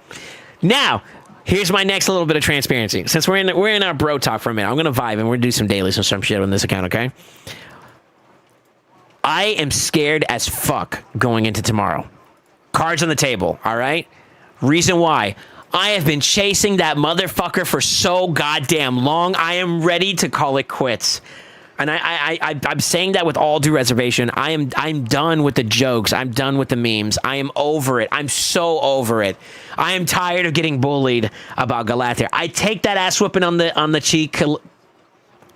Now, here's my next little bit of transparency. Since we're in our bro talk for a minute, I'm gonna vibe and we're gonna do some dailies and some shit on this account, okay? I am scared as fuck going into tomorrow. Cards on the table, all right? Reason why. I have been chasing that motherfucker for so goddamn long. I am ready to call it quits. And I'm saying that with all due reservation. I'm done with the jokes. I'm done with the memes. I am over it. I'm so over it. I am tired of getting bullied about Galather. I take that ass whipping on the cheek.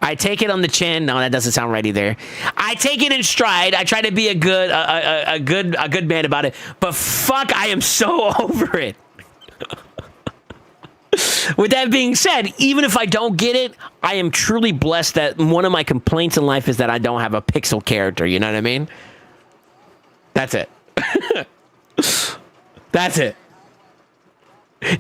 I take it on the chin. No, that doesn't sound right either. I take it in stride. I try to be a good man about it. But fuck, I am so over it. With that being said, even if I don't get it, I am truly blessed that one of my complaints in life is that I don't have a pixel character. You know what I mean? That's it. That's it.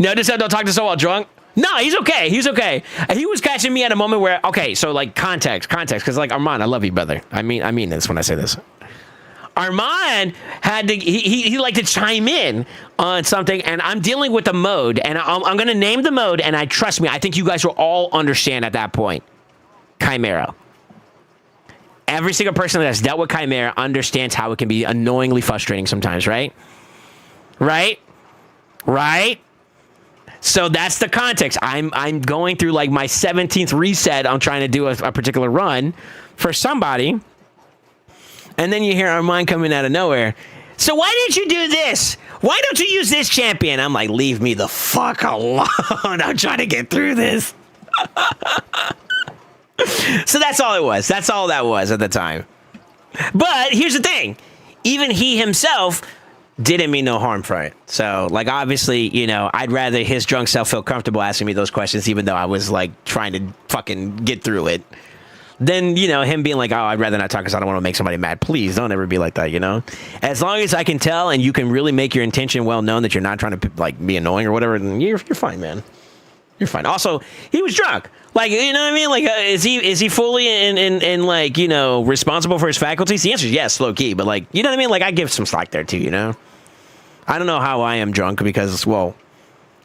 Notice I don't talk to Soul while drunk? No, he's okay. He's okay. He was catching me at a moment where, okay, so like context, because like Armand, I love you, brother. I mean this when I say this. Armand had to, he liked to chime in on something, and I'm dealing with the mode, and I'm going to name the mode, and trust me, I think you guys will all understand at that point. Chimera. Every single person that's dealt with Chimera understands how it can be annoyingly frustrating sometimes, right? Right? So that's the context. I'm going through like my 17th reset. I'm trying to do a particular run for somebody. And then you hear Armand coming out of nowhere. So why didn't you do this? Why don't you use this champion? I'm like, leave me the fuck alone. I'm trying to get through this. So that's all it was. That's all that was at the time. But here's the thing. Even he himself didn't mean no harm for it. So, like, obviously, you know, I'd rather his drunk self feel comfortable asking me those questions, even though I was, like, trying to fucking get through it. Then, you know, him being like, oh, I'd rather not talk because I don't want to make somebody mad. Please don't ever be like that, you know? As long as I can tell and you can really make your intention well known that you're not trying to, like, be annoying or whatever, then you're fine, man. You're fine. Also, he was drunk. Like, you know what I mean? Like, is he fully in like, you know, responsible for his faculties? The answer is yes, low key. But, like, you know what I mean? Like, I give some slack there, too, you know? I don't know how I am drunk because, well,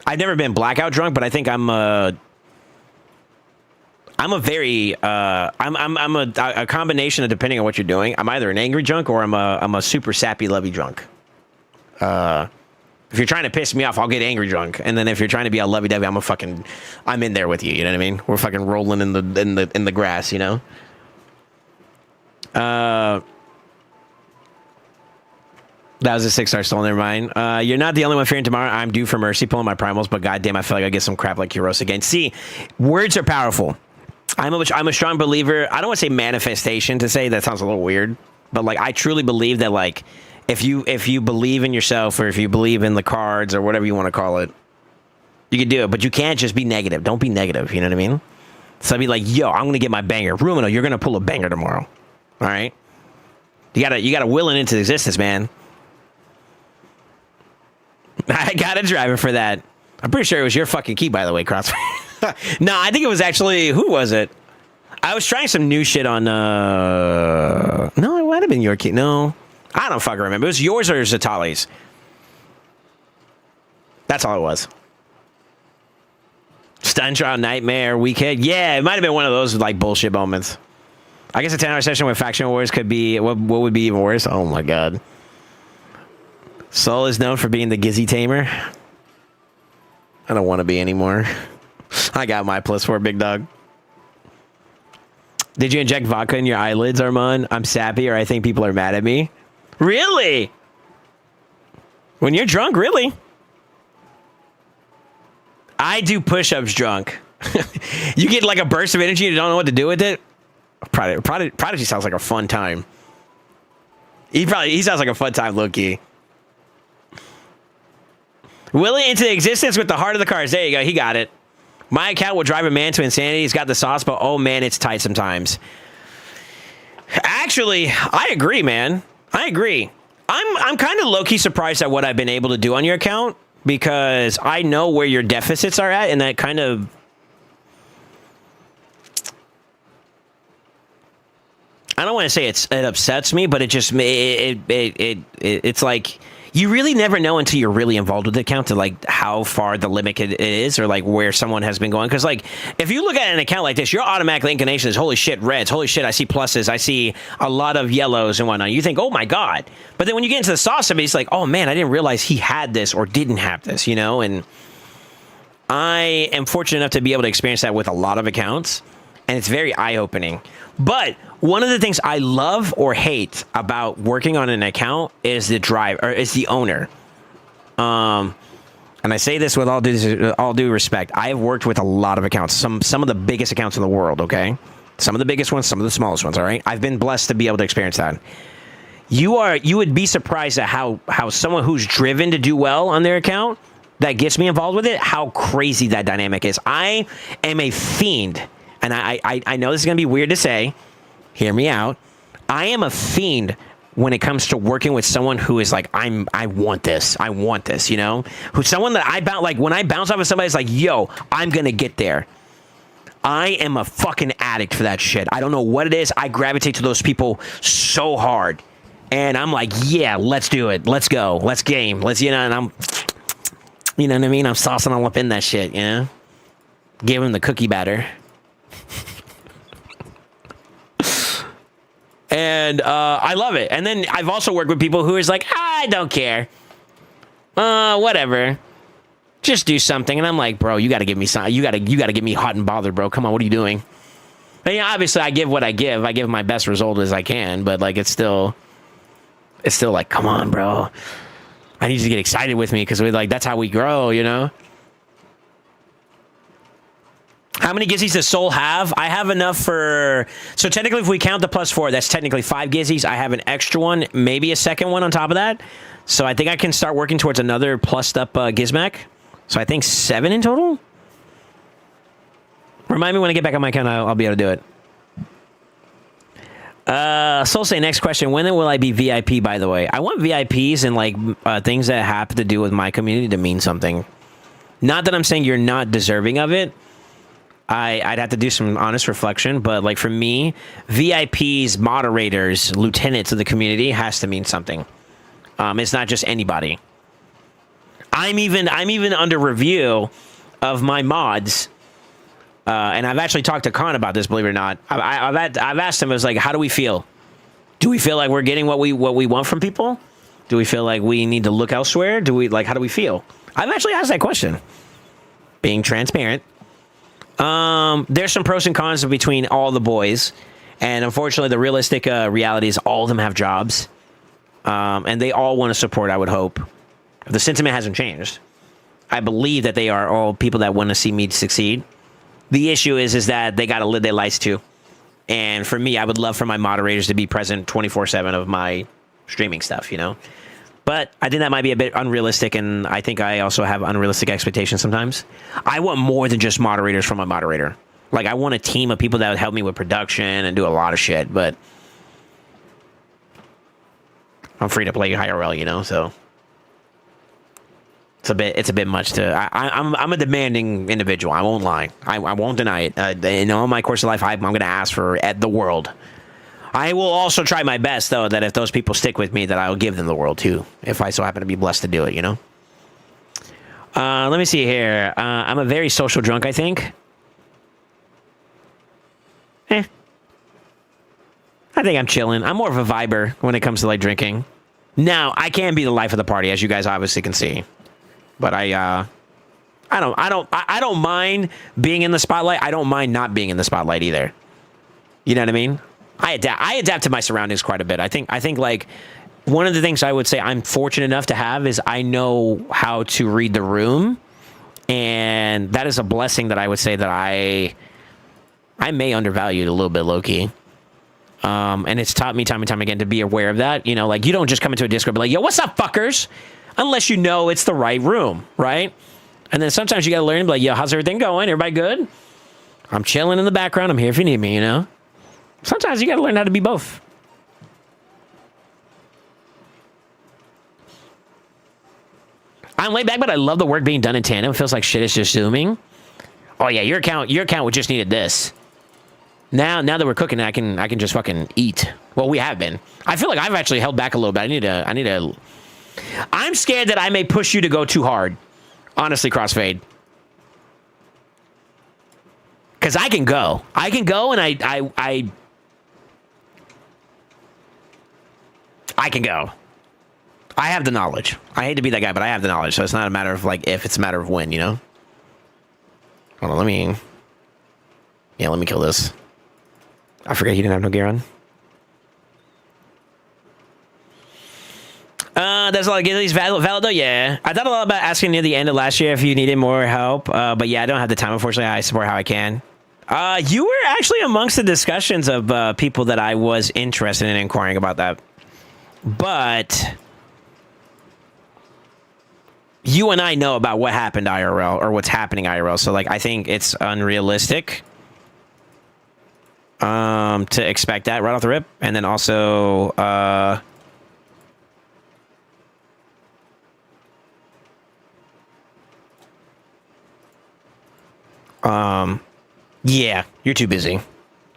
I've never been blackout drunk, but I think I'm a combination of depending on what you're doing. I'm either an angry drunk or I'm a super sappy, lovey drunk. If you're trying to piss me off, I'll get angry drunk, and then if you're trying to be all lovey dovey, I'm in there with you. You know what I mean? We're fucking rolling in the grass, you know. That was a 6-star stall. Never mind. You're not the only one fearing tomorrow. I'm due for mercy, pulling my primals, but goddamn, I feel like I get some crap like Kuros again. See, words are powerful. I'm a strong believer. I don't want to say manifestation to say that sounds a little weird, but like I truly believe that like if you believe in yourself or if you believe in the cards or whatever you want to call it, you can do it. But you can't just be negative. Don't be negative. You know what I mean? So I'd be like, yo, I'm gonna get my banger. Rumino, you're gonna pull a banger tomorrow. All right? You gotta will it into existence, man. I got a driver for that. I'm pretty sure it was your fucking key, by the way, Cross. No, I think it was actually, who was it? I was trying some new shit on, no, it might have been your key. No, I don't fucking remember. It was yours or Zatali's. That's all it was. Stun trial, nightmare, weekend. Yeah, it might have been one of those like bullshit moments. I guess a 10-hour session with faction wars could be, what would be even worse? Oh my god. Soul is known for being the Gizzy Tamer. I don't want to be anymore. I got my +4, big dog. Did you inject vodka in your eyelids, Armand? I'm sappy, or I think people are mad at me. Really? When you're drunk, really? I do push-ups drunk. You get like a burst of energy and you don't know what to do with it. Prodigy sounds like a fun time. He sounds like a fun time, low-key. Will it into existence with the heart of the cards. There you go. He got it. My account will drive a man to insanity. He's got the sauce, but oh man, it's tight sometimes. Actually, I agree, man. I agree. I'm kind of low-key surprised at what I've been able to do on your account because I know where your deficits are at, and that kind of... I don't want to say it upsets me, but it just it's like you really never know until you're really involved with the account to like how far the limit it is or like where someone has been going. Because like if you look at an account like this, your automatic inclination is holy shit, reds, holy shit, I see pluses, I see a lot of yellows and whatnot. You think, oh my god, but then when you get into the sauce of it, it's like, oh man, I didn't realize he had this or didn't have this, you know. And I am fortunate enough to be able to experience that with a lot of accounts, and it's very eye-opening. But one of the things I love or hate about working on an account is the drive, or is the owner. And I say this with all due respect. I have worked with a lot of accounts, some of the biggest accounts in the world, okay? Some of the biggest ones, some of the smallest ones, all right? I've been blessed to be able to experience that. You would be surprised at how someone who's driven to do well on their account, that gets me involved with it, how crazy that dynamic is. I am a fiend. And I know this is going to be weird to say. Hear me out. I am a fiend when it comes to working with someone who is like, I want this, you know? Who's someone that like when I bounce off of somebody, it's like, yo, I'm going to get there. I am a fucking addict for that shit. I don't know what it is. I gravitate to those people so hard. And I'm like, yeah, let's do it. Let's go. Let's game. Let's, you know, and I'm, you know what I mean? I'm saucing all up in that shit, you know? Give him the cookie batter. And I love it. And then I've also worked with people who is like, I don't care. Whatever. Just do something. And I'm like, bro, you got to give me something. You got to get me hot and bothered, bro. Come on, what are you doing? And yeah, obviously I give what I give. I give my best result as I can, but like it's still like, come on, bro. I need you to get excited with me because we like that's how we grow, you know? How many Gizzies does Soul have? I have enough for... So technically, if we count the +4, that's technically 5 Gizzies. I have an extra one, maybe a second one on top of that. So I think I can start working towards another plussed up Gizmac. So I think 7 in total? Remind me when I get back on my account, I'll be able to do it. SoulSaint, next question. When will I be VIP, by the way? I want VIPs and like things that have to do with my community to mean something. Not that I'm saying you're not deserving of it. I'd have to do some honest reflection, but like for me, VIPs, moderators, lieutenants of the community has to mean something. It's not just anybody. I'm even under review of my mods, and I've actually talked to Khan about this. Believe it or not, I've asked him. I was like, how do we feel? Do we feel like we're getting what we want from people? Do we feel like we need to look elsewhere? How do we feel? I've actually asked that question. Being transparent. There's some pros and cons between all the boys, and unfortunately the realistic reality is all of them have jobs, and they all want to support, I would hope. The sentiment hasn't changed. I believe that they are all people that want to see me succeed. The issue is that they got to live their lives too, and for me, I would love for my moderators to be present 24/7 of my streaming stuff, you know. But I think that might be a bit unrealistic, and I think I also have unrealistic expectations sometimes. I want more than just moderators from a moderator. Like, I want a team of people that would help me with production and do a lot of shit, but I'm free to play IRL, you know, so. It's a bit much to. I'm a demanding individual. I won't lie. I won't deny it. In all my course of life, I'm going to ask for the world. I will also try my best, though, that if those people stick with me, that I will give them the world too. If I so happen to be blessed to do it, you know. Let me see here. I'm a very social drunk, I think. I think I'm chilling. I'm more of a viber when it comes to like drinking. Now, I can be the life of the party, as you guys obviously can see. But I don't mind being in the spotlight. I don't mind not being in the spotlight either. You know what I mean? I adapt to my surroundings quite a bit. I think like one of the things I would say I'm fortunate enough to have is I know how to read the room, and that is a blessing that I would say that I may undervalue it a little bit, low key. And it's taught me time and time again to be aware of that. You know, like you don't just come into a Discord and be like, yo, what's up, fuckers? Unless you know it's the right room, right? And then sometimes you got to learn to be like, yo, how's everything going? Everybody good? I'm chilling in the background. I'm here if you need me, you know? Sometimes you got to learn how to be both. I'm laid back, but I love the work being done in tandem. It feels like shit is just zooming. Oh, yeah, your account would just needed this. Now that we're cooking, I can just fucking eat. Well, we have been. I feel like I've actually held back a little bit. I need to. I'm scared that I may push you to go too hard. Honestly, Crossfade. Because I can go, and I can go. I have the knowledge. I hate to be that guy, but I have the knowledge. So it's not a matter of like if, it's a matter of when, you know? Hold on, let me kill this. I forget he didn't have no gear on. That's all I get. At least valid though, yeah. I thought a lot about asking near the end of last year if you needed more help. But yeah, I don't have the time, unfortunately. I support how I can. You were actually amongst the discussions of people that I was interested in inquiring about that. But you and I know about what happened IRL or what's happening IRL. So like I think it's unrealistic to expect that right off the rip. And then also yeah, you're too busy.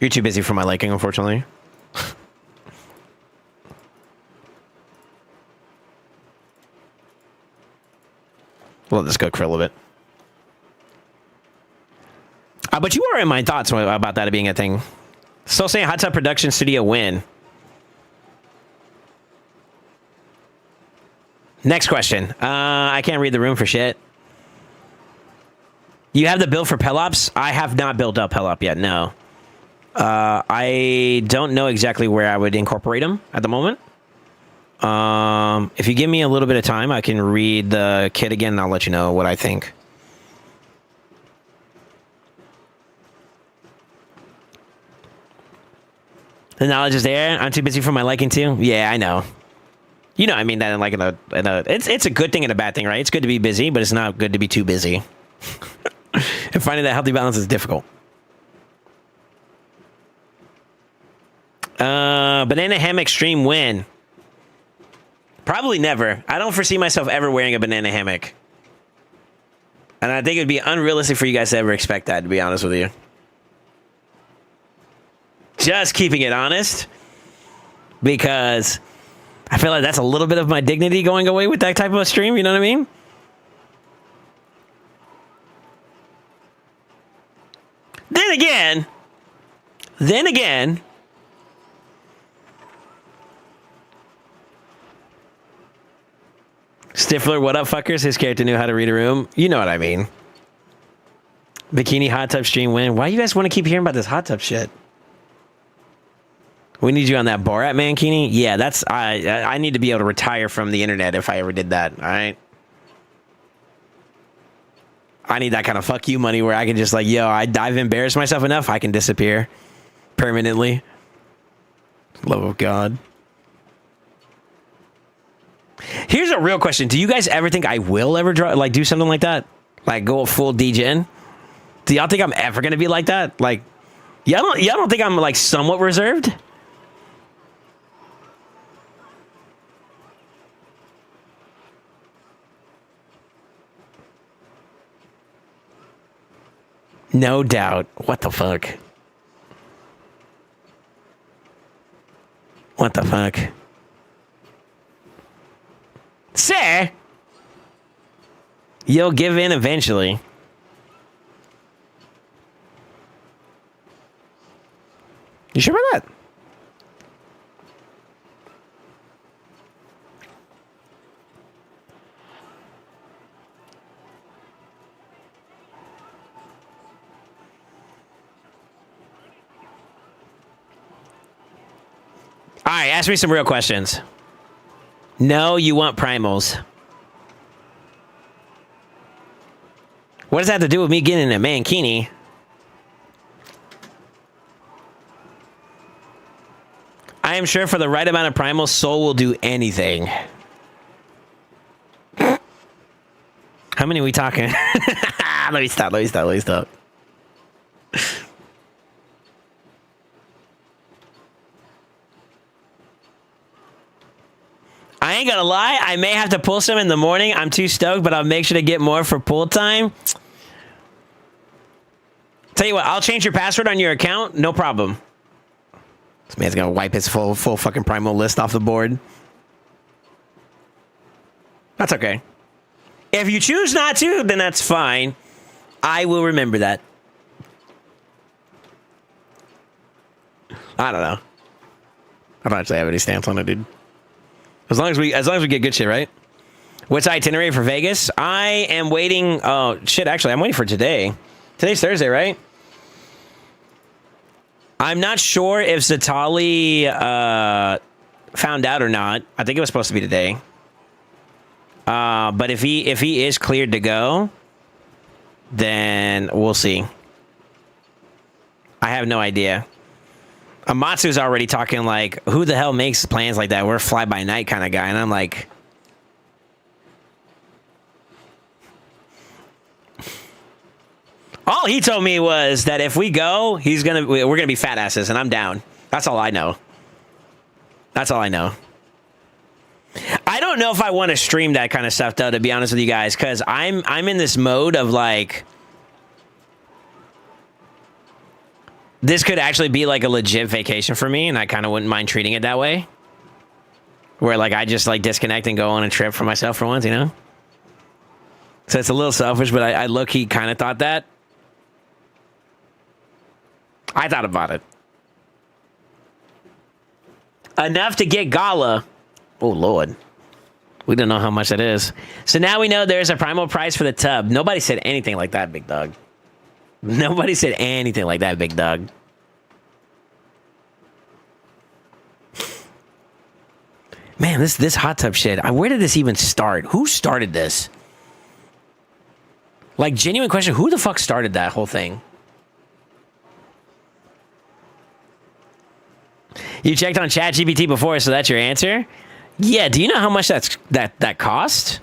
You're too busy for my liking, unfortunately. We'll let this cook for a little bit. But you were in my thoughts about that being a thing. SoulSaint Hot Tub Production Studio win. Next question. I can't read the room for shit. You have the build for Pelops? I have not built up Pelop yet, no. I don't know exactly where I would incorporate them at the moment. If you give me a little bit of time, I can read the kit again and I'll let you know what I think. The knowledge is there. I'm too busy for my liking too. Yeah, I know. You know, I mean that in like it's a good thing and a bad thing, right? It's good to be busy, but it's not good to be too busy. And finding that healthy balance is difficult. Banana hammock stream win. Probably never. I don't foresee myself ever wearing a banana hammock. And I think it would be unrealistic for you guys to ever expect that, to be honest with you. Just keeping it honest. Because I feel like that's a little bit of my dignity going away with that type of a stream, you know what I mean? Then again, Stifler, what up, fuckers? His character knew how to read a room. You know what I mean. Bikini hot tub stream win. Why you guys want to keep hearing about this hot tub shit? We need you on that Borat mankini. Yeah, that's I need to be able to retire from the internet if I ever did that. All right. I need that kind of fuck you money where I can just like, yo, I've embarrassed myself enough. I can disappear permanently. Love of God. Here's a real question. Do you guys ever think I will ever do something like that? Like go full DJing? Do y'all think I'm ever going to be like that? Like, y'all don't think I'm like somewhat reserved? No doubt. What the fuck? What the fuck? Sir, you'll give in eventually. You sure about that? All right, ask me some real questions. No, you want primals. What does that have to do with me getting a mankini? I am sure for the right amount of primals, Soul will do anything. How many are we talking? Let me stop. I ain't gonna lie, I may have to pull some in the morning. I'm too stoked, but I'll make sure to get more for pool time. Tell you what, I'll change your password on your account, no problem. This man's gonna wipe his full fucking primal list off the board. That's okay. If you choose not to, then that's fine. I will remember that. I don't know. I don't actually have any stance on it, dude. As long as we get good shit, right? What's the itinerary for Vegas? I am waiting. Oh shit! Actually, I'm waiting for today. Today's Thursday, right? I'm not sure if Zatali found out or not. I think it was supposed to be today. But if he is cleared to go, then we'll see. I have no idea. Amatsu's already talking like, who the hell makes plans like that? We're a fly-by-night kind of guy. And I'm like... All he told me was that if we go, we're gonna be fat asses, and I'm down. That's all I know. That's all I know. I don't know if I want to stream that kind of stuff, though, to be honest with you guys, because I'm in this mode of like... This could actually be like a legit vacation for me, and I kind of wouldn't mind treating it that way. Where like I just like disconnect and go on a trip for myself for once, you know? So it's a little selfish, but I low-key kind of thought that. I thought about it. Enough to get Gala. Oh, Lord. We don't know how much that is. So now we know there's a primal price for the tub. Nobody said anything like that, big dog. Nobody said anything like that, big dog. Man, this hot tub shit. Where did this even start? Who started this? Like, genuine question. Who the fuck started that whole thing? You checked on ChatGPT before, so that's your answer? Yeah, do you know how much that cost?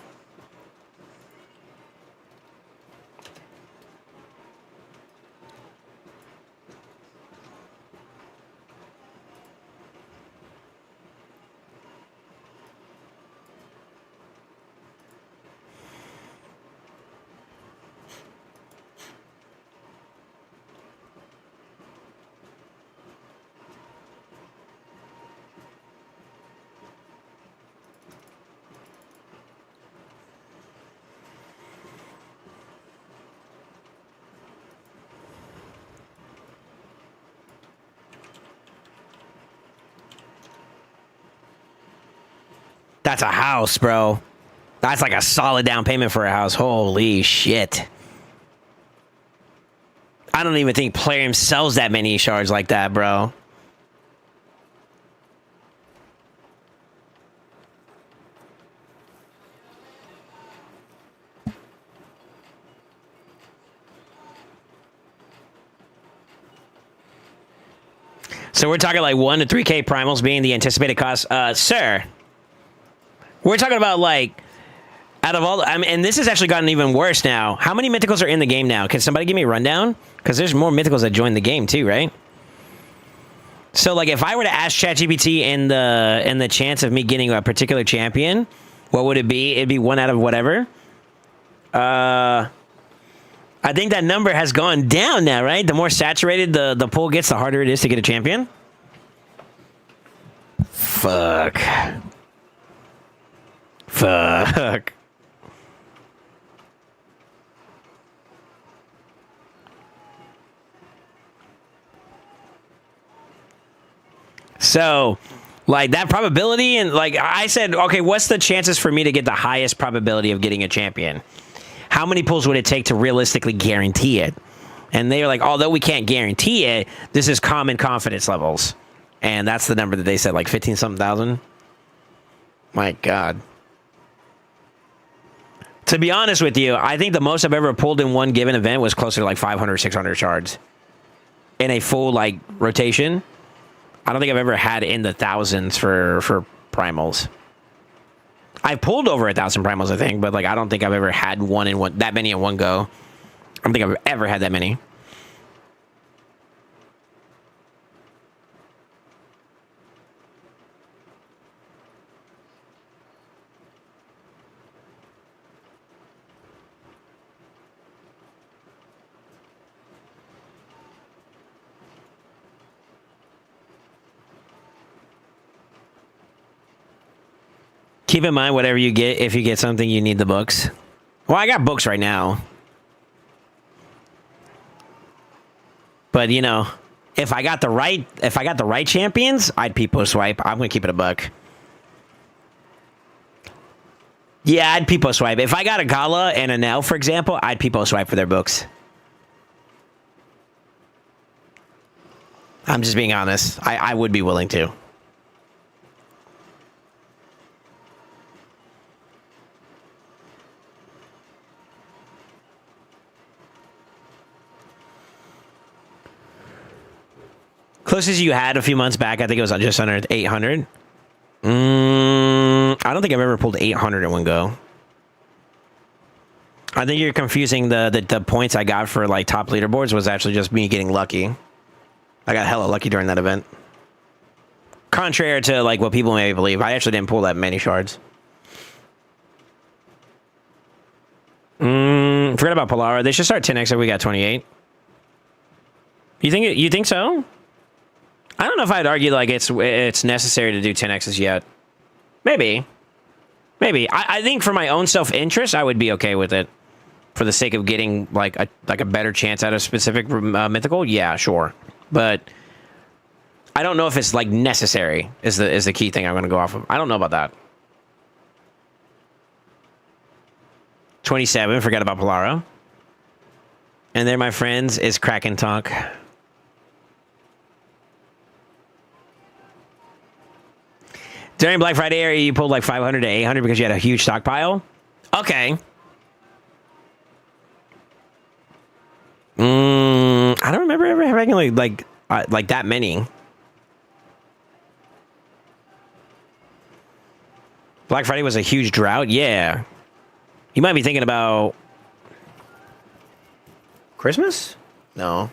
That's a house, bro. That's like a solid down payment for a house. Holy shit. I don't even think Plarium sells that many shards like that, bro. So we're talking like 1 to 3K primals being the anticipated cost. Sir, we're talking about like, out of all, I mean, and this has actually gotten even worse now. How many mythicals are in the game now? Can somebody give me a rundown? Because there's more mythicals that joined the game too, right? So like, if I were to ask ChatGPT in the chance of me getting a particular champion, what would it be? It'd be 1 out of whatever. I I think that number has gone down now, right? The more saturated the pool gets, the harder it is to get a champion. Fuck. So, like, that probability, and like I said, okay, what's the chances for me to get the highest probability of getting a champion? How many pulls would it take to realistically guarantee it? And they were like, although we can't guarantee it, this is common confidence levels. And that's the number that they said, like 15-something thousand. My God. To be honest with you, I think the most I've ever pulled in one given event was closer to like 500, 600 shards. In a full, like, rotation. I don't think I've ever had in the thousands for primals. I've pulled over 1,000 primals, I think, but like I don't think I've ever had that many in one go. I don't think I've ever had that many. Keep in mind, whatever you get, if you get something, you need the books. Well, I got books right now. But, you know, if I got the right champions, I'd peepo swipe. I'm going to keep it a buck. Yeah, I'd peepo swipe. If I got a Gala and a Nell, for example, I'd peepo swipe for their books. I'm just being honest. I would be willing to. Closest you had a few months back, I think it was just under 800. I don't think I've ever pulled 800 in one go. I think you're confusing the points I got for like top leaderboards was actually just me getting lucky. I got hella lucky during that event. Contrary to like what people may believe, I actually didn't pull that many shards. Forget about Polara. They should start 10x if we got 28. You think so? I don't know if I'd argue like it's necessary to do 10x's yet. Maybe. I think for my own self-interest, I would be okay with it. For the sake of getting like a better chance at a specific mythical, yeah, sure. But I don't know if it's like necessary is the key thing I'm going to go off of. I don't know about that. 27, forget about Polara. And there, my friends, is Kraken Talk. During Black Friday area, you pulled like 500 to 800 because you had a huge stockpile? Okay. I don't remember ever having like that many. Black Friday was a huge drought? Yeah. You might be thinking about Christmas? No.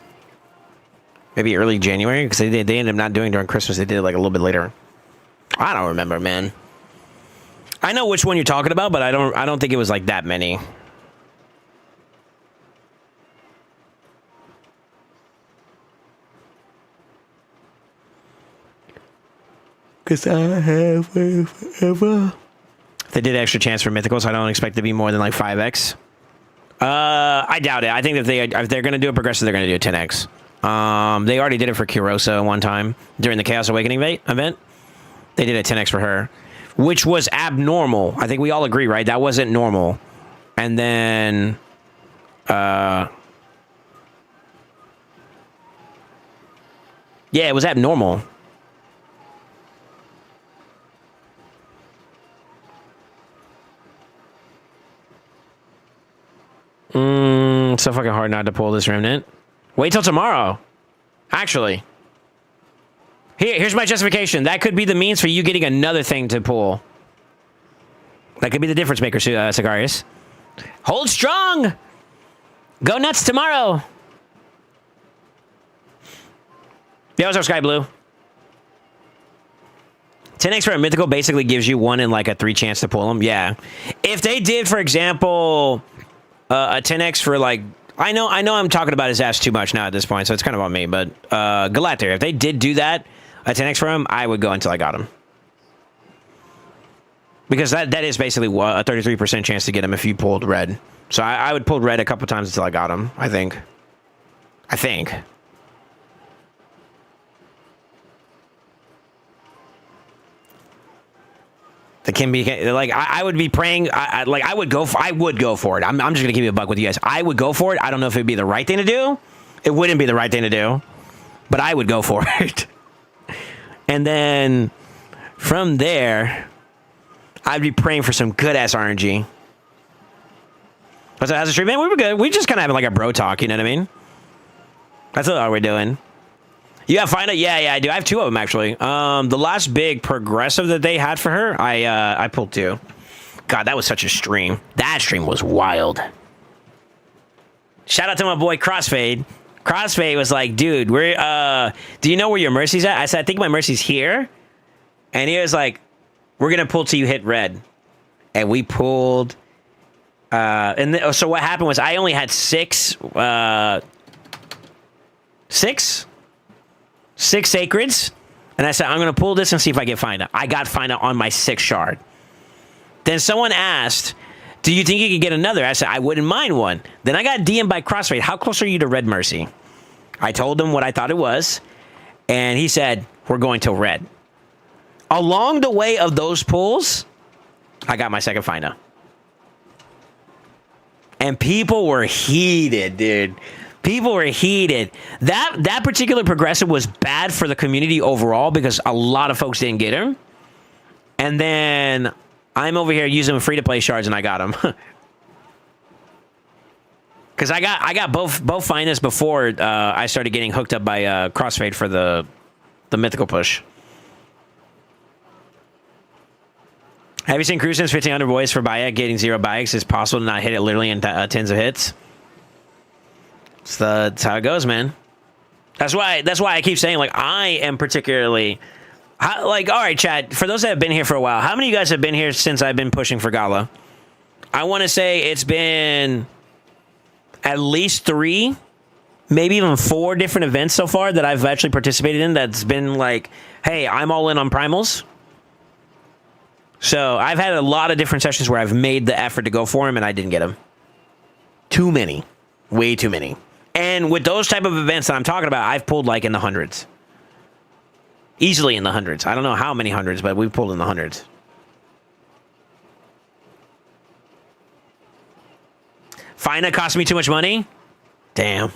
Maybe early January? Because they ended up not doing it during Christmas. They did it like a little bit later. I don't remember, man. I know which one you're talking about, but I don't think it was like that many. Cause I have forever. They did extra chance for mythicals. I don't expect it to be more than like 5x. I doubt it. I think if they're gonna do a progressive, they're gonna do a 10x. They already did it for Kirosa one time during the Chaos Awakening event. They did a 10x for her, which was abnormal. I think we all agree, right? That wasn't normal. And then, yeah, it was abnormal. So fucking hard not to pull this remnant. Wait till tomorrow. Actually. Here's my justification. That could be the means for you getting another thing to pull. That could be the difference maker, Sicarius. Hold strong! Go nuts tomorrow! Yeah, what's up, Sky Blue? 10x for a mythical basically gives you 1 in like a 3 chance to pull them. Yeah. If they did, for example, a 10x for like I know I'm talking about his ass too much now at this point, so it's kind of on me. But Galactor, if they did do that at 10x for him, I would go until I got him. Because that is basically a 33% chance to get him if you pulled red. So I would pull red a couple times until I got him, I think. The Kimby, like I would be praying. I would go for it. I'm just gonna give you a buck with you guys. I would go for it. I don't know if it'd be the right thing to do. It wouldn't be the right thing to do, but I would go for it. And then from there, I'd be praying for some good ass RNG. How's the stream, man? We were good. We just kind of having like a bro talk. You know what I mean? That's all we're doing. You have Find It? Yeah, I do. I have 2 of them, actually. The last big progressive that they had for her, I pulled 2. God, that was such a stream. That stream was wild. Shout out to my boy Crossfade. Crossfade was like, dude, do you know where your mercy's at? I said, I think my mercy's here. And he was like, we're going to pull till you hit red. And we pulled. So what happened was I only had 6 sacreds, and I said, I'm going to pull this and see if I get Find Out. I got Find Out on my 6th shard. Then someone asked, do you think you could get another? I said, I wouldn't mind one. Then I got DM'd by Crossfade. How close are you to Red Mercy? I told him what I thought it was, and he said, we're going till red. Along the way of those pulls, I got my 2nd Find Out. And people were heated, dude. People were heated. That particular progressive was bad for the community overall because a lot of folks didn't get him. And then I'm over here using free-to-play shards, and I got him. Because I got both finest before I started getting hooked up by Crossfade for the mythical push. Have you seen Cruisen's 1500 boys for Bayek getting 0 bikes? It's possible to not hit it literally in tens of hits. So that's how it goes, man. That's why I keep saying, like, I am particularly, all right, chat, for those that have been here for a while, how many of you guys have been here since I've been pushing for Gala? I want to say it's been at least 3, maybe even 4 different events so far that I've actually participated in that's been like, hey, I'm all in on primals. So I've had a lot of different sessions where I've made the effort to go for him and I didn't get him. Too many. Way too many. And with those type of events that I'm talking about, I've pulled like in the hundreds. Easily in the hundreds. I don't know how many hundreds, but we've pulled in the hundreds. Fina cost me too much money? Damn.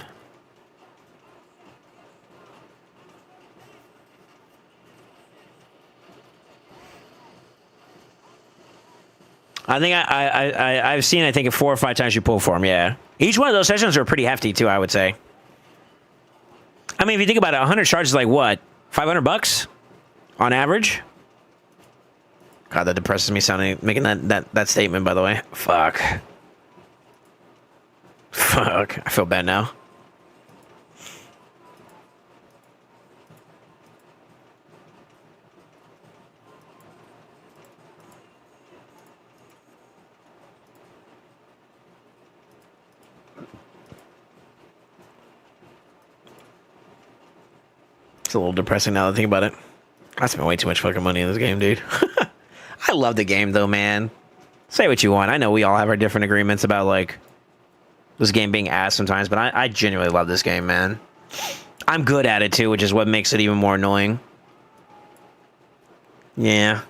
I think I've seen, I think, 4 or 5 times you pull for him, yeah. Each one of those sessions are pretty hefty, too, I would say. I mean, if you think about it, 100 shards is like, what, $500 on average? God, that depresses me making that statement, by the way. Fuck. I feel bad now. It's a little depressing now that I think about it. I spent way too much fucking money in this game, dude. I love the game, though, man. Say what you want. I know we all have our different agreements about, like, this game being ass sometimes, but I genuinely love this game, man. I'm good at it, too, which is what makes it even more annoying. Yeah.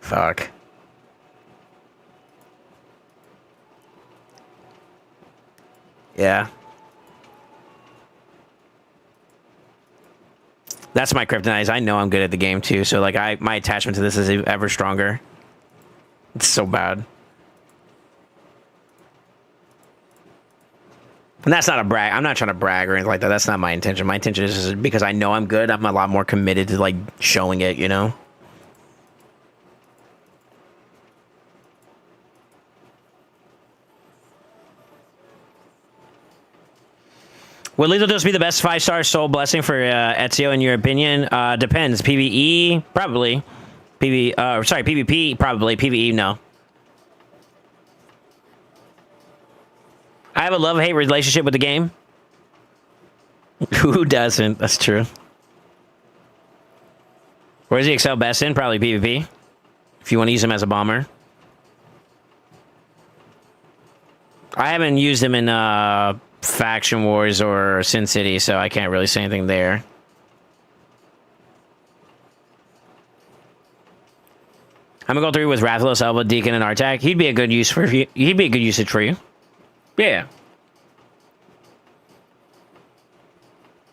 Fuck. Yeah. That's my kryptonite. I know I'm good at the game too, so like my attachment to this is ever stronger. It's so bad. And that's not a brag. I'm not trying to brag or anything like that. That's not my intention. My intention is just because I know I'm good, I'm a lot more committed to like showing it, you know? Would Lethal Dose be the best 5-star soul blessing for Ezio in your opinion? Depends. PvE, probably. PvP, probably. PvE, no. I have a love-hate relationship with the game. Who doesn't? That's true. Where does he excel best in? Probably PvP. If you want to use him as a bomber. I haven't used him in Faction Wars or Sin City, so I can't really say anything there. I'm gonna go through with Rathalos, Elba, Deacon, and Artak. He'd be a good use for you. He'd be a good usage for you. Yeah.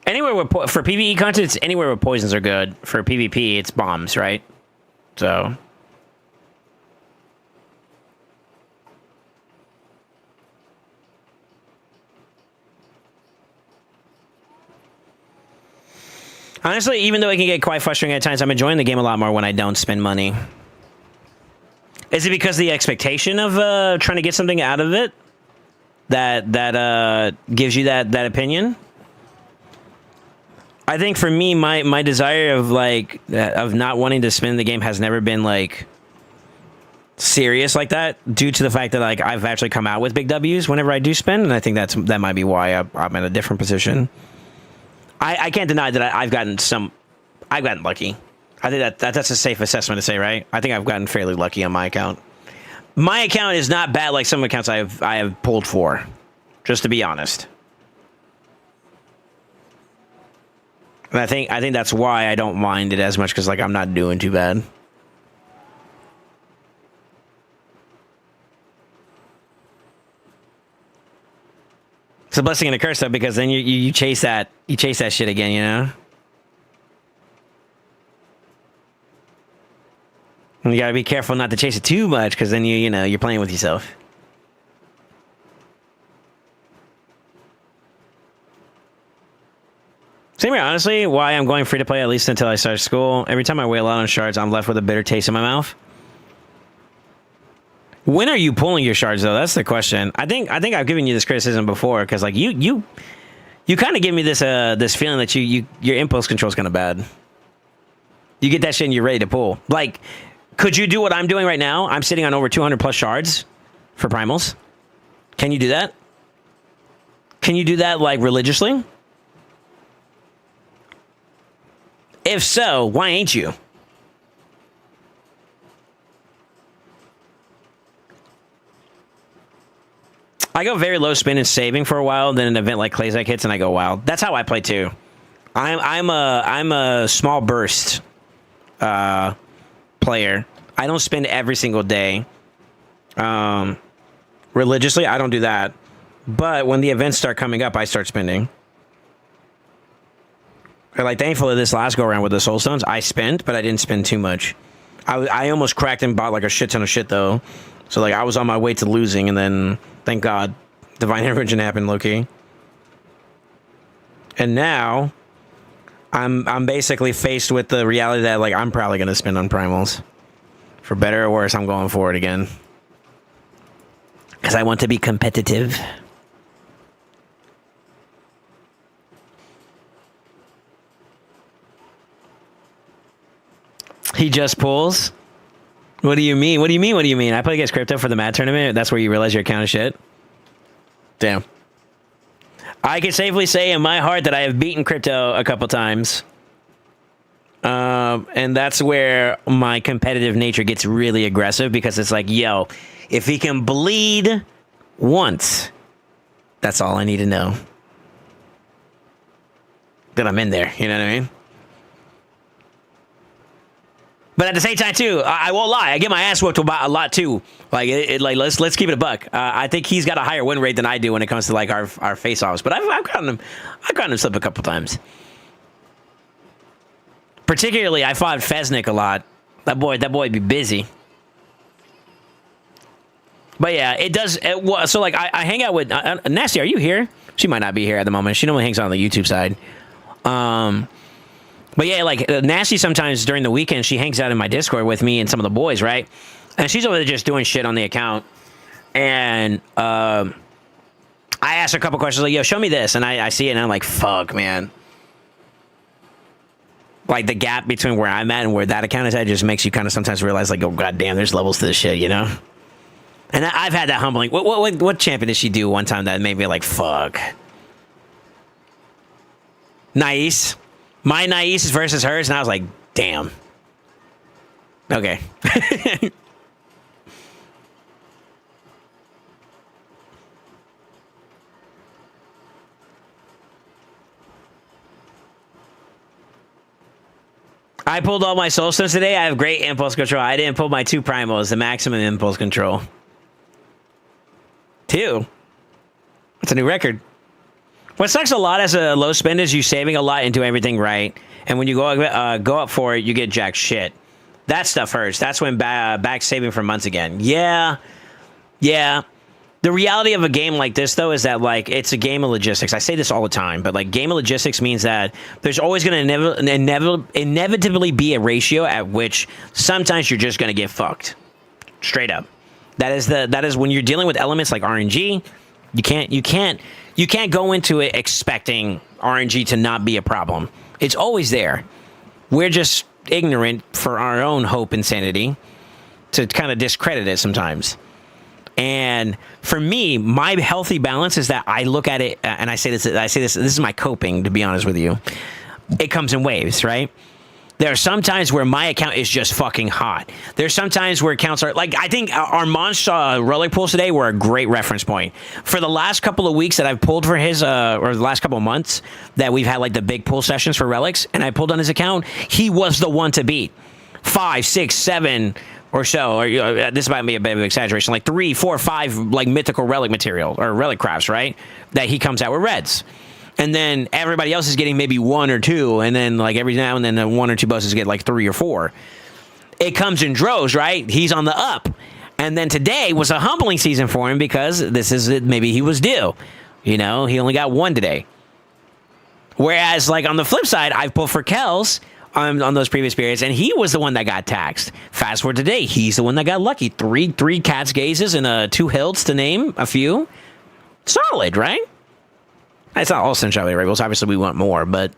Anywhere with for PvE content, it's anywhere where poisons are good. For PvP, it's bombs, right? So. Honestly, even though it can get quite frustrating at times, I'm enjoying the game a lot more when I don't spend money. Is it because of the expectation of trying to get something out of it that gives you that opinion? I think for me, my desire of of not wanting to spend the game has never been like serious like that, due to the fact that like I've actually come out with big W's whenever I do spend, and I think that might be why I'm in a different position. I can't deny that I've gotten lucky. I think that's a safe assessment to say, right? I think I've gotten fairly lucky on my account. My account is not bad like some accounts I have pulled for, just to be honest. And I think that's why I don't mind it as much, because like I'm not doing too bad. It's a blessing and a curse though, because then you chase that shit again, you know? And you gotta be careful not to chase it too much, because then you're playing with yourself. Same here, honestly, why I'm going free to play at least until I start school. Every time I wail out on shards, I'm left with a bitter taste in my mouth. When are you pulling your shards though? That's the question. I think I've given you this criticism before, because like you kind of give me this this feeling that your impulse control is kind of bad. You get that shit and you're ready to pull. Like, could you do what I'm doing right now? I'm sitting on over 200 plus shards for primals. Can you do that? Can you do that like religiously? If so, why ain't you? I go very low spin and saving for a while, then an event like Claysack hits and I go wild. That's how I play too. I'm a small burst player. I don't spend every single day. Religiously, I don't do that. But when the events start coming up, I start spending. Like, thankfully, this last go-around with the Soul Stones, I spent, but I didn't spend too much. I almost cracked and bought, like, a shit ton of shit, though. So, like, I was on my way to losing, and then, thank God, Divine Intervention happened, low-key. And now, I'm basically faced with the reality that, like, I'm probably going to spend on primals. For better or worse, I'm going for it again. Because I want to be competitive. He just pulls? What do you mean? What do you mean? What do you mean? I play against Crypto for the Mad Tournament. That's where you realize your account is shit? Damn. I can safely say in my heart that I have beaten Crypto a couple times. And that's where my competitive nature gets really aggressive, because it's like, yo, if he can bleed once, that's all I need to know. That I'm in there, you know what I mean? But at the same time, too, I won't lie. I get my ass whooped about a lot too. Like, let's keep it a buck. I think he's got a higher win rate than I do when it comes to like our face-offs. But I've gotten him slip a couple times. Particularly, I fought Feznik a lot. That boy be busy. But yeah, it does. So like, I hang out with Nasty. Are you here? She might not be here at the moment. She normally hangs out on the YouTube side. But yeah, like Nasty sometimes during the weekend, she hangs out in my Discord with me and some of the boys, right? And she's over there just doing shit on the account. And I asked her a couple questions, like, yo, show me this. And I see it and I'm like, fuck, man. Like the gap between where I'm at and where that account is at just makes you kind of sometimes realize like, oh, goddamn, there's levels to this shit, you know? And I've had that humbling. What champion did she do one time that made me like, fuck? Nice. My Nice versus hers, and I was like, damn. Okay. I pulled all my soul stones today. I have great impulse control. I didn't pull my 2 primals, the maximum impulse control. 2. That's a new record. What sucks a lot as a low spend is you saving a lot and do everything right. And when you go up for it, you get jack shit. That stuff hurts. That's when back saving for months again. Yeah. The reality of a game like this, though, is that, like, it's a game of logistics. I say this all the time, but, like, game of logistics means that there's always going to inevitably be a ratio at which sometimes you're just going to get fucked. Straight up. That is when you're dealing with elements like RNG, you can't go into it expecting RNG to not be a problem. It's always there. We're just ignorant for our own hope and sanity to kind of discredit it sometimes. And for me, my healthy balance is that I look at it, and I say this, this is my coping, to be honest with you. It comes in waves, right? There are some times where my account is just fucking hot. There's some times where accounts are, like, I think Armand's relic pulls today were a great reference point. For the last couple of weeks that I've pulled for his, or the last couple of months that we've had, like, the big pull sessions for relics, and I pulled on his account, he was the one to beat. 5, 6, 7... or so, or this might be a bit of an exaggeration, like 3, 4, 5 like mythical relic material or relic crafts, right? That he comes out with reds. And then everybody else is getting maybe 1 or 2, and then like every now and then the 1 or 2 bosses get like 3 or 4. It comes in droves, right? He's on the up. And then today was a humbling season for him because this is it, maybe he was due. You know, he only got 1 today. Whereas like on the flip side, I've pulled for Kels on those previous periods, and he was the one that got taxed. Fast forward today, he's the one that got lucky. Three Cat's Gazes and 2 Hilts, to name a few. Solid, right? It's not all sunshine rainbows. Obviously, we want more, but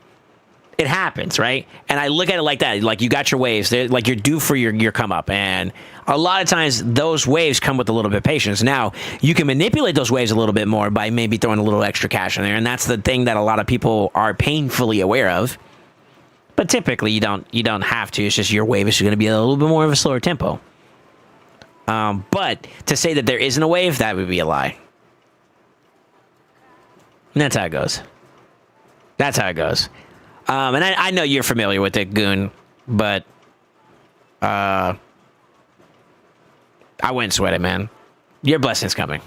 it happens, right? And I look at it like that. Like, you got your waves. Like, you're due for your come up. And a lot of times, those waves come with a little bit of patience. Now, you can manipulate those waves a little bit more by maybe throwing a little extra cash in there. And that's the thing that a lot of people are painfully aware of. But typically, you don't have to. It's just your wave is going to be a little bit more of a slower tempo. But to say that there isn't a wave, that would be a lie. And that's how it goes. That's how it goes. And I know you're familiar with it, Goon, but I wouldn't sweat it, man. Your blessing's coming.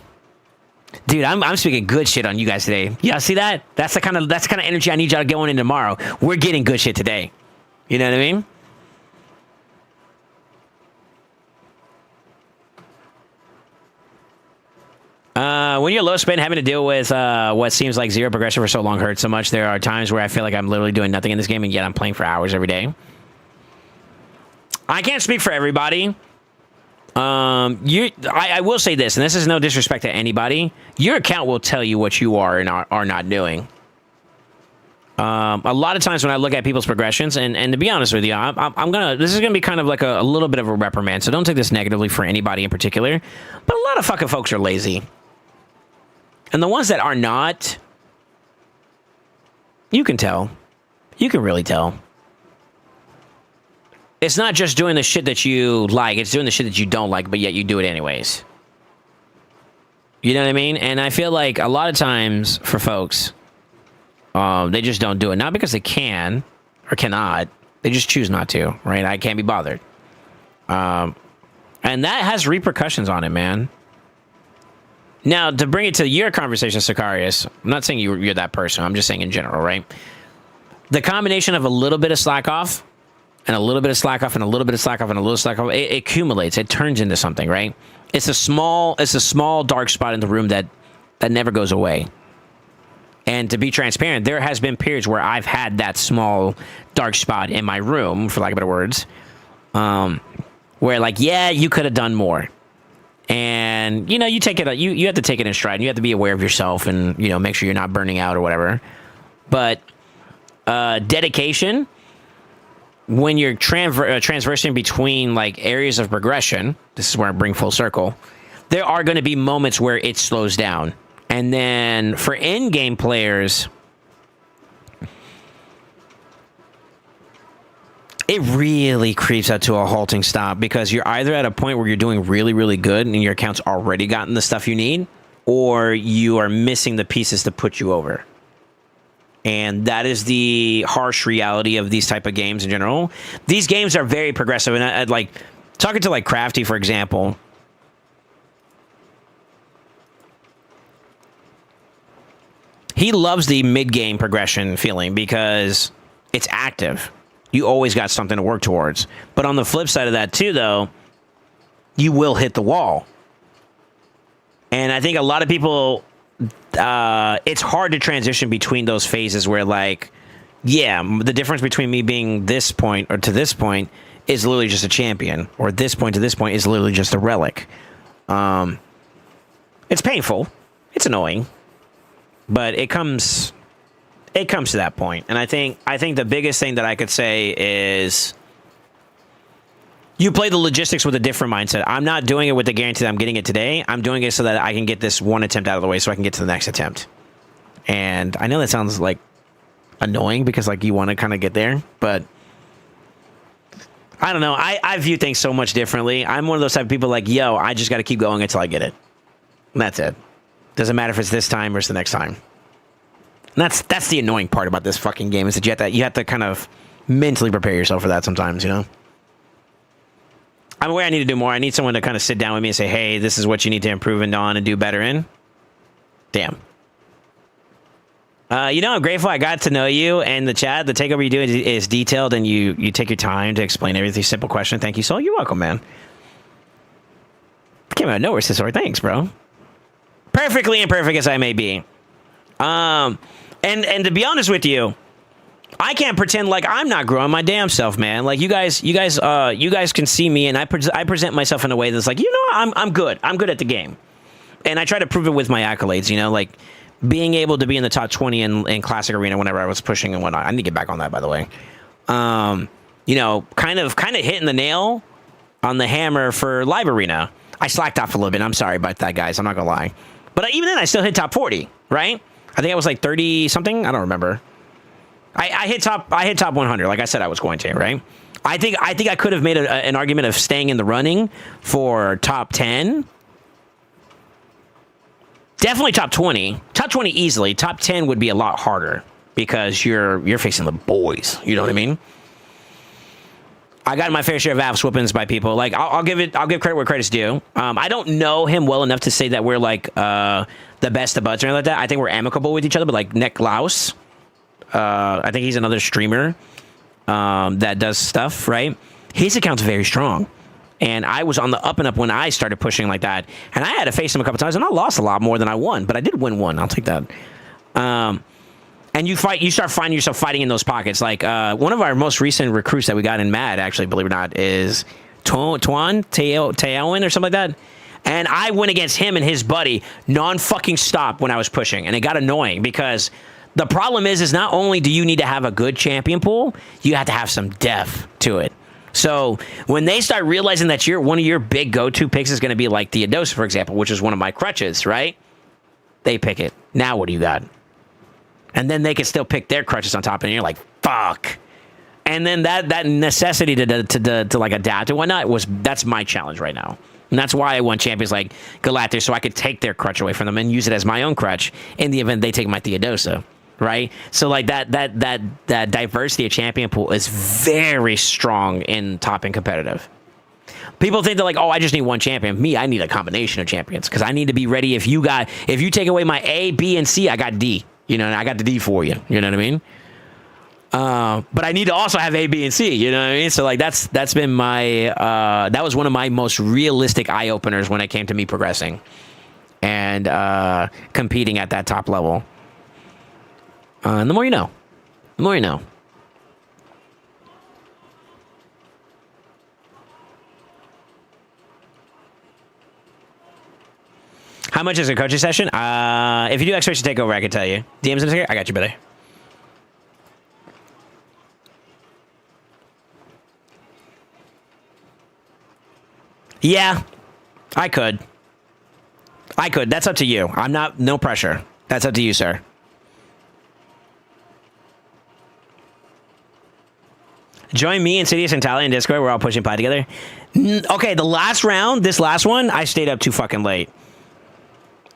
Dude, I'm speaking good shit on you guys today. Yeah, see that? That's the kind of energy I need y'all to go in tomorrow. We're getting good shit today. You know what I mean? When you're low spin, having to deal with what seems like zero progression for so long hurts so much. There are times where I feel like I'm literally doing nothing in this game, and yet I'm playing for hours every day. I can't speak for everybody. I will say this, and this is no disrespect to anybody. Your account will tell you what you are and are not doing. A lot of times when I look at people's progressions, and to be honest with you, this is gonna be kind of like a little bit of a reprimand, so don't take this negatively for anybody in particular, but a lot of fucking folks are lazy. And the ones that are not, you can tell. You can really tell. It's not just doing the shit that you like, it's doing the shit that you don't like, but yet you do it anyways. You know what I mean? And I feel like a lot of times for folks, they just don't do it. Not because they can or cannot. They just choose not to, right? I can't be bothered. And that has repercussions on it, man. Now, to bring it to your conversation, Sicarius, I'm not saying you're that person. I'm just saying in general, right? The combination of a little bit of slack off and a little bit of slack off and a little bit of slack off and a little slack off, it accumulates. It turns into something, right? It's a small dark spot in the room that never goes away. And to be transparent, there has been periods where I've had that small dark spot in my room, for lack of better words, where like, yeah, you could have done more. And, you know, you take it, you have to take it in stride. You have to be aware of yourself and, you know, make sure you're not burning out or whatever. But dedication, when you're transversing between like areas of progression, this is where I bring full circle. there are going to be moments where it slows down. And then for in-game players, it really creeps up to a halting stop because you're either at a point where you're doing really, really good and your account's already gotten the stuff you need, or you are missing the pieces to put you over. And that is the harsh reality of these type of games in general. These games are very progressive. And I'd like talking to like Crafty, for example. He loves the mid-game progression feeling because it's active. You always got something to work towards. But on the flip side of that too, though, you will hit the wall. And I think a lot of people, it's hard to transition between those phases where, like, yeah, the difference between me being this point or to this point is literally just a champion, or this point to this point is literally just a relic. It's painful. It's annoying. But it comes to that point. And I think the biggest thing that I could say is you play the logistics with a different mindset. I'm not doing it with the guarantee that I'm getting it today. I'm doing it so that I can get this one attempt out of the way so I can get to the next attempt. And I know that sounds like annoying because like you want to kind of get there, but I don't know. I view things so much differently. I'm one of those type of people like, yo, I just got to keep going until I get it. And that's it. Doesn't matter if it's this time or it's the next time. And that's the annoying part about this fucking game is that you have to kind of mentally prepare yourself for that sometimes, you know? I'm aware I need to do more. I need someone to kind of sit down with me and say, hey, this is what you need to improve on and do better in. Damn. I'm grateful I got to know you and the chat. The takeover you do is detailed and you take your time to explain everything. Simple question. Thank you, Soul. You're welcome, man. Came out of nowhere, Sisori. Thanks, bro. Perfectly imperfect as I may be. And to be honest with you, I can't pretend like I'm not growing my damn self, man. Like you guys can see me, and I present myself in a way that's like, I'm good. I'm good at the game, and I try to prove it with my accolades. You know, like being able to be in the top 20 in Classic Arena whenever I was pushing and whatnot. I need to get back on that, by the way. Kind of hitting the nail on the hammer for Live Arena. I slacked off a little bit. I'm sorry about that, guys. I'm not gonna lie, but even then, I still hit top 40, right? I think I was like 30 something. I don't remember. I hit top 100, like I said I was going to, right? I think I could have made an argument of staying in the running for top 10. Definitely top 20. Top 20 easily. Top 10 would be a lot harder because you're facing the boys. You know what I mean? I got my fair share of ass whoopings by people. Like I'll give credit where credit's due. I don't know him well enough to say that we're like the best of buds or anything like that. I think we're amicable with each other, but like Nick Klaus, I think he's another streamer that does stuff, right? His account's very strong. And I was on the up and up when I started pushing like that. And I had to face him a couple times, and I lost a lot more than I won. But I did win one. I'll take that. And you start finding yourself fighting in those pockets. Like one of our most recent recruits that we got in Mad, actually, believe it or not, is Tuan Teowin or something like that. And I went against him and his buddy non-fucking stop when I was pushing. And it got annoying because the problem is not only do you need to have a good champion pool, you have to have some depth to it. So when they start realizing that one of your big go-to picks is going to be like Theodosia, for example, which is one of my crutches, right? They pick it. Now what do you got? And then they can still pick their crutches on top, and you're like, fuck. And then that necessity to like adapt and whatnot that's my challenge right now. And that's why I want champions like Galactus, so I could take their crutch away from them and use it as my own crutch in the event they take my Theodosia. Right, so like that diversity of champion pool is very strong in top and competitive. People think they're like, oh, I just need one champion. Me, I need a combination of champions because I need to be ready. If you take away my A, B, and C, I got D. You know, and I got the D for you. You know what I mean? But I need to also have A, B, and C. You know what I mean? So like that's been my that was one of my most realistic eye openers when it came to me progressing and competing at that top level. And the more you know. The more you know. How much is a coaching session? If you do expectation takeover, I can tell you. DMs in a second? I got you, buddy. Yeah, I could. I could. That's up to you. I'm not. No pressure. That's up to you, sir. Join me, Insidious, and Talia in Discord. We're all pushing pie together. Okay, the last round, this last one, I stayed up too fucking late.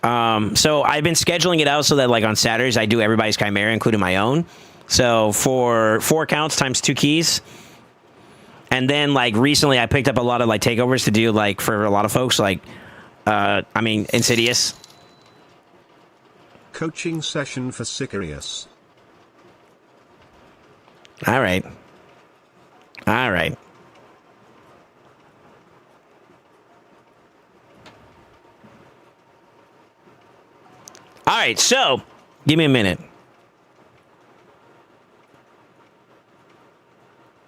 So I've been scheduling it out so that like on Saturdays I do everybody's Chimera, including my own. So for 4 counts times 2 keys. And then like recently I picked up a lot of like takeovers to do like for a lot of folks like, Insidious. Coaching session for Sicarius. All right. All right. All right, so give me a minute.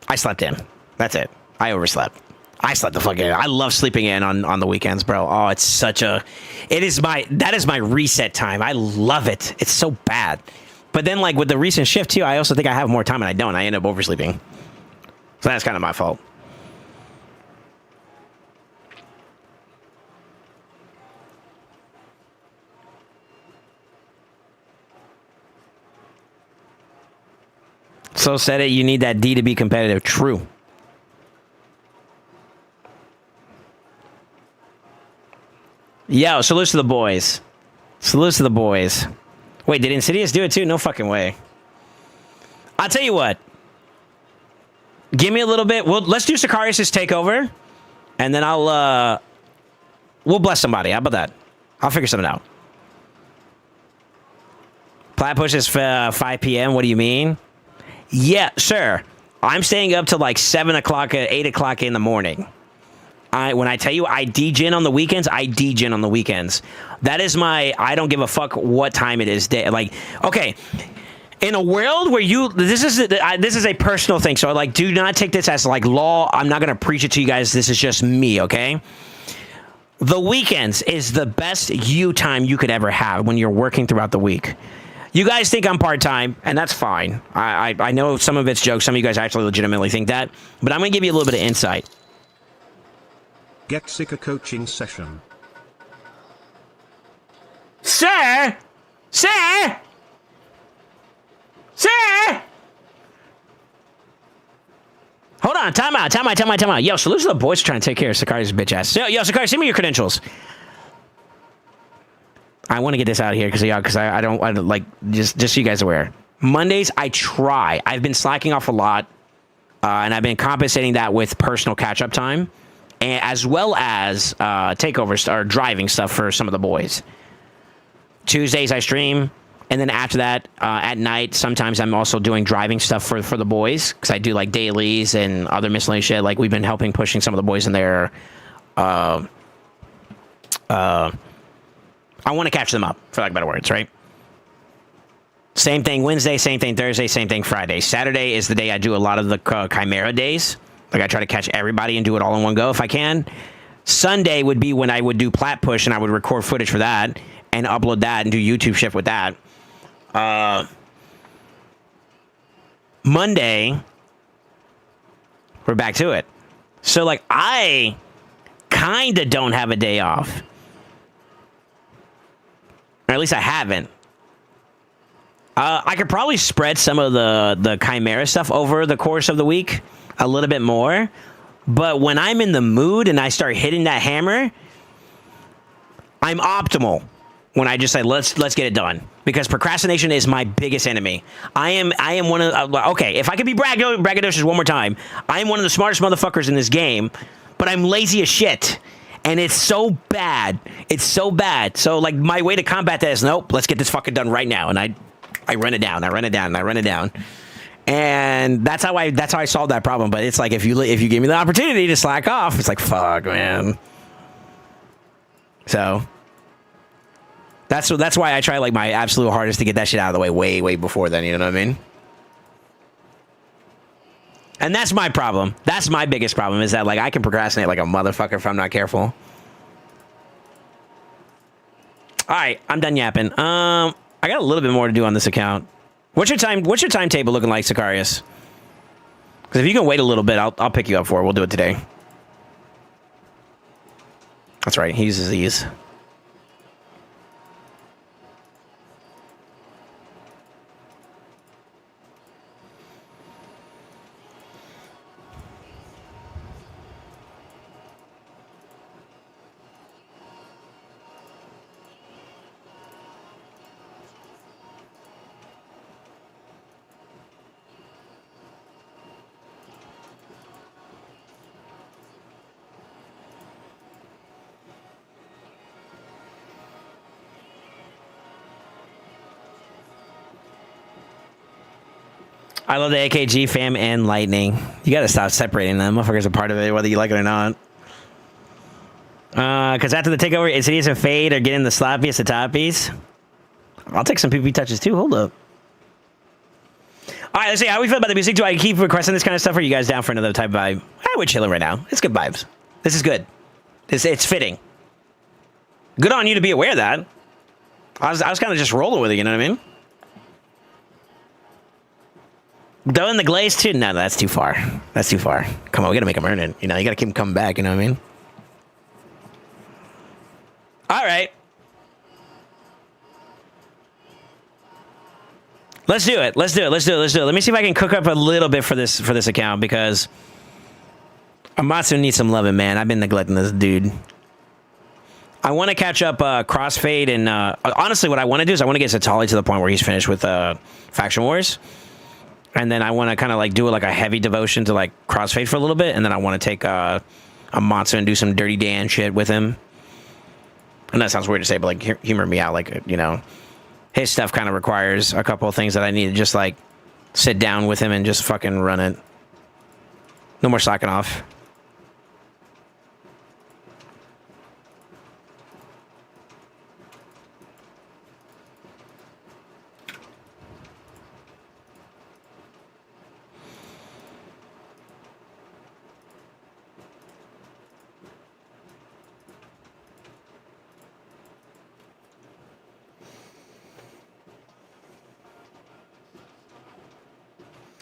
I slept in. That's it. I overslept. I slept the fuck in. I love sleeping in on the weekends, bro. Oh, it's such a... That is my reset time. I love it. It's so bad. But then, like, with the recent shift, too, I also think I have more time, and I don't. I end up oversleeping. So that's kind of my fault. So said it, you need that D to be competitive. True. Yo, salutes to the boys. Salutes to the boys. Wait, did Insidious do it too? No fucking way. I'll tell you what. Give me a little bit. Well, let's do Sicarius' takeover. And then we'll bless somebody. How about that? I'll figure something out. Plat push is 5 p.m. What do you mean? Yeah, sir. I'm staying up till like 7 o'clock, 8 o'clock in the morning. When I tell you I degen on the weekends, I degen on the weekends. That is my, I don't give a fuck what time it is. Like, okay. In a world where this is a personal thing, so like, do not take this as like law. I'm not gonna preach it to you guys. This is just me, okay? The weekends is the best you time you could ever have when you're working throughout the week. You guys think I'm part-time, and that's fine. I know some of it's jokes. Some of you guys actually legitimately think that, but I'm gonna give you a little bit of insight. Get sicker coaching session. Sir! Sir! Sir! Hold on, time out. Yo, salute to the boys trying to take care of Sicarius' bitch ass. Yo, Sicarius, send me your credentials. I want to get this out of here because I don't like just so you guys are aware. Mondays, I try. I've been slacking off a lot, and I've been compensating that with personal catch-up time, and as well as takeovers or driving stuff for some of the boys. Tuesdays, I stream. And then after that, at night, sometimes I'm also doing driving stuff for the boys because I do like dailies and other miscellaneous shit. Like we've been helping pushing some of the boys in there. I want to catch them up, for lack of better words, right? Same thing Wednesday, same thing Thursday, same thing Friday. Saturday is the day I do a lot of the Chimera days. Like I try to catch everybody and do it all in one go if I can. Sunday would be when I would do plat push and I would record footage for that and upload that and do YouTube shit with that. Monday, we're back to it. So, like, I kind of don't have a day off. Or at least I haven't. I could probably spread some of the Chimera stuff over the course of the week a little bit more. But when I'm in the mood and I start hitting that hammer, I'm optimal. When I just say let's get it done, because procrastination is my biggest enemy. I am one of okay. If I could be braggadocious one more time, I am one of the smartest motherfuckers in this game, but I'm lazy as shit, and it's so bad. It's so bad. So like my way to combat that is nope. Let's get this fucking done right now, and I run it down. And that's how I solved that problem. But it's like if you give me the opportunity to slack off, it's like fuck, man. So. That's why I try like my absolute hardest to get that shit out of the way way before then, you know what I mean? And that's my problem. That's my biggest problem is that like I can procrastinate like a motherfucker if I'm not careful. All right, I'm done yapping. I got a little bit more to do on this account. What's your timetable looking like, Sicarius? Because if you can wait a little bit, I'll pick you up for it. We'll do it today. That's right. He uses these. I love the AKG fam and Lightning. You got to stop separating them. Motherfuckers are part of it, whether you like it or not. Because after the takeover, it's either fade or get in the sloppiest of toppies. I'll take some PP touches too. Hold up. All right, let's see how we feel about the music. Do I keep requesting this kind of stuff, or are you guys down for another type of vibe? We're chilling right now. It's good vibes. This is good. It's fitting. Good on you to be aware of that. I was kind of just rolling with it, you know what I mean? Though in the glaze too? No, that's too far. That's too far. Come on, we gotta make him earn it. You know, you gotta keep him coming back, you know what I mean? All right. Let's do it. Let's do it. Let's do it. Let's do it. Let me see if I can cook up a little bit for this account, because Amatsu needs some loving, man. I've been neglecting this dude. I want to catch up Crossfade, and honestly, what I want to do is I want to get Zatali to the point where he's finished with Faction Wars, and then I want to kind of like do like a heavy devotion to like Crossfade for a little bit, and then I want to take Amatsu and do some Dirty Dan shit with him. And that sounds weird to say, but like humor me out, like, you know, his stuff kind of requires a couple of things that I need to just like sit down with him and just fucking run it. No more slacking off.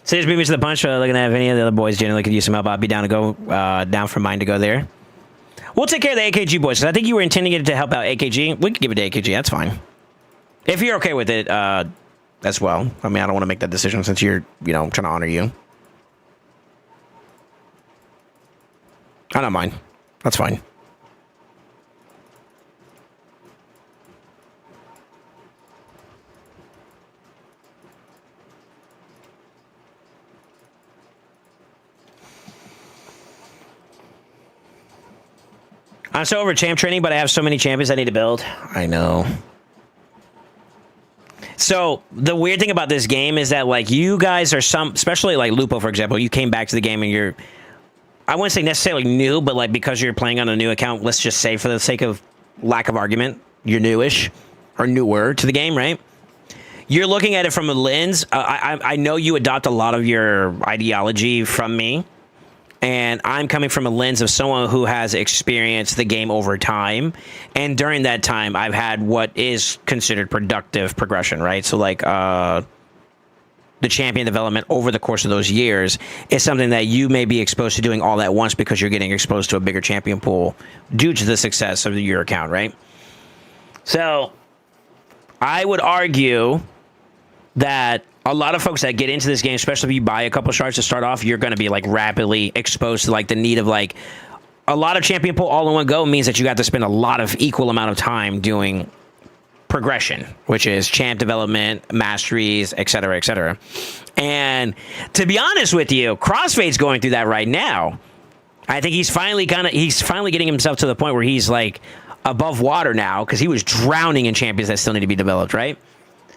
So just beat me to the punch. Looking at if any of the other boys generally could use some help, I'd be down to go down for mine to go there. We'll take care of the AKG boys. I think you were intending it to help out AKG. We can give it to AKG. That's fine. If you're okay with it as well. I mean, I don't want to make that decision since you're, you know, trying to honor you. I don't mind. That's fine. I'm so over champ training, but I have so many champions I need to build. I know. So the weird thing about this game is that like you guys are especially like Lupo, for example, you came back to the game and you're, I wouldn't say necessarily new, but like because you're playing on a new account, let's just say for the sake of lack of argument, you're newish or newer to the game, right? You're looking at it from a lens. I know you adopt a lot of your ideology from me. And I'm coming from a lens of someone who has experienced the game over time. And during that time, I've had what is considered productive progression, right? So like the champion development over the course of those years is something that you may be exposed to doing all at once because you're getting exposed to a bigger champion pool due to the success of your account, right? So I would argue that a lot of folks that get into this game, especially if you buy a couple shards to start off, you're going to be like rapidly exposed to like the need of like a lot of champion pool all in one go means that you got to spend a lot of equal amount of time doing progression, which is champ development, masteries, etc., etc. And to be honest with you, Crossfade's going through that right now. I think he's finally getting himself to the point where he's like above water now because he was drowning in champions that still need to be developed, right?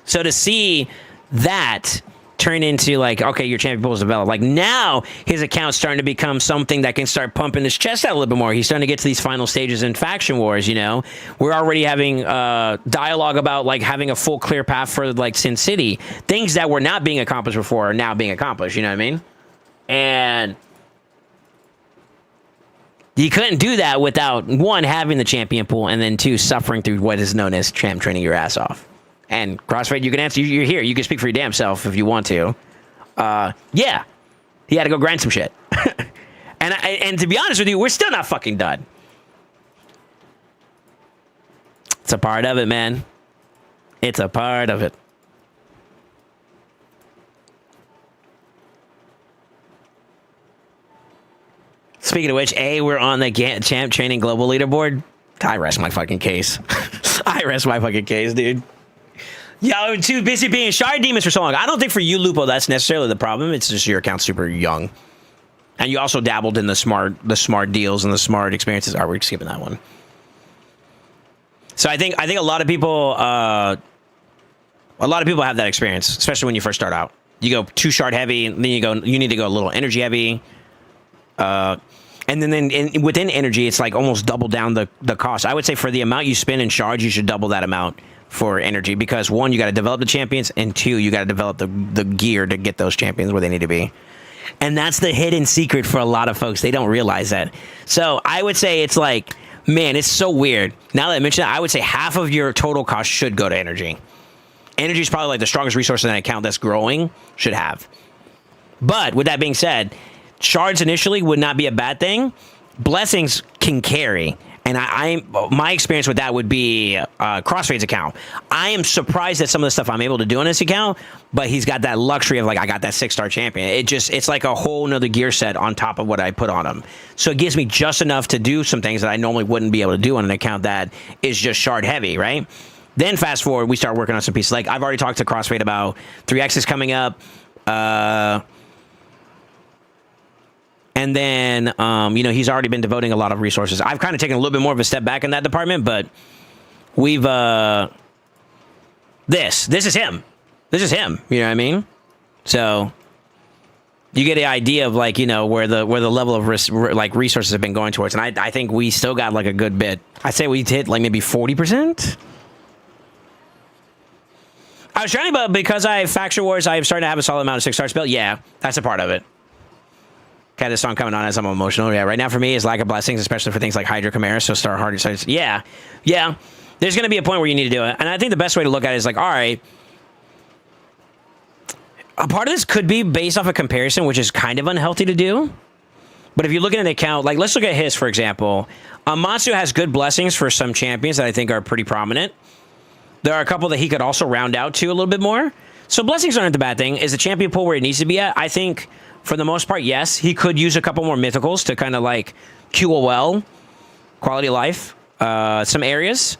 So to see that turn into like, okay, your champion pool is developed. Like now his account's starting to become something that can start pumping his chest out a little bit more. He's starting to get to these final stages in Faction Wars, you know. We're already having dialogue about like having a full clear path for like Sin City. Things that were not being accomplished before are now being accomplished, you know what I mean? And you couldn't do that without, one, having the champion pool, and then two, suffering through what is known as champ training your ass off. And Crossfade, you can answer. You're here. You can speak for your damn self if you want to. Yeah, he had to go grind some shit. and to be honest with you, we're still not fucking done. It's a part of it, man. It's a part of it. Speaking of which, we're on the champ training global leaderboard. I rest my fucking case. I rest my fucking case, dude. Y'all were too busy being shard demons for so long. I don't think for you, Lupo, that's necessarily the problem. It's just your account's super young. And you also dabbled in the smart deals and the smart experiences. All right, we're skipping that one. So I think a lot of people have that experience, especially when you first start out. You go too shard heavy, and then you need to go a little energy heavy. And then within energy, it's like almost double down the cost. I would say for the amount you spend in shards, you should double that amount for energy, because one, you got to develop the champions, and two, you got to develop the gear to get those champions where they need to be. And that's the hidden secret for a lot of folks. They don't realize that. So I would say it's like, man, it's so weird. Now that I mention that, I would say half of your total cost should go to energy. Energy is probably like the strongest resource in that account that's growing should have. But with that being said, shards initially would not be a bad thing. Blessings can carry. And my experience with that would be Crossfade's account. I am surprised at some of the stuff I'm able to do on this account, but he's got that luxury of like, I got that 6-star champion. It's like a whole nother gear set on top of what I put on him. So it gives me just enough to do some things that I normally wouldn't be able to do on an account that is just shard heavy, right? Then fast forward, we start working on some pieces. Like I've already talked to Crossfade about 3X is coming up. And then, he's already been devoting a lot of resources. I've kind of taken a little bit more of a step back in that department, but we've, this is him. This is him. You know what I mean? So you get the idea of like, where the level of resources have been going towards. And I think we still got like a good bit. I'd say we hit like maybe 40%. I was trying to, but because I have Faction Wars, I'm starting to have a solid amount of 6-star build. Yeah, that's a part of it. Okay, this song coming on as I'm emotional. Yeah, right now for me is lack of blessings, especially for things like Hydra Chimera. So start hard. So yeah. There's going to be a point where you need to do it. And I think the best way to look at it is like, all right, a part of this could be based off a comparison, which is kind of unhealthy to do. But if you look at an account, like let's look at his, for example. Matsu has good blessings for some champions that I think are pretty prominent. There are a couple that he could also round out to a little bit more. So blessings aren't the bad thing. Is the champion pool where it needs to be at? I think for the most part, yes. He could use a couple more mythicals to kind of like QOL, quality of life, some areas.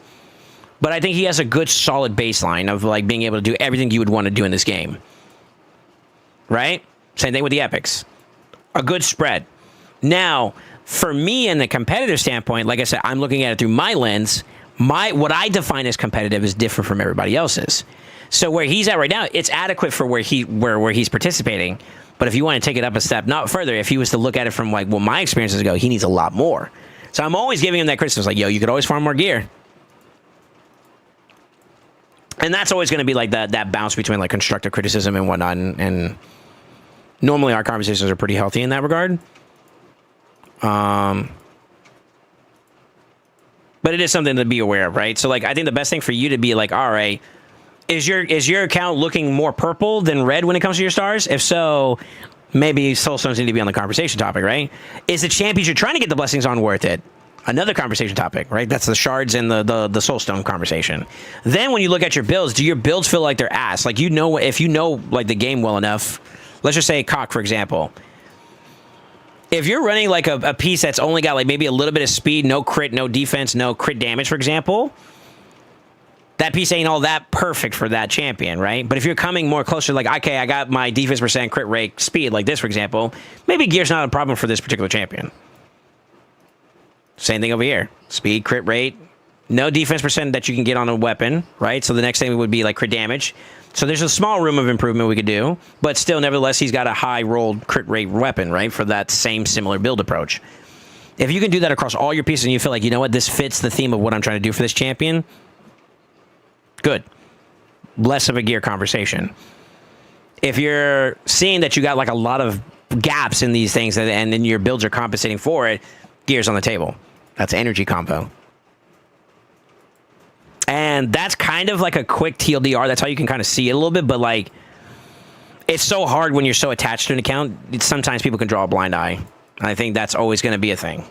But I think he has a good solid baseline of like being able to do everything you would want to do in this game. Right? Same thing with the epics. A good spread. Now, for me in the competitive standpoint, like I said, I'm looking at it through my lens. What I define as competitive is different from everybody else's. So where he's at right now, it's adequate for where he's participating. But if you want to take it up a step, not further, if he was to look at it from like what my experiences go, he needs a lot more. So I'm always giving him that criticism, like, yo, you could always farm more gear. And that's always going to be like that bounce between like constructive criticism and whatnot. And normally our conversations are pretty healthy in that regard. But it is something to be aware of, right? So like, I think the best thing for you to be like, all right, is your account looking more purple than red when it comes to your stars? If so, maybe SoulSaint need to be on the conversation topic, right? Is the champions you're trying to get the blessings on worth it? Another conversation topic, right? That's the shards and the soulstone conversation. Then when you look at your builds, do your builds feel like they're ass? Like, if you know like the game well enough, let's just say Cock, for example. If you're running like a piece that's only got like maybe a little bit of speed, no crit, no defense, no crit damage, for example, that piece ain't all that perfect for that champion, right? But if you're coming more closer, like, okay, I got my defense percent, crit rate, speed, like this, for example, maybe gear's not a problem for this particular champion. Same thing over here. Speed, crit rate, no defense percent that you can get on a weapon, right? So the next thing would be like crit damage. So there's a small room of improvement we could do, but still, nevertheless, he's got a high rolled crit rate weapon, right? For that same similar build approach. If you can do that across all your pieces and you feel like, you know what, this fits the theme of what I'm trying to do for this champion, good. Less of a gear conversation. If you're seeing that you got like a lot of gaps in these things and then your builds are compensating for it, gear's on the table. That's energy combo. And that's kind of like a quick TLDR. That's how you can kind of see it a little bit. But like, it's so hard when you're so attached to an account. Sometimes people can draw a blind eye. I think that's always going to be a thing.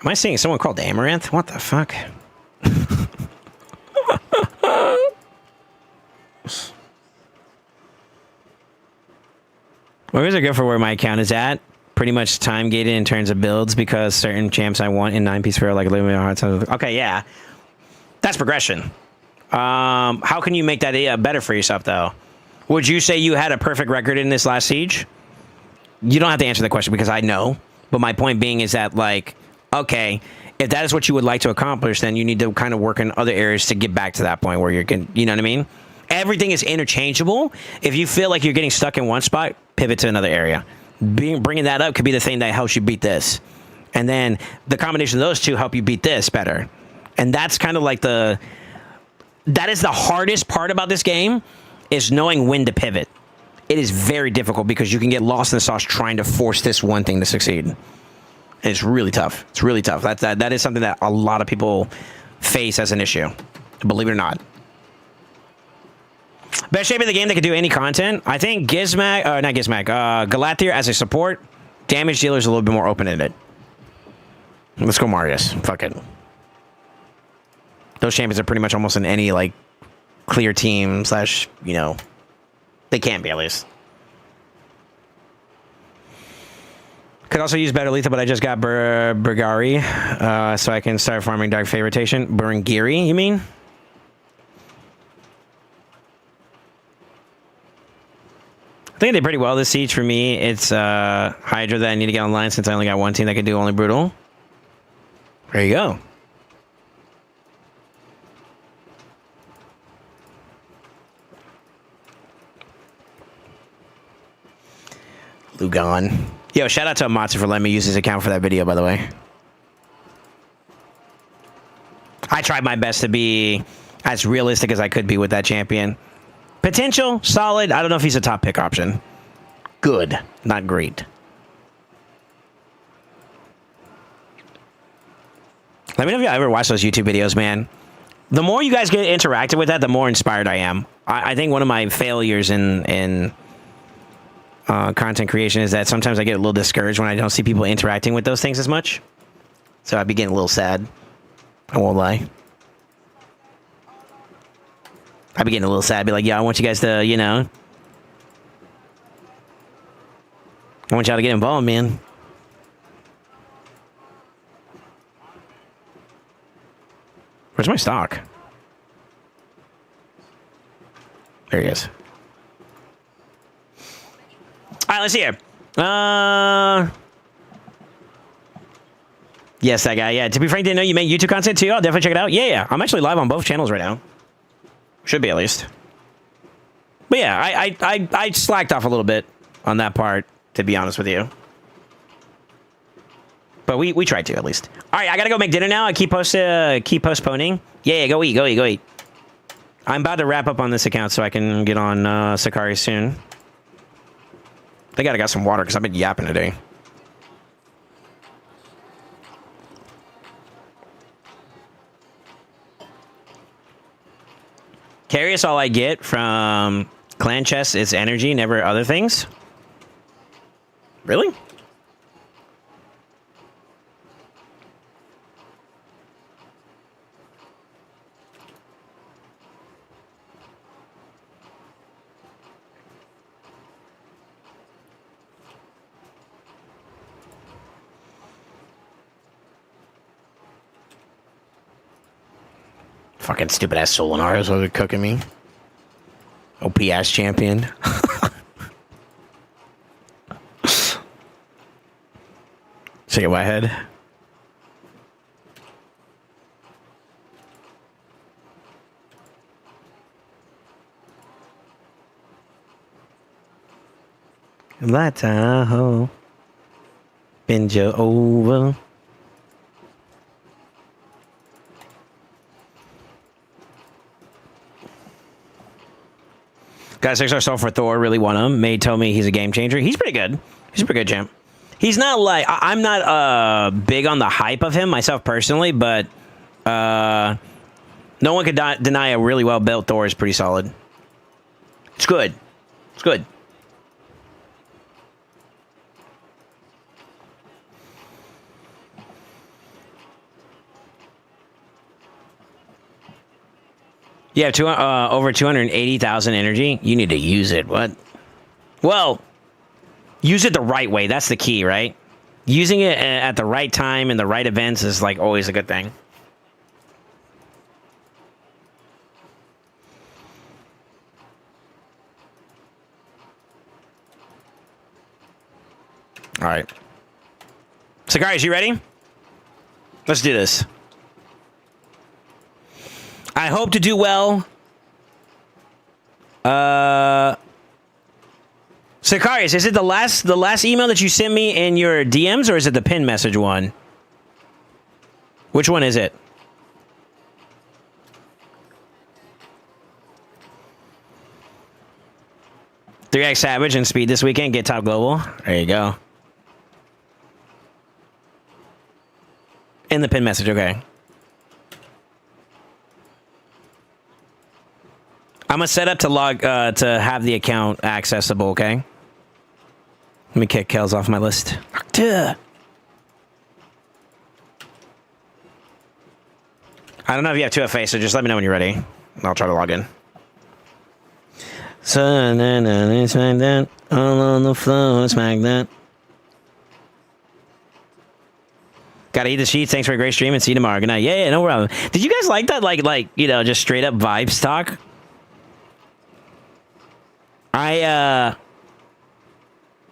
Am I seeing someone called Amaranth? What the fuck? Where is it good for where my account is at? Pretty much time gated in terms of builds because certain champs I want in 9-piece fair like a little bit hard time. Okay, yeah. That's progression. How can you make that better for yourself, though? Would you say you had a perfect record in this last siege? You don't have to answer the question because I know. But my point being is that, like, okay, if that is what you would like to accomplish, then you need to kind of work in other areas to get back to that point where you're getting, you know what I mean? Everything is interchangeable. If you feel like you're getting stuck in one spot, pivot to another area. Bringing that up could be the thing that helps you beat this. And then the combination of those two help you beat this better. And that's kind of like that is the hardest part about this game, is knowing when to pivot. It is very difficult because you can get lost in the sauce trying to force this one thing to succeed. It's really tough. It's really tough. That is something that a lot of people face as an issue, believe it or not. Best shape of the game that could do any content. I think Galathier as a support. Damage dealer is a little bit more open-ended. Let's go Marius. Fuck it. Those champions are pretty much almost in any, like, clear team slash, you know, they can be at least. Could also use better lethal, but I just got Burgari, so I can start farming Dark Fate rotation. Burngiri, you mean? I think they did pretty well this siege for me. It's Hydra that I need to get online since I only got one team that can do only brutal. There you go. Lugon. Yo, shout out to Amatsu for letting me use his account for that video, by the way. I tried my best to be as realistic as I could be with that champion. Potential, solid. I don't know if he's a top pick option. Good, not great. Let me know if you ever watch those YouTube videos, man. The more you guys get interactive with that, the more inspired I am. I think one of my failures in content creation is that sometimes I get a little discouraged when I don't see people interacting with those things as much. So I be getting a little sad. I won't lie. I be getting a little sad. Be like, yeah, I want you guys to, you know, I want y'all to get involved, man. Where's my stock? There he is. All right, let's see here. Yes, that guy. Yeah, to be frank, didn't know you make YouTube content too. I'll definitely check it out. Yeah. I'm actually live on both channels right now. Should be at least. But yeah, I slacked off a little bit on that part, to be honest with you. But we tried to at least. All right, I gotta go make dinner now. I keep postponing. Yeah, go eat. I'm about to wrap up on this account so I can get on Sakari soon. I think I got some water because I've been yapping today. Curious, all I get from clan chess is energy, never other things. Really? Fucking stupid ass Solinaris was cooking me. OP ass champion. Shake it my head. That Tahoe. Bend you over. Got a 6-star soul for Thor. Really want him. May told me he's a game changer. He's pretty good. He's a pretty good champ. He's not like... I'm not big on the hype of him myself personally, but no one could deny a really well-built Thor is pretty solid. It's good. It's good. You have over 280,000 energy. You need to use it. What? Well, use it the right way. That's the key, right? Using it at the right time and the right events is like always a good thing. All right. Sicarius, you ready? Let's do this. I hope to do well. Sicarius, is it the last email that you sent me in your DMs, or is it the pin message one? Which one is it? $3X Savage and Speed this weekend. Get top global. There you go. In the pin message, okay. I'm gonna set up to log to have the account accessible, okay? Let me kick Kells off my list. Duh. I don't know if you have 2FA, so just let me know when you're ready. I'll try to log in. So, smack that. All on the floor, smack that. Gotta eat the sheets. Thanks for a great stream and see you tomorrow. Good night. Yeah, no problem. Did you guys like that? Like, you know, just straight up vibes talk? I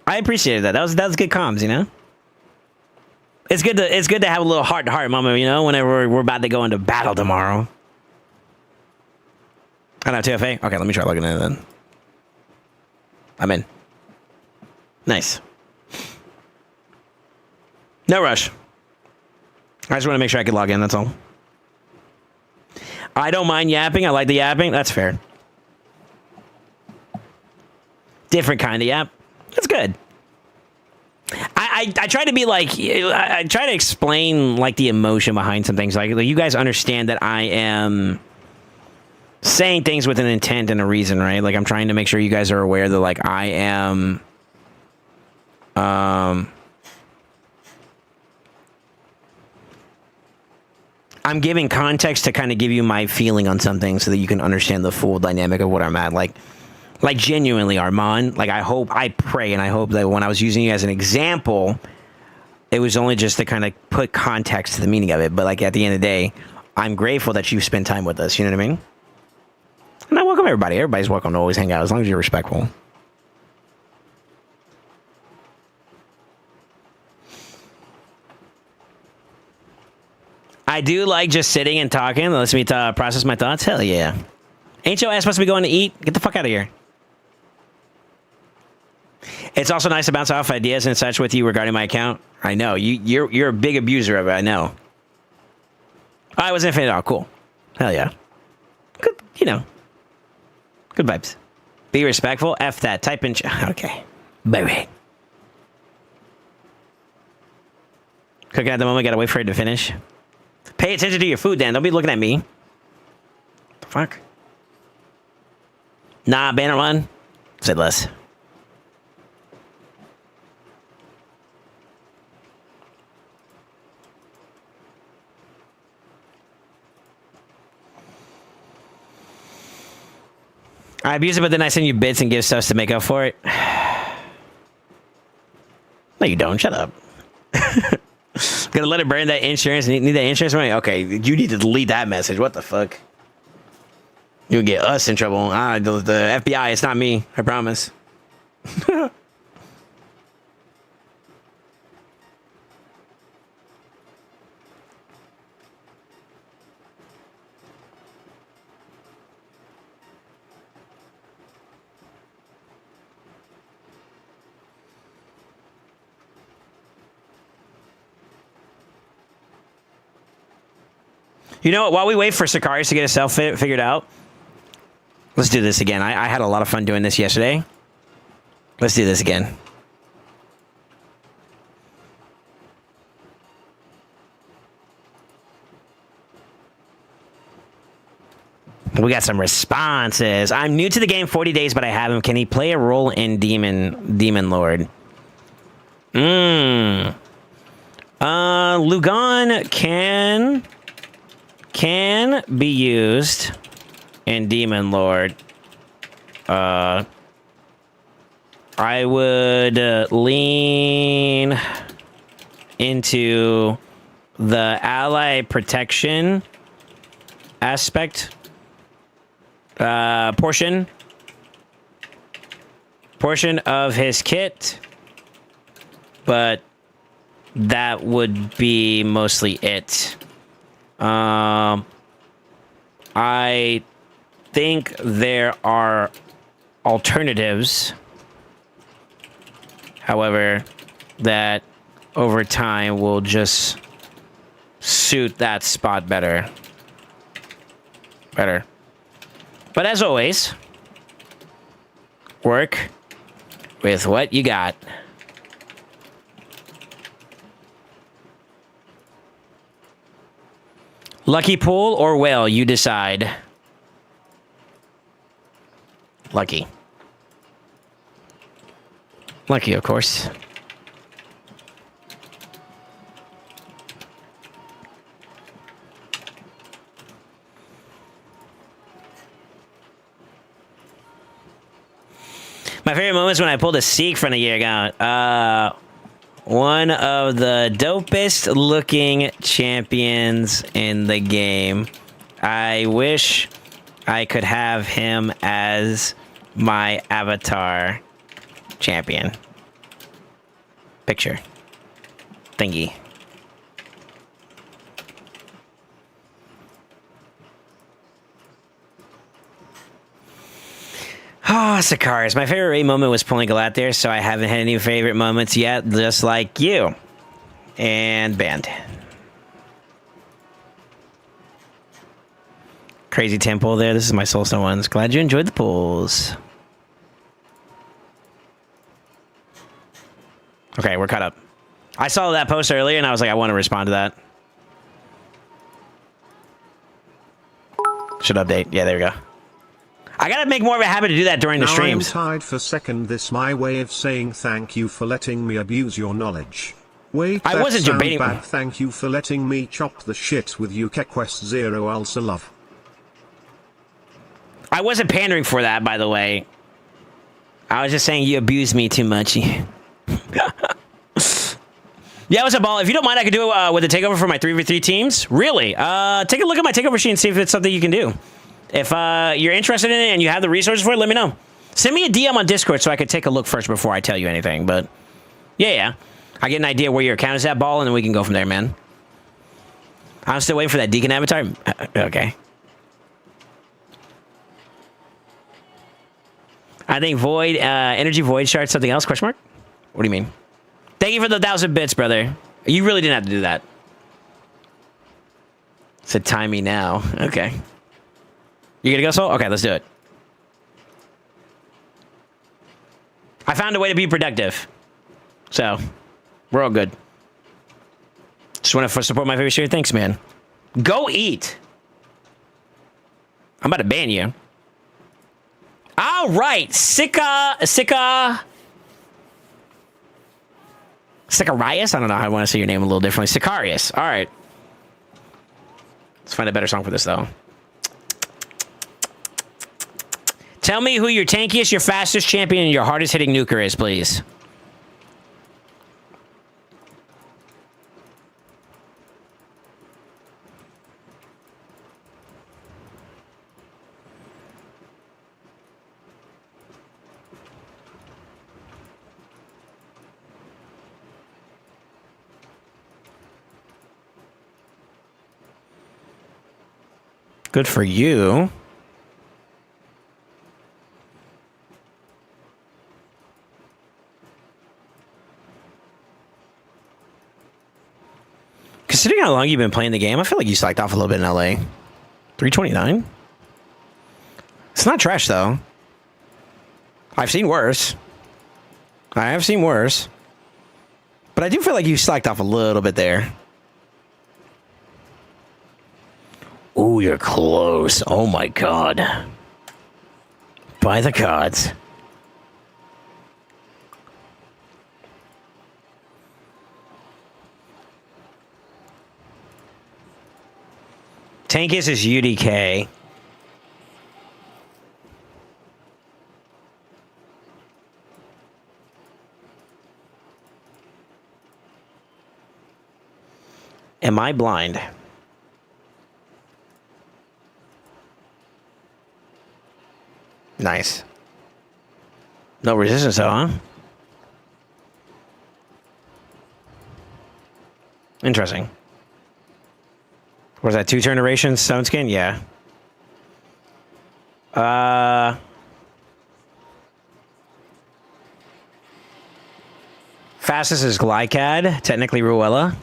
appreciated that. That was good comms, you know? It's good to have a little heart-to-heart moment, you know, whenever we're about to go into battle tomorrow. I know, 2FA? Okay, let me try logging in then. I'm in. Nice. No rush. I just want to make sure I can log in, that's all. I don't mind yapping. I like the yapping. That's fair. Different kind of yap. That's good. I try to be like, I try to explain like the emotion behind some things. Like you guys understand that I am saying things with an intent and a reason, right? Like I'm trying to make sure you guys are aware that like I am, I'm giving context to kind of give you my feeling on something so that you can understand the full dynamic of what I'm at. Like genuinely, Armand, like I pray and I hope that when I was using you as an example, it was only just to kind of put context to the meaning of it. But like at the end of the day, I'm grateful that you spend time with us. You know what I mean? And I welcome everybody. Everybody's welcome to always hang out as long as you're respectful. I do like just sitting and talking. That lets me process my thoughts. Hell yeah. Ain't your ass supposed to be going to eat? Get the fuck out of here. It's also nice to bounce off ideas and such with you regarding my account. I know. You're a big abuser of it. I know. I wasn't offended at all. Cool. Hell yeah. Good, you know. Good vibes. Be respectful. F that. Type in... Okay. Baby. Cooking at the moment. Gotta wait for it to finish. Pay attention to your food, Dan. Don't be looking at me. The fuck? Nah, banner one. Said less. I abuse it, but then I send you bits and give stuff to make up for it. No, you don't. Shut up. Gonna let it burn that insurance. Need that insurance money? Okay, you need to delete that message. What the fuck? You'll get us in trouble. The FBI, it's not me. I promise. You know what? While we wait for Sicarius to get himself figured out, let's do this again. I had a lot of fun doing this yesterday. Let's do this again. We got some responses. I'm new to the game, 40 days, but I have him. Can he play a role in Demon Lord? Lugon can be used in Demon Lord. I would lean into the ally protection aspect portion of his kit, but that would be mostly it. I think there are alternatives, however, that over time will just suit that spot better. But as always, work with what you got. Lucky pool or whale, you decide. Lucky. Lucky, of course. My favorite moments when I pulled a Seek from a year ago. One of the dopest looking champions in the game. I wish I could have him as my avatar champion. Picture. Thingy. Oh, Sicarius. My favorite raid moment was pulling Galat there, so I haven't had any favorite moments yet, just like you. And banned. Crazy temple there. This is my SoulSaint ones. Glad you enjoyed the pulls. Okay, we're caught up. I saw that post earlier, and I was like, I want to respond to that. Should update. Yeah, there we go. I gotta make more of a habit to do that during the streams. I'm tied for second. This my way of saying thank you for letting me abuse your knowledge. Wait, I wasn't debating. Bad. Thank you for letting me chop the shit with you. Quest 0 also love. I wasn't pandering for that, by the way. I was just saying you abused me too much. Yeah, what's up, Ball? If you don't mind, I could do it with a takeover for my 3v3 teams. Really? Take a look at my takeover sheet and see if it's something you can do. If you're interested in it and you have the resources for it, let me know. Send me a DM on Discord so I could take a look first before I tell you anything. But yeah. I get an idea where your account is at, Ball, and then we can go from there, man. I'm still waiting for that Deacon avatar. Okay. I think Void, Energy Void Shard, something else, question mark? What do you mean? Thank you for the 1,000 bits, brother. You really didn't have to do that. Said time me now. Okay. You gonna go, Soul? Okay, let's do it. I found a way to be productive. So, we're all good. Just want to support my favorite streamer. Thanks, man. Go eat. I'm about to ban you. All right. Sicarius? I don't know how I want to say your name a little differently. Sicarius. All right. Let's find a better song for this, though. Tell me who your tankiest, your fastest champion, and your hardest hitting nuker is, please. Good for you. Considering how long you've been playing the game, I feel like you slacked off a little bit in LA. 329? It's not trash, though. I've seen worse. I have seen worse. But I do feel like you slacked off a little bit there. Ooh, you're close. Oh, my God. By the gods. Tankus is UDK. Am I blind? Nice. No resistance, though, huh? Interesting. Was that 2 turn duration? Stone Skin? Yeah. Fastest is Glycad, technically Ruella.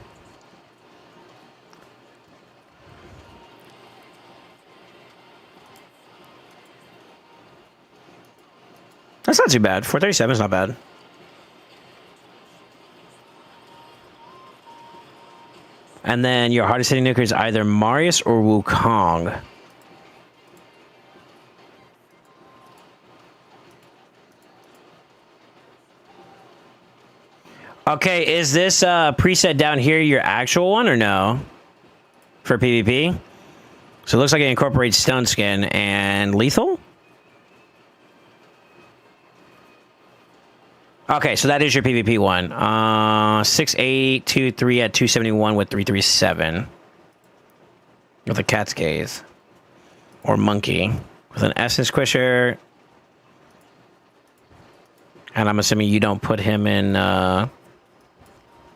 That's not too bad. 437 is not bad. And then your hardest hitting nuker is either Marius or Wukong. Okay, is this preset down here your actual one or no? For PvP? So it looks like it incorporates Stone Skin and Lethal? Okay, so that is your PvP one. 6823 at 271 with 337. With a cat's gaze. Or monkey. With an essence squisher. And I'm assuming you don't put him in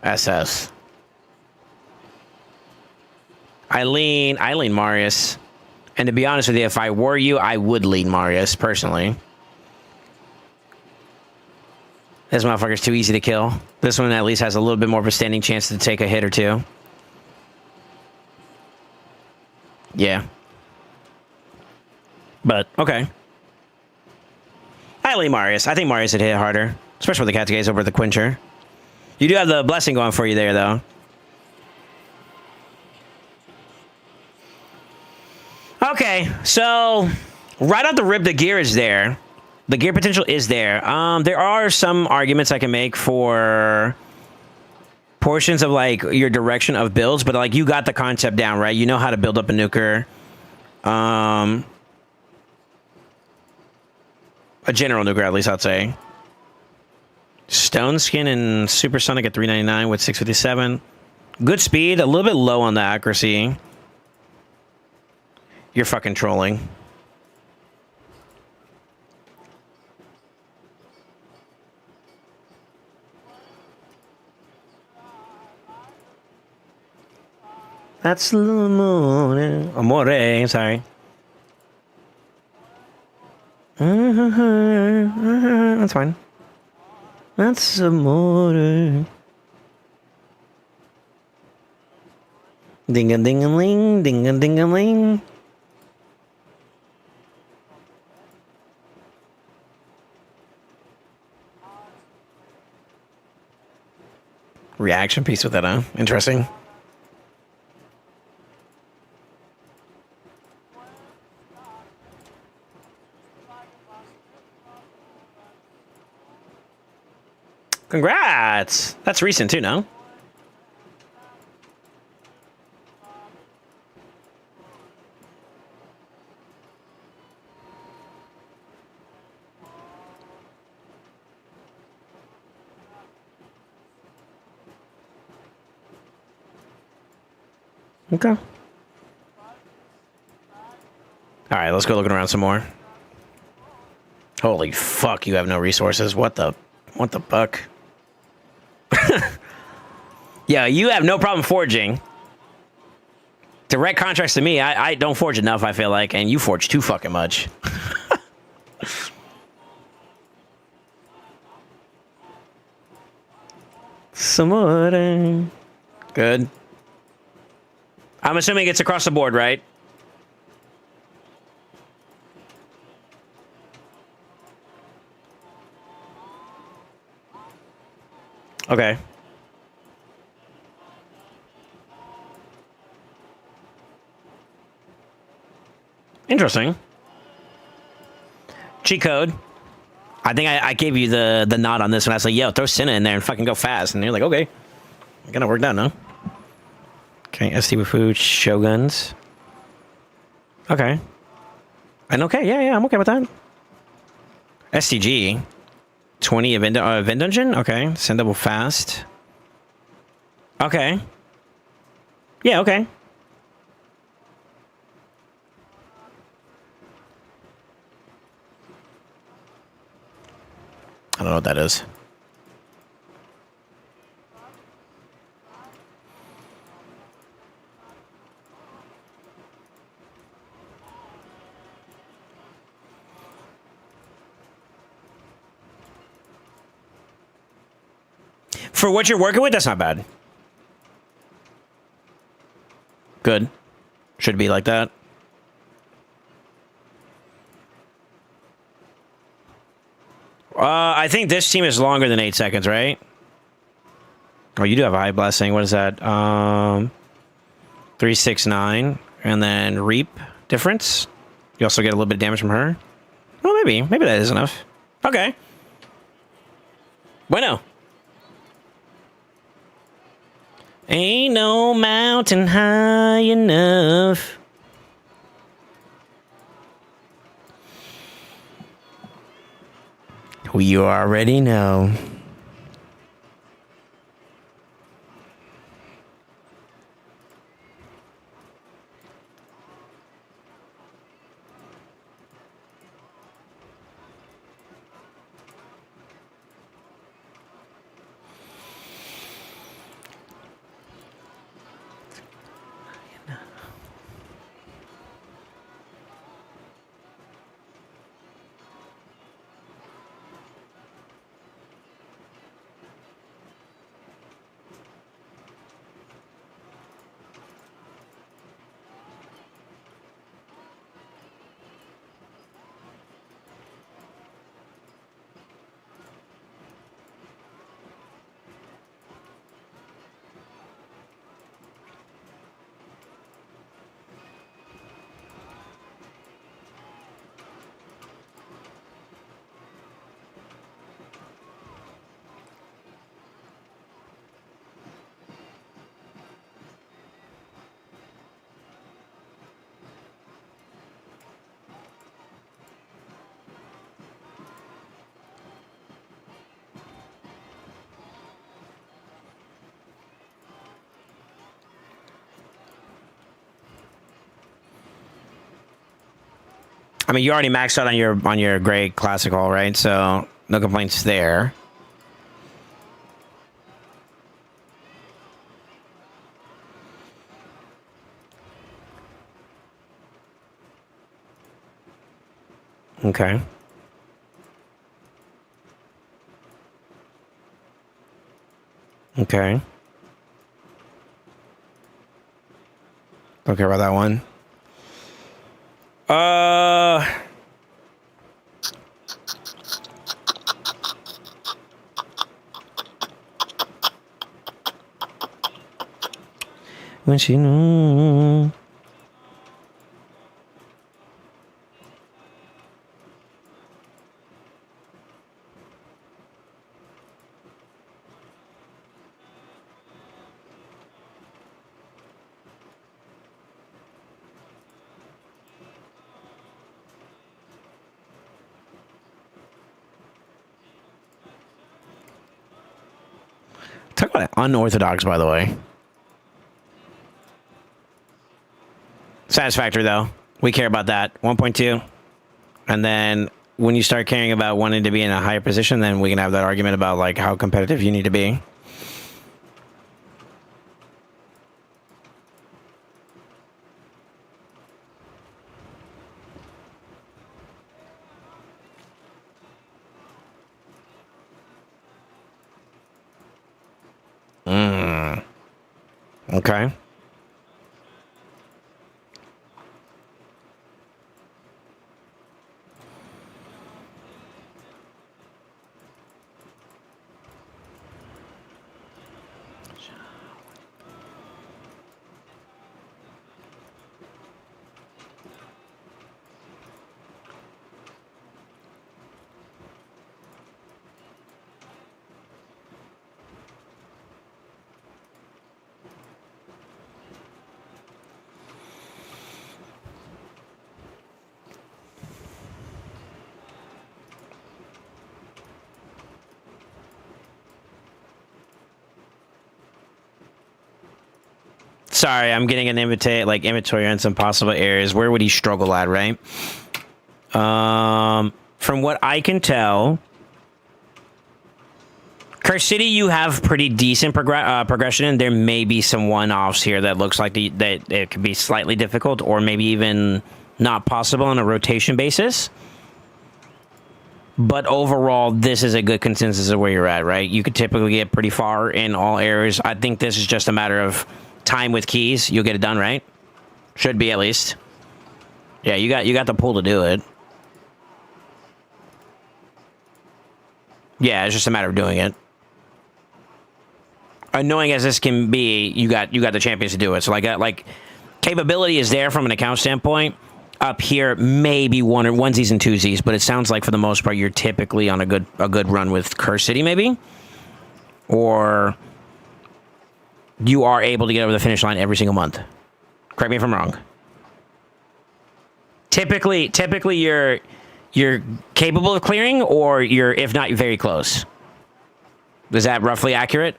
SS. I lean Marius. And to be honest with you, if I were you, I would lean Marius, personally. This motherfucker's too easy to kill. This one at least has a little bit more of a standing chance to take a hit or two. Yeah. But, okay. I lean Marius. I think Marius would hit harder. Especially with the cat's gaze over the Quencher. You do have the blessing going for you there, though. Okay, so right off the rip, the gear is there. The gear potential is there. There are some arguments I can make for portions of, like, your direction of builds, but, like, you got the concept down, right? You know how to build up a nuker. A general nuker, at least, I'd say. Stone Skin and Supersonic at 399 with 657. Good speed, a little bit low on the accuracy. You're fucking trolling. That's l'amore. Amore, sorry. That's fine. That's amore. Ding-a-ding-a-ling, ding-a-ding-a-ling. Reaction piece with that, huh? Interesting. Congrats! That's recent too, no? Okay. All right, let's go looking around some more. Holy fuck, you have no resources. What the fuck? Yeah, you have no problem forging. Direct contracts to me, I don't forge enough, I feel like, and you forge too fucking much. Some more. Good. I'm assuming it's across the board, right? Okay. Interesting. Cheat code. I think I gave you the nod on this one. I was like, yo, throw Senna in there and fucking go fast. And you're like, okay. Gonna work out, no? Okay, SD with food, Shoguns. Okay. And okay, yeah, I'm okay with that. STG. 20 event dungeon? Okay. Sendable fast. Okay. Yeah, okay. I don't know what that is. For what you're working with, that's not bad. Good. Should be like that. I think this team is longer than 8 seconds, right? Oh, you do have a high blessing. What is that? 369, and then reap difference. You also get a little bit of damage from her. Well, maybe that is enough. Okay. Bueno. Ain't no mountain high enough. You already know. I mean, you already maxed out on your gray classical, right? So no complaints there. Okay. Okay. Don't care about that one. When she knew. Talk about unorthodox, by the way. Satisfactory, though. We care about that. 1.2. And then when you start caring about wanting to be in a higher position, then we can have that argument about like how competitive you need to be. Okay. Sorry, I'm getting an inventory on some possible areas. Where would he struggle at, right? From what I can tell, Curse City, you have pretty decent progression, and there may be some one-offs here that looks like that it could be slightly difficult, or maybe even not possible on a rotation basis. But overall, this is a good consensus of where you're at, right? You could typically get pretty far in all areas. I think this is just a matter of time with keys. You'll get it done, right? Should be, at least. Yeah, you got the pull to do it. Yeah, it's just a matter of doing it. Annoying as this can be, you got the champions to do it. So like capability is there from an account standpoint. Up here, maybe onesies and twosies, but it sounds like for the most part you're typically on a good run with Curse City, maybe, or you are able to get over the finish line every single month. Correct me if I'm wrong. Typically you're capable of clearing, or you're, if not, very close. Is that roughly accurate?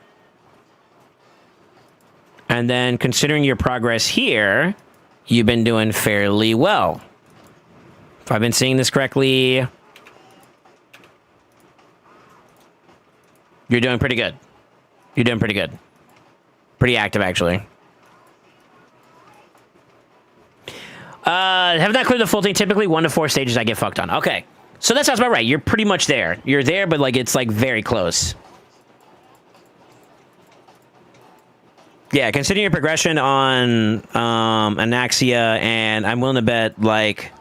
And then considering your progress here, you've been doing fairly well. If I've been seeing this correctly, you're doing pretty good. You're doing pretty good. Pretty active, actually. Have not cleared the full thing. Typically 1 to 4 stages I get fucked on. Okay. So that sounds about right. You're pretty much there. You're there, but like it's like very close. Yeah, considering your progression on Anaxia, and I'm willing to bet, like,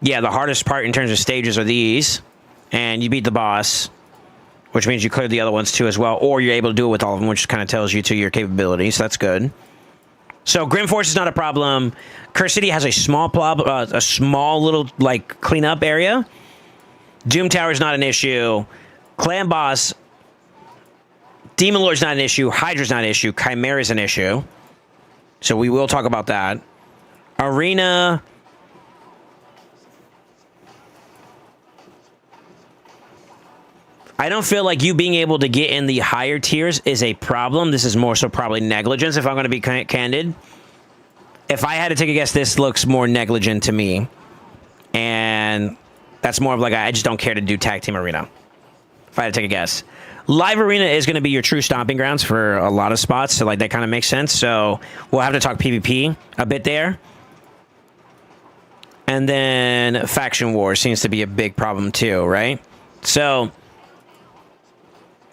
yeah, the hardest part in terms of stages are these, and you beat the boss, which means you cleared the other ones too as well, or you're able to do it with all of them, which kind of tells you to your capabilities, so that's good. So Grim Force is not a problem. Curse City has a small little, like, cleanup area. Doom Tower is not an issue. Clan Boss... Demon Lord's not an issue. Hydra's not an issue. Chimera's an issue. So we will talk about that. Arena. I don't feel like you being able to get in the higher tiers is a problem. This is more so probably negligence, if I'm going to be candid. If I had to take a guess, this looks more negligent to me. And that's more of like, I just don't care to do Tag Team Arena. If I had to take a guess. Live Arena is going to be your true stomping grounds for a lot of spots, so like that kind of makes sense. So we'll have to talk PvP a bit there. And then Faction War seems to be a big problem too, right? So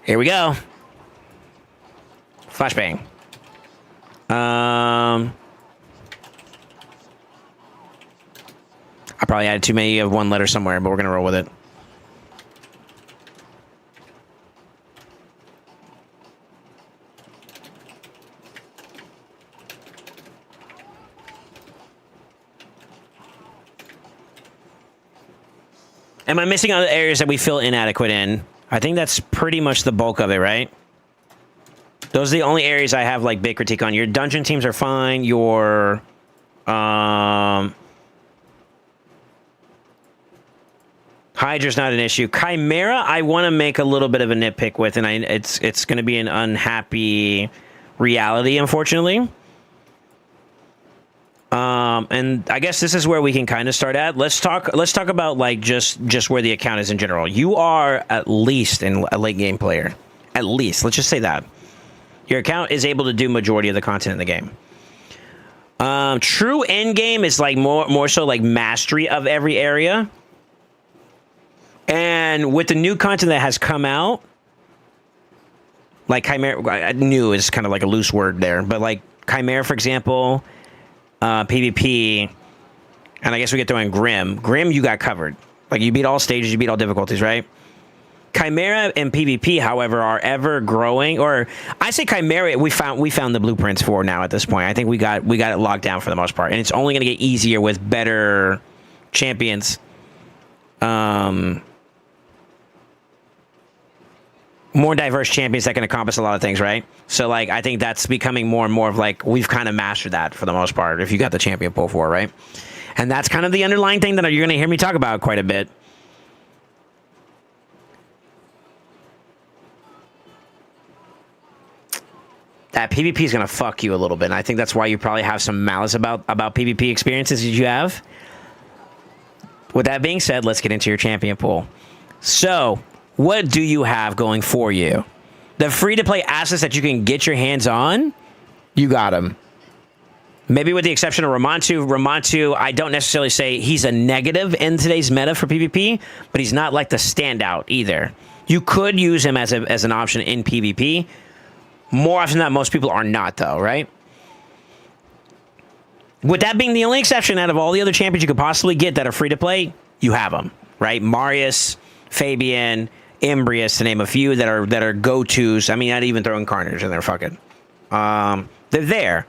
here we go. Flashbang. I probably added too many of one letter somewhere, but we're going to roll with it. Am I missing other areas that we feel inadequate in? I think that's pretty much the bulk of it, right? Those are the only areas I have, like, big critique on. Your dungeon teams are fine. Your, Hydra's not an issue. Chimera, I want to make a little bit of a nitpick with, and it's going to be an unhappy reality, unfortunately. And I guess this is where we can kind of start at. Let's talk about like just where the account is in general. You are at least a late game player. At least, let's just say that. Your account is able to do majority of the content in the game. True end game is like more so like mastery of every area. And with the new content that has come out, like Chimera, new is kind of like a loose word there, but like Chimera, for example, PvP, and I guess we get throwing Grim. Grim, you got covered. Like, you beat all stages, you beat all difficulties, right? Chimera and PvP, however, are ever growing. Or I say Chimera, we found the blueprints for now at this point. I think we got it locked down for the most part, and it's only going to get easier with better champions. More diverse champions that can accomplish a lot of things, right? So, like, I think that's becoming more and more of, like, we've kind of mastered that for the most part, if you got the champion pull for, right? And that's kind of the underlying thing that you're going to hear me talk about quite a bit. That PvP is going to fuck you a little bit, and I think that's why you probably have some malice about PvP experiences that you have. With that being said, let's get into your champion pool. So, what do you have going for you? The free-to-play assets that you can get your hands on, you got them. Maybe with the exception of Ramontu, I don't necessarily say he's a negative in today's meta for PvP, but he's not like the standout either. You could use him as an option in PvP. More often than not, most people are not, though, right? With that being the only exception out of all the other champions you could possibly get that are free to play, you have them, right? Marius, Fabian, Imbrius, to name a few that are go-tos. I mean, I'd even throw in Carnage in there, fucking. They're there.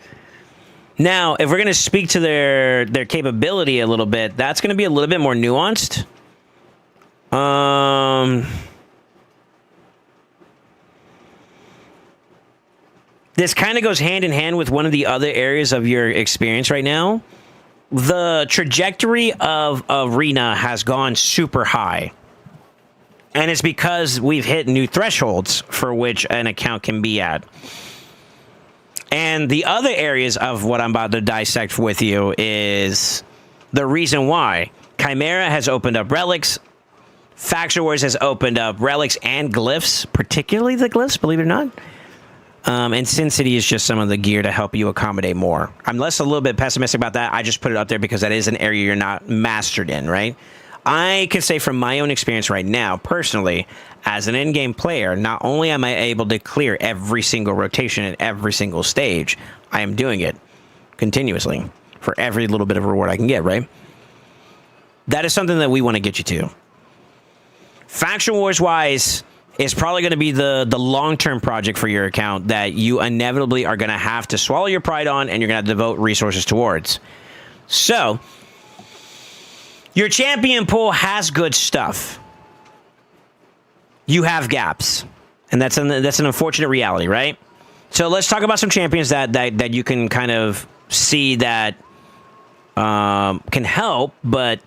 Now, if we're going to speak to their capability a little bit, that's going to be a little bit more nuanced. This kind of goes hand in hand with one of the other areas of your experience right now. The trajectory of Arena has gone super high. And it's because we've hit new thresholds for which an account can be at. And the other areas of what I'm about to dissect with you is the reason why. Chimera has opened up relics. Faction Wars has opened up relics and glyphs, particularly the glyphs, believe it or not. And Sin City is just some of the gear to help you accommodate more. I'm less a little bit pessimistic about that. I just put it up there because that is an area you're not mastered in, right? I can say from my own experience right now, personally, as an in-game player, not only am I able to clear every single rotation at every single stage, I am doing it continuously for every little bit of reward I can get, right? That is something that we want to get you to. Faction Wars-wise, is probably going to be the long-term project for your account that you inevitably are going to have to swallow your pride on and you're going to devote resources towards. So, your champion pool has good stuff. You have gaps. And that's an unfortunate reality, right? So let's talk about some champions that you can kind of see that can help, but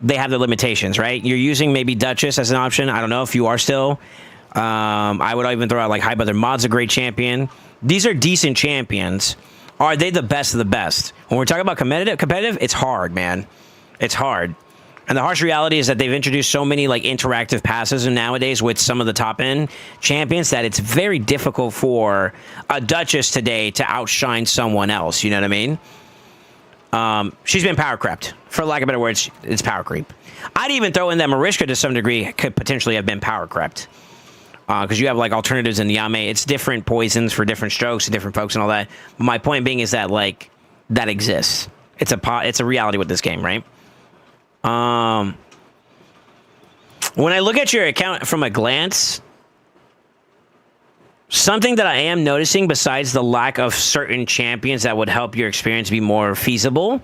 they have their limitations, right? You're using maybe Duchess as an option. I don't know if you are still. I would even throw out like High Brother Mod's a great champion. These are decent champions. Are they the best of the best? When we're talking about competitive, it's hard, man. It's hard. And the harsh reality is that they've introduced so many like interactive passes and nowadays with some of the top end champions that it's very difficult for a Duchess today to outshine someone else. You know what I mean? She's been power crept. For lack of better words, it's power creep. I'd even throw in that Mariska to some degree could potentially have been power crept. Because you have like alternatives in the Yame. It's different poisons for different strokes and different folks and all that. But my point being is that like that exists. It's a reality with this game, right? When I look at your account from a glance, something that I am noticing besides the lack of certain champions that would help your experience be more feasible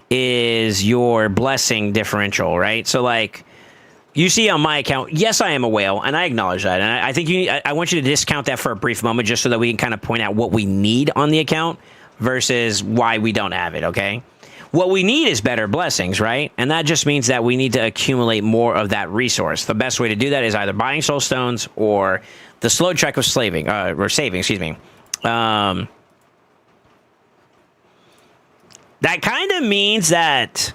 is your blessing differential, right? So like you see on my account, yes, I am a whale, and I acknowledge that. And I think I want you to discount that for a brief moment just so that we can kind of point out what we need on the account versus why we don't have it, okay? What we need is better blessings, right? And that just means that we need to accumulate more of that resource. The best way to do that is either buying soul stones or the slow trek of saving, excuse me. That kind of means that,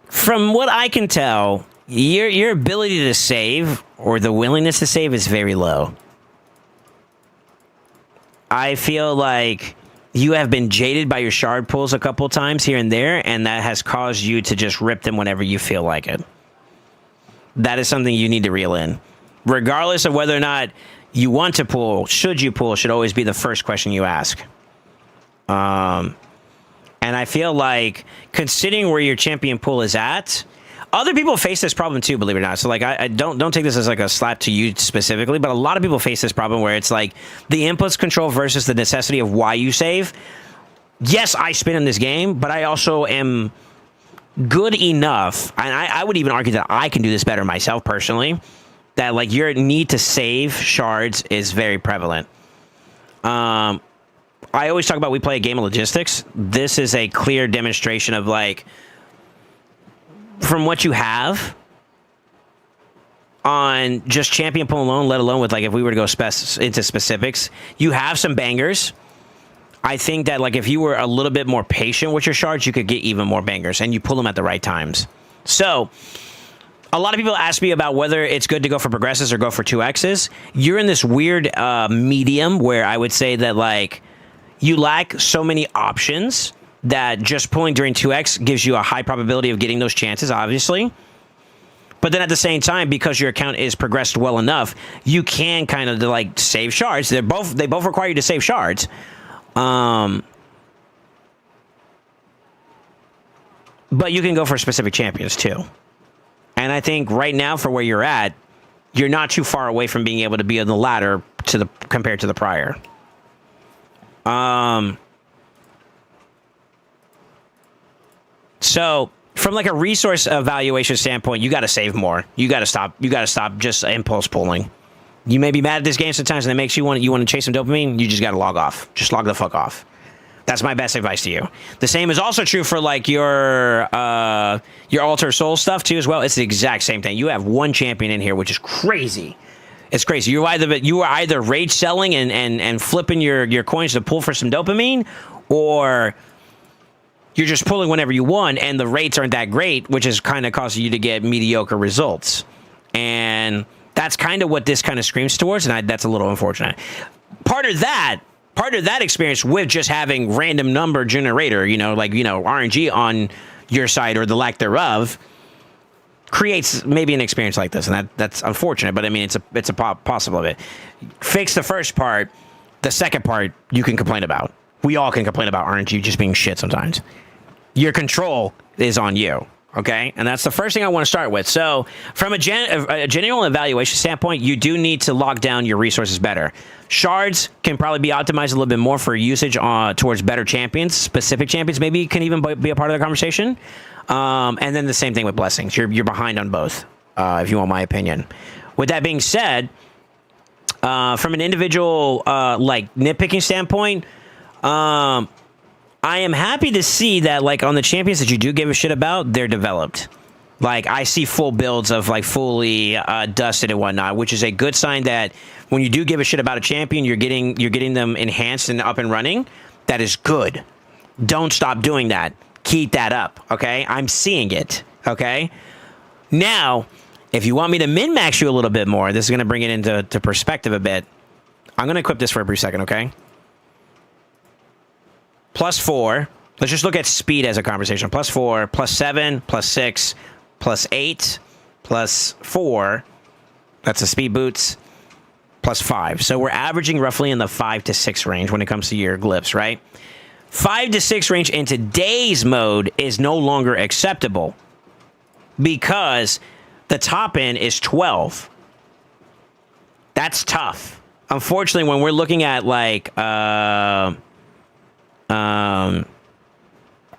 from what I can tell, your ability to save or the willingness to save is very low. I feel like you have been jaded by your shard pulls a couple times here and there, and that has caused you to just rip them whenever you feel like it. That is something you need to reel in. Regardless of whether or not you want to pull, should you pull, should always be the first question you ask. And I feel like, considering where your champion pool is at, other people face this problem too, believe it or not. So like, I don't take this as like a slap to you specifically, but a lot of people face this problem where it's like the inputs control versus the necessity of why you save. Yes, I spin in this game, but I also am good enough, and I would even argue that I can do this better myself personally, that like your need to save shards is very prevalent. I always talk about we play a game of logistics. This is a clear demonstration of like, from what you have on just champion pool alone, let alone with like if we were to go into specifics, you have some bangers. I think that like if you were a little bit more patient with your shards, you could get even more bangers, and you pull them at the right times. So a lot of people ask me about whether it's good to go for progresses or go for 2Xs. You're in this weird medium where I would say that like you lack so many options that just pulling during 2x gives you a high probability of getting those chances, obviously. But then at the same time, because your account is progressed well enough, you can kind of like save shards. They both require you to save shards. But you can go for specific champions too. And I think right now, for where you're at, you're not too far away from being able to be on the ladder compared to the prior. So from like a resource evaluation standpoint, you got to save more. You got to stop. You got to stop just impulse pulling. You may be mad at this game sometimes, and it makes you want to chase some dopamine. You just got to log off. Just log the fuck off. That's my best advice to you. The same is also true for like your Alter Soul stuff too as well. It's the exact same thing. You have one champion in here, which is crazy. It's crazy. You are either rage selling and flipping your coins to pull for some dopamine, or you're just pulling whenever you want, and the rates aren't that great, which is kind of causing you to get mediocre results. And that's kind of what this kind of screams towards, and that's a little unfortunate. Part of that experience with just having random number generator, RNG on your side or the lack thereof, creates maybe an experience like this, and that's unfortunate. But I mean, it's a possible of it. Fix the first part. The second part you can complain about. We all can complain about RNG just being shit sometimes. Your control is on you, okay? And that's the first thing I want to start with. So from a general evaluation standpoint, you do need to lock down your resources better. Shards can probably be optimized a little bit more for usage towards better champions. Specific champions maybe can even be a part of the conversation. And then the same thing with blessings. You're behind on both, if you want my opinion. With that being said, from an individual like nitpicking standpoint, I am happy to see that, like, on the champions that you do give a shit about, they're developed. Like, I see full builds of, like, fully dusted and whatnot, which is a good sign that when you do give a shit about a champion, you're getting them enhanced and up and running. That is good. Don't stop doing that. Keep that up, okay? I'm seeing it, okay? Now, if you want me to min-max you a little bit more, this is going to bring it into perspective a bit. I'm going to equip this for a brief second, okay? +4. Let's just look at speed as a conversation. +4, +7, +6, +8, +4. That's the speed boots. +5. So we're averaging roughly in the 5 to 6 range when it comes to your glyphs, right? 5 to 6 range in today's mode is no longer acceptable because the top end is 12. That's tough. Unfortunately, when we're looking at like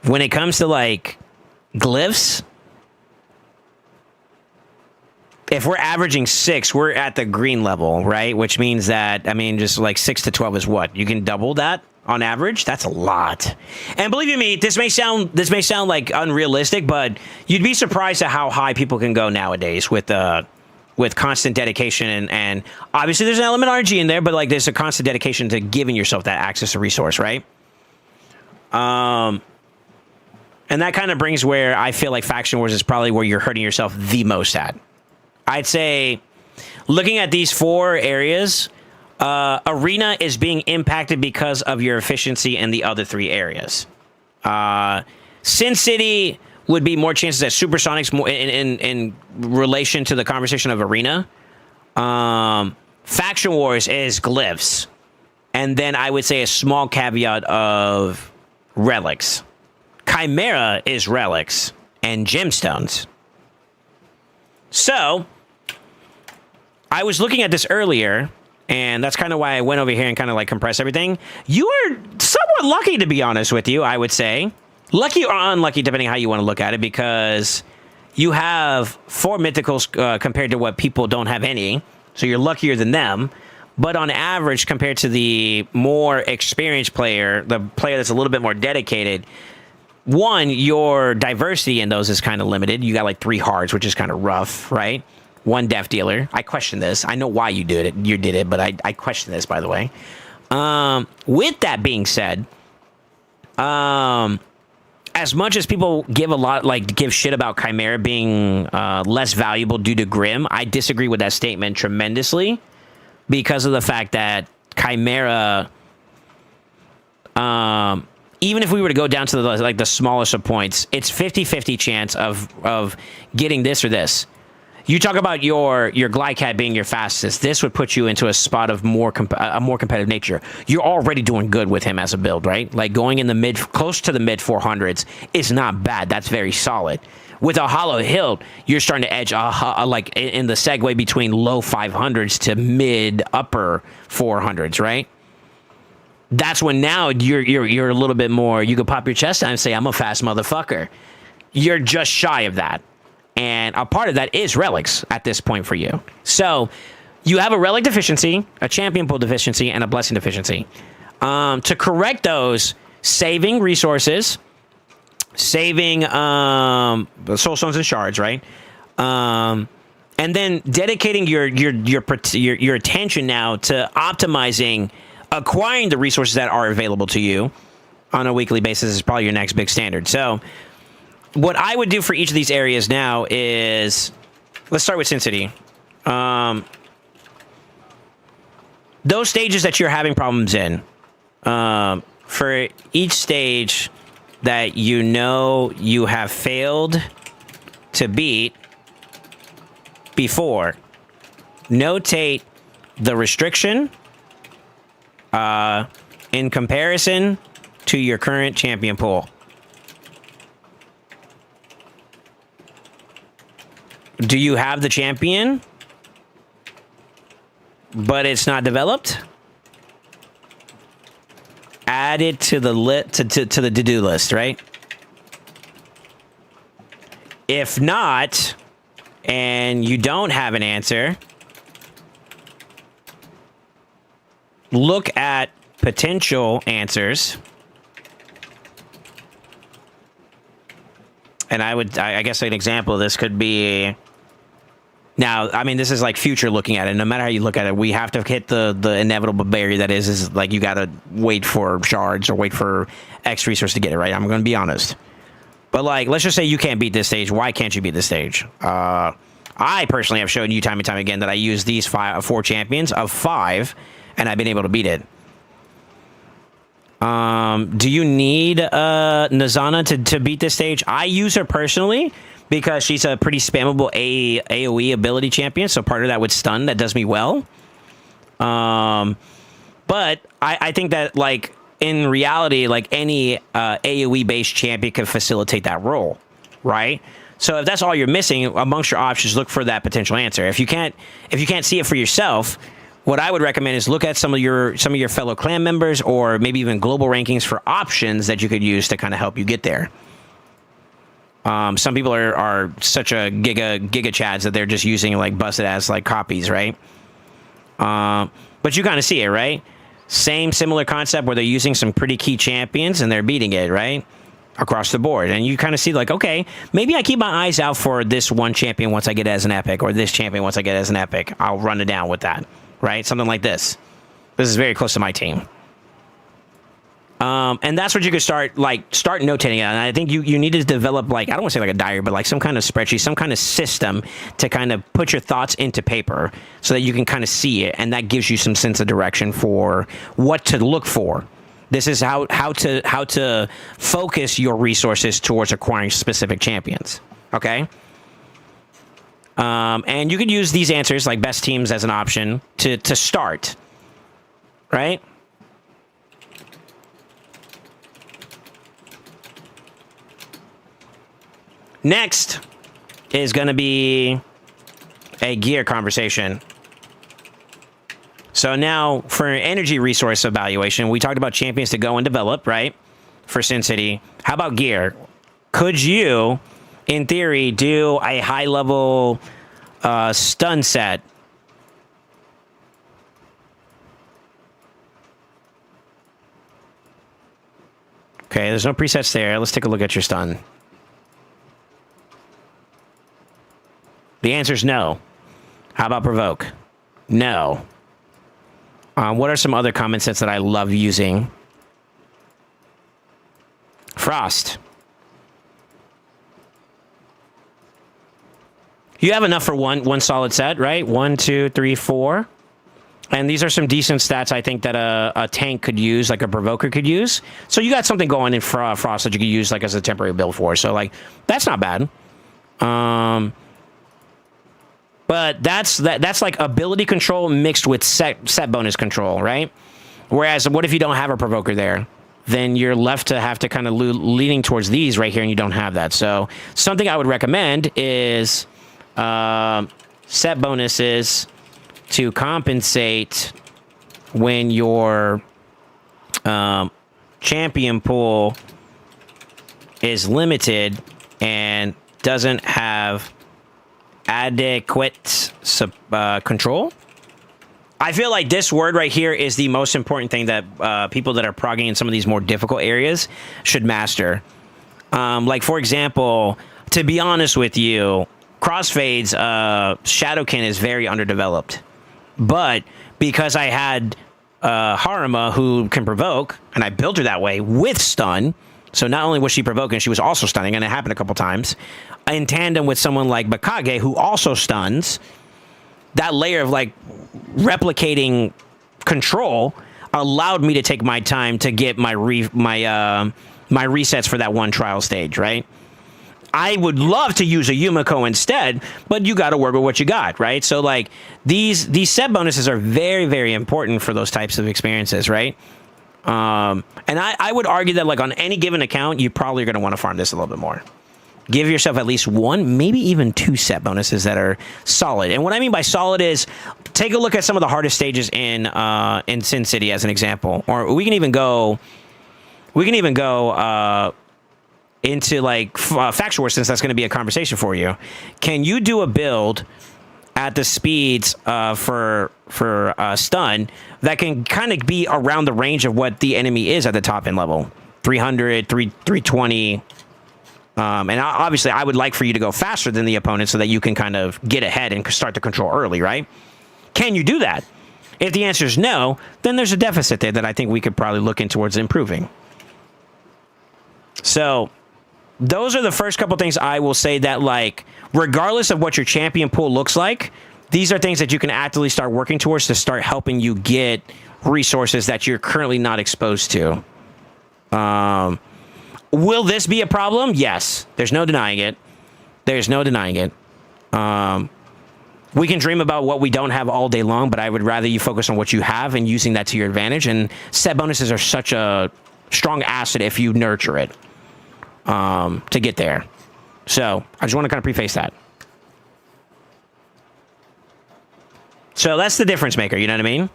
when it comes to like glyphs, if we're averaging 6, we're at the green level, right? Which means that, I mean, just like 6 to 12 is what? You can double that on average? That's a lot. And believe you me, this may sound like unrealistic, but you'd be surprised at how high people can go nowadays with constant dedication and obviously there's an element of RNG in there, but like there's a constant dedication to giving yourself that access to resource, right? And that kind of brings where I feel like Faction Wars is probably where you're hurting yourself the most at. I'd say, looking at these 4 areas, Arena is being impacted because of your efficiency in the other 3 areas. Sin City would be more chances at Supersonics more in relation to the conversation of Arena. Faction Wars is glyphs. And then I would say a small caveat of relics. Chimera is relics and gemstones. So, I was looking at this earlier, and that's kind of why I went over here and kind of like compressed everything. You are somewhat lucky, to be honest with you, I would say. Lucky or unlucky, depending how you want to look at it, because you have 4 mythicals compared to what people don't have any. So you're luckier than them. But on average, compared to the more experienced player, the player that's a little bit more dedicated, one, your diversity in those is kind of limited. You got like 3 hearts, which is kind of rough, right? 1 death dealer. I question this. I know why you did it, but I question this, by the way. With that being said, as much as people give shit about Chimera being less valuable due to Grim, I disagree with that statement tremendously because of the fact that Chimera Even if we were to go down to the smallest of points, it's 50-50 chance of getting this or this. You talk about your Glycat being your fastest. This would put you into a spot of a more competitive nature. You're already doing good with him as a build, right? Like going in the close to the mid 400s is not bad. That's very solid. With a Hollow Hilt, you're starting to edge like in the segue between low 500s to mid upper 400s, right? That's when now you're a little bit more. You could pop your chest out and say, "I'm a fast motherfucker." You're just shy of that. And a part of that is relics at this point for you. So you have a relic deficiency, a champion pool deficiency, and a blessing deficiency. To correct those, saving resources, saving soul stones and shards, right? And then dedicating your attention now to optimizing, acquiring the resources that are available to you on a weekly basis is probably your next big standard. So what I would do for each of these areas now is, let's start with Sin City. Those stages that you're having problems in, for each stage that you know you have failed to beat before, notate the restriction in comparison to your current champion pool. Do you have the champion, but it's not developed? Add it to the to the to-do list, right? If not, and you don't have an answer, look at potential answers. And I guess an example of this could be, now, I mean, this is like future looking at it. No matter how you look at it, we have to hit the inevitable barrier that is like you got to wait for shards or wait for X resource to get it, right? I'm going to be honest. But like, let's just say you can't beat this stage. Why can't you beat this stage? I personally have shown you time and time again that I use these 4 champions of 5, and I've been able to beat it. Do you need Nazana to beat this stage? I use her personally because she's a pretty spammable AoE ability champion, so part of that with stun that does me well. But I think that, like, in reality, like, any AoE based champion can facilitate that role, right? So if that's all you're missing amongst your options, look for that potential answer. If you can't see it for yourself, what I would recommend is look at some of your fellow clan members, or maybe even global rankings for options that you could use to kind of help you get there. Some people are such a giga chads that they're just using like busted ass like copies, right? But you kind of see it, right? Similar concept where they're using some pretty key champions and they're beating it, right? Across the board. And you kind of see like, okay, maybe I keep my eyes out for this one champion once I get it as an epic, or this champion once I get it as an epic. I'll run it down with that, right? Something like this. This is very close to my team. And that's what you could start notating it. And I think you need to develop, like, I don't want to say like a diary, but like some kind of spreadsheet, some kind of system to kind of put your thoughts into paper so that you can kind of see it. And that gives you some sense of direction for what to look for. This is how to focus your resources towards acquiring specific champions. Okay. And you could use these answers like best teams as an option to start, right? Next is going to be a gear conversation. So now for energy resource evaluation, we talked about champions to go and develop, right? For Sin City. How about gear? Could you, in theory, do a high level stun set? Okay, there's no presets there. Let's take a look at your stun. The answer is no. How about provoke? No. What are some other common sets that I love using? Frost. You have enough for one solid set, right? 1, 2, 3, 4. And these are some decent stats I think that a tank could use, like a provoker could use. So you got something going in Frost that you could use like as a temporary build for. So like that's not bad. But that's like ability control mixed with set bonus control, right? Whereas what if you don't have a provoker there? Then you're left to have to kind of leaning towards these right here, and you don't have that. So something I would recommend is set bonuses to compensate when your champion pool is limited and doesn't have adequate control. I feel like this word right here is the most important thing that people that are progging in some of these more difficult areas should master. Like, for example, to be honest with you, Crossfade's Shadowkin is very underdeveloped. But because I had Harima who can provoke, and I built her that way with stun, so not only was she provoking, she was also stunning, and it happened a couple times, in tandem with someone like Bakage who also stuns, that layer of like replicating control allowed me to take my time to get my resets for that one trial stage, right? I would love to use a Yumiko instead, but you got to work with what you got, right? So like these set bonuses are very, very important for those types of experiences, right? And I would argue that like on any given account, you probably are going to want to farm this a little bit more. Give yourself at least one, maybe even two set bonuses that are solid. And what I mean by solid is take a look at some of the hardest stages in Sin City as an example, or we can even go into like Faction War, since that's going to be a conversation for you. Can you do a build at the speeds for stun that can kind of be around the range of what the enemy is at the top end level? 300, 320. And obviously, I would like for you to go faster than the opponent so that you can kind of get ahead and start to control early, right? Can you do that? If the answer is no, then there's a deficit there that I think we could probably look in towards improving. So those are the first couple things I will say that, like, regardless of what your champion pool looks like, these are things that you can actively start working towards to start helping you get resources that you're currently not exposed to. Will this be a problem? Yes. There's no denying it. There's no denying it. We can dream about what we don't have all day long, but I would rather you focus on what you have and using that to your advantage. And set bonuses are such a strong asset if you nurture it to get there. So I just want to kind of preface that. So that's the difference maker, you know what I mean?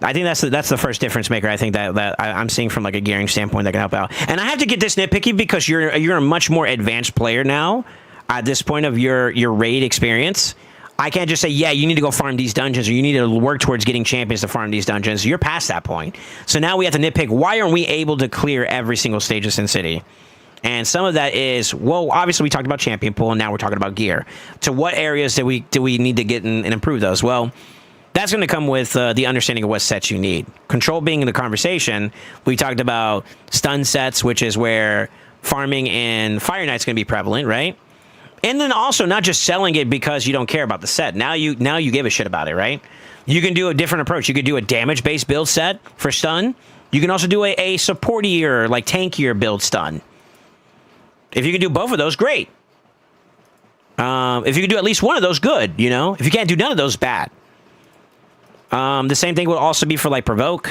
I think that's the first difference maker. I think that I'm seeing from like a gearing standpoint that can help out. And I have to get this nitpicky because you're a much more advanced player now at this point of your raid experience. I can't just say, yeah, you need to go farm these dungeons or you need to work towards getting champions to farm these dungeons. You're past that point. So now we have to nitpick, why aren't we able to clear every single stage of Sin City? And some of that is, well, obviously we talked about champion pool and now we're talking about gear. To what areas do we need to get and improve those? Well, that's going to come with the understanding of what sets you need. Control being in the conversation, we talked about stun sets, which is where farming in Fire Knight's going to be prevalent, right? And then also not just selling it because you don't care about the set. Now you give a shit about it, right? You can do a different approach. You could do a damage-based build set for stun. You can also do a supportier, like tankier build stun. If you can do both of those, great. If you can do at least one of those, good, you know? If you can't do none of those, bad. The same thing will also be for like provoke,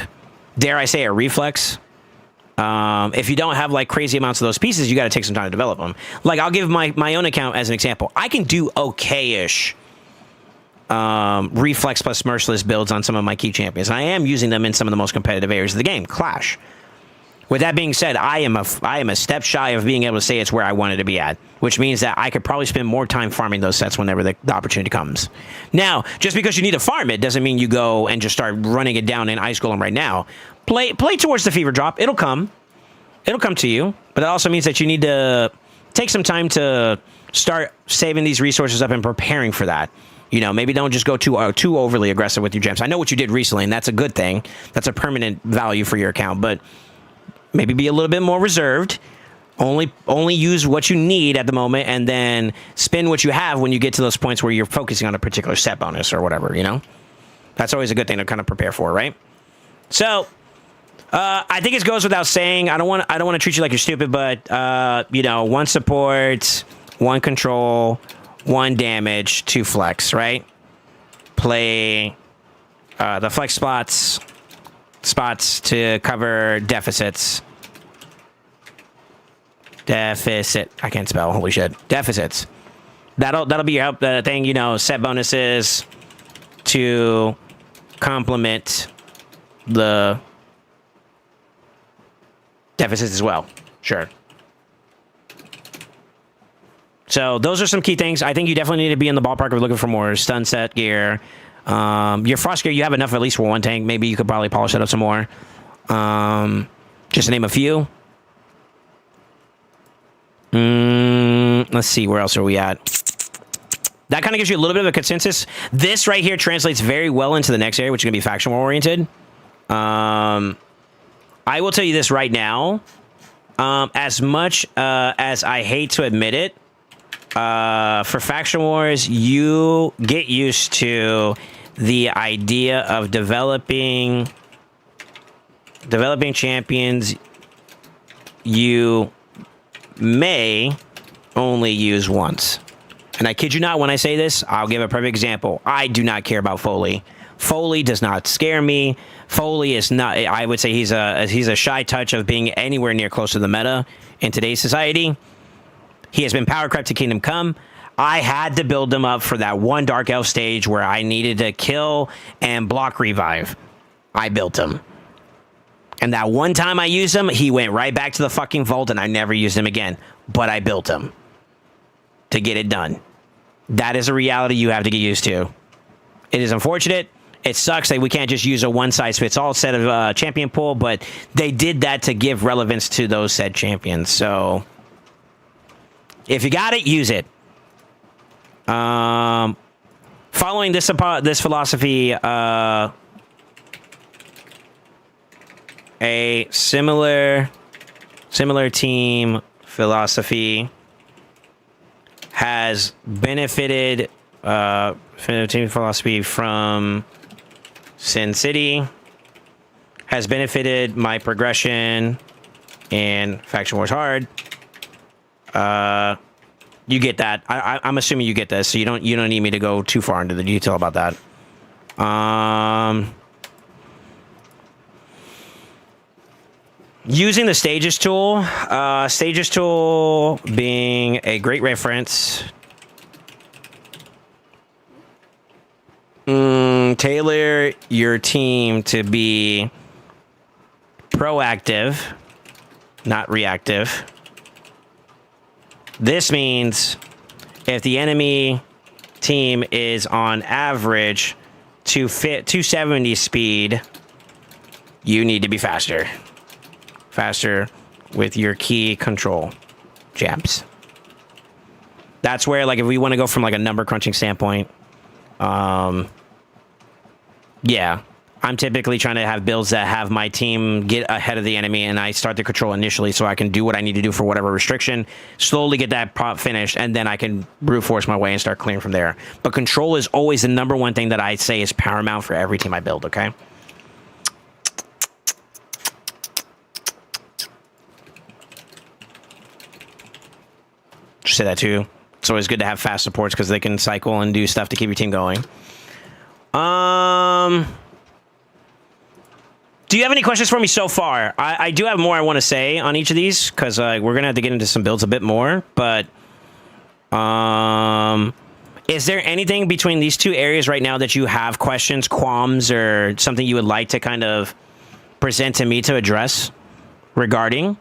dare I say a reflex. If you don't have like crazy amounts of those pieces, you got to take some time to develop them. Like I'll give my own account as an example. I can do okay-ish reflex plus merciless builds on some of my key champions. And I am using them in some of the most competitive areas of the game, Clash. With that being said, I am a step shy of being able to say it's where I wanted to be at, which means that I could probably spend more time farming those sets whenever the opportunity comes. Now, just because you need to farm it doesn't mean you go and just start running it down in Ice Golem right now. Play towards the Fever Drop. It'll come. It'll come to you. But it also means that you need to take some time to start saving these resources up and preparing for that. You know, maybe don't just go too overly aggressive with your gems. I know what you did recently, and that's a good thing. That's a permanent value for your account, but maybe be a little bit more reserved. Only use what you need at the moment, and then spend what you have when you get to those points where you're focusing on a particular set bonus or whatever. You know, that's always a good thing to kind of prepare for, right? So, I think it goes without saying. I don't want to treat you like you're stupid, but you know, 1 support, 1 control, 1 damage, 2 flex, right? Play the flex spots to cover deficits. Deficit. I can't spell. Holy shit. Deficits. That'll be your help thing. You know, set bonuses to complement the deficits as well. Sure. So those are some key things. I think you definitely need to be in the ballpark of looking for more stun set gear. Your frost gear, you have enough at least for 1 tank. Maybe you could probably polish that up some more. Just to name a few. Let's see, where else are we at? That kind of gives you a little bit of a consensus. This right here translates very well into the next area, which is going to be faction war oriented. I will tell you this right now. As much as I hate to admit it, for faction wars, you get used to the idea of developing champions you may only use once. And I kid you not when I say this. I'll give a perfect example. I do not care about Foley. Foley does not scare me. Foley is not, I would say he's a shy touch of being anywhere near close to the meta in today's society. He has been power crept to Kingdom Come. I had to build him up for that 1 Dark Elf stage where I needed to kill and block revive. I built him. And that one time I used him, he went right back to the fucking vault and I never used him again. But I built him to get it done. That is a reality you have to get used to. It is unfortunate. It sucks that we can't just use a one-size-fits-all set of champion pool, but they did that to give relevance to those said champions. So if you got it, use it. Following this philosophy, a similar team philosophy has benefited team philosophy from Sin City, has benefited my progression in Faction Wars Hard. You get that. I'm assuming you get this, so you don't need me to go too far into the detail about that. Using the Stages tool, Stages tool being a great reference. Tailor your team to be proactive, not reactive. This means if the enemy team is on average to fit 270 speed, you need to be faster. Faster with your key control jabs. That's where, like, if we want to go from like a number crunching standpoint, yeah, I'm typically trying to have builds that have my team get ahead of the enemy and I start the control initially so I can do what I need to do for whatever restriction, slowly get that prop finished, and then I can brute force my way and start clearing from there. But control is always the number one thing that I say is paramount for every team I build, okay? Just say that too. It's always good to have fast supports because they can cycle and do stuff to keep your team going. Do you have any questions for me so far? I do have more I want to say on each of these because we're going to have to get into some builds a bit more. But is there anything between these two areas right now that you have questions, qualms, or something you would like to kind of present to me to address regarding?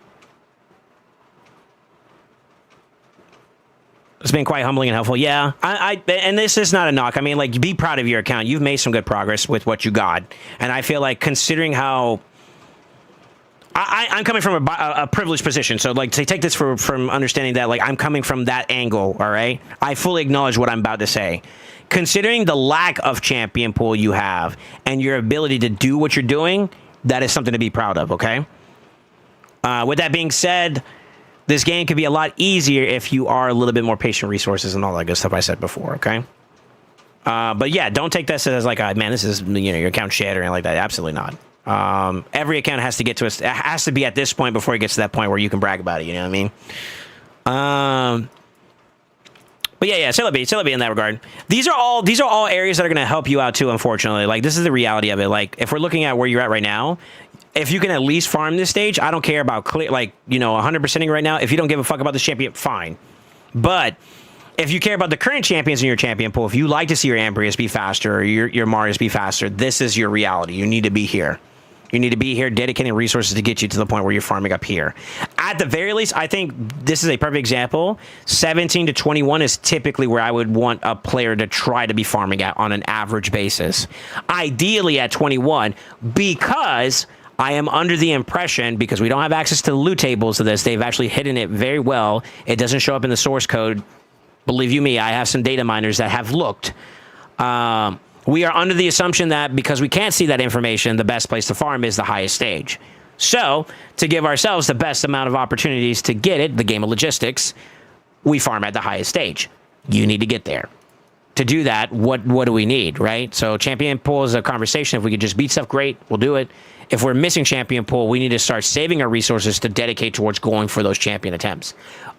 It's been quite humbling and helpful. Yeah, and this is not a knock. I mean, like, be proud of your account. You've made some good progress with what you got. And I feel like considering how... I'm coming from a privileged position. So, like, to take this from understanding that, like, I'm coming from that angle, all right? I fully acknowledge what I'm about to say. Considering the lack of champion pool you have and your ability to do what you're doing, that is something to be proud of, okay? With that being said... this game could be a lot easier if you are a little bit more patient resources and all that good stuff I said before, okay? But yeah, don't take this as like, man, this is, your account shit or anything like that. Absolutely not. Every account has to get to it has to be at this point before it gets to that point where you can brag about it, you know what I mean? But yeah, Sailor B in that regard. These are all areas that are going to help you out too, unfortunately. Like, this is the reality of it. Like, if we're looking at where you're at right now, if you can at least farm this stage, I don't care about 100%ing right now. If you don't give a fuck about this champion, fine. But if you care about the current champions in your champion pool, if you like to see your Ambrius be faster or your Marius be faster, this is your reality. You need to be here. You need to be here dedicating resources to get you to the point where you're farming up here. At the very least, I think this is a perfect example. 17 to 21 is typically where I would want a player to try to be farming at on an average basis. Ideally at 21, because I am under the impression, because we don't have access to the loot tables of this, they've actually hidden it very well. It doesn't show up in the source code. Believe you me, I have some data miners that have looked. We are under the assumption that because we can't see that information, the best place to farm is the highest stage. So, to give ourselves the best amount of opportunities to get it, the game of logistics, we farm at the highest stage. You need to get there. To do that, what do we need, right? So, champion pool is a conversation. If we could just beat stuff, great, we'll do it. If we're missing champion pool, we need to start saving our resources to dedicate towards going for those champion attempts.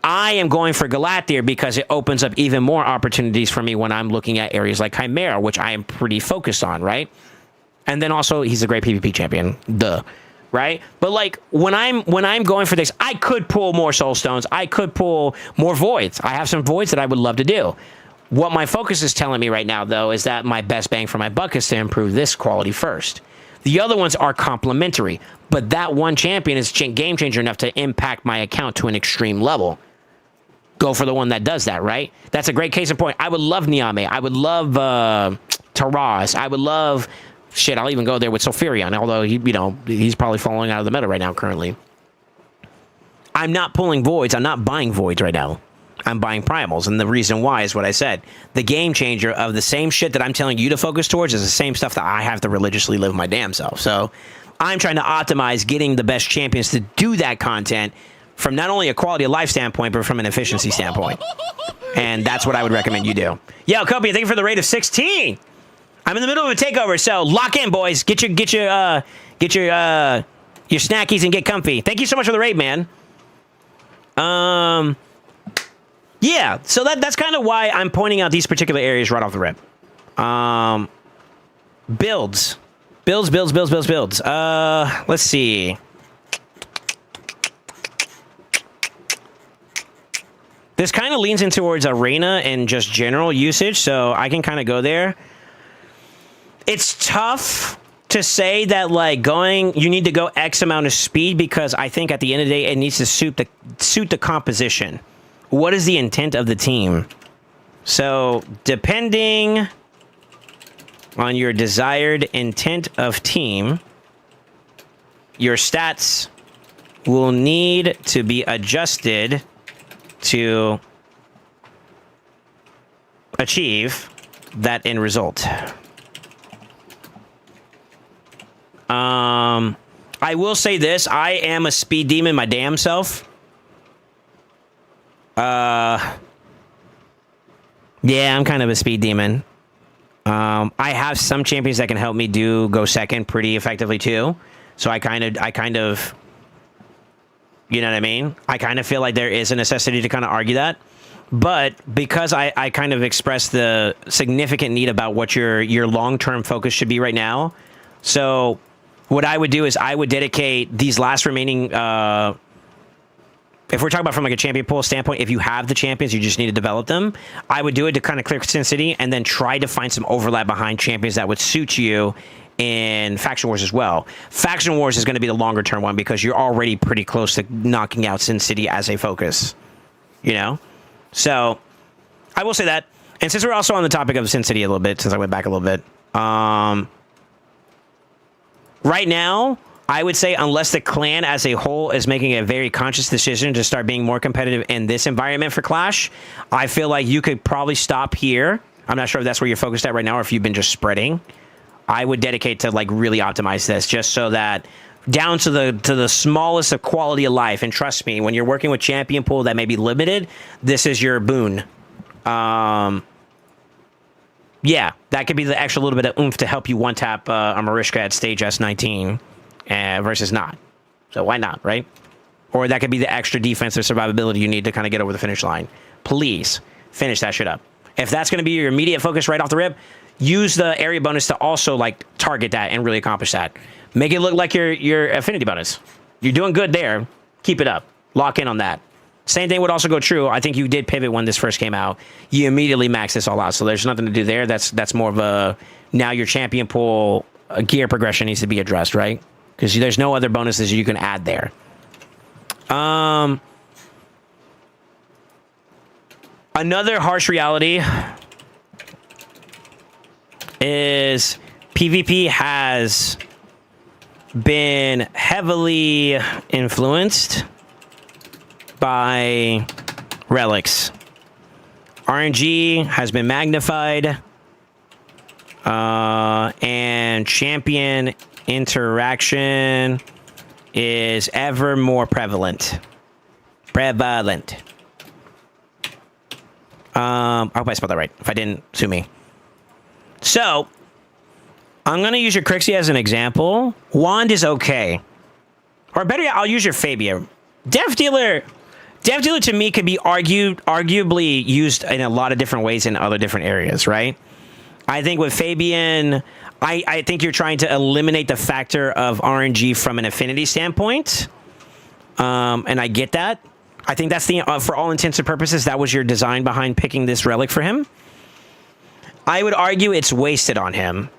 I am going for Galathier because it opens up even more opportunities for me when I'm looking at areas like Chimera, which I am pretty focused on, right? And then also, he's a great PvP champion, right? But like, when I'm going for this, I could pull more soul stones. I could pull more voids. I have some voids that I would love to do. What my focus is telling me right now, though, is that my best bang for my buck is to improve this quality first. The other ones are complementary, but that one champion is game changer enough to impact my account to an extreme level. Go for the one that does that, right? That's a great case in point. I would love Niame. I would love Taraz. I would love... Shit, I'll even go there with Sulfurion, although he's probably falling out of the meta right now currently. I'm not pulling voids. I'm not buying voids right now. I'm buying primals, and the reason why is what I said. The game changer of the same shit that I'm telling you to focus towards is the same stuff that I have to religiously live my damn self. So I'm trying to optimize getting the best champions to do that content from not only a quality of life standpoint, but from an efficiency standpoint. And that's what I would recommend you do. Yo, Kobe, thank you for the rate of 16. I'm in the middle of a takeover, so lock in, boys. Get your snackies and get comfy. Thank you so much for the raid, man. Yeah, so that's kind of why I'm pointing out these particular areas right off the rip. Builds. Let's see. This kind of leans in towards arena and just general usage, so I can kind of go there. It's tough to say that you need to go X amount of speed, because I think at the end of the day it needs to suit the composition. What is the intent of the team? So, depending on your desired intent of team, your stats will need to be adjusted to achieve that end result. I will say this, I am a speed demon my damn self. Yeah, I'm kind of a speed demon. I have some champions that can help me go second pretty effectively too. So I kind of, you know what I mean? I kind of feel like there is a necessity to kind of argue that. But because I kind of express the significant need about what your long-term focus should be right now. So what I would do is I would dedicate these last remaining, if we're talking about from a champion pool standpoint, if you have the champions, you just need to develop them. I would do it to kind of clear Sin City and then try to find some overlap behind champions that would suit you in Faction Wars as well. Faction Wars is going to be the longer term one because you're already pretty close to knocking out Sin City as a focus, So I will say that. And since we're also on the topic of Sin City a little bit, since I went back a little bit, right now, I would say unless the clan as a whole is making a very conscious decision to start being more competitive in this environment for Clash, I feel like you could probably stop here. I'm not sure if that's where you're focused at right now or if you've been just spreading. I would dedicate to really optimize this just so that down to the smallest of quality of life. And trust me, when you're working with champion pool that may be limited, this is your boon. Yeah, that could be the extra little bit of oomph to help you one-tap a Marishka at stage S19 versus not. So why not, right? Or that could be the extra defense or survivability you need to kind of get over the finish line. Please finish that shit up. If that's going to be your immediate focus right off the rip, use the area bonus to also like target that and really accomplish that. Make it look like your affinity bonus. You're doing good there. Keep it up. Lock in on that. Same thing would also go true. I think you did pivot when this first came out. You immediately max this all out. So there's nothing to do there. That's more of a, now your champion pool gear progression needs to be addressed, right? Because there's no other bonuses you can add there. Another harsh reality is PvP has been heavily influenced by relics. RNG has been magnified, and champion interaction is ever more prevalent. I hope I spelled that right. If I didn't, sue me. So, I'm going to use your Crixie as an example. Wand is okay. Or better yet, I'll use your Fabia. Death Dealer to me could be arguably used in a lot of different ways in other different areas, right? I think with Fabian, I think you're trying to eliminate the factor of RNG from an affinity standpoint. And I get that. I think that's the, for all intents and purposes, that was your design behind picking this relic for him. I would argue it's wasted on him.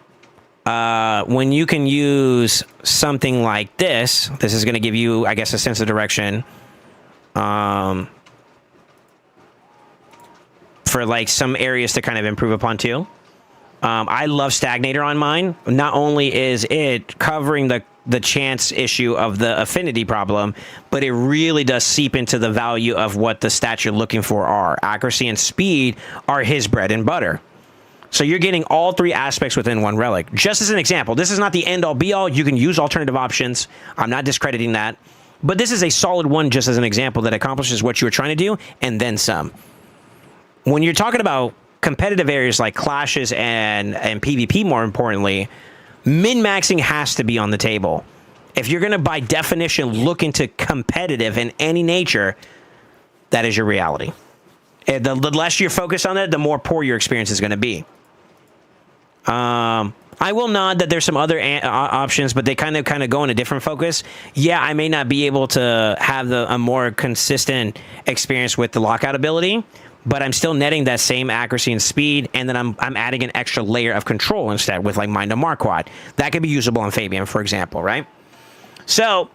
When you can use something like this is going to give you, I guess, a sense of direction. For like some areas to kind of improve upon too. I love Stagnator on mine. Not only is it covering the chance issue of the affinity problem, but it really does seep into the value of what the stats you're looking for are. Accuracy and speed are his bread and butter. So you're getting all three aspects within one relic. Just as an example, this is not the end-all be-all. You can use alternative options. I'm not discrediting that. But this is a solid one just as an example that accomplishes what you were trying to do and then some. When you're talking about competitive areas like clashes and PvP, more importantly, min-maxing has to be on the table. If you're going to, by definition, look into competitive in any nature, that is your reality. The less you're focused on that, the more poor your experience is going to be. I will nod that there's some other options, but they kind of go in a different focus. Yeah, I may not be able to have a more consistent experience with the lockout ability, but I'm still netting that same accuracy and speed, and then I'm adding an extra layer of control instead with like Mind of Marquardt. That could be usable on Fabian, for example, right? So,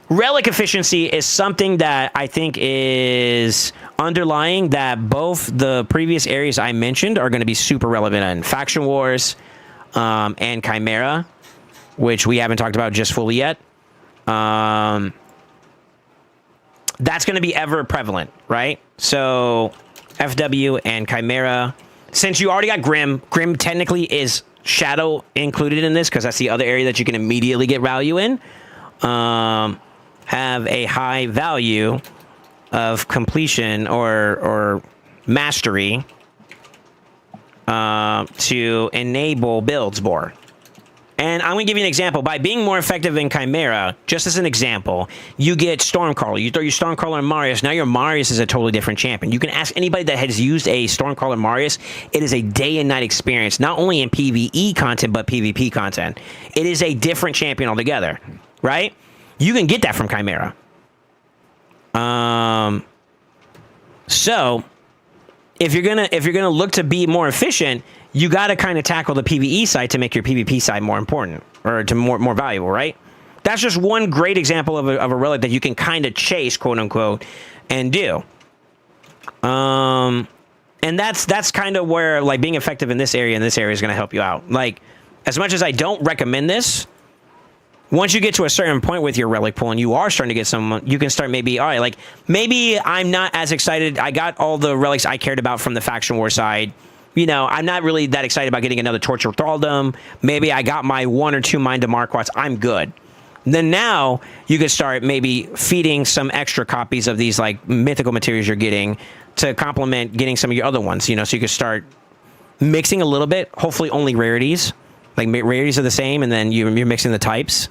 relic efficiency is something that I think is underlying that both the previous areas I mentioned are going to be super relevant in Faction Wars and Chimera, which we haven't talked about just fully yet. That's going to be ever prevalent, right? So FW and Chimera, since you already got Grim technically is Shadow included in this because that's the other area that you can immediately get value in. Have a high value of completion or mastery to enable builds more. And I'm going to give you an example. By being more effective in Chimera, just as an example, you get Stormcaller. You throw your Stormcaller and Marius. Now your Marius is a totally different champion. You can ask anybody that has used a Stormcaller Marius. It is a day and night experience, not only in PvE content, but PvP content. It is a different champion altogether, right? You can get that from Chimera. So if you're gonna look to be more efficient, you got to kind of tackle the PvE side to make your PvP side more important or to more valuable, right? That's just one great example of a relic that you can kind of chase, quote unquote, and do. And that's kind of where like being effective in this area is going to help you out. Like, as much as I don't recommend this, once you get to a certain point with your relic pool and you are starting to get some, you can start maybe, all right, like maybe I'm not as excited. I got all the relics I cared about from the Faction War side. You know, I'm not really that excited about getting another Torture Thraldom. Maybe I got my 1 or 2 Mind of Marquardt. I'm good. Then now you could start maybe feeding some extra copies of these like mythical materials you're getting to complement getting some of your other ones, you know, so you could start mixing a little bit, hopefully only rarities. Like rarities are the same, and then you're mixing the types.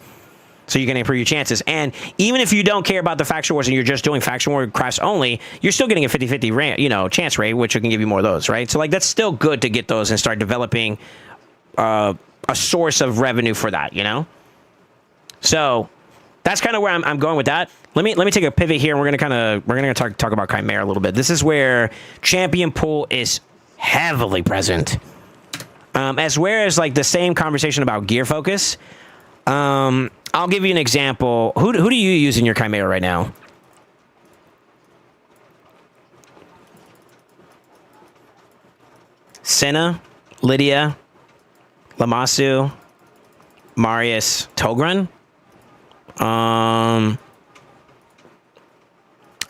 So you can improve your chances. And even if you don't care about the faction wars and you're just doing faction war crafts only, you're still getting a 50-50 chance rate, which can give you more of those, right? So like that's still good to get those and start developing a source of revenue for that, you know? So that's kind of where I'm going with that. Let me take a pivot here, and we're gonna talk about Chimera a little bit. This is where champion pool is heavily present. As whereas like the same conversation about gear focus. I'll give you an example. Who do you use in your Chimera right now? Senna, Lydia, Lamasu, Marius, Togrun. I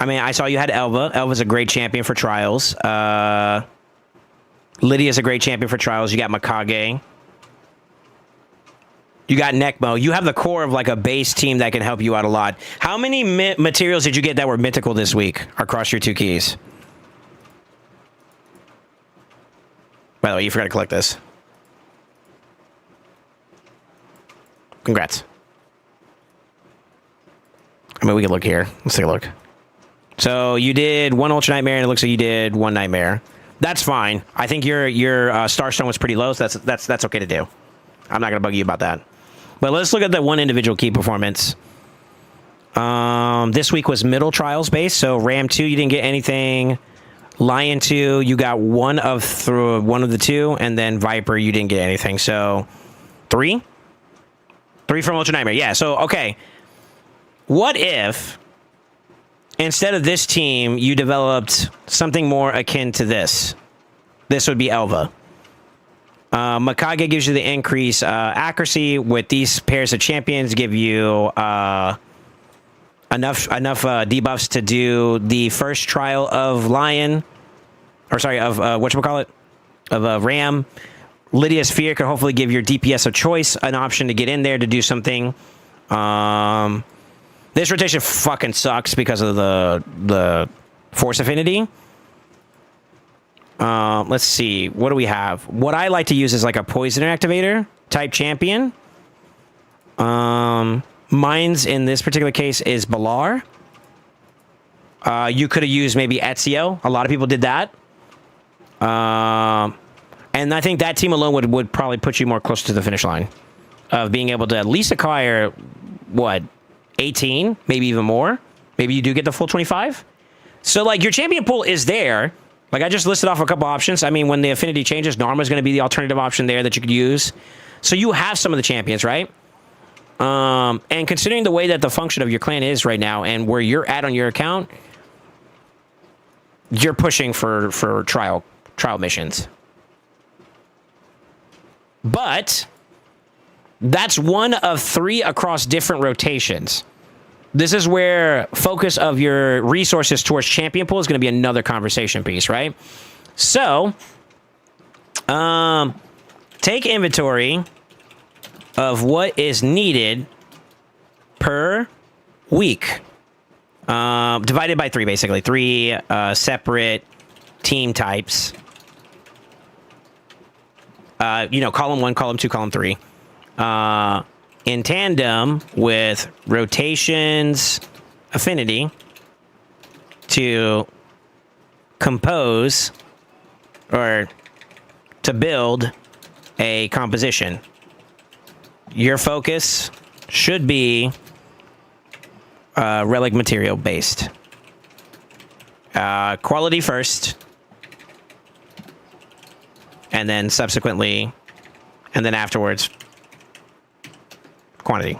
mean, I saw you had Elva. Elva's a great champion for trials. Lydia's a great champion for trials. You got Mikage. You got Necmo. You have the core of like a base team that can help you out a lot. How many materials did you get that were mythical this week across your 2 keys? By the way, you forgot to collect this. Congrats. I mean, we can look here. Let's take a look. So you did 1 Ultra Nightmare, and it looks like you did 1 Nightmare. That's fine. I think your Starstone was pretty low, so that's okay to do. I'm not gonna bug you about that. But let's look at the one individual key performance. This week was middle trials based. So Ram 2, you didn't get anything. Lion 2, you got one of the 2, and then Viper, you didn't get anything. So 3 from Ultra Nightmare. Yeah. So okay. What if instead of this team, you developed something more akin to this? This would be Elva. Mikage gives you the increase accuracy. With these pairs of champions, give you enough debuffs to do the first trial of Lion, or sorry, of whatchamacallit, of Ram. Lydia's Fear could hopefully give your DPS of choice an option to get in there to do something. This rotation fucking sucks because of the Force Affinity. Let's see. What do we have? What I like to use is like a Poisoner Activator type champion. Mine's in this particular case is Balar. You could have used maybe Ezio. A lot of people did that. And I think that team alone would probably put you more close to the finish line of being able to at least acquire, what, 18, maybe even more. Maybe you do get the full 25. So like your champion pool is there. Like I just listed off a couple options. I mean, when the affinity changes, Narma is going to be the alternative option there that you could use. So you have some of the champions, right? And considering the way that the function of your clan is right now and where you're at on your account, you're pushing for trial missions. But that's one of 3 across different rotations. This is where focus of your resources towards champion pool is going to be another conversation piece, right? So, take inventory of what is needed per week. Divided by 3, basically. 3 separate team types. Column 1, column 2, column 3. In tandem with rotations affinity to compose or to build a composition. Your focus should be relic material based. Quality first, and then subsequently, and then afterwards, quantity.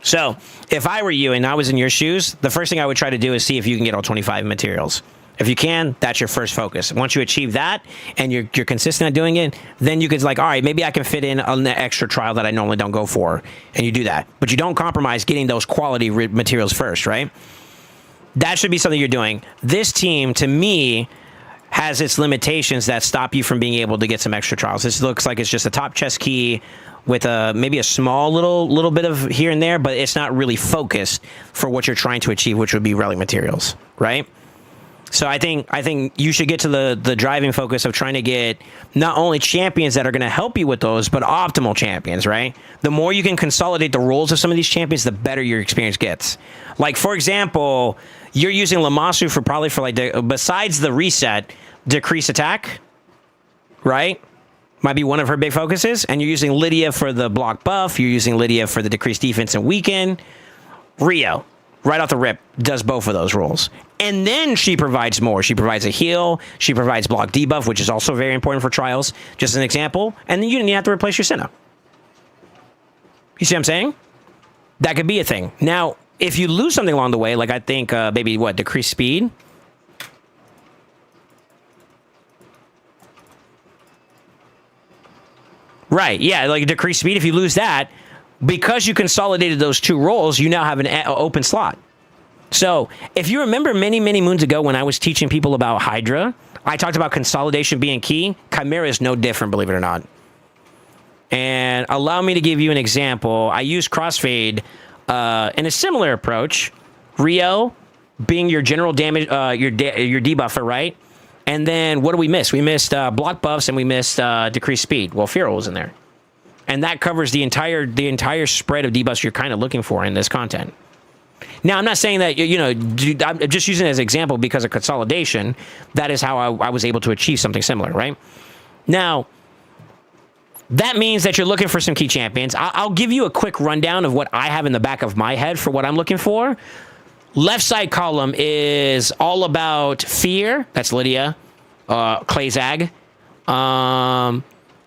So if I were you and I was in your shoes, the first thing I would try to do is see if you can get all 25 materials. If you can, that's your first focus. Once you achieve that and you're consistent at doing it, then you could all right, maybe I can fit in an extra trial that I normally don't go for, and you do that. But you don't compromise getting those quality materials first, right? That should be something you're doing. This team, to me, has its limitations that stop you from being able to get some extra trials. This looks like it's just a top chest key with maybe a small little bit of here and there, but it's not really focused for what you're trying to achieve, which would be relic materials, right? So I think you should get to the driving focus of trying to get not only champions that are going to help you with those, but optimal champions, right? The more you can consolidate the roles of some of these champions, the better your experience gets. Like, for example, you're using Lamasu besides the reset, decrease attack, right? Might be one of her big focuses. And you're using Lydia for the block buff. You're using Lydia for the decreased defense and weaken. Rio, right off the rip, does both of those roles. And then she provides more. She provides a heal. She provides block debuff, which is also very important for trials. Just an example. And then you didn't have to replace your Senna. You see what I'm saying? That could be a thing. Now, if you lose something along the way, like I think maybe decreased speed. Right, yeah, like decreased speed. If you lose that, because you consolidated those two roles, you now have an open slot. So if you remember many moons ago when I was teaching people about Hydra, I talked about consolidation being key. Chimera is no different, believe it or not. And allow me to give you an example. I use Crossfade in a similar approach. Rio being your general damage, your debuffer, right? And then what do we miss? We missed block buffs and we missed decreased speed. Well, Feral was in there. And that covers the entire spread of debuffs you're kind of looking for in this content. Now, I'm not saying that, I'm just using it as an example because of consolidation. That is how I was able to achieve something similar, right? Now, that means that you're looking for some key champions. I'll give you a quick rundown of what I have in the back of my head for what I'm looking for. Left side column is all about fear. That's Lydia, Clayzag.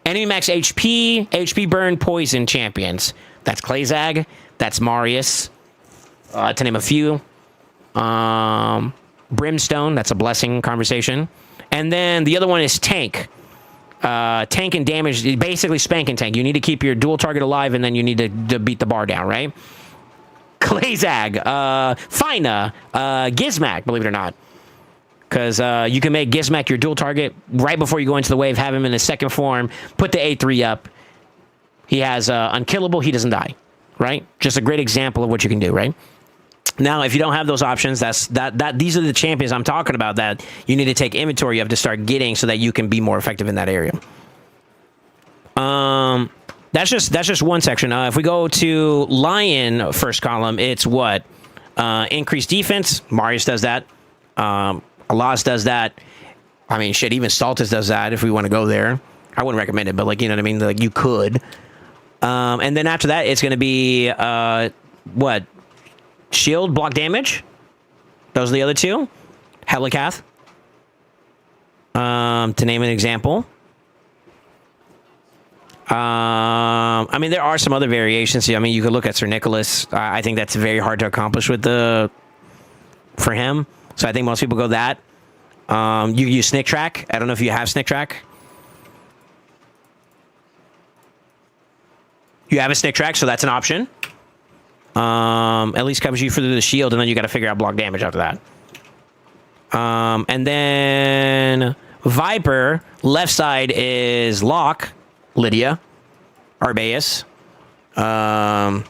Enemy max HP burn, poison champions. That's Clayzag. That's Marius. To name a few. Brimstone, that's a blessing conversation. And then the other one is tank. Tank and damage, basically spank and tank. You need to keep your dual target alive, and then you need to beat the bar down, right? Clayzag, Fina, Gizmak, believe it or not. Because you can make Gizmak your dual target right before you go into the wave, have him in his second form, put the A3 up. He has unkillable, he doesn't die, right? Just a great example of what you can do, right? Now, if you don't have those options, these are the champions I'm talking about that you need to take inventory of to start getting so that you can be more effective in that area. That's just one section. If we go to Lion first column, it's what? Increased defense. Marius does that. Alas does that. I mean, shit, even Saltus does that if we want to go there. I wouldn't recommend it, but like, you know what I mean? Like, you could. And then after that, it's going to be, what? Shield, block damage. Those are the other two. Helicath. To name an example. I mean, there are some other variations. I mean, you could look at Sir Nicholas. I think that's very hard to accomplish for him. So I think most people go that. You use Snick Track. I don't know if you have Snick Track. You have a Snick Track, so that's an option. At least covers you for the shield, and then you got to figure out block damage after that. And then Viper, left side is Locke, Lydia, Arbaeus. Block,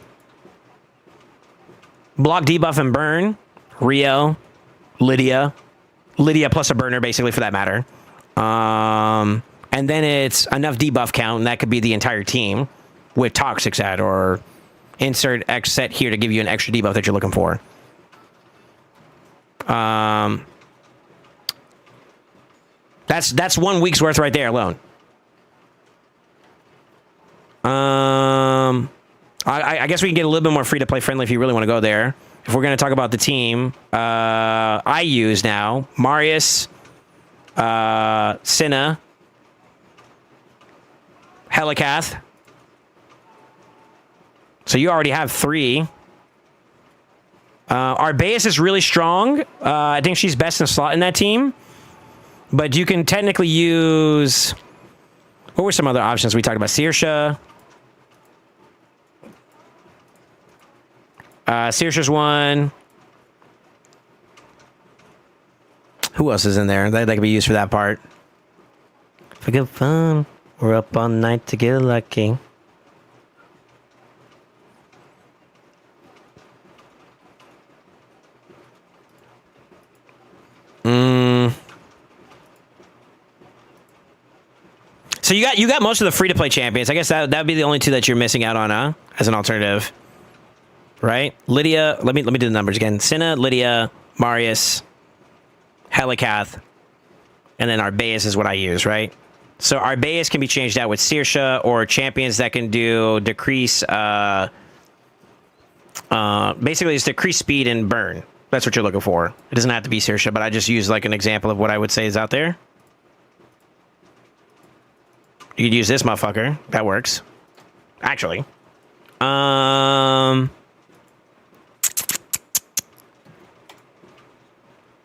debuff, and burn, Rio, Lydia plus a burner, basically, for that matter. And then it's enough debuff count, and that could be the entire team with Toxic set, or insert X set here to give you an extra debuff that you're looking for. That's 1 week's worth right there alone. I guess we can get a little bit more free to play friendly if you really want to go there. If we're going to talk about the team, I use now Marius, Cinna, Helicath. So you already have 3. Arbaeus is really strong. I think she's best in slot in that team. But you can technically use... What were some other options? We talked about Saoirse. Saoirse's one. Who else is in there that could be used for that part? For good fun, we're up all night to get lucky. So you got most of the free to play champions. I guess that'd be the only two that you're missing out on, as an alternative, right? Lydia, let me do the numbers again. Cinna, Lydia, Marius, Helicath, and then Arbaeus is what I use, right? So Arbaeus can be changed out with Saoirse or champions that can do decrease. Basically, it's decrease speed and burn. That's what you're looking for. It doesn't have to be Saoirse, but I just use like an example of what I would say is out there. You could use this motherfucker. That works. Actually.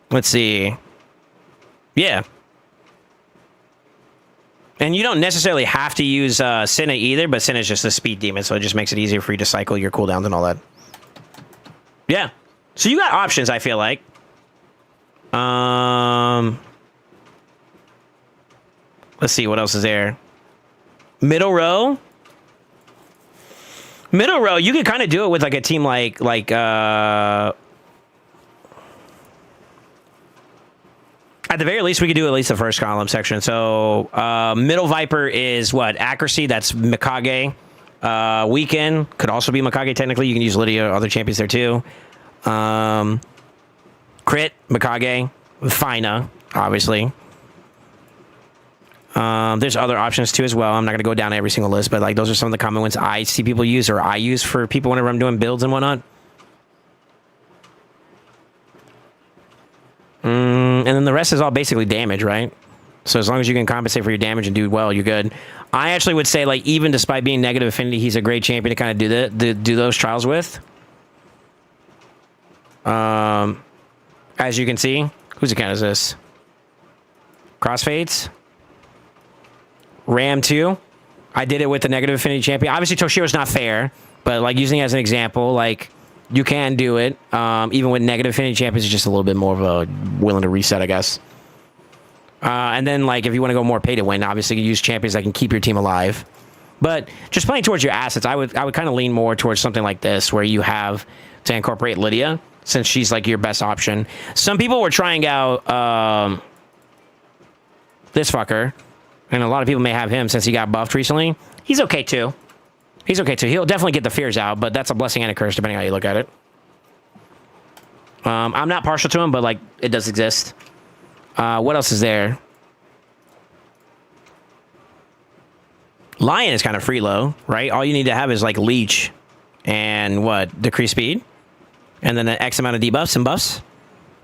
Let's see. Yeah. And you don't necessarily have to use Cinna either, but Cinna is just a speed demon, so it just makes it easier for you to cycle your cooldowns and all that. Yeah. So you got options, I feel like. Let's see, what else is there? Middle row. Middle row, you could kind of do it with like a team like at the very least, we could do at least the first column section. So middle Viper is what? Accuracy, that's Mikage. Weekend could also be Mikage technically. You can use Lydia or other champions there too. Crit, Mikage, Fina, obviously. There's other options too as well. I'm not going to go down every single list, but like those are some of the common ones I see people use or I use for people whenever I'm doing builds and whatnot. And then the rest is all basically damage, right? So as long as you can compensate for your damage and do well, you're good. I actually would say, like, even despite being negative affinity, he's a great champion to kind of do those trials with. As you can see, whose account is this? Crossfades. Ram 2. I did it with the negative affinity champion. Obviously, Toshiro's not fair, but like using it as an example, like you can do it. Even with negative affinity champions, it's just a little bit more of a willing to reset, I guess. And then, like, if you want to go more pay to win, obviously you use champions that can keep your team alive. But just playing towards your assets, I would kind of lean more towards something like this, where you have to incorporate Lydia, since she's like your best option. Some people were trying out this fucker, and a lot of people may have him since he got buffed recently. He's okay too. He's okay too. He'll definitely get the fears out, but that's a blessing and a curse depending on how you look at it. I'm not partial to him, but like it does exist. What else is there? Lion is kind of free low, right? All you need to have is like leech and what? Decrease speed. And then an X amount of debuffs and buffs.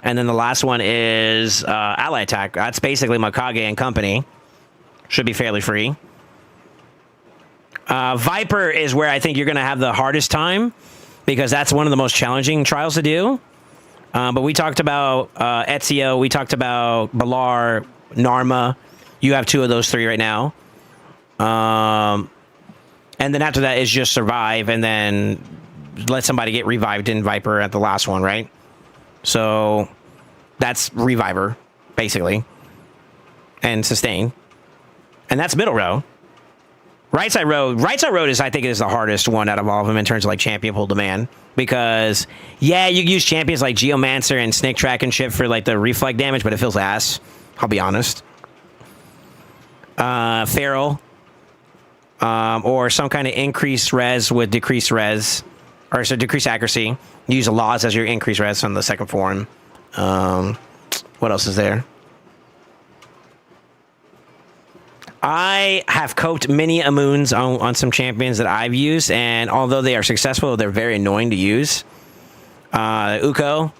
And then the last one is ally attack. That's basically Mikage and company. Should be fairly free. Viper is where I think you're going to have the hardest time, because that's one of the most challenging trials to do. But we talked about Ezio. We talked about Balar, Narma. You have 2 of those 3 right now. And then after that is just survive and then let somebody get revived in Viper at the last one, right? So that's Reviver, basically. And sustain. And that's middle row. Right side road is, I think, is the hardest one out of all of them in terms of like champion pool demand. Because, yeah, you use champions like Geomancer and Snake Track and shit for like the reflect damage, but it feels ass. I'll be honest. Feral. Or some kind of increased res with decreased res. Or so decreased accuracy. You use the laws as your increased res on the second form. What else is there? I have coped many moons on some champions that I've used, and although they are successful, they're very annoying to use. Uko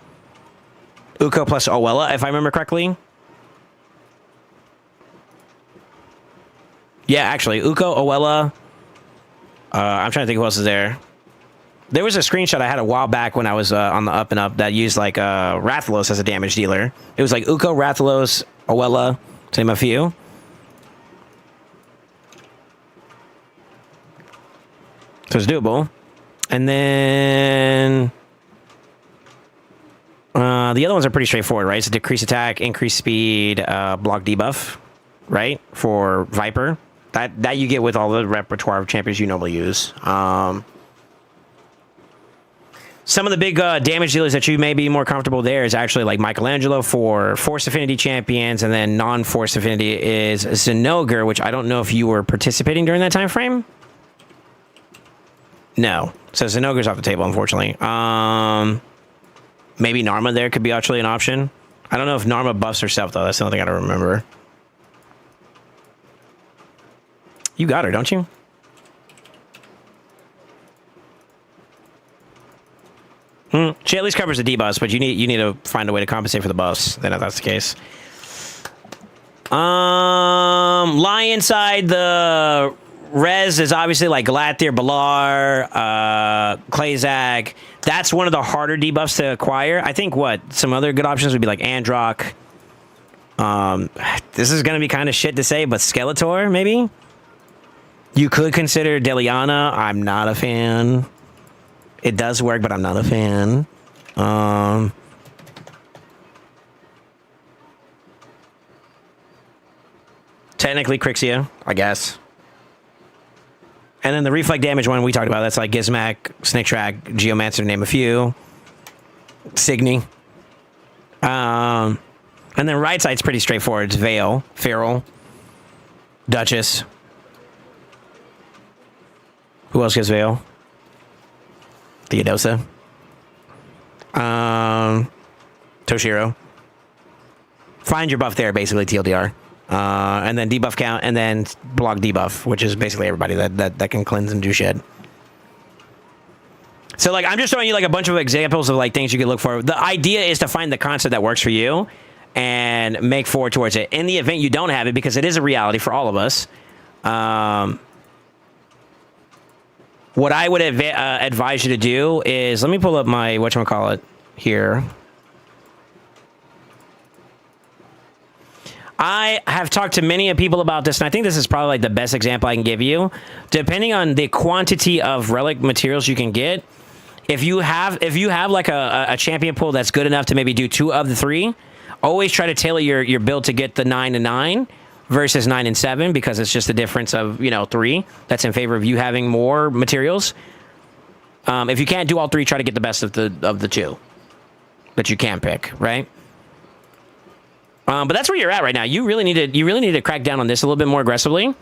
plus Owella, if I remember correctly. Yeah, actually, Uko, Owella. I'm trying to think who else is there. There was a screenshot I had a while back when I was on the up and up that used like Rathalos as a damage dealer. It was like Uko, Rathalos, Owella, to name a few. So it's doable. And then The other ones are pretty straightforward, right? It's a decrease attack, increase speed, block debuff, right? For Viper. That you get with all the repertoire of champions you normally use. Some of the big damage dealers that you may be more comfortable there is actually like Michelangelo for Force Affinity champions, and then non-Force Affinity is Zinogre, which I don't know if you were participating during that time frame. No. So Zinogre's off the table, unfortunately. Maybe Narma there could be actually an option. I don't know if Narma buffs herself, though. That's the only thing I don't remember. You got her, don't you? She at least covers the debuffs, but you need to find a way to compensate for the buffs. Then if that's the case, lie inside the res is obviously like Galathier, Balar, Klazak. That's one of the harder debuffs to acquire. I think some other good options would be like Androck. This is gonna be kind of shit to say, but Skeletor maybe. You could consider Deliana. I'm not a fan. It does work, but I'm not a fan. Technically, Crixia, I guess. And then the reflect damage one we talked about, that's like Gizmak, Snake Track, Geomancer, to name a few. Signy. And then right side's pretty straightforward. It's Veil, Feral, Duchess. Who else gets Veil? Theodosa. Toshiro. Find your buff there, basically, TLDR. And then debuff count, and then block debuff, which is basically everybody that can cleanse and do shit. So, like, I'm just showing you, like, a bunch of examples of, like, things you could look for. The idea is to find the concept that works for you and make forward towards it. In the event you don't have it, because it is a reality for all of us, what I would advise you to do is, let me pull up my, whatchamacallit here. I have talked to many people about this, and I think this is probably like the best example I can give you. Depending on the quantity of relic materials you can get, if you have like a champion pool that's good enough to maybe do 2 of the 3, always try to tailor your build to get the 9 and 9 versus 9 and 7, because it's just a difference of 3 that's in favor of you having more materials. If you can't do all 3, try to get the best of the 2 that you can pick, right? But that's where you're at right now. You really need to crack down on this a little bit more aggressively.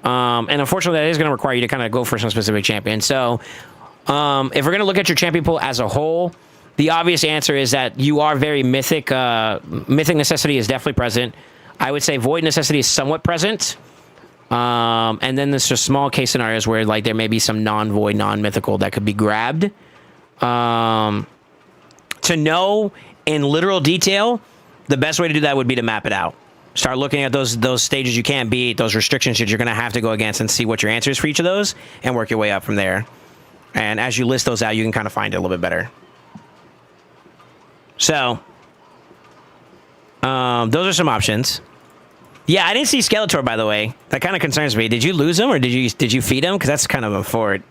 And unfortunately, that is going to require you to kind of go for some specific champion. So, if we're going to look at your champion pool as a whole, the obvious answer is that you are very mythic. Mythic necessity is definitely present. I would say void necessity is somewhat present. And then there's just small case scenarios where like there may be some non-void, non-mythical that could be grabbed. To know in literal detail, the best way to do that would be to map it out. Start looking at those stages you can't beat, those restrictions that you're going to have to go against, and see what your answer is for each of those, and work your way up from there. And as you list those out, you can kind of find it a little bit better. So, those are some options. Yeah, I didn't see Skeletor, by the way. That kind of concerns me. Did you lose him, or did you feed him? Because that's kind of a forward.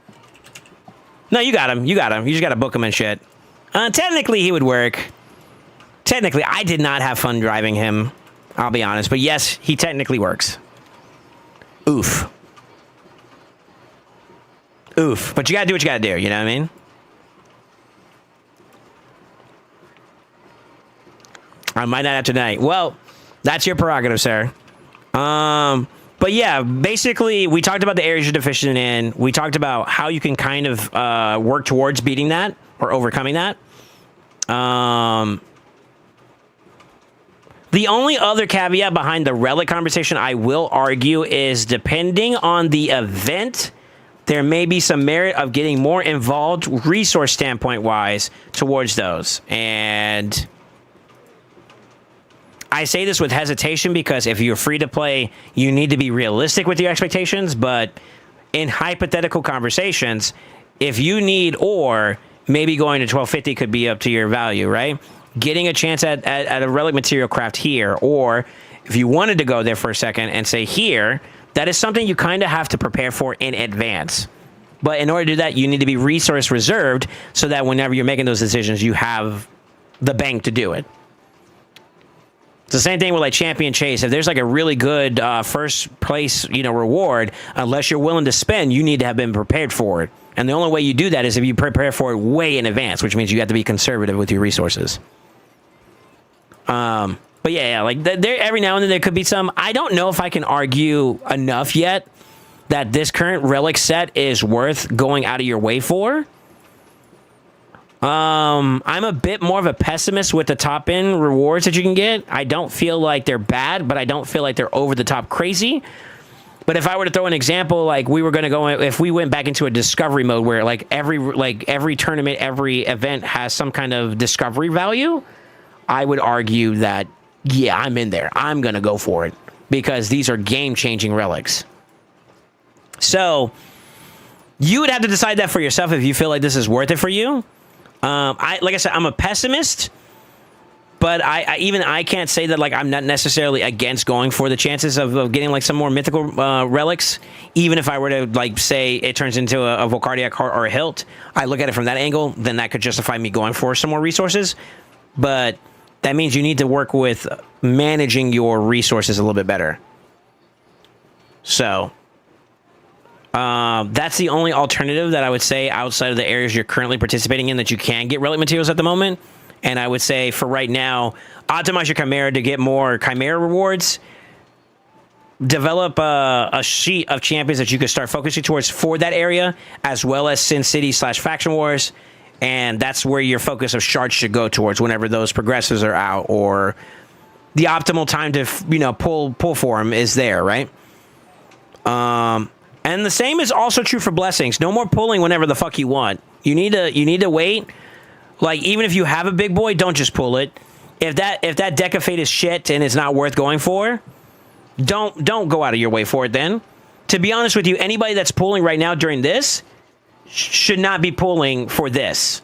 No, you got him. You got him. You just got to book him and shit. Technically, he would work. Technically, I did not have fun driving him. I'll be honest. But yes, he technically works. Oof. Oof. But you got to do what you got to do. You know what I mean? I might not have tonight. Well, that's your prerogative, sir. But yeah, basically, we talked about the areas you're deficient in. We talked about how you can kind of work towards beating that or overcoming that. The only other caveat behind the relic conversation, I will argue, is depending on the event, there may be some merit of getting more involved resource standpoint wise towards those. And I say this with hesitation because if you're free to play, you need to be realistic with your expectations. But in hypothetical conversations, if you need ore, maybe going to 1250 could be up to your value, right? Getting a chance at a relic material craft here, or if you wanted to go there for a second and say here, that is something you kind of have to prepare for in advance. But in order to do that, you need to be resource reserved so that whenever you're making those decisions, you have the bank to do it. It's the same thing with like champion chase. If there's like a really good first place, reward, unless you're willing to spend, you need to have been prepared for it. And the only way you do that is if you prepare for it way in advance, which means you have to be conservative with your resources. But yeah, like there every now and then there could be some. I don't know if I can argue enough yet that this current relic set is worth going out of your way for. I'm a bit more of a pessimist with the top end rewards that you can get. I don't feel like they're bad, but I don't feel like they're over the top crazy. But if I were to throw an example, like we were going to go, if we went back into a discovery mode where like every tournament, every event has some kind of discovery value, I would argue that, yeah, I'm in there. I'm going to go for it because these are game-changing relics. So you would have to decide that for yourself if you feel like this is worth it for you. Like I said, I'm a pessimist, but I can't say that like I'm not necessarily against going for the chances of getting like some more mythical relics. Even if I were to like say it turns into a Volcardiac Heart or a Hilt, I look at it from that angle, then that could justify me going for some more resources. But that means you need to work with managing your resources a little bit better. So that's the only alternative that I would say outside of the areas you're currently participating in that you can get relic materials at the moment. And I would say for right now, optimize your Chimera to get more Chimera rewards. Develop a sheet of champions that you can start focusing towards for that area, as well as Sin City / Faction Wars. And that's where your focus of shards should go towards whenever those progressives are out, or the optimal time to, pull for them is there, right? And the same is also true for blessings. No more pulling whenever the fuck you want. You need to wait. Like, even if you have a big boy, don't just pull it. If that deck of fate is shit and it's not worth going for, don't go out of your way for it then. To be honest with you, anybody that's pulling right now during this should not be pulling for this.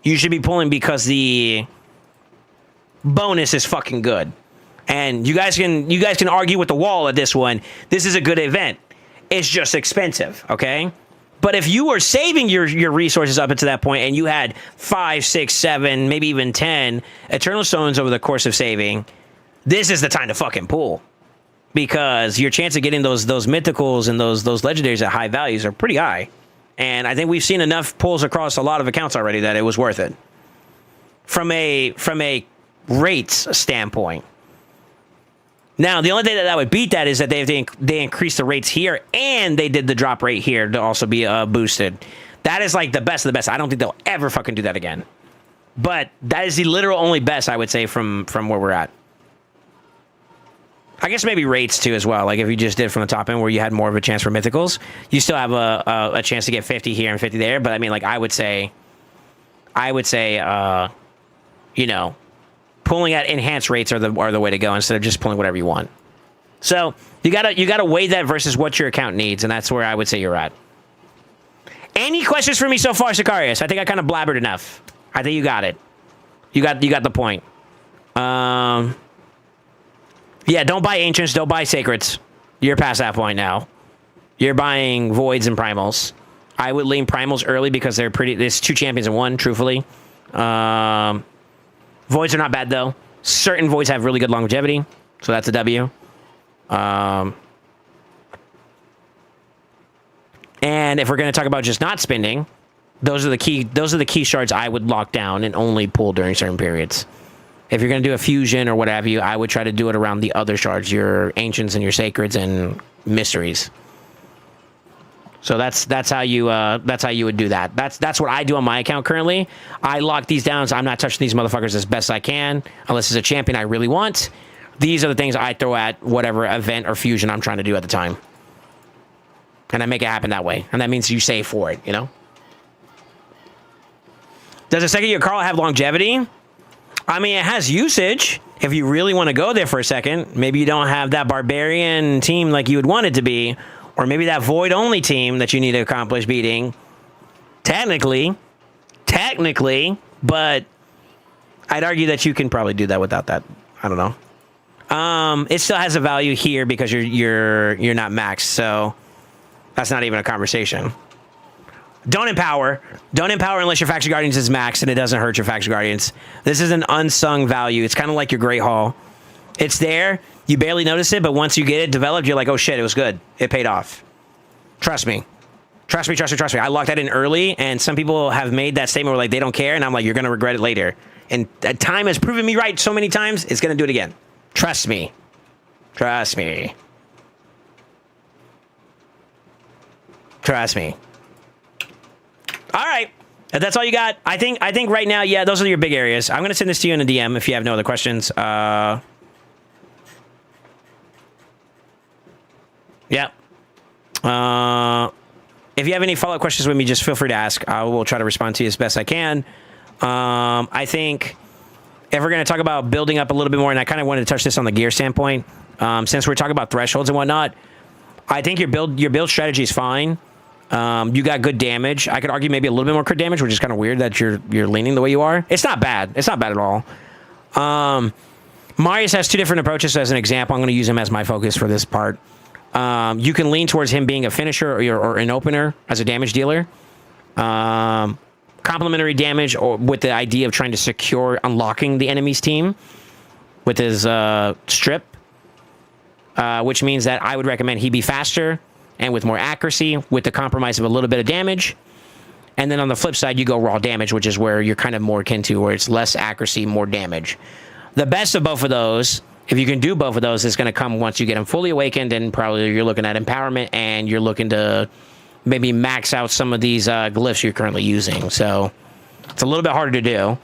You should be pulling because the bonus is fucking good. And you guys can argue with the wall at this one. This is a good event. It's just expensive, okay? But if you were saving your resources up until that point and you had 5, 6, 7, maybe even 10 Eternal Stones over the course of saving, this is the time to fucking pull. Because your chance of getting those mythicals and those legendaries at high values are pretty high. And I think we've seen enough pulls across a lot of accounts already that it was worth it. From a rates standpoint. Now, the only thing that would beat that is that they increased the rates here, and they did the drop rate here to also be boosted. That is like the best of the best. I don't think they'll ever fucking do that again. But that is the literal only best, I would say, from where we're at. I guess maybe rates, too, as well. Like, if you just did from the top end where you had more of a chance for mythicals, you still have a chance to get 50 here and 50 there. But, I mean, like, I would say, pulling at enhanced rates are the way to go instead of just pulling whatever you want. So you gotta weigh that versus what your account needs, and that's where I would say you're at. Any questions for me so far, Sicarius? I think I kind of blabbered enough. I think you got it. You got the point. Yeah, don't buy ancients, don't buy sacreds. You're past that point now. You're buying voids and primals. I would lean primals early because they're pretty. There's 2 champions in 1, truthfully. Voids are not bad, though. Certain voids have really good longevity, so that's a W. And if we're going to talk about just not spending, those are the key shards I would lock down and only pull during certain periods. If you're going to do a fusion or what have you, I would try to do it around the other shards, your ancients and your sacreds and mysteries. So that's how you would do that. That's what I do on my account currently. I lock these down, so I'm not touching these motherfuckers as best I can, unless it's a champion I really want. These are the things I throw at whatever event or fusion I'm trying to do at the time. And I make it happen that way. And that means you save for it, Does a second year Carl have longevity? I mean, it has usage. If you really want to go there for a second, maybe you don't have that barbarian team like you would want it to be. Or maybe that void-only team that you need to accomplish beating. Technically, but I'd argue that you can probably do that without that. I don't know. It still has a value here because you're not maxed, so that's not even a conversation. Don't empower. Don't empower unless your Faction Guardians is maxed and it doesn't hurt your Faction Guardians. This is an unsung value. It's kind of like your Great Hall. It's there. You barely notice it, but once you get it developed, you're like, oh shit, it was good. It paid off. Trust me. Trust me, trust me, trust me. I locked that in early, and some people have made that statement where like they don't care, and I'm like, you're going to regret it later. And time has proven me right so many times, it's going to do it again. Trust me. Trust me. Trust me. All right. If that's all you got, I think right now, yeah, those are your big areas. I'm going to send this to you in a DM if you have no other questions. Yeah. If you have any follow-up questions with me, just feel free to ask. I will try to respond to you as best I can. I think if we're going to talk about building up a little bit more, and I kind of wanted to touch this on the gear standpoint, since we're talking about thresholds and whatnot, I think your build strategy is fine. You got good damage. I could argue maybe a little bit more crit damage, which is kind of weird that you're leaning the way you are. It's not bad. It's not bad at all. Marius has two different approaches as an example. I'm going to use him as my focus for this part. You can lean towards him being a finisher or an opener as a damage dealer. Complementary damage, or with the idea of trying to secure unlocking the enemy's team with his strip, which means that I would recommend he be faster and with more accuracy with the compromise of a little bit of damage. And then on the flip side, you go raw damage, which is where you're kind of more akin to, where it's less accuracy, more damage. The best of both of those, if you can do both of those, is going to come once you get them fully awakened, and probably you're looking at empowerment, and you're looking to maybe max out some of these glyphs you're currently using. So it's a little bit harder to do.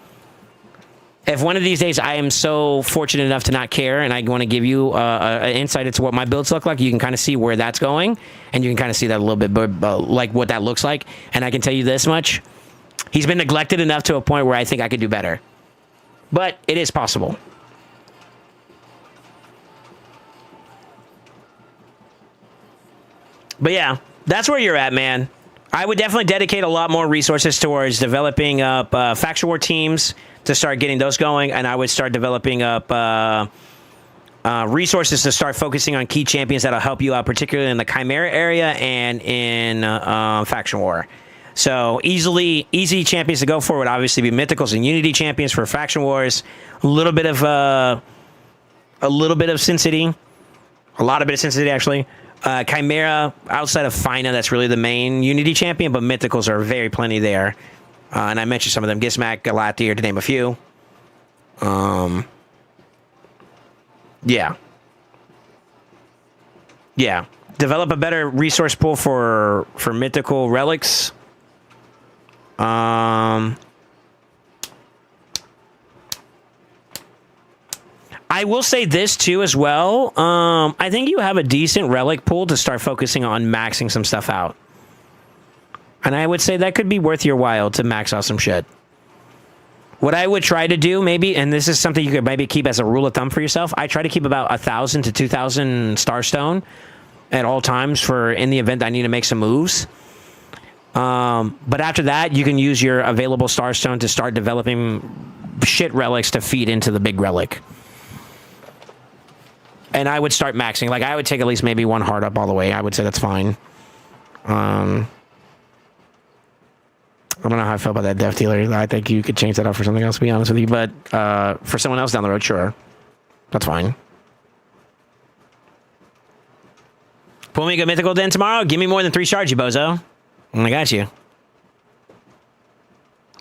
If one of these days I am so fortunate enough to not care, and I want to give you an insight into what my builds look like, you can kind of see where that's going, and you can kind of see that a little bit, like what that looks like. And I can tell you this much: he's been neglected enough to a point where I think I could do better. But it is possible. But yeah, that's where you're at, man. I would definitely dedicate a lot more resources towards developing up faction war teams to start getting those going, and I would start developing up resources to start focusing on key champions that'll help you out, particularly in the Chimera area and in faction war. So easy champions to go for would obviously be Mythicals and Unity champions for faction wars. A little bit of Sin City, a lot of bit of Sin City actually. Chimera, outside of Fina, that's really the main Unity champion, but Mythicals are very plenty there. And I mentioned some of them, Gizmak, Galatier, to name a few. Yeah. Yeah. Develop a better resource pool for mythical relics. I will say this too as well. I think you have a decent relic pool to start focusing on maxing some stuff out. And I would say that could be worth your while to max out some shit. What I would try to do maybe, and this is something you could maybe keep as a rule of thumb for yourself, I try to keep about 1,000 to 2,000 Starstone at all times for in the event I need to make some moves. But after that, you can use your available Starstone to start developing shit relics to feed into the big relic. And I would start maxing. Like, I would take at least maybe one heart up all the way. I would say that's fine. I don't know how I feel about that Death Dealer. I think you could change that up for something else, to be honest with you. But for someone else down the road, sure. That's fine. Pull me a good mythical den tomorrow? Give me more than 3 shards, you bozo. I got you.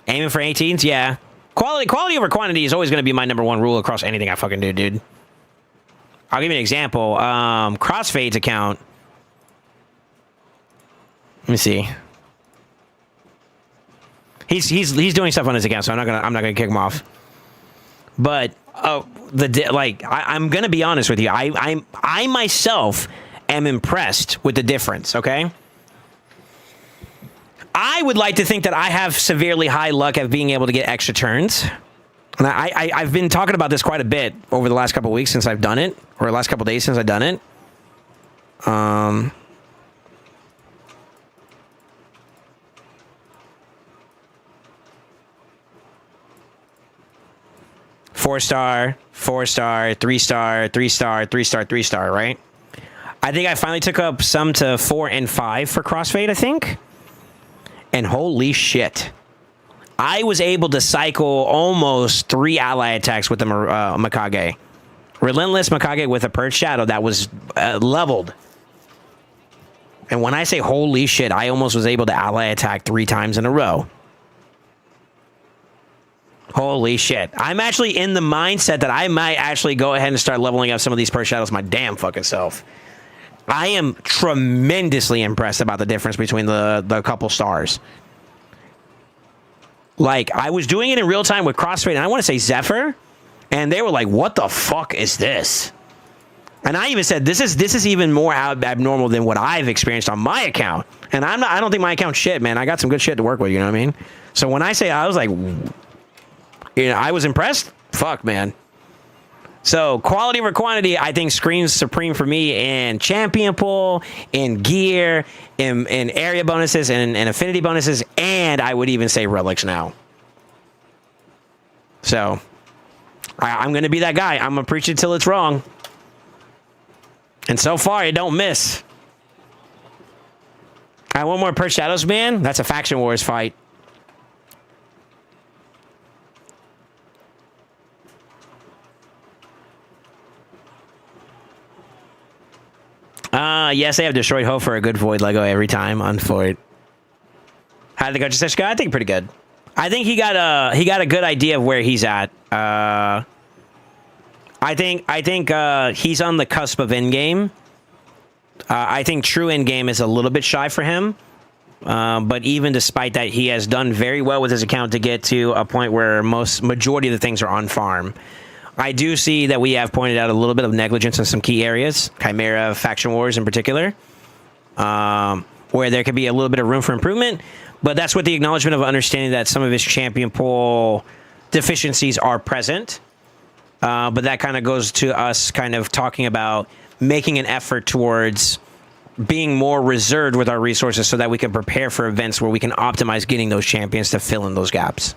Aiming for 18s? Yeah. Quality over quantity is always going to be my #1 rule across anything I fucking do, dude. I'll give you an example. Crossfade's account. Let me see. He's doing stuff on his account, so I'm not gonna kick him off. But I'm gonna be honest with you. I myself am impressed with the difference. Okay. I would like to think that I have severely high luck of being able to get extra turns. And I've been talking about this quite a bit over the last couple of weeks since I've done it, or the last couple of days since I've done it. 4-star, 4-star, 3-star, 3-star, 3-star, 3-star, right? I think I finally took up some to 4 and 5 for Crossfade, I think. And holy shit. I was able to cycle almost 3 ally attacks with the Mikage. Relentless Mikage with a Purge Shadow that was leveled. And when I say holy shit, I almost was able to ally attack 3 times in a row. Holy shit. I'm actually in the mindset that I might actually go ahead and start leveling up some of these Purge Shadows my damn fucking self. I am tremendously impressed about the difference between the couple stars. Like, I was doing it in real time with Crossfade, and I want to say Zephyr, and they were like, what the fuck is this? And I even said, this is even more abnormal than what I've experienced on my account. And I don't think my account's shit, man. I got some good shit to work with, you know what I mean? So when I say, I was like, I was impressed. Fuck, man. So quality over quantity, I think screams supreme for me in champion pool, in gear, in area bonuses, and affinity bonuses, and I would even say relics now. So I'm going to be that guy. I'm going to preach it till it's wrong. And so far, it don't miss. I want more Purge Shadows, man. That's a Faction Wars fight. Yes, they have destroyed Ho for a good Void Lego every time on Void. How did they go, Jessica? I think pretty good. I think he got a good idea of where he's at. I think he's on the cusp of endgame. I think true endgame is a little bit shy for him. But even despite that, he has done very well with his account to get to a point where majority of the things are on farm. I do see that we have pointed out a little bit of negligence in some key areas, Chimera, Faction Wars in particular, where there could be a little bit of room for improvement. But that's with the acknowledgement of understanding that some of his champion pool deficiencies are present. But that kind of goes to us kind of talking about making an effort towards being more reserved with our resources so that we can prepare for events where we can optimize getting those champions to fill in those gaps.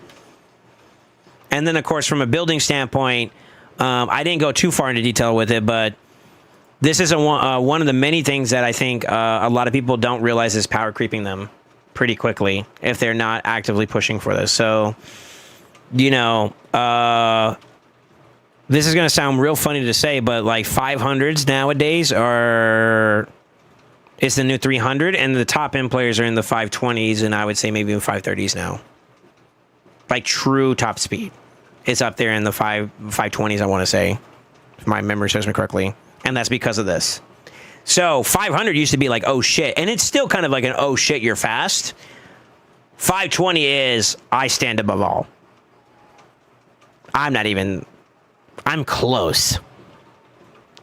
And then, of course, from a building standpoint, I didn't go too far into detail with it, but this is one of the many things that I think a lot of people don't realize is power creeping them pretty quickly if they're not actively pushing for this. So, you know, this is going to sound real funny to say, but like 500s nowadays is the new 300, and the top end players are in the 520s, and I would say maybe even 530s now. Like true top speed. It's up there in the 520s, I want to say, if my memory serves me correctly. And that's because of this. So 500 used to be like, oh shit. And it's still kind of like an, oh shit, you're fast. 520 is, I stand above all. I'm close.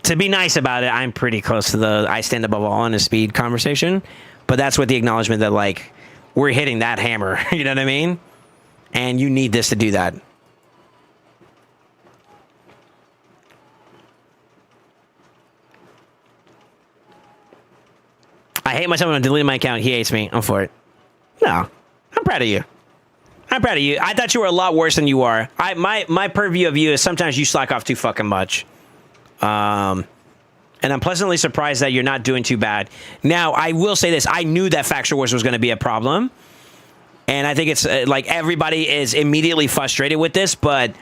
To be nice about it, I'm pretty close to the I stand above all in a speed conversation. But that's with the acknowledgement that, like, we're hitting that hammer. You know what I mean? And you need this to do that. I hate myself when I'm deleting my account. He hates me. I'm for it. No. I'm proud of you. I'm proud of you. I thought you were a lot worse than you are. My purview of you is sometimes you slack off too fucking much. And I'm pleasantly surprised that you're not doing too bad. Now, I will say this. I knew that Faction Wars was going to be a problem. And I think it's like everybody is immediately frustrated with this. But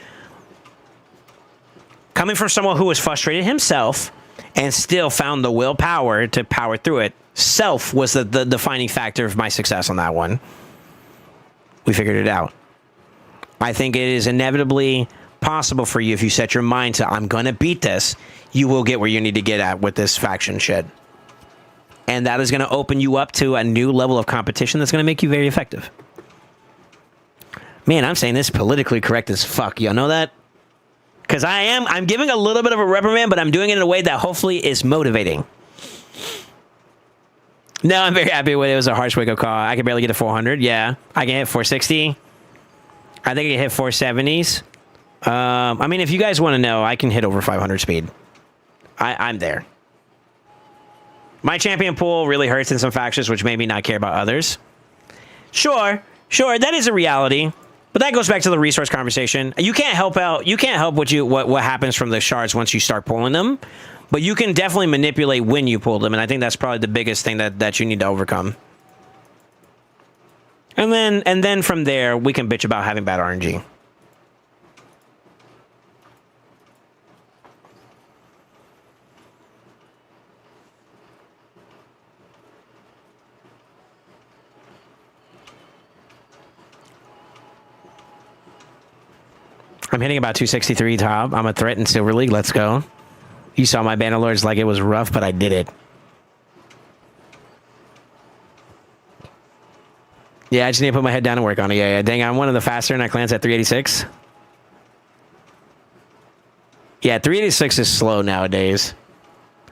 coming from someone who was frustrated himself and still found the willpower to power through it, self was the defining factor of my success on that one. We figured it out. I think it is inevitably possible for you if you set your mind to, I'm going to beat this, you will get where you need to get at with this faction shit. And that is going to open you up to a new level of competition that's going to make you very effective. Man, I'm saying this politically correct as fuck. Y'all know that? Because I'm giving a little bit of a reprimand, but I'm doing it in a way that hopefully is motivating. No, I'm very happy with it. It was a harsh wake-up call. I can barely get to 400. Yeah, I can hit 460. I think I can hit 470s. I mean, if you guys want to know, I can hit over 500 speed. I'm there. My champion pool really hurts in some factions, which made me not care about others. Sure, that is a reality. But that goes back to the resource conversation. You can't help what happens from the shards once you start pulling them. But you can definitely manipulate when you pull them, and I think that's probably the biggest thing that you need to overcome. And then from there, we can bitch about having bad RNG. I'm hitting about 263 top. I'm a threat in Silver League. Let's go. You saw my Bannerlords like it was rough, but I did it. Yeah, I just need to put my head down and work on it. Yeah. Dang, I'm one of the faster in our clans at 386. Yeah, 386 is slow nowadays.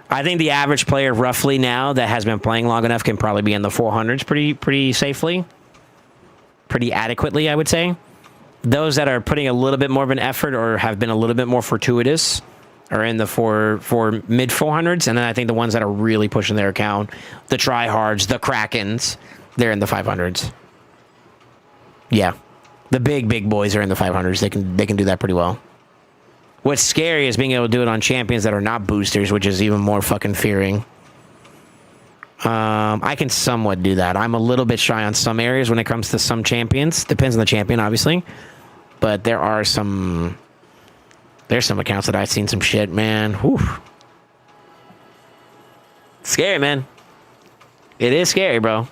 I think the average player roughly now that has been playing long enough can probably be in the 400s pretty safely. Pretty adequately, I would say. Those that are putting a little bit more of an effort or have been a little bit more fortuitous are in the four mid 400s, and then I think the ones that are really pushing their account, the tryhards, the Krakens, they're in the 500s. Yeah, the big boys are in the 500s. They can do that pretty well. What's scary is being able to do it on champions that are not boosters, which is even more fucking fearing. I can somewhat do that. I'm a little bit shy on some areas when it comes to some champions. Depends on the champion, obviously. But there's some accounts that I've seen some shit, man. Whew. Scary, man. It is scary, bro.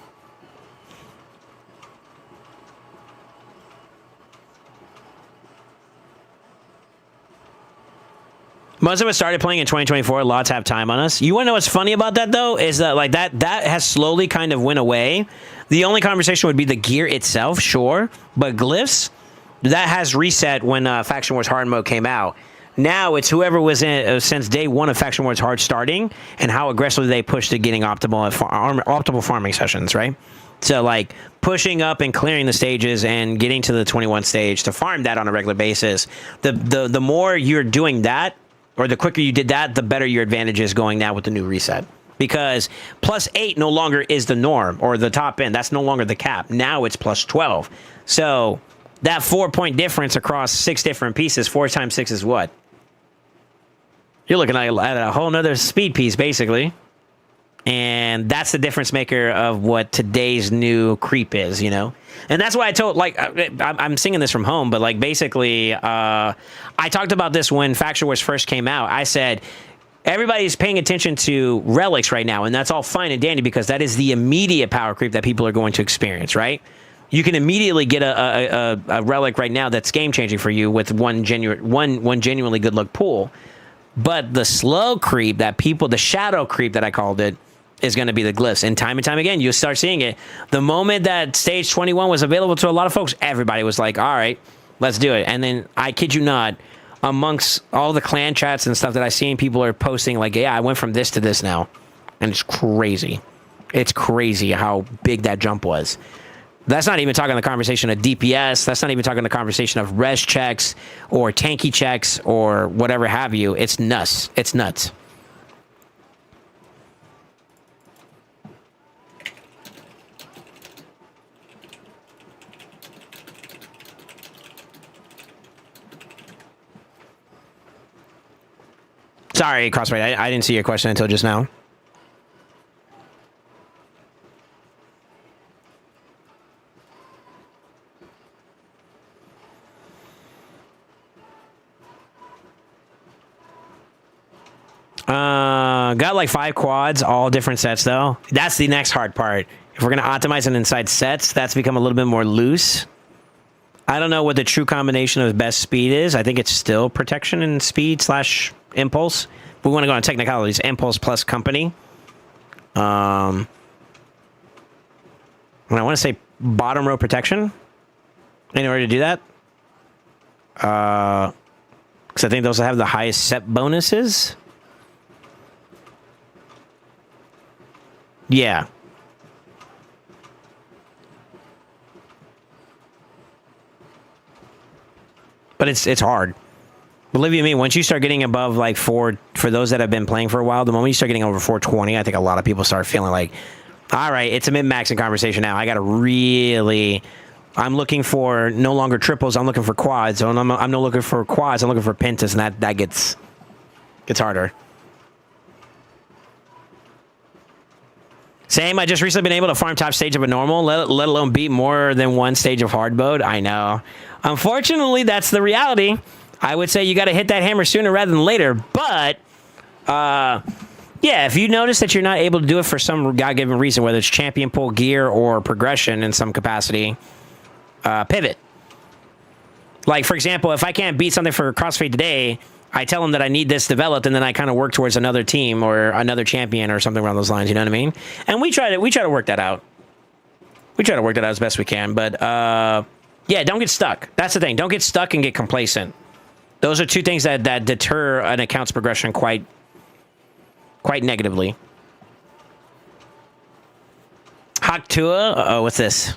Most of us started playing in 2024. Lots have time on us. You want to know what's funny about that, though? Is that like that has slowly kind of went away. The only conversation would be the gear itself, sure. But glyphs, that has reset when Faction Wars Hard Mode came out. Now it's whoever was in since day one of Faction Wars Hard starting and how aggressively they push to getting optimal farming sessions, right? So like pushing up and clearing the stages and getting to the 21 stage to farm that on a regular basis. The more you're doing that, or the quicker you did that, the better your advantage is going now with the new reset. Because +8 no longer is the norm, or the top end. That's no longer the cap. Now it's +12. So that 4-point difference across 6 different pieces, 4 times 6 is what? You're looking at a whole nother speed piece, basically. And that's the difference maker of what today's new creep is, you know? And that's why I told, like, I'm singing this from home, but, like, basically, I talked about this when Faction Wars first came out. I said, everybody's paying attention to relics right now, and that's all fine and dandy because that is the immediate power creep that people are going to experience, right? You can immediately get a relic right now that's game-changing for you with one genuinely good luck pool. But the slow creep that people, the shadow creep that I called it, is going to be the glyphs. And time again, you'll start seeing it. The moment that stage 21 was available to a lot of folks, everybody was like, all right, let's do it. And then, I kid you not, amongst all the clan chats and stuff that I've seen, people are posting like, yeah, I went from this to this now. And it's crazy. It's crazy how big that jump was. That's not even talking the conversation of DPS. That's not even talking the conversation of res checks or tanky checks or whatever have you. It's nuts. It's nuts. Sorry, Crossfire. I didn't see your question until just now. Got like 5 quads, all different sets though. That's the next hard part. If we're gonna optimize it inside sets, that's become a little bit more loose. I don't know what the true combination of best speed is. I think it's still protection and speed / impulse. If we want to go on technicalities, impulse plus company. And I want to say bottom row protection in order to do that. Because I think those have the highest set bonuses. Yeah. But it's hard. Believe you me, once you start getting above like 4, for those that have been playing for a while, the moment you start getting over 420, I think a lot of people start feeling like, all right, it's a mid-maxing conversation now. I got to really, I'm looking for no longer triples, I'm looking for quads. So I'm no looking for quads, I'm looking for pentas, and that gets harder. Same. I just recently been able to farm top stage of a normal, let alone beat more than one stage of hard mode. I know. Unfortunately, that's the reality. I would say you got to hit that hammer sooner rather than later. But, yeah, if you notice that you're not able to do it for some God-given reason, whether it's champion pull, gear, or progression in some capacity, pivot. Like, for example, if I can't beat something for CrossFit today, I tell them that I need this developed, and then I kind of work towards another team or another champion or something along those lines. You know what I mean? And we try to work that out. We try to work that out as best we can. But yeah, don't get stuck. That's the thing. Don't get stuck and get complacent. Those are two things that deter an account's progression quite negatively. Haktua. Uh-oh, what's this?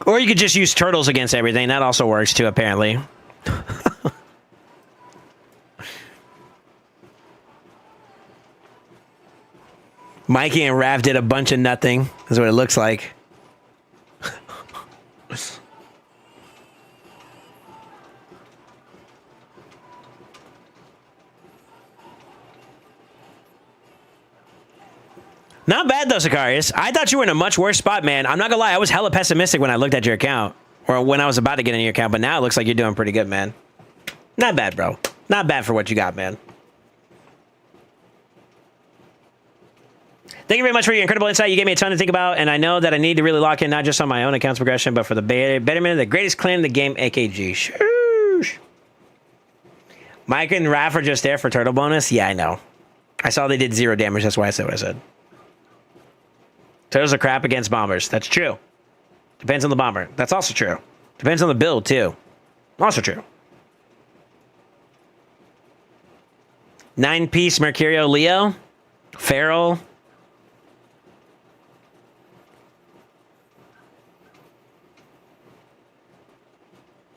Or you could just use turtles against everything. That also works too, apparently. Mikey and Rav did a bunch of nothing. Is what it looks like. Not bad, though, Sicarius. I thought you were in a much worse spot, man. I'm not gonna lie. I was hella pessimistic when I looked at your account. Or when I was about to get in your account. But now it looks like you're doing pretty good, man. Not bad, bro. Not bad for what you got, man. Thank you very much for your incredible insight. You gave me a ton to think about. And I know that I need to really lock in, not just on my own account's progression, but for the betterment of the greatest clan in the game, AKG. Shoosh. Mike and Raph are just there for turtle bonus? Yeah, I know. I saw they did 0 damage. That's why I said what I said. Turtles are crap against bombers. That's true. Depends on the bomber. That's also true. Depends on the build, too. Also true. 9-piece Mercurio Leo. Feral.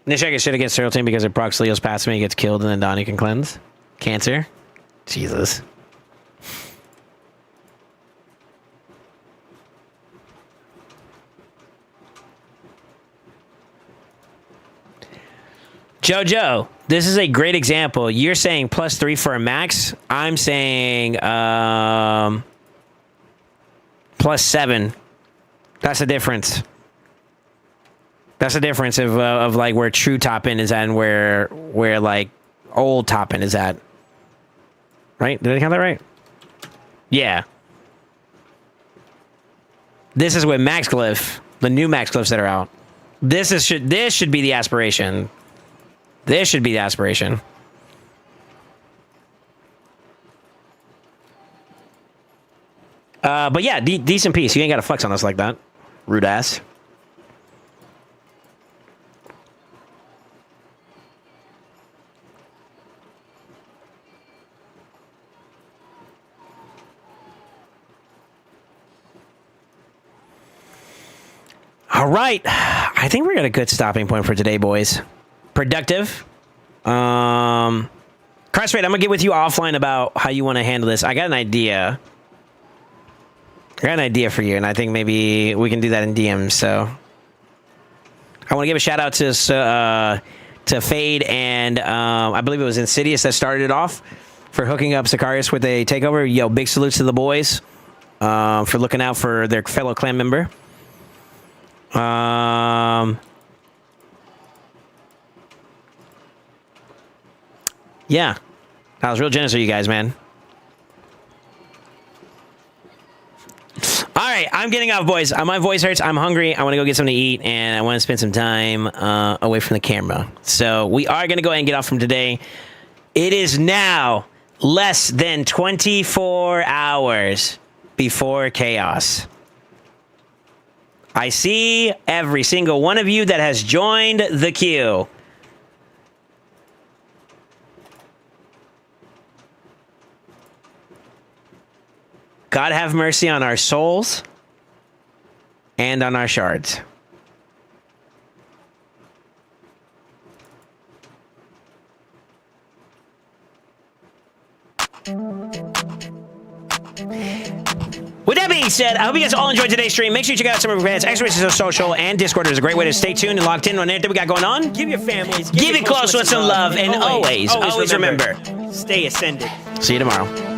Nishak gets shit against Turtle Team because it procs Leo's past him, he gets killed, and then Donnie can cleanse. Cancer. Jesus. Jojo, this is a great example. You're saying +3 for a max. I'm saying +7. That's the difference. That's the difference of like where true top end is at and where like old top end is at. Right? Did I count that right? Yeah. This is with Max Glyph, the new Max Glyphs that are out. This should be the aspiration. This should be the aspiration. But yeah, decent piece. You ain't got to flex on us like that. Rude ass. All right. I think we're at a good stopping point for today, boys. Productive. CrossFit, I'm gonna get with you offline about how you want to handle this. I got an idea. For you, and I think maybe we can do that in DMs. So I want to give a shout out to Fade and I believe it was Insidious that started it off for hooking up Sicarius with a takeover. Yo, big salutes to the boys for looking out for their fellow clan member. Yeah, that was real generous of you guys, man. All right, I'm getting off, boys. My voice hurts. I'm hungry. I want to go get something to eat, and I want to spend some time away from the camera. So we are going to go ahead and get off from today. It is now less than 24 hours before chaos. I see every single one of you that has joined the queue. God have mercy on our souls and on our shards. With that being said, I hope you guys all enjoyed today's stream. Make sure you check out some of our fans. Extra Races Social and Discord is a great way to stay tuned and locked in on everything we got going on. Give your families. Give it close with some love, and always remember, stay ascended. see you tomorrow.